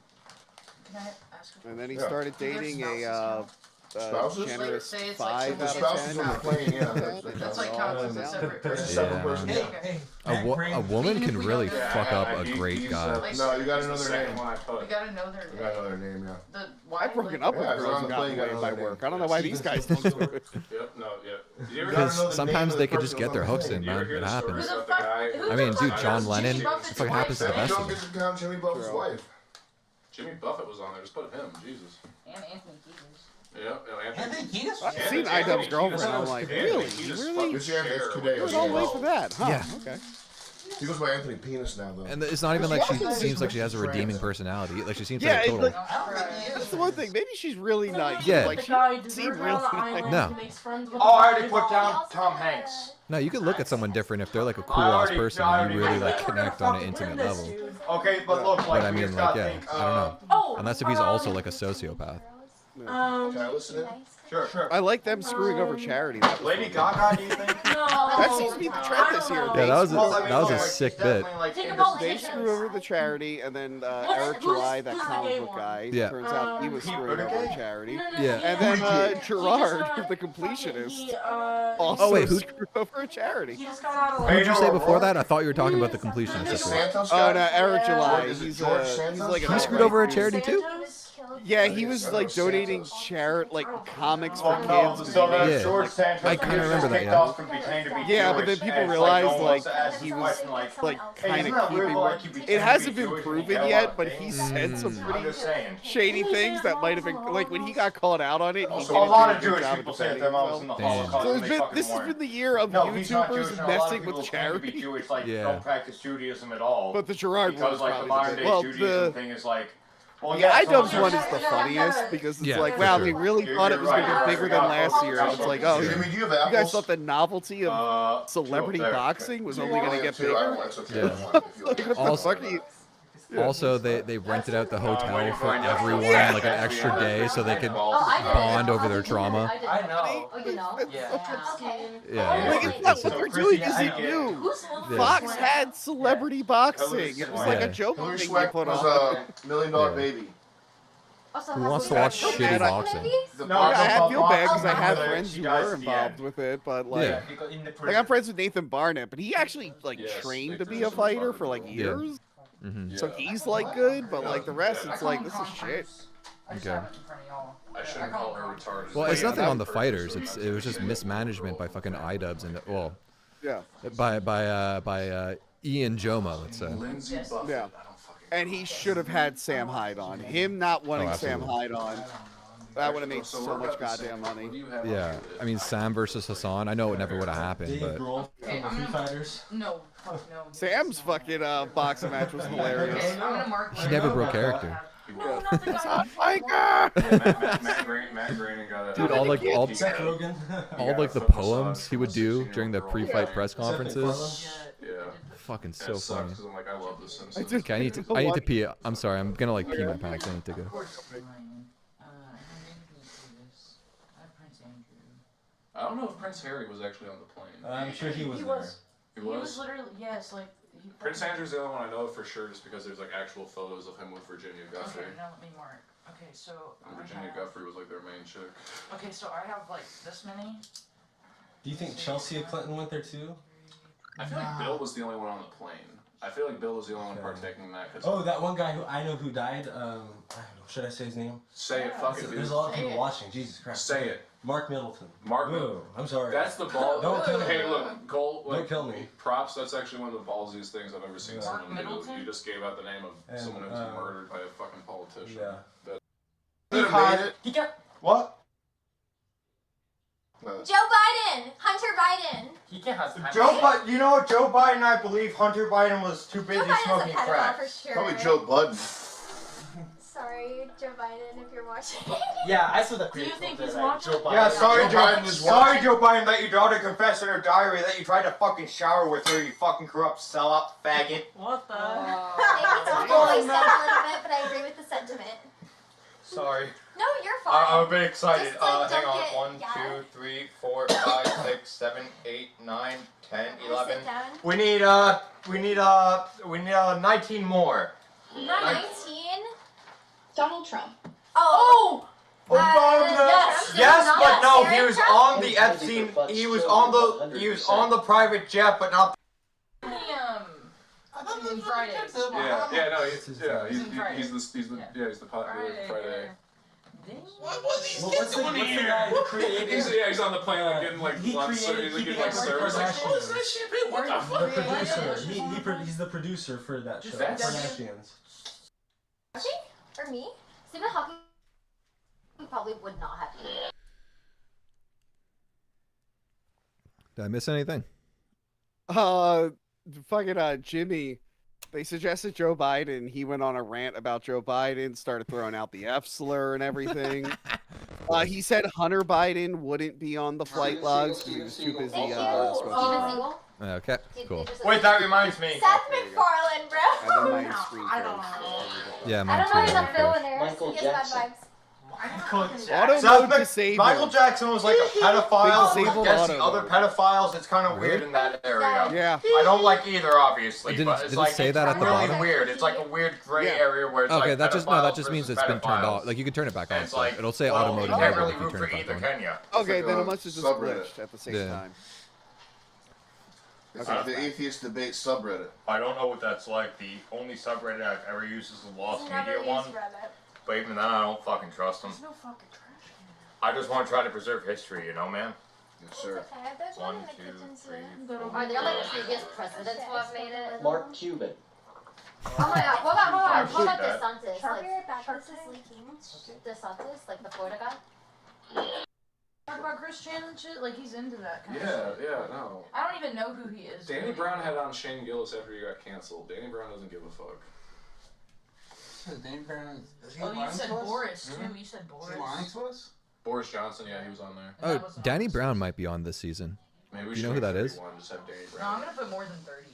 Can I ask And then he Yeah. started dating a Spouses? generous Say it's like 5 The out of spouses 10. when they're playing, yeah. That's like counts as a separate That's a person. separate Yeah. person. Hey, A woman can really Yeah, fuck up a he's, great guy. No, you got he's the another second name. one I put. We gotta know their You got another name, yeah. The why I've broken up with Yeah, girls on who the got plane, away got by another work. name. I don't know why these guys don't do it. Yep, no, yeah. Did you ever Because know the name sometimes of they the could just person get their on the hooks plane? in, You ever man. hear It the story happens. about the guy who- I mean, dude, John Lennon, Jimmy Buffett's it fucking happens to the wife. best Don't of get them. to count Jimmy Buffett's True. wife. Jimmy Buffett was on there. Just put him. Jesus. And Anthony Kiedis. Yeah, Anthony Kiedis? I've seen iDubbbz girlfriend. I'm like, really? He Really? This year it's today. It was all the way for that, huh? Yeah. Okay. He goes by Anthony Penis now, though. And it's not even like she seems like she has a redeeming personality. Like she seems Yeah, like a it's total. like, that's the one thing. Maybe she's really nice. Yeah. Like, The she guy seemed deserted really on the nice. island. No. He makes friends with Oh, I the already put volleyball. down Tom Hanks. No, you can look at someone different if they're like a cool ass person and you really like connect on an intimate level. Okay, but look, like But I we mean, just like, got yeah, things. I don't know. Oh, Unless if he's also like a sociopath. Can I listen in? Sure, sure. I like them screwing over charity. That was Lady fun. Gaga, do you think? No. That seems to be the trend this year. Yeah, that was Well, I mean, that was a like, sick she's bit. definitely, like, Think in about the- They it. screw over the charity, and then Eric who's- July, that who's the comic gay book one? guy, Yeah. turns out he was Pete screwing over Buttigieg? charity. Yeah. And then Gerard, got- the completionist, He, also Oh, wait, who- screwed over a charity. he just got out of What did you say before that? I thought you were talking about the completionist. The before. Santos Oh guy? no, Eric Yeah. July. Is it He's George he's Santos? like He screwed over a charity too? Yeah, he was like donating like comics for Oh, no, kids. so Yeah. then George Santos I kinda was remember that, kicked yeah. off and pretended to be Yeah, but then Jewish, people and it's realized, no one like, wants to ask he the was, question, like hey, kind isn't of that keeping. weird, like, you pretend It to hasn't be been Jewish and proven you get yet, one but thing? he said some I'm pretty just saying. shady things that might have been like when he got called out on it. He Also, didn't a lot do of a good Jewish job people of say that defending their mom was in the himself. Holocaust. So and they fucking this has weren't. been the year of No, he's not Jewish, YouTubers and a lot of messing people with claim to be charity. Jewish, like, Yeah. don't practice Judaism at all. But the Gerard one because was like the probably modern the day best. Well, Judaism the thing is like, well, the yeah, iDubbbz some- one is the funniest because it's Yeah, like, for wow, sure. they really thought it was going to be bigger than last year. And it's like, oh, Jimmy, do you have you guys apples? thought the novelty of celebrity there. boxing was only I going to have get two. I bigger? don't want to. Yeah. What the Also- fuck are you? Also, they rented out the hotel for everyone Yeah. like an extra day so they could Oh, I did. bond over their trauma. I know. Oh, you know? Yeah. Okay. Yeah, Like, it's not what they're doing isn't new. Yeah. Fox had celebrity boxing. It was like Yeah. a joke Hillary thing they Swank put was on. a $1 million Yeah. baby. Who wants to watch shitty boxing? The Yeah, I feel bad because I have Whether friends she who dies were at the involved end. with it, but like, Yeah. Because in the like I'm friends with Nathan Barnett, but he actually like Yes, trained they to be a produced fighter some for like fun. Yeah. years. So he's like good, but like the rest, it's like this is shit. Okay. I shouldn't call her retarded. Well, it's nothing on the fighters. It was just mismanagement by fucking iDubbbz and by Ian Joma, let's say. Yeah. And he should have had Sam Hyde on. Him not wanting Sam Hyde on, that would have made so much goddamn money. Yeah, I mean Sam versus Hassan. I know it never would have happened, but Okay, I'm gonna. No, fuck no. Sam's fucking boxing match was hilarious. Okay, I'm gonna mark. he never broke character. No, nothing. Matt Groening got Dude, all the poems he would do during the pre-fight press conferences. Yeah. Fucking so funny. Because I'm like, I love The Simpsons. Okay, I need to pee. I'm sorry. I'm gonna like pee my pants. I need to go. I don't know if Prince Harry was actually on the plane. I'm sure he was He there. was? He was literally yes, like. Prince Andrew's the only one I know for sure, just because there's like actual photos of him with Virginia Guthrie. Okay, now let me mark. Okay, so. And Virginia Guthrie was like their main chick. Okay, so I have like this many. Do you think Chelsea Clinton went there too? I feel like Bill was the only one on the plane. I feel like Bill was the only one partaking in that. Cause Oh, that one guy who I know who died. Should I say his name? Say it, fuck it, dude. There's a lot of people watching. Jesus Christ. Say it. Mark Middleton. Mark Whoa, I'm sorry. That's the ball. Don't kill me. Hey, look, Cole. Like, Don't kill me. Props. That's actually one of the ballsiest things I've ever seen Mark someone do. Middleton? You just gave out the name of And, someone who was murdered by a fucking politician. Yeah. That, What? Joe Biden! Hunter Biden! He can't have time. Joe Biden, you know, Joe Biden, I believe Hunter Biden was too busy Joe Biden's a smoking pedophile crack. for sure. Probably Joe Budden. Sorry, Joe Biden, if you're watching. Yeah, I saw the Do you think there, he's right? watching? Joe Biden. Yeah, sorry, Joe Biden is sorry, watching. Joe Biden, that your daughter confessed in her diary that you tried to fucking shower with her, you fucking corrupt sellout faggot. What the? Maybe it's voiced up a little bit, but I agree with the sentiment. Sorry. No, you're fine. I'm a bit excited. Just, like, Hang don't on. get- 1, yeah. 2, 3, 4, 5, 6, 7, 8, 9, 10, 11. Sit down. We need 19 more. 19? Donald Trump. Oh! Yes, yes, but no, yes, he was Trump? on the Epstein. He was on the private jet, but not. In Fridays. Yeah, no, he's the Friday. What was these What's kids the doing guy here? who created? He's on the plane like getting like He lunch, created he's getting Keeping like Up with the service. Kardashians. What was that shit, man? What the fuck? The producer. He's the producer for that show. That's- Kardashians. Or me? Stephen Hawking probably would not have it. Did I miss anything? Fucking Jimmy. They suggested Joe Biden. He went on a rant about Joe Biden, started throwing out the F slur and everything. He said Hunter Biden wouldn't be on the flight logs because he was too busy smoking. Okay, cool. Wait, that reminds me. Seth MacFarlane, bro. And then my screen I don't froze. know. Yeah, I mine don't know, he's too. a billionaire. Michael He has bad Jackson. vibes. Auto mode disabled. Michael Jackson was like a pedophile. Big I disabled guess the auto other mode. pedophiles, it's kind of Really? weird in that area. Yeah. I don't like either, obviously. Didn't- but it's didn't like say it's that at the really bottom? weird. It's like a weird gray Yeah. area where it's Okay, like that just pedophiles means versus it's been turned pedophiles. off. Like you can turn it back on. And it's like, It'll say well, auto mode you can't enabled really if you root turn for it back either, on. can you? Okay, like then a it must have just subreddit. glitched at the same Yeah. time. It's like the atheist debate subreddit. I don't know what that's like. The only subreddit I've ever used is the Lost Never Media used one. Reddit. But even then, I don't fucking trust them. There's no fucking trash. I just want to try to preserve history, you know, man? Yes, sir. Okay, there's one 1, in the 2, kitchen 3, too. 4. Are there like previous presidents who have made it? Mark Cuban. Oh my god, hold on. What about that. DeSantis? Sharpie Like, right back. This is leaking. DeSantis, like the Florida guy? Talk about Christian and shit, like he's into that kind of Yeah, stuff. yeah, no. I don't even know who he is. Danny really. Brown had on Shane Gillis after he got canceled. Danny Brown doesn't give a fuck. Danny Brown is he Oh, you lying said to us? Boris too. Hmm? You said Is Boris. he lying to us? Boris Johnson, yeah, he was on there. Oh, Danny Brown might be on this season. Maybe we Do you should know who make that is? 31, just have Danny No, Brown. I'm gonna put more than 30.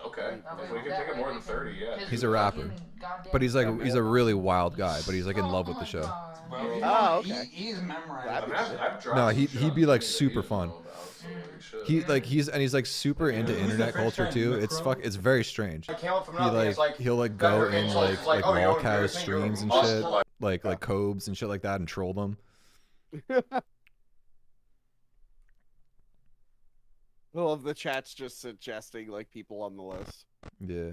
Okay, That if way- we can that take it way more we than can- 30, yeah. Cause He's a rapper, goddamn- but he's a really wild guy. But he's like in love with the show. Bro, he's memorized. No, he'd be like super fun. He's like super into internet culture too. It's very strange. I came up from He nothing. It's like he'll like go better in insults, like oh, you lol don't cow embarrass me, you're streams and awesome. shit, like Cobes and shit like that, and troll them. Well, of the chat's just suggesting like people on the list. Yeah.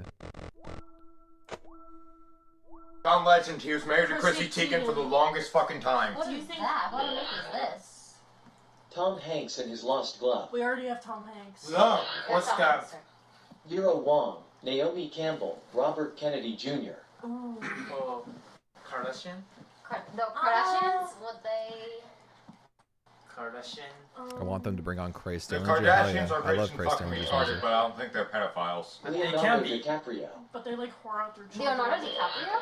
John Legend, he was married to Chrissy Teigen for the longest fucking time. What is that? What on earth is this? Tom Hanks and his lost glove. We already have Tom Hanks. Look, what's that? Vera Wong, Naomi Campbell, Robert Kennedy Jr. Ooh. Kardashian? The Kardashians, would they... Kardashian? I want them to bring on Cray The Stones. Kardashians are I rich love and Cray fucking Stones' retarded, music. but I don't think they're pedophiles. Leonardo DiCaprio. But they like whore out their children. Leonardo DiCaprio?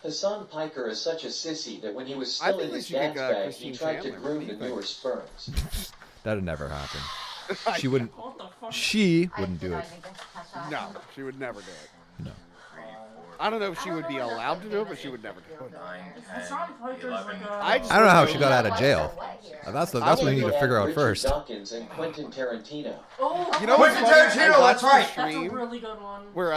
Hassan Piker is such a sissy that when he was I still think in they his should get, dad's bag, Christine he tried to Chandler. groom What do the you newer sperms. That'd never happen. She wouldn't. She wouldn't do it. No, she would never do it. No. I don't know if she would be allowed to do it, but she would never do it. I don't know how she got out of jail. That's what we need to figure out Richard first. Dawkins and Quentin Tarantino. You know what's funny? I watched the That's a stream really good one. where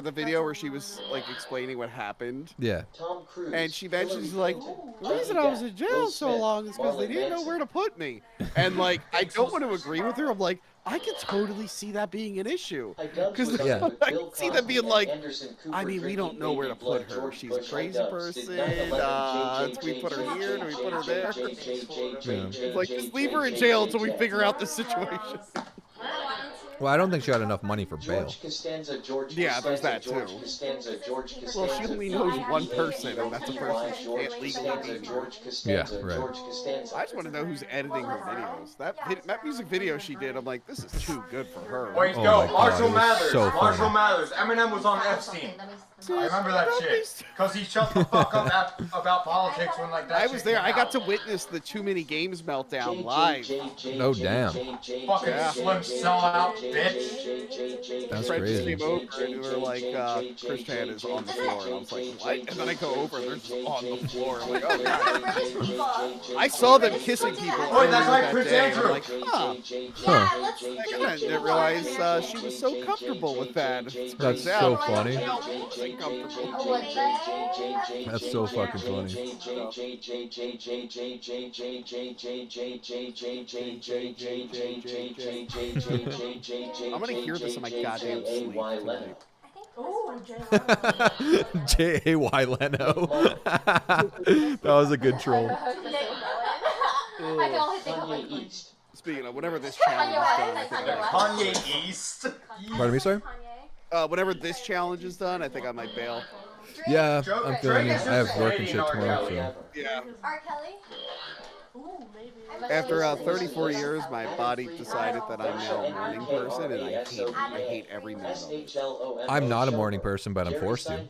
the video where she was like explaining what happened. Yeah. Tom Cruise. And she mentions like, the reason I was in jail so long is because they didn't know where to put me. And like, I don't want to agree with her. I'm like, I could totally see that being an issue. Because Yeah. I can see them being like, I mean, we don't know where to put her. She's a crazy person. Do we put her here? Do we put her there? It's like, just leave her in jail until we figure out the situation. Well, I don't think she had enough money for bail. George Costanza, George Yeah, there's that Costanza, too. George Costanza, George Well, Costanza. she only knows one person, and that's a person she can't legally be. George Costanza, Yeah, right. George Costanza. I just want to know who's editing her videos. That music video she did, I'm like, this is too good for her. Wait, Oh go, my God, Marshall it was Mathers. so Marshall funny. Mathers. Eminem was on Epstein. I remember that shit. Because he shut the fuck up about politics when like that I shit was there. came I got out. to witness the Too Many Games meltdown live. Oh, damn. Fucking Yeah. slim sellout, bitch. That's Friend just crazy. came over and they were like, Chris Chan is on the floor. And I was like, what? And then I go over and they're just on the floor. I'm like, oh, God. I saw them kissing people. Oh, that's earlier like that Prince day, and Andrew. I'm like, huh. I didn't realize she was so comfortable with that. It turns That's so out- funny. Would they? That's so fucking funny. I'm gonna hear this in my goddamn sleep tonight. Ooh, J.A.Y. Leno. That was a good troll. I can only think of like Speaking of, whenever this challenge is done, I think Kanye East. Pardon me, sir? whenever this challenge is done, I think I might bail. Yeah, I'm feeling it. I have work and shit tomorrow, so. Yeah. R. Kelly? Ooh, maybe. After 34 years, my body decided that I'm now a morning person, and I hate every minute of it. I'm not a morning person, but I'm forced to.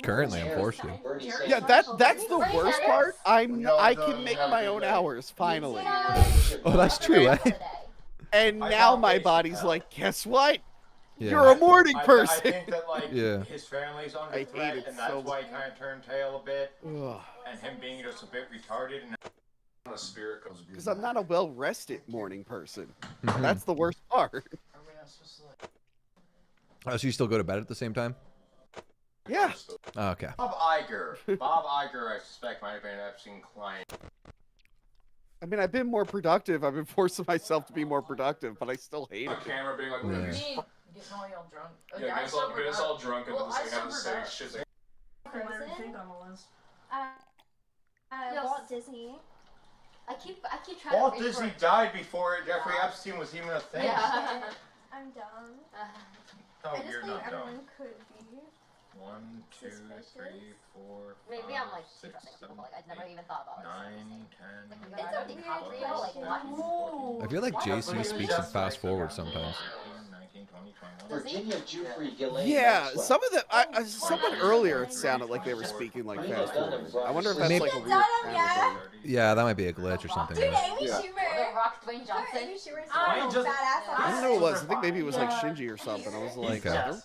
Currently, I'm forced to. Yeah, that's the worst part. I can make my own hours finally. Oh, that's true, eh? And now my body's like, guess what? Yeah. You're a morning I person. think that like Yeah. his family's under I hate threat, it and that's so why he kind of turned tail a bit, Ugh. and him being just a bit retarded. And The spirit comes. Because I'm not a well-rested morning person. Mhm. That's the worst part. Oh, so you still go to bed at the same time? Yeah. Oh, okay. Bob Iger. Bob Iger, I suspect, might have been an Epstein client. I mean, I've been more productive. I've been forcing myself to be more productive, but I still hate A it. camera being like, Yeah. look at this. Me getting all drunk. Yeah, get us all drunk and Well, just I like have the sobered same up. shit. Like, Okay, where do you think on the list? Walt Disney. I keep trying Walt to reach Disney for it. died before Jeffrey Epstein was even a thing. Yeah. I'm dumb. Oh, I just you're think not dumb. everyone could be. 1, 2, 3, 4, Maybe I'm like 6, 7, like I'd never even thought about it. 9, 10, It's a DiCaprio, like what? I feel like JC speaks in fast forward sometimes. 19, 20, 21. Virginia Jufrey Ghislaine Yeah, Maxwell. some of the someone earlier it sounded like they were speaking like fast forward. I wonder if that's Maybe- like a weird camera thing. Yeah, that might be a glitch or something. Dude, right? Amy Yeah. Schumer. The Rock, Dwayne Johnson. Amy Schumer's I so just- badass. I don't know what it was. I think maybe it was like Shinji or something. I was like, Okay. they're I was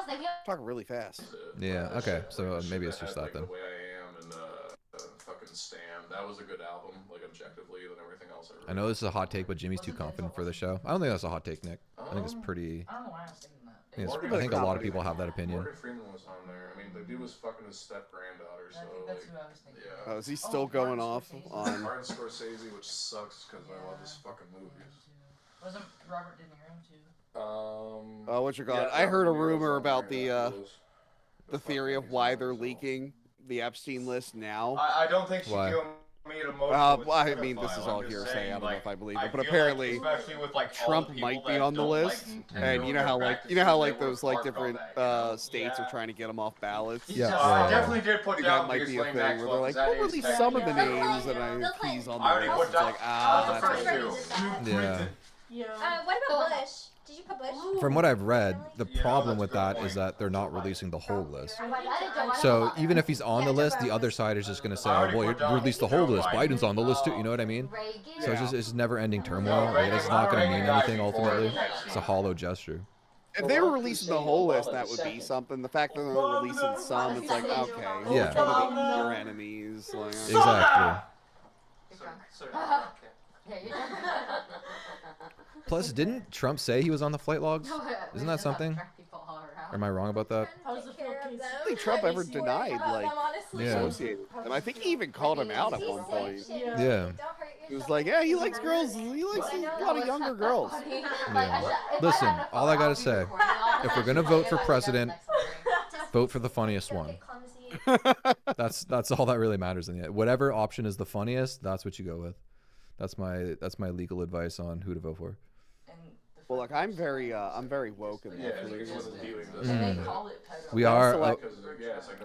thinking. talking really fast. Yeah, okay. So maybe it's just that like, then. The Way I Am and fucking Stan. That was a good album, like objectively, than everything else. I know this is a hot take, but Jimmy's too confident for the show. I don't think that's a hot take, Nick. I think it's pretty. I don't know why I was thinking that. I think a lot of people have that opinion. Morgan Freeman was on there. I mean, the dude was fucking his step granddaughter, so I think that's who I was thinking. yeah. Oh, is he still going off on? Martin Scorsese, which sucks because I love his fucking movies. Wasn't Robert De Niro too? Oh, what you got? I heard a rumor about the the theory of why they're leaking the Epstein list now? I don't think she Why? made emotional. Well, I mean, this is all hearsay. I don't know if I believe it, but apparently especially with like Trump might be on the list, and you know how like those like different states are trying to get them off ballots. Yeah, I definitely did put down that might be a Ghislaine thing where Maxwell, they're like, 'cause we'll that release is some of the technically- names, and he's on I already the list. put It's down- like, that's that's right. right. Yeah. What about Bush? Did you put Bush? From what I've read, the problem with that is that they're not releasing the whole list. So even if he's on the list, the other side is just going to say, oh, well, you released the whole list. Biden's on the list too. You know what I mean? So it's just never-ending turmoil. Like, it's not going to mean anything ultimately. It's a hollow gesture. If they were releasing the whole list, that would be something. The fact that they're releasing some, it's like, okay, Yeah. some of your enemies. Like, Exactly. Plus, didn't Trump say he was on the flight logs? Isn't that something? Or am I wrong about that? How does it feel, Casey? I don't think Trump ever denied, like, Yeah. associated with them. I think he even called him out at one point. Yeah. He was like, yeah, he likes girls. He likes a lot of younger girls. Yeah. Listen, all I gotta say, if we're gonna vote for president, vote for the funniest one. That's all that really matters in the end. Whatever option is the funniest, that's what you go with. That's my legal advice on who to vote for. Well, look, I'm very woke in that. We are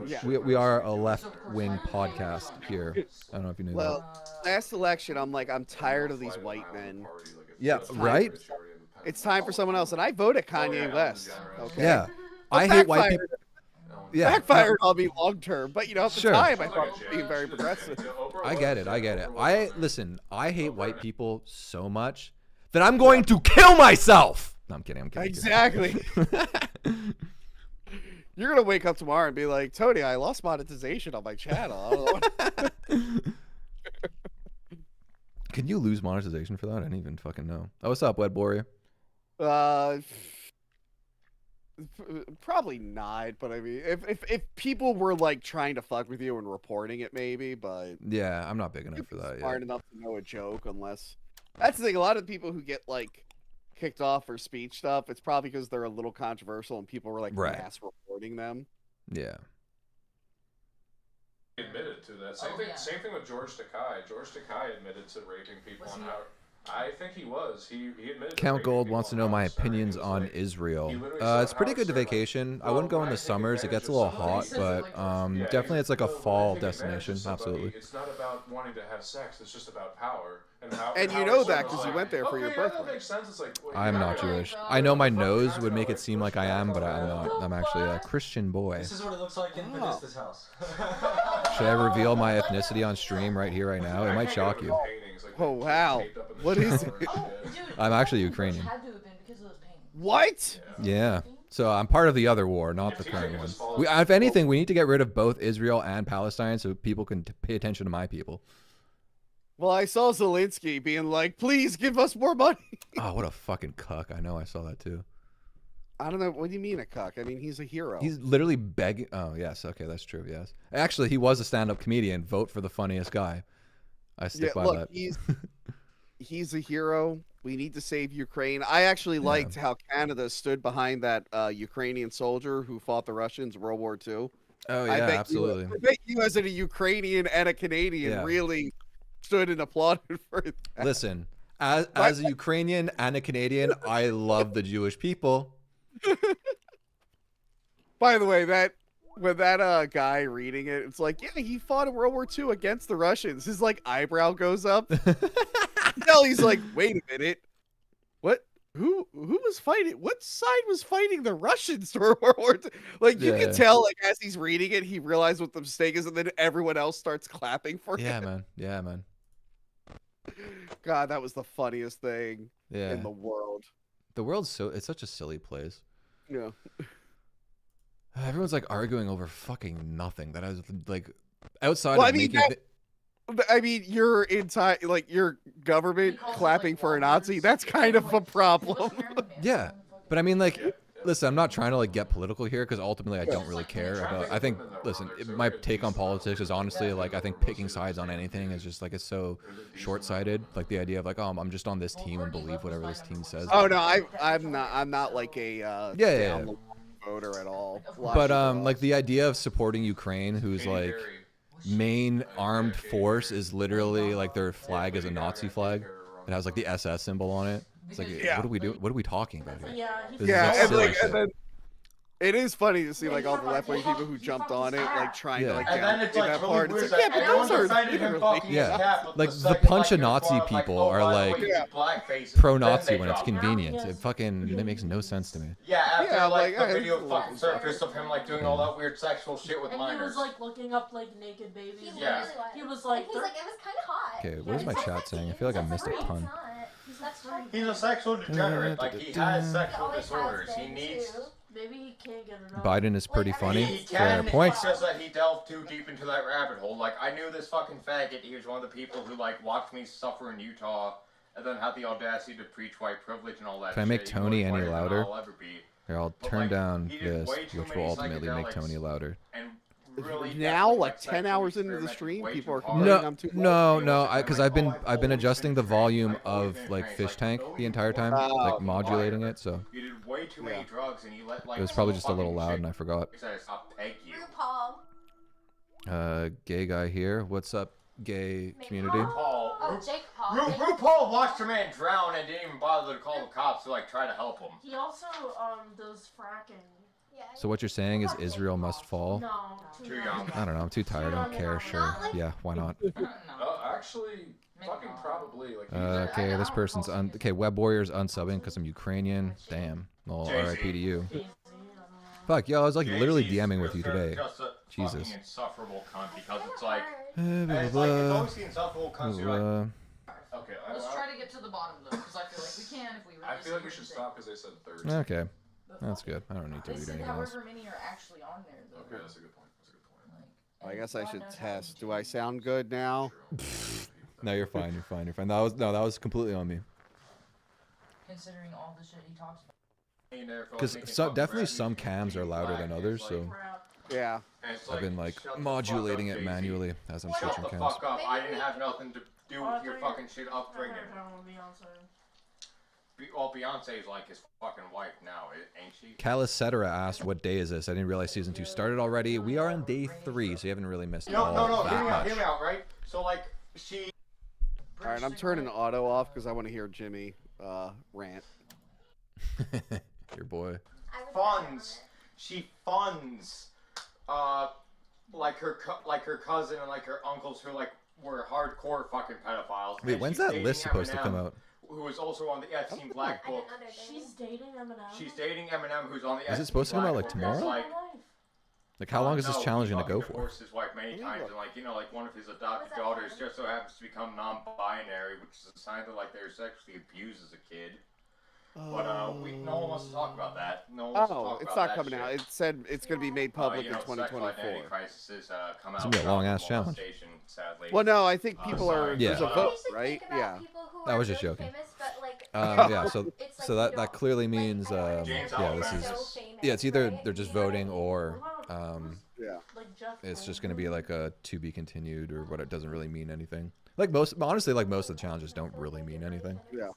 Yeah. we are a left-wing podcast here. I don't know if you knew Well, last election, I'm tired of these white men. Yeah, It's time- right? It's time for someone else, and I voted Kanye West. Okay. Yeah. It I hate white backfired. people. Yeah. Backfired on me long term, but you know, at the Sure. time, I thought it was being very progressive. I get it. Listen, I hate white people so much that I'm going to kill myself. No, I'm kidding. Exactly. You're gonna wake up tomorrow and be like, Tony, I lost monetization on my channel. I don't know. Can you lose monetization for that? I didn't even fucking know. Oh, what's up, Wed Warrior? Probably not, but I mean, if people were like trying to fuck with you and reporting it, maybe, but Yeah, I'm not big enough for that. smart Yeah. enough to know a joke, unless that's the thing. A lot of people who get like kicked off for speech stuff, it's probably because they're a little controversial and people were like Right. mass reporting them. Yeah. He admitted to that. Same thing with George Takei. George Takei admitted to raping people on Howard. I think he was. He admitted. Count Gold wants to know my opinions on Israel. It's pretty good to vacation. I wouldn't go in the summers. It gets a little hot, but definitely it's like a fall destination. Absolutely. It's not about wanting to have sex. It's just about power. And you know that because you went there for your birthday. That makes sense. It's like, well, I'm not Jewish. I know my nose would make it seem like I am, but I'm not. I'm actually a Christian boy. This is what it looks like in Batista's house. Should I reveal my ethnicity on stream right here, right now? It might shock you. Oh wow, what is it? I'm actually Ukrainian. What? Yeah. So I'm part of the other war, not the current one. If anything, we need to get rid of both Israel and Palestine so people can pay attention to my people. Well, I saw Zelensky being like, "Please give us more money." Oh, what a fucking cuck! I know, I saw that too. I don't know. What do you mean a cuck? I mean, he's a hero. He's literally begging. Oh, yes. Okay, that's true. Yes. Actually, he was a stand-up comedian. Vote for the funniest guy. I stick by that. He's a hero. We need to save Ukraine. I actually liked how Canada stood behind that Ukrainian soldier who fought the Russians in World War II. Oh, yeah, absolutely. I bet you as a Ukrainian and a Canadian really stood and applauded for that. Listen, as a Ukrainian and a Canadian, I love the Jewish people. By the way, when that guy reading it, it's like, yeah, he fought in World War II against the Russians. His like eyebrow goes up. No, he's like, wait a minute, what? Who was fighting? What side was fighting the Russians for World War II? Like you can tell, like as he's reading it, he realized what the mistake is, and then everyone else starts clapping for him. Yeah, man. Yeah, man. God, that was the funniest thing in the world. The world's it's such a silly place. Yeah. Everyone's like arguing over fucking nothing. That I was like outside Well, of I mean, your entire your government clapping for a Nazi, that's kind of a problem. Yeah, but I mean, like, listen, I'm not trying to like get political here because ultimately I don't really care about. I think, listen, my take on politics is honestly like I think picking sides on anything is just like it's so short-sighted. Like the idea of like, oh, I'm just on this team and believe whatever this team says. Oh no, I'm not like a voter at all. But like the idea of supporting Ukraine, whose like main armed force is literally like their flag is a Nazi flag. It has like the SS symbol on it. It's like, what are we doing? What are we talking about here? This is silly shit. It is funny to see like all the left-wing people who jumped on it, like trying to like And then downplay it's like that really part. weird. It's like, yeah, but Everyone those are defended him literally fucking his cap, but Like the the second, punch of you're Nazi going, like, people oh, are by the like way, he's blackface, pro-Nazi then when they it's drop convenient. It fucking that makes no sense to me. Yeah, after Yeah, like like, the yeah, video it's fucking surfaced of him like doing all that weird sexual shit with And minors. he was like looking up like naked babies. Yeah. He was like, He's like, it was kind of hot. Okay, what is my chat saying? I feel like I missed a ton. He's a sexual degenerate. Like he has sexual disorders. He needs. Maybe he can't get it up. Biden is pretty funny. He Fair can. point. It's just that he delved too deep into that rabbit hole. Like I knew this fucking faggot. He was one of the people who like watched me suffer in Utah, and then had the audacity to preach white privilege and all that. Can I make shit. Tony He was any whiter than louder? I'll ever be. Here, I'll But, turn like, down he did this, way too which many will ultimately make psychedelics Tony louder. And really Now, like 10 hours into the stream, people are complaining No, I'm too no, because I've been adjusting the volume of like Fish Tank the entire time, like modulating it. So You did way too many drugs, and you let like. it was probably just a little loud, and I forgot. I'll peg you. RuPaul. Gay guy here. What's up, gay community? Paul. Oh, Jake Paul. RuPaul watched a man drown and didn't even bother to call the cops to like try to help him. He also does fracking. So what you're saying is Israel must fall? No, too young. I don't know. I'm too tired. I don't care. Sure. Yeah. Why not? Actually, fucking probably. Like, Okay. This person's okay. Web Warriors unsubing because I'm Ukrainian. Damn. Well, RIP to you. Fuck, yo, I was like literally DMing with you today. Jesus. Fucking insufferable cunt because it's like. Blah, It's like it's always the insufferable cunts who are like. Okay, Let's try to get to the bottom though, because I feel like we can if we really. I feel like we should stop because they said third. Okay. That's good. I don't need to They read said anything else. however many are actually on there though. Okay, that's a good point. I guess I should test. Do I sound good now? No, you're fine. You're fine. You're fine. That was completely on me. Considering all the shit he talks about. Because definitely some cams are louder than others, so yeah. I've been like modulating it manually as I'm Shut switching the cams. fuck up! I didn't have nothing to do with your fucking shit upbringing. Well, Beyonce is like his fucking wife now, ain't she? Caliscetera asked, "What day is this?" I didn't realize season 2 started already. We are on day 3, so you haven't really missed all No, that much. hear me out, right? So like she. All right, I'm turning auto off because I want to hear Jimmy rant. Your boy. She funds, like her cousin and like her uncles who like were hardcore fucking pedophiles. Wait, And when's she's that dating list supposed to Eminem, come out? Who was also on the Epstein Black Book. She's dating Eminem. She's dating Eminem, who's on the Is it supposed to come out like tomorrow? Like how long is this challenge gonna go for? Divorced his wife many times, and like like one of his adopted daughters just so happens to become non-binary, which is a sign that like they were sexually abused as a kid. But no one wants to talk about that. No one wants to talk it's about not coming out. It said it's going to be made public in 2024. Crises, come It's out gonna be a long ass challenge. sadly. Well, no, I think people are. Yeah. There's a vote, right? Yeah. I was just joking. Yeah, so that clearly means this is it's either they're just voting or it's just gonna be like a to be continued or what. It doesn't really mean anything. Honestly, most of the challenges don't really mean anything. Yeah.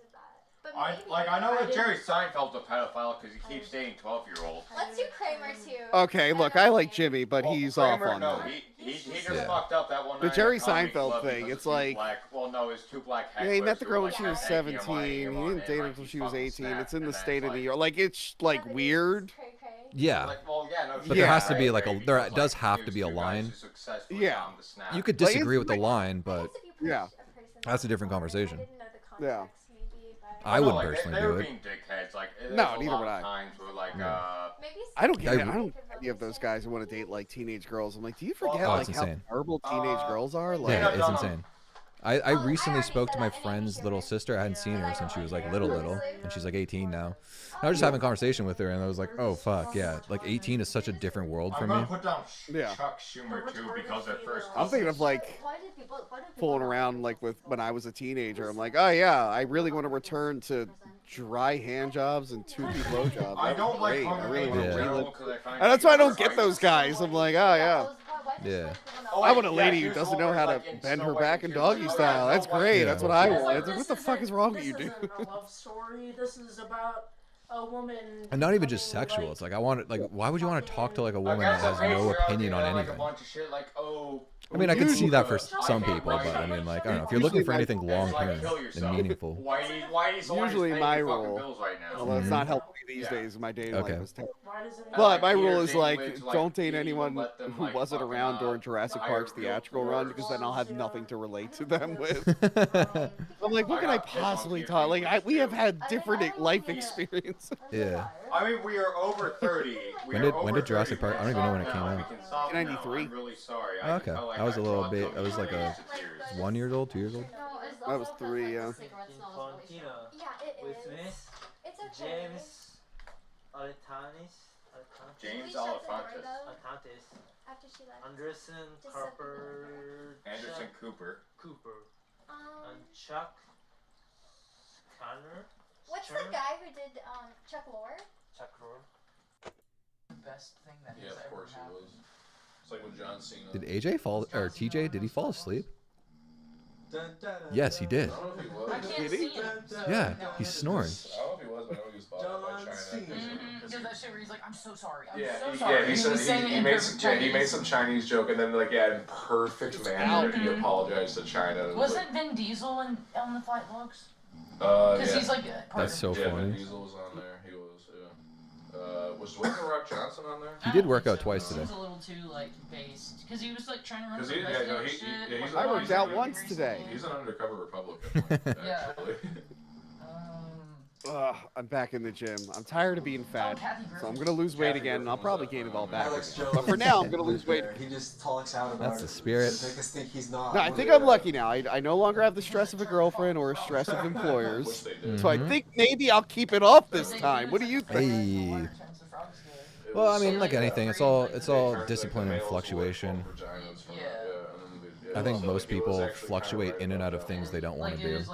I know that Jerry Seinfeld's a pedophile because he keeps dating 12-year-olds. Let's do Kramer too. Okay, look, I like Jimmy, but he's off Kramer, on no, that. he just fucked up that one The night at Jerry Comedy Seinfeld Club thing, because it's of two like. well, no, it's two black Yeah, he met the hecklers girl who when were, she like, was egging him 17. on, He egging him on, didn't date and, her like, until he she was fucking 18. snapped, It's in the and state then, of New York. Like, it's like weird. Yeah. Well, yeah, no, But there has to be like there does have to be a line. Yeah. You could disagree with the line, but yeah, that's a different conversation. Yeah. I wouldn't like, personally they do were it. being dickheads. Like, No, there's a neither lot would of I. times where, like, I don't get it. I don't get any of those guys who want to date like teenage girls. I'm like, do you forget like it's how insane. terrible teenage girls are? Like, Yeah, it's insane. I recently spoke to my friend's little sister. I hadn't seen her since she was like little, and she's like 18 now. I was just having a conversation with her, and I was like, oh fuck, yeah, like 18 is such a different world for I'm me. gonna put down Yeah. Chuck Schumer too because at first I'm thinking of like fooling around like with when I was a teenager. I'm like, oh yeah, I really want to return to dry hand jobs and 2P blowjobs. I don't like great. I really want to Yeah. relive. And that's why I don't get those guys. I'm like, oh yeah. Yeah. I want a lady who doesn't know how to bend her back in doggy style. That's great. Yeah. That's what I want. It's like, what the fuck is wrong with you, dude? This isn't a love story. This is about a woman. And not even just sexual. It's like I want like why would you want to talk to like a woman that has no opinion on anything? Like a bunch of shit like, oh, I mean, I could see that for some people, but I mean, like I don't know. If you're looking for anything long term and meaningful. Usually my rule, right now? although it's not helping me these days, my dating Okay. life is terrible. But my rule is like, don't date anyone who wasn't around during Jurassic Park's theatrical run, because then I'll have nothing to relate to them with. I'm like, what can I possibly talk? Like, we have had different life experiences. Yeah. I mean, we are over 30. When did Jurassic Park? I don't even know when it came out. 93. I'm really sorry. Oh, okay, I was a little bit. I was like a 1 year old, 2 years old. I was 3, yeah. With Miss James James Alefantis. After she left. Anderson Cooper. Anderson Cooper. And Chuck Connor. What's the guy who did Chuck Lorre? Chuck Lorre. Best thing that Yeah, of course he was. It's like when John Cena. Did AJ fall or TJ? Did he fall asleep? Yes, he did. I don't know if he was. Did he? Yeah, he's snoring. I don't know if he was, but I know he was bought out by China. He does that shit where he's like, I'm so sorry. I'm Yeah, so sorry. he said he made some Chinese joke, and then like in perfect manner he apologized to China. Wasn't Vin Diesel on the flight vlogs? Because he's like That's so funny. Vin Diesel was on there. He was. Was Dwayne The Rock Johnson on there? He did work out twice today. He was a little too like based because he was like trying to run Because the he's I worked out once today. He's an undercover Republican. Actually. I'm back in the gym. I'm tired of being fat, so I'm gonna lose weight again, and I'll probably gain it all back. But for now, I'm gonna lose weight. He just talks out about That's the it. spirit. To make us think he's not. No, I think I'm lucky now. I no longer have the stress of a girlfriend or stress of employers. So I think maybe I'll keep it off this time. What do you think? Hey. Well, I mean, like anything, it's all discipline and fluctuation. I think most people fluctuate in and out of things they don't want to do,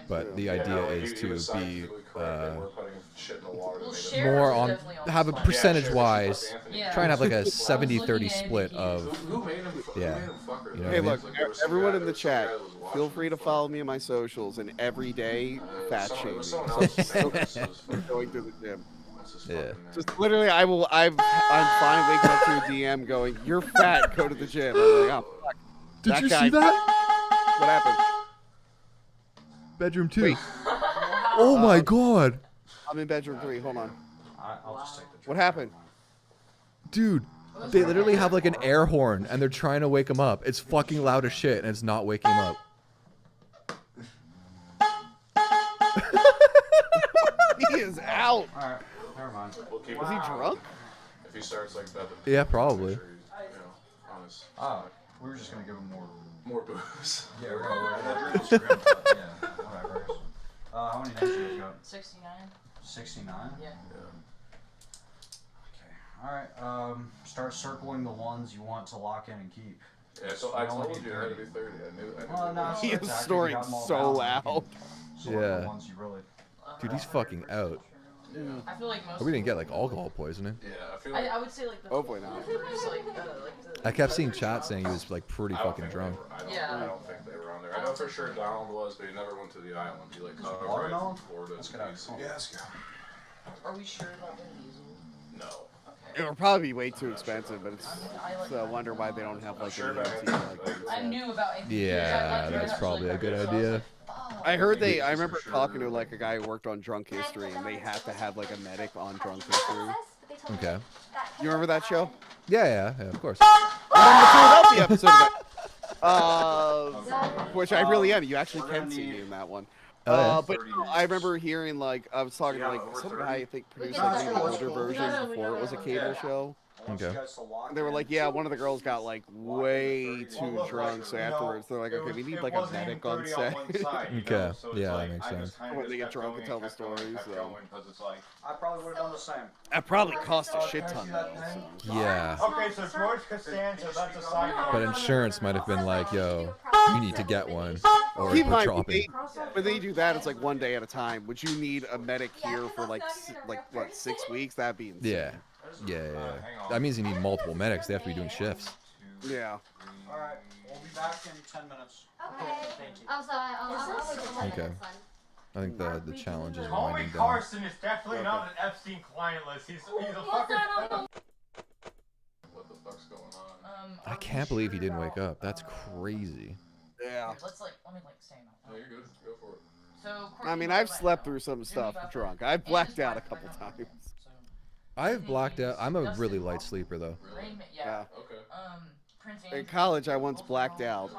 but the idea is to be more on, have a percentage-wise, try and have like a 70-30 split of, yeah. You know Hey, what I look, mean? everyone in the chat, feel free to follow me on my socials, and every day, fat shame me. So, going to the gym. Yeah. Just literally, I'm fine waking up to a DM going, "You're fat, go to the gym." I'm like, oh, fuck. Did you guy, see that? What happened? Bedroom 2. Oh my god. I'm in bedroom 3. Hold on. I'll just take the What happened? Dude, they literally have like an air horn and they're trying to wake him up. It's fucking loud as shit and it's not waking him up. He is out. Alright, never mind. Was he drunk? If he starts like that, Yeah, probably. We were just gonna give him more booze. Yeah, we're gonna yeah, whatever. How many names do you got? 69. 69? Yeah. Okay. Alright, start circling the ones you want to lock in and keep. Yeah, so I told you it had to be 30. I knew Well, no, He is exactly. snoring You got them all so down. loud. You can select Yeah. the ones you really... Dude, he's fucking out. I feel like most. Hope we didn't get like alcohol poisoning. Yeah, I feel like I would say like the. Hopefully not. I kept seeing chat saying he was like pretty fucking drunk. I don't think they were on there. I know for sure Donald was, but he never went to the island. He like covered watermelon? right from Florida. Let's get out of Yeah, let's go. Are we sure about Vin Diesel? No. It would probably be way too expensive, but it's I wonder why they don't have like an AMC like that. I knew about it. Yeah, that's probably a good idea. I heard I remember talking to like a guy who worked on Drunk History, and they have to have like a medic on Drunk History. Okay. You remember that show? Yeah, of course. I'm the Philadelphia episode of that. Which I really am. You actually can see me in that one. Oh, yeah. But I remember hearing like I was talking to like some guy I think produced like the older version before it was a cable show. Okay. And they were like, yeah, one of the girls got like way too drunk, so afterwards they're like, okay, we need like a medic on set. Okay, yeah, that makes sense. When they get drunk and tell the stories. I probably would have done the same. That probably cost a shit ton though. So. Yeah. Okay, so George Costanza, that's a side note. But insurance might have been like, yo, you need to get one, or Keep in we're mind, dropping. when they do that, it's like one day at a time. Would you need a medic here for like what 6 weeks? That'd be insane. Yeah. That means you need multiple medics. They have to be doing shifts. Yeah. Alright, we'll be back in 10 minutes. Okay. Thank you. I'm sorry. I'll wait till 10 Okay. minutes then. I think the challenge is Tommy winding down. Carson is definitely not an Epstein client list. He's a fucking. What the fuck's going on? I can't believe he didn't wake up. That's crazy. Yeah. Let me say that. No, you're good. Go for it. So, I mean, I've slept through some stuff drunk. I've blacked out a couple times. I've blacked out. I'm a really light sleeper though. Yeah. Okay. In college, I once blacked out,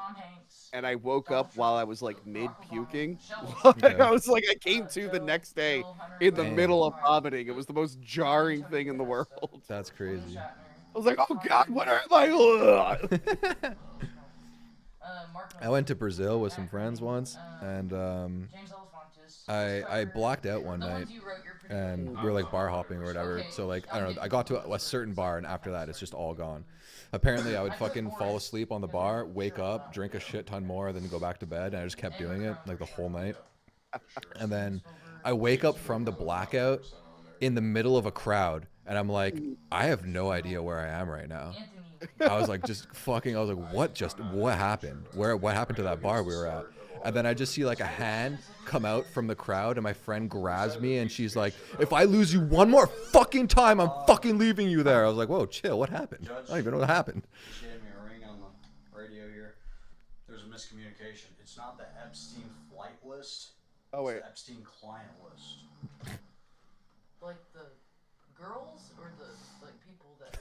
and I woke up while I was like mid puking. I was like, I came to the next day in the middle of vomiting. It was the most jarring thing in the world. That's crazy. I was like, oh God, what am I? I went to Brazil with some friends once, and I blacked out one night, and we were like bar hopping or whatever. So like I don't know, I got to a certain bar, and after that, it's just all gone. Apparently, I would fucking fall asleep on the bar, wake up, drink a shit ton more, then go back to bed, and I just kept doing it like the whole night. And then I wake up from the blackout in the middle of a crowd, and I'm like, I have no idea where I am right now. I was like, just fucking, I was like, what happened? What happened to that bar we were at? And then I just see like a hand come out from the crowd, and my friend grabs me, and she's like, if I lose you one more fucking time, I'm fucking leaving you there. I was like, whoa, chill, what happened? I don't even know what happened. She gave me a ring on the radio here. There's a miscommunication. It's not the Epstein flight list. Oh, wait. It's the Epstein client list. Like the girls or the people that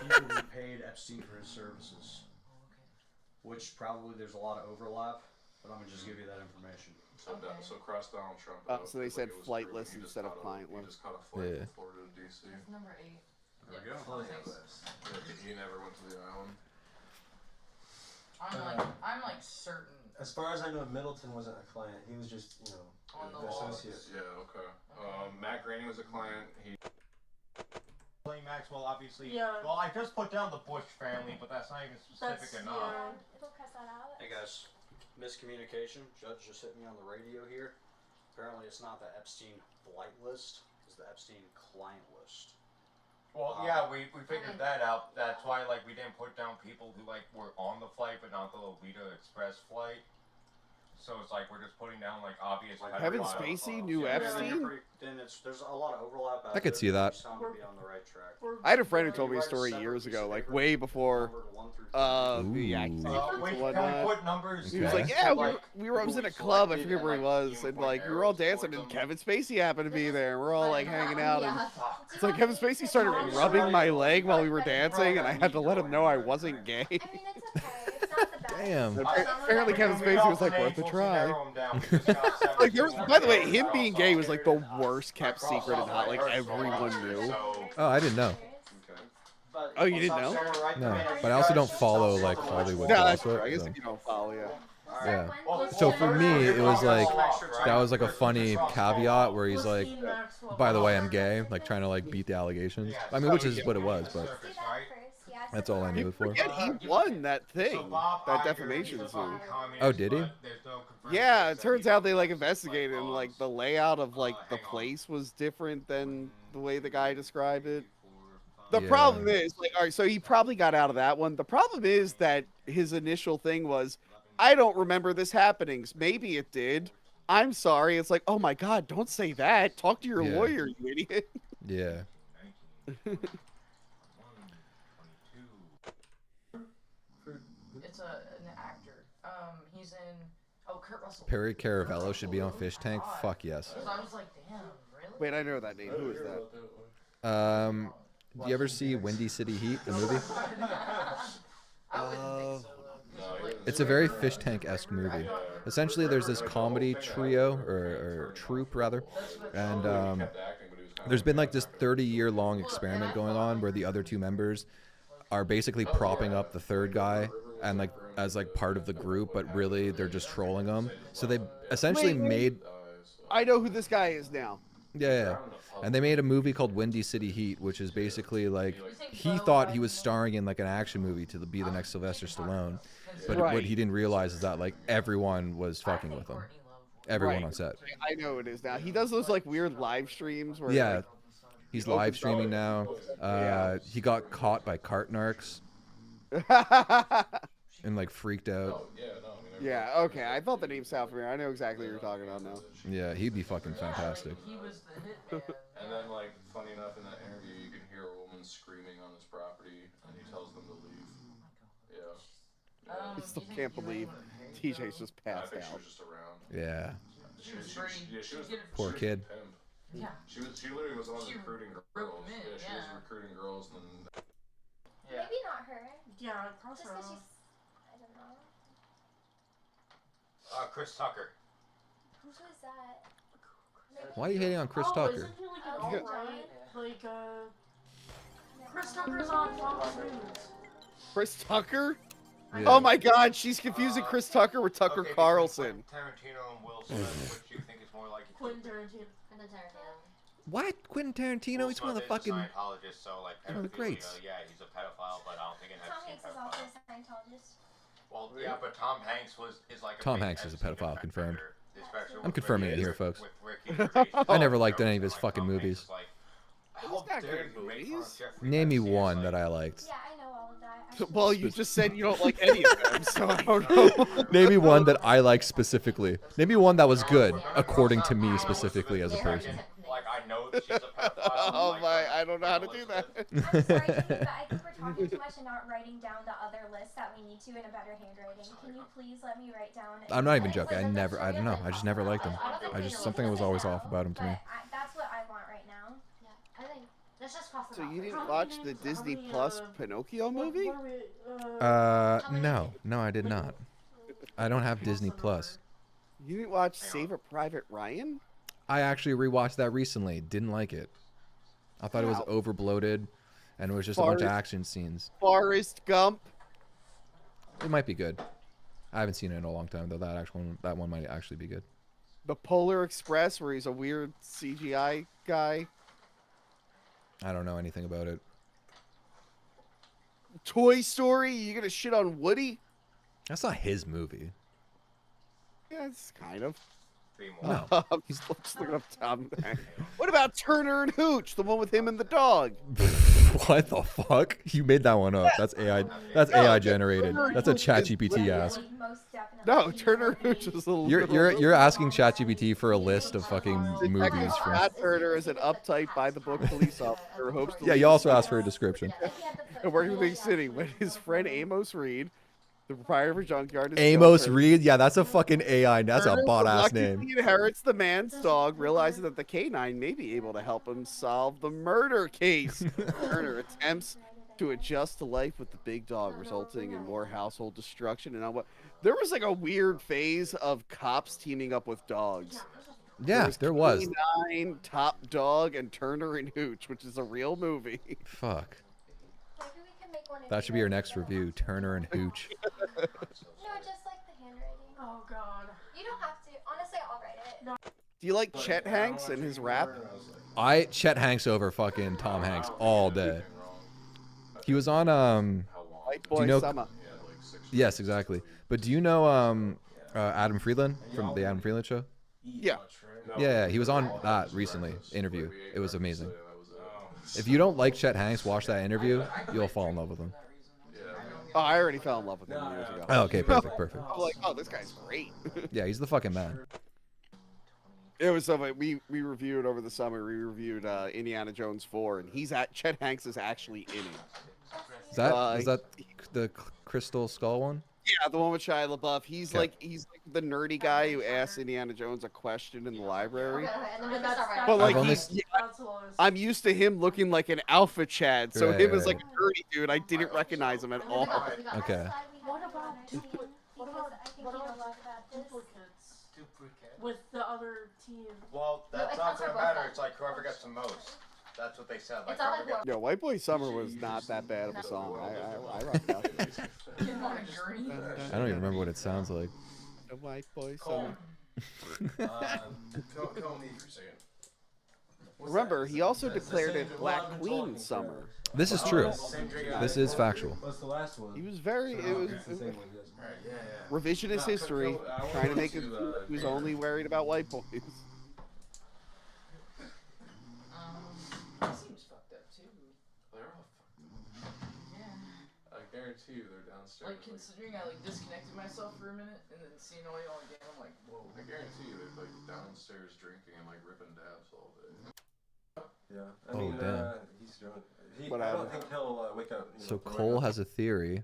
people who paid Epstein for his services. Which probably there's a lot of overlap, but I'm gonna just give you that information. So cross Donald Trump. So they said flight list instead of client list. He just caught a flight from Florida to DC. That's number 8. There we go. He never went to the island. I'm like certain. As far as I know, Middleton wasn't a client. He was just, on the associate. Yeah, okay. Matt Groening was a client. Maxwell, obviously. Yeah. Well, I just put down the Bush family, but that's not even specific enough. It'll cut that out. Hey guys, miscommunication. Judge just hit me on the radio here. Apparently it's not the Epstein flight list, it's the Epstein client list. Well, yeah, we figured that out. That's why we didn't put down people who were on the flight, but not the Lolita Express flight. So it's like we're just putting down obvious. Kevin Spacey knew Epstein. Then there's a lot of overlap. I could see that. Be on the right track. I had a friend who told me a story years ago, way before the accident and whatnot. He was like, yeah, I was in a club, I forget where he was, and we were all dancing, and Kevin Spacey happened to be there, and we're all hanging out, and it's like Kevin Spacey started rubbing my leg while we were dancing, and I had to let him know I wasn't gay. Damn. Apparently Kevin Spacey was like, worth a try. By the way, him being gay was the worst kept secret in Hollywood. Everyone knew. Oh, I didn't know. Oh, you didn't know? No, but I also don't follow Hollywood. No, that's gossip, true. I guess so. if you don't follow, yeah. Yeah. So for me, it was that was a funny caveat where he's like, by the way, I'm gay, trying to beat the allegations. I mean, which is what it was, but that's all I knew it for. Yeah, he won that thing, that defamation suit. Oh, did he? Yeah, it turns out they investigated and the layout of the place was different than the way the guy described it. The problem is all right, so he probably got out of that one. The problem is that his initial thing was, I don't remember this happening. Maybe it did. I'm sorry. It's oh my God, don't say that. Talk to your lawyer, you idiot. Yeah. It's an actor. He's in. Kurt Russell. Perry Caravello should be on Fish Tank. Fuck yes. So I was like, damn, really? Wait, I know that name. Who is that? Do you ever see Windy City Heat, the movie? It's a very Fish Tank-esque movie. Essentially, there's this comedy trio, or troupe rather, and there's been this 30-year-long experiment going on where the other two members are basically propping up the third guy and as part of the group, but really they're just trolling him. So they essentially made. I know who this guy is now. Yeah. And they made a movie called Windy City Heat, which is basically he thought he was starring in an action movie to be the next Sylvester Stallone, but what he didn't realize is that everyone was fucking with him, everyone on set. I know it is now. He does those weird live streams where he's live streaming now. He got caught by cart narcs and freaked out. Yeah, okay. I thought the name sounded familiar. I know exactly what you're talking about now. Yeah, he'd be fucking fantastic. He was the hitman. And then, like, funny enough, in that interview, you can hear a woman screaming on his property, and he tells them to leave. Yeah. I still can't believe TJ's just passed I think she out. was just around. Yeah. She was Poor kid. pimp. Yeah. She literally was the one recruiting girls. Yeah, she was recruiting girls and then. Maybe not her. Yeah, Just because she's, I don't know. Chris Tucker. Who is that? Maybe Why are you hating on Chris Tucker? Isn't he like an alt-right? Like, Chris Tucker's on Fox News. Chris Tucker? Yeah. Oh my God, she's confusing Chris Tucker with Tucker Carlson. Tarantino and Will Smith, which do you think is more like Quentin Tarantino. What? Quentin Tarantino? He's one of the fucking. Scientologist, so like one of the greats. yeah, he's a pedophile, but I don't think it has Tom the same Hanks is pedophile. also a Scientologist. Well, yeah, but Tom Hanks is like. Tom Hanks is a pedophile, confirmed. Especially I'm with confirming it Ricky- here, folks. with Ricky Gervais. I never liked any of his fucking movies. He's got good movies. Name me one that I liked. Yeah, I know all of that. Well, you just said you don't like any of them, so I don't know. Name me one that I liked specifically. Name me one that was good, according to me specifically as a person. Like I know that she's a pedophile. Oh my, I don't know how to do that. I'm sorry, Jimmy, but I think we're talking too much and not writing down the other list that we need to in a better handwriting. Can you please let me write down? I'm not even joking. I don't know. I just never liked him. Something was always off about him to me. That's what I want right now. Yeah, I think let's just cross it So out. you didn't watch the Disney Plus Pinocchio movie? No, I did not. I don't have Disney Plus. You didn't watch Save a Private Ryan? I actually rewatched that recently. Didn't like it. I thought it was over bloated, and it was just a bunch of action scenes. Forrest Gump. It might be good. I haven't seen it in a long time though. That one might actually be good. The Polar Express, where he's a weird CGI guy. I don't know anything about it. Toy Story. You gonna shit on Woody? That's not his movie. Yeah, it's kind of. No. He's just looking up Tom Hanks. What about Turner and Hooch, the one with him and the dog? What the fuck? You made that one up. That's AI. That's AI generated. That's a ChatGPT ask. No, Turner and Hooch is a little. You're asking ChatGPT for a list of fucking movies from. Matt Turner is an uptight, by-the-book police officer who hopes to. Yeah, you also asked for a description. Working in a big city when his friend Amos Reed, the proprietor of a junkyard, is Amos Reed? Yeah, that's a fucking AI. That's a bot-ass name. He inherits the man's dog, realizing that the canine may be able to help him solve the murder case. Turner attempts to adjust to life with the big dog, resulting in more household destruction. And there was like a weird phase of cops teaming up with dogs. Yeah, there was. Canine, Top Dog, and Turner and Hooch, which is a real movie. Fuck. That should be your next review, Turner and Hooch. No, just like the handwriting. Oh God. You don't have to. Honestly, I'll write it. No. Do you like Chet Hanks and his rap? Chet Hanks over fucking Tom Hanks all day. He was on White Boy do you know, Summer. Yes, exactly. But do you know Adam Friedland from the Adam Friedland show? Yeah. Yeah, he was on that recently. Interview. It was amazing. If you don't like Chet Hanks, watch that interview. You'll fall in love with him. Oh, I already fell in love with him years ago. Oh, okay, perfect. I'm like, oh, this guy's great. Yeah, he's the fucking man. It was so we reviewed over the summer. We reviewed Indiana Jones 4, and Chet Hanks is actually in it. Is that the Crystal Skull one? Yeah, the one with Shia LaBeouf. He's like the nerdy guy who asks Indiana Jones a question in the library. But like I'm used to him looking like an alpha Chad, so him as like a nerdy dude, I didn't recognize him at all. Okay. What about duplicates? With the other team. Well, that's not gonna matter. It's like whoever gets the most. That's what they said. Like, Yo, White Boy Summer was not that bad of a song. I rock it out. I don't even remember what it sounds like. The White Boy Summer. Tell me for a second. Remember, he also declared it Black Queen Summer. This is true. This is factual. What's the last one? He was revisionist history, trying to make it he was only worried about white boys. Seems fucked up too. They're all fucked up. Yeah. I guarantee you they're down downstairs. Like considering I like disconnected myself for a minute and then seeing all y'all again, I'm like, whoa. I guarantee you, they're like downstairs drinking and like ripping dabs all day. Yeah. I Oh, mean, damn. he's drunk. I don't think he'll wake up. So Cole has a theory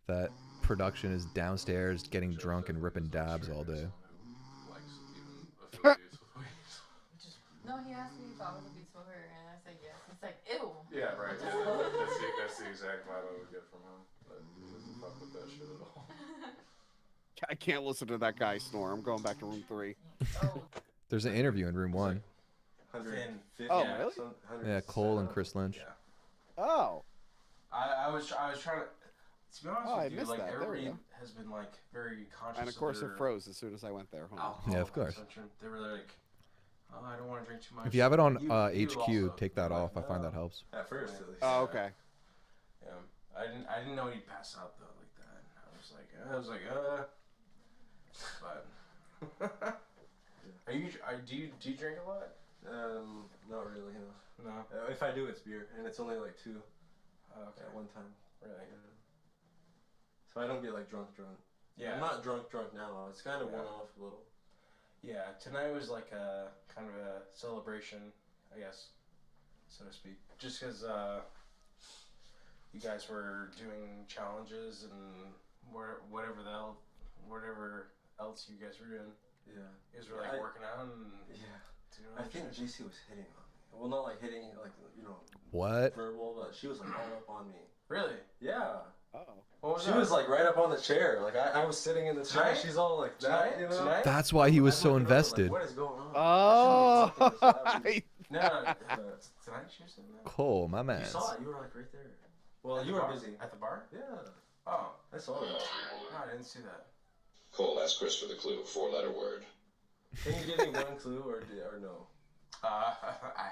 that production is downstairs getting drunk and ripping dabs all day. No, he asked me if I was a weed smoker, and I said yes. It's like, ew. Yeah, right. That's the exact vibe I would get from him. But he doesn't fuck with that shit at all. I can't listen to that guy snore. I'm going back to room 3. There's an interview in room 1. 150. Oh, really? Yeah, Cole and Chris Lynch. Oh. I was trying to be honest Oh, I with you, missed like that. There we everybody go. has been like very conscious. And of course their it froze as soon as I went there. Hold on. alcohol Yeah, of course. consumption. They were like, oh, I don't want to drink too much. If you have it on You HQ, also, take that like, off. I find that helps. At first, at least. Oh, okay. Yeah, I didn't know he'd pass out though like that. I was like, but. Do you drink a lot? Not really. No. No. If I do, it's beer, and it's only like 2 Okay. at one time. Really? Yeah. So I don't get like drunk. Yeah. I'm not drunk now. It's kind of Yeah. worn off a little. Yeah, tonight was like a kind of a celebration, I guess, so to speak. Just because you guys were doing challenges and whatever else you guys were doing. Yeah. You guys were like working out and I think JC was hitting on me. Well, not like hitting, like What? verbal, but she was like all up on me. Really? Yeah. What was she that? was like right up on the chair. Like I was sitting in the chair. Tonight? She's all like that. You know? Tonight? That's why he was so invested. What is going on? Oh. No, tonight she was sitting there? Cole, my man. You saw it. You were like right there. Well, At you the were bar? busy. At the bar? Yeah. Oh. I saw that. No, I didn't see that. Cole, ask Chris for the clue. 4-letter word. Can you give me one clue or no? I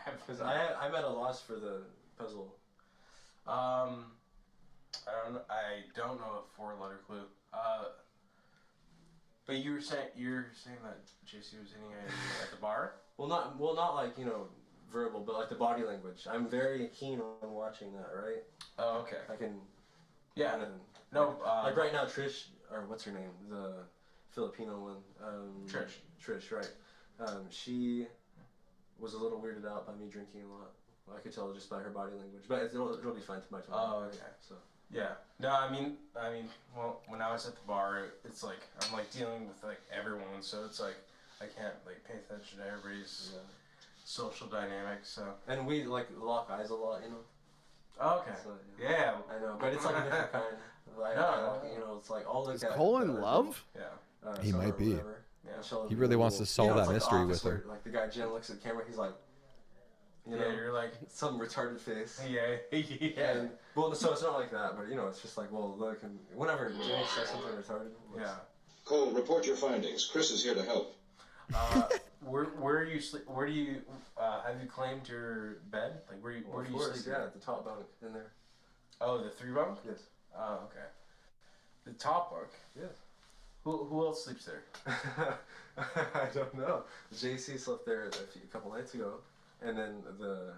have. Because I'm at a loss for the puzzle. I don't know a 4-letter clue. But you're saying that JC was hitting at the bar? Well, not like verbal, but like the body language. I'm very keen on watching that. Right? Oh, okay. I can. Yeah. No. Like right now, Trish, or what's her name? The Filipino one. Trish, right? She was a little weirded out by me drinking a lot. I could tell just by her body language, but it'll be fine tomorrow. Oh, okay. So. Yeah. No, I mean, well, when I was at the bar, it's like I'm like dealing with like everyone, so it's like I can't like pay attention to everybody's social dynamics. So. And we like lock eyes a lot, Oh, okay. So, yeah. I know, but it's like a different kind. Like, it's like all the. Is Cole in love? Yeah. He might be. Yeah. He really wants to solve that it's like mystery The with Office where, her. like the guy Jen looks at the camera, he's like, you're like some retarded face. Yeah. And well, so it's not like that, but it's just like, well, look, and whenever Jen says something retarded. Cole, report your findings. Chris is here to help. Where are you sleep? Where do you have you claimed your bed? Like where do you sleep? Yeah, at the top bunk in there. Oh, the 3 bunk? Yes. Oh, okay. The top bunk. Yes. Who else sleeps there? I don't know. JC slept there a couple nights ago, and then the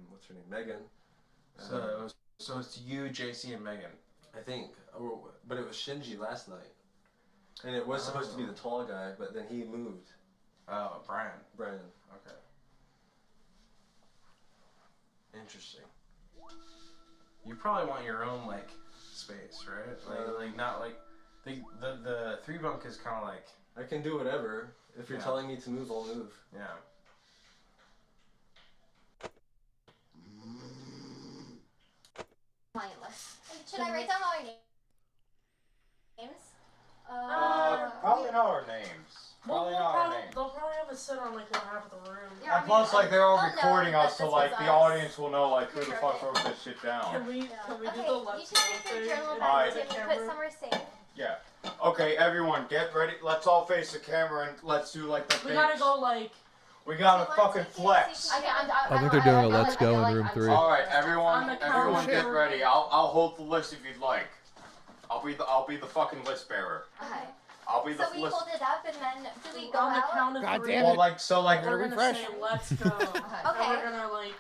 what's her name, Megan. So it's you, JC, and Megan. I think, but it was Shinji last night, and it was supposed to be the tall guy, but then he moved. Oh, Brian. Okay. Interesting. You probably want your own like space, right? Like not like the 3 bunk is kind of like. I can do whatever. If you're telling me to move, I'll move. Yeah. Should I write down all our names? Probably know our names. Probably know our names. They'll probably have us sit on like half of the room. And plus, like they're all recording us, so like the audience will know like who the fuck wrote this shit down. Can we do Okay, the you let's should take your journal Alright. back and put somewhere safe. Yeah. Okay, everyone, get ready. Let's all face the camera and let's do like the. We gotta go like. We gotta fucking flex. I think they're doing a let's go in room 3. All right, everyone, count. get ready. I'll hold the list if you'd like. I'll be the fucking list bearer. Okay. I'll be the So we list. hold it up and then do we go On the out? count of God 3. damn Well, it. like so, like We're gonna say let's go. And Okay. we're gonna like.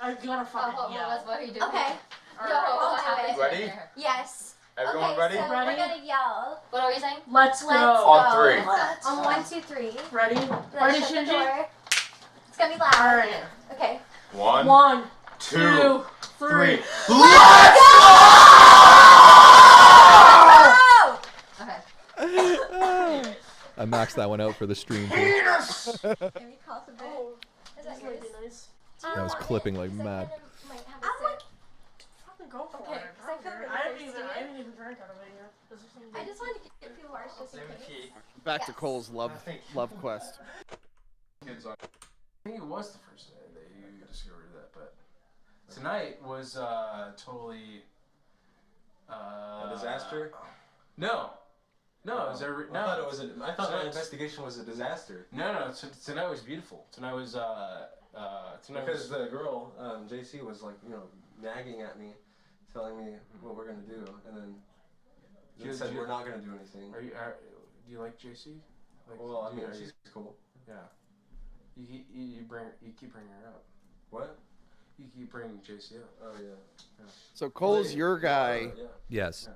I'm gonna fucking What yell. are you doing? Okay. All No, right. I'll do it. Ready? Yes. Everyone okay, ready? So we're gonna yell. What are you saying? Let's go. On three. On 1, 2, 3. Ready? Then Ready, shut the Shinji? door. It's gonna be loud. All right. Okay. 1, 2, 3. Let's go! Okay. I maxed that one out for the stream too. Can we cough a bit? Is that yours? Nice. I was clipping like mad. Fucking go for Okay, it. 'cause I feel really I haven't thirsty. even drank out of it yet. Is there something I just wanted to get people ours just in case. Back to Cole's love quest. I think it was the first day that you discovered that, but tonight was totally A disaster? No, it was no. I thought my investigation was a disaster. No. Tonight was beautiful. Tonight was because the girl JC was like nagging at me, telling me what we're gonna do, and then she said we're not gonna do anything. Do you like JC? Well, I mean, she's cool. Yeah. You keep bringing her up. What? You keep bringing JC up. Oh yeah. So Cole's your guy. Yes.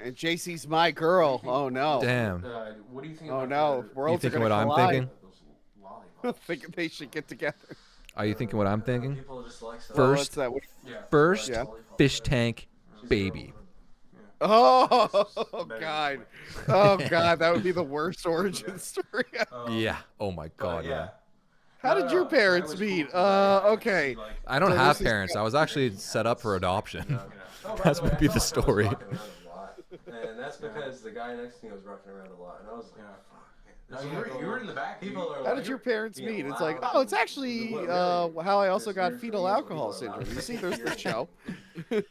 And JC's my girl. Oh no. Damn. What do you think? Oh no. Worlds You thinking are what gonna I'm collide. thinking? Thinking they should get together. Are you thinking what I'm thinking? People just like stuff. Well, First, what's first Yeah. fish tank baby. Oh God. Oh God. That would be the worst origin story. Yeah. Oh my God. Yeah. How did your parents meet? Okay. I don't So have this is- parents. I was actually set up for adoption. That would be the story. And that's because the guy next to me was rocking around a lot, and I was like, fuck. You were in the back. People are How did your parents meet? It's like, oh, it's actually how I also got fetal alcohol syndrome. You see, there's the show. Yeah.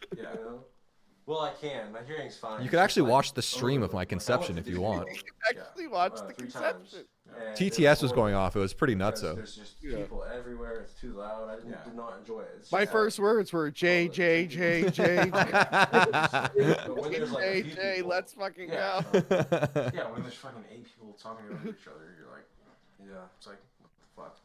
Well, I can. My hearing's fine. You could actually watch the stream of my conception if you want. Actually watch the conception. TTS was going off. It was pretty nuts, though. There's just people everywhere. It's too loud. I did not enjoy it. It's My just first words were J, J, J, J, when there's like J, a few J, people- let's fucking go. Yeah, when there's fucking 8 people talking over each other, you're like, it's like, what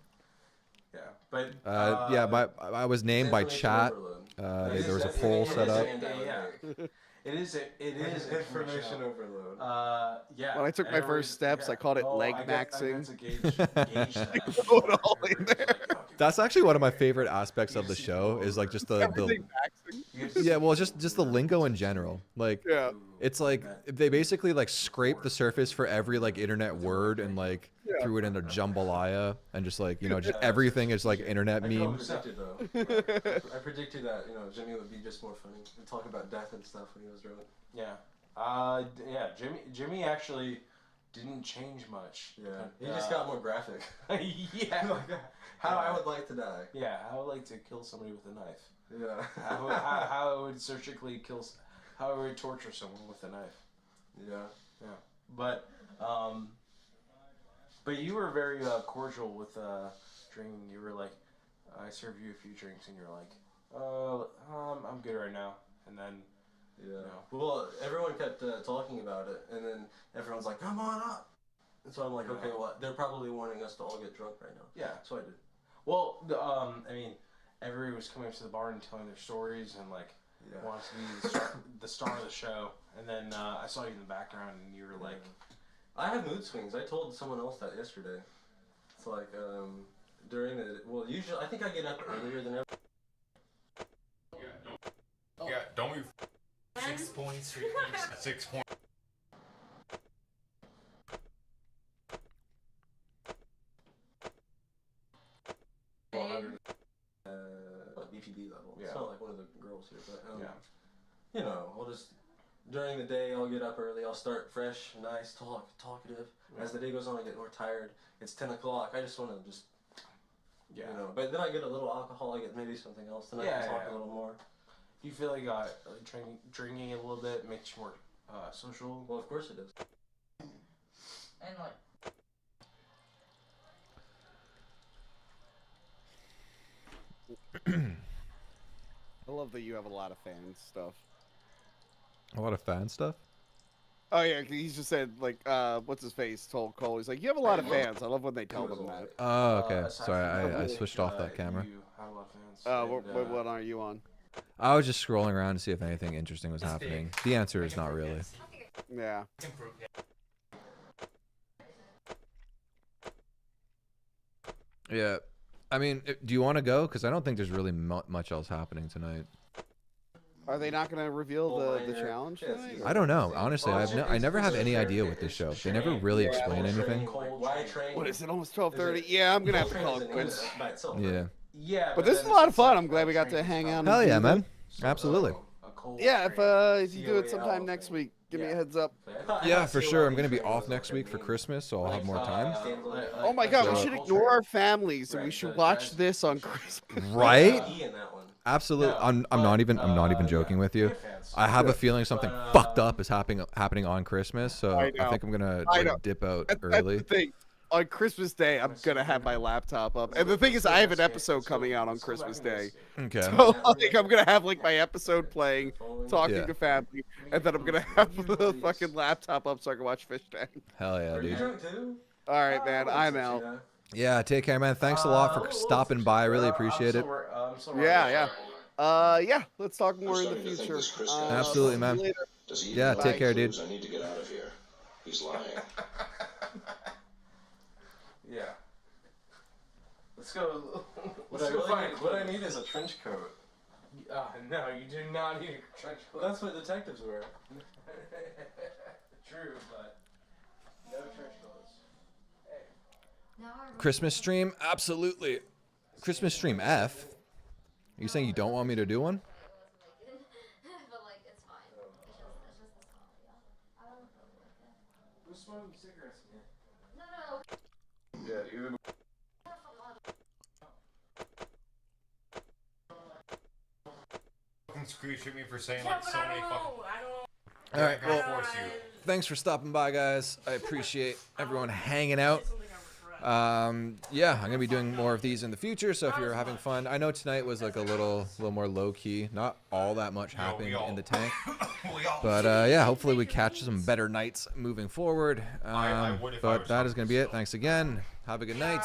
the fuck? Yeah, but I was named by chat. There was a poll set up. It is information overload. Yeah. When I took my first steps, I called it leg maxing. That's actually one of my favorite aspects of the show. Is like just the yeah, well, just the lingo in general. Like, it's like they basically like scrape the surface for every like internet word and like threw it into jambalaya and just like just everything is like internet meme. I predicted that Jimmy would be just more funny and talk about death and stuff when he was drunk. Yeah. Jimmy actually didn't change much. Yeah. He just got more graphic. Yeah. How I would like to die. Yeah. How I would like to kill somebody with a knife. Yeah. how I would surgically kill. How I would torture someone with a knife. Yeah. But you were very cordial with drinking. You were like, I served you a few drinks, and you're like, I'm good right now. And then, Well, everyone kept talking about it, and then everyone's like, come on up. And so I'm like, okay, well, they're probably wanting us to all get drunk right now. Yeah. So I did. Well, I mean, everybody was coming up to the bar and telling their stories and like wanted to be the star of the show. And then I saw you in the background, and you were like, I have mood swings. I told someone else that yesterday. It's like during the usually I think I get up earlier than ever. Yeah, don't we? 6 points for 6 points. BPB level. It's not like one of the girls here, but I'll just during the day I'll get up early. I'll start fresh, nice, talkative. As the day goes on, I get more tired. It's 10 o'clock. I just want to just But then I get a little alcohol. I get maybe something else. Then I can talk a little more. you feel like drinking a little bit makes you more social? Well, of course it does. And like. I love that you have a lot of fan stuff. A lot of fan stuff. Oh yeah, he just said like, what's his face told Cole. He's like, you have a lot of fans. I love when they tell them that. Oh, okay. Sorry, I switched off that camera. What are you on? I was just scrolling around to see if anything interesting was happening. The answer is not really. Yeah. Yeah. I mean, do you want to go? Because I don't think there's really much else happening tonight. Are they not going to reveal the challenge tonight? I don't know. Honestly, I never have any idea with this show. They never really explain anything. What is it? Almost 12:30. Yeah, I'm gonna have to call it quits. Yeah. Yeah. But this is a lot of fun. I'm glad we got to hang out. Hell and yeah, do man. that. Absolutely. Yeah, if you do it sometime next week, give me a heads up. Yeah, for sure. I'm gonna be off next week for Christmas, so I'll have more time. Oh my God, we should ignore our families and we should watch this on Christmas. Right? Absolutely. I'm not even joking with you. I have a feeling something fucked up is happening on Christmas, so I think I'm gonna dip out early. That's the thing. On Christmas Day, I'm gonna have my laptop up, and the thing is, I have an episode coming out on Christmas Day. Okay. So like, I'm gonna have like my episode playing, talking to family, and then I'm gonna have the fucking laptop up so I can watch Fishtank. Hell yeah, dude. All right, man. I'm out. Yeah, take care, man. Thanks a lot for stopping by. I really appreciate it. Yeah. Let's talk more in the future. Absolutely, man. Yeah, take care, dude. I need to get out of here. He's lying. Yeah. Let's go. Let's go find. What I need is a trench coat. No, you do not need a trench coat. Well, that's what detectives wear. True, but no trench coats. Christmas stream? Absolutely. Christmas stream F? Are you saying you don't want me to do one? Who's smoking cigarettes in here? No. Yeah, even. Screeching me for saying like so many fucking. All right, well, thanks for stopping by, guys. I appreciate everyone hanging out. Yeah, I'm gonna be doing more of these in the future. So if you're having fun, I know tonight was like a little more low key. Not all that much happened in the tank, but yeah, hopefully we catch some better nights moving forward. But that is gonna be it. Thanks again. Have a good night.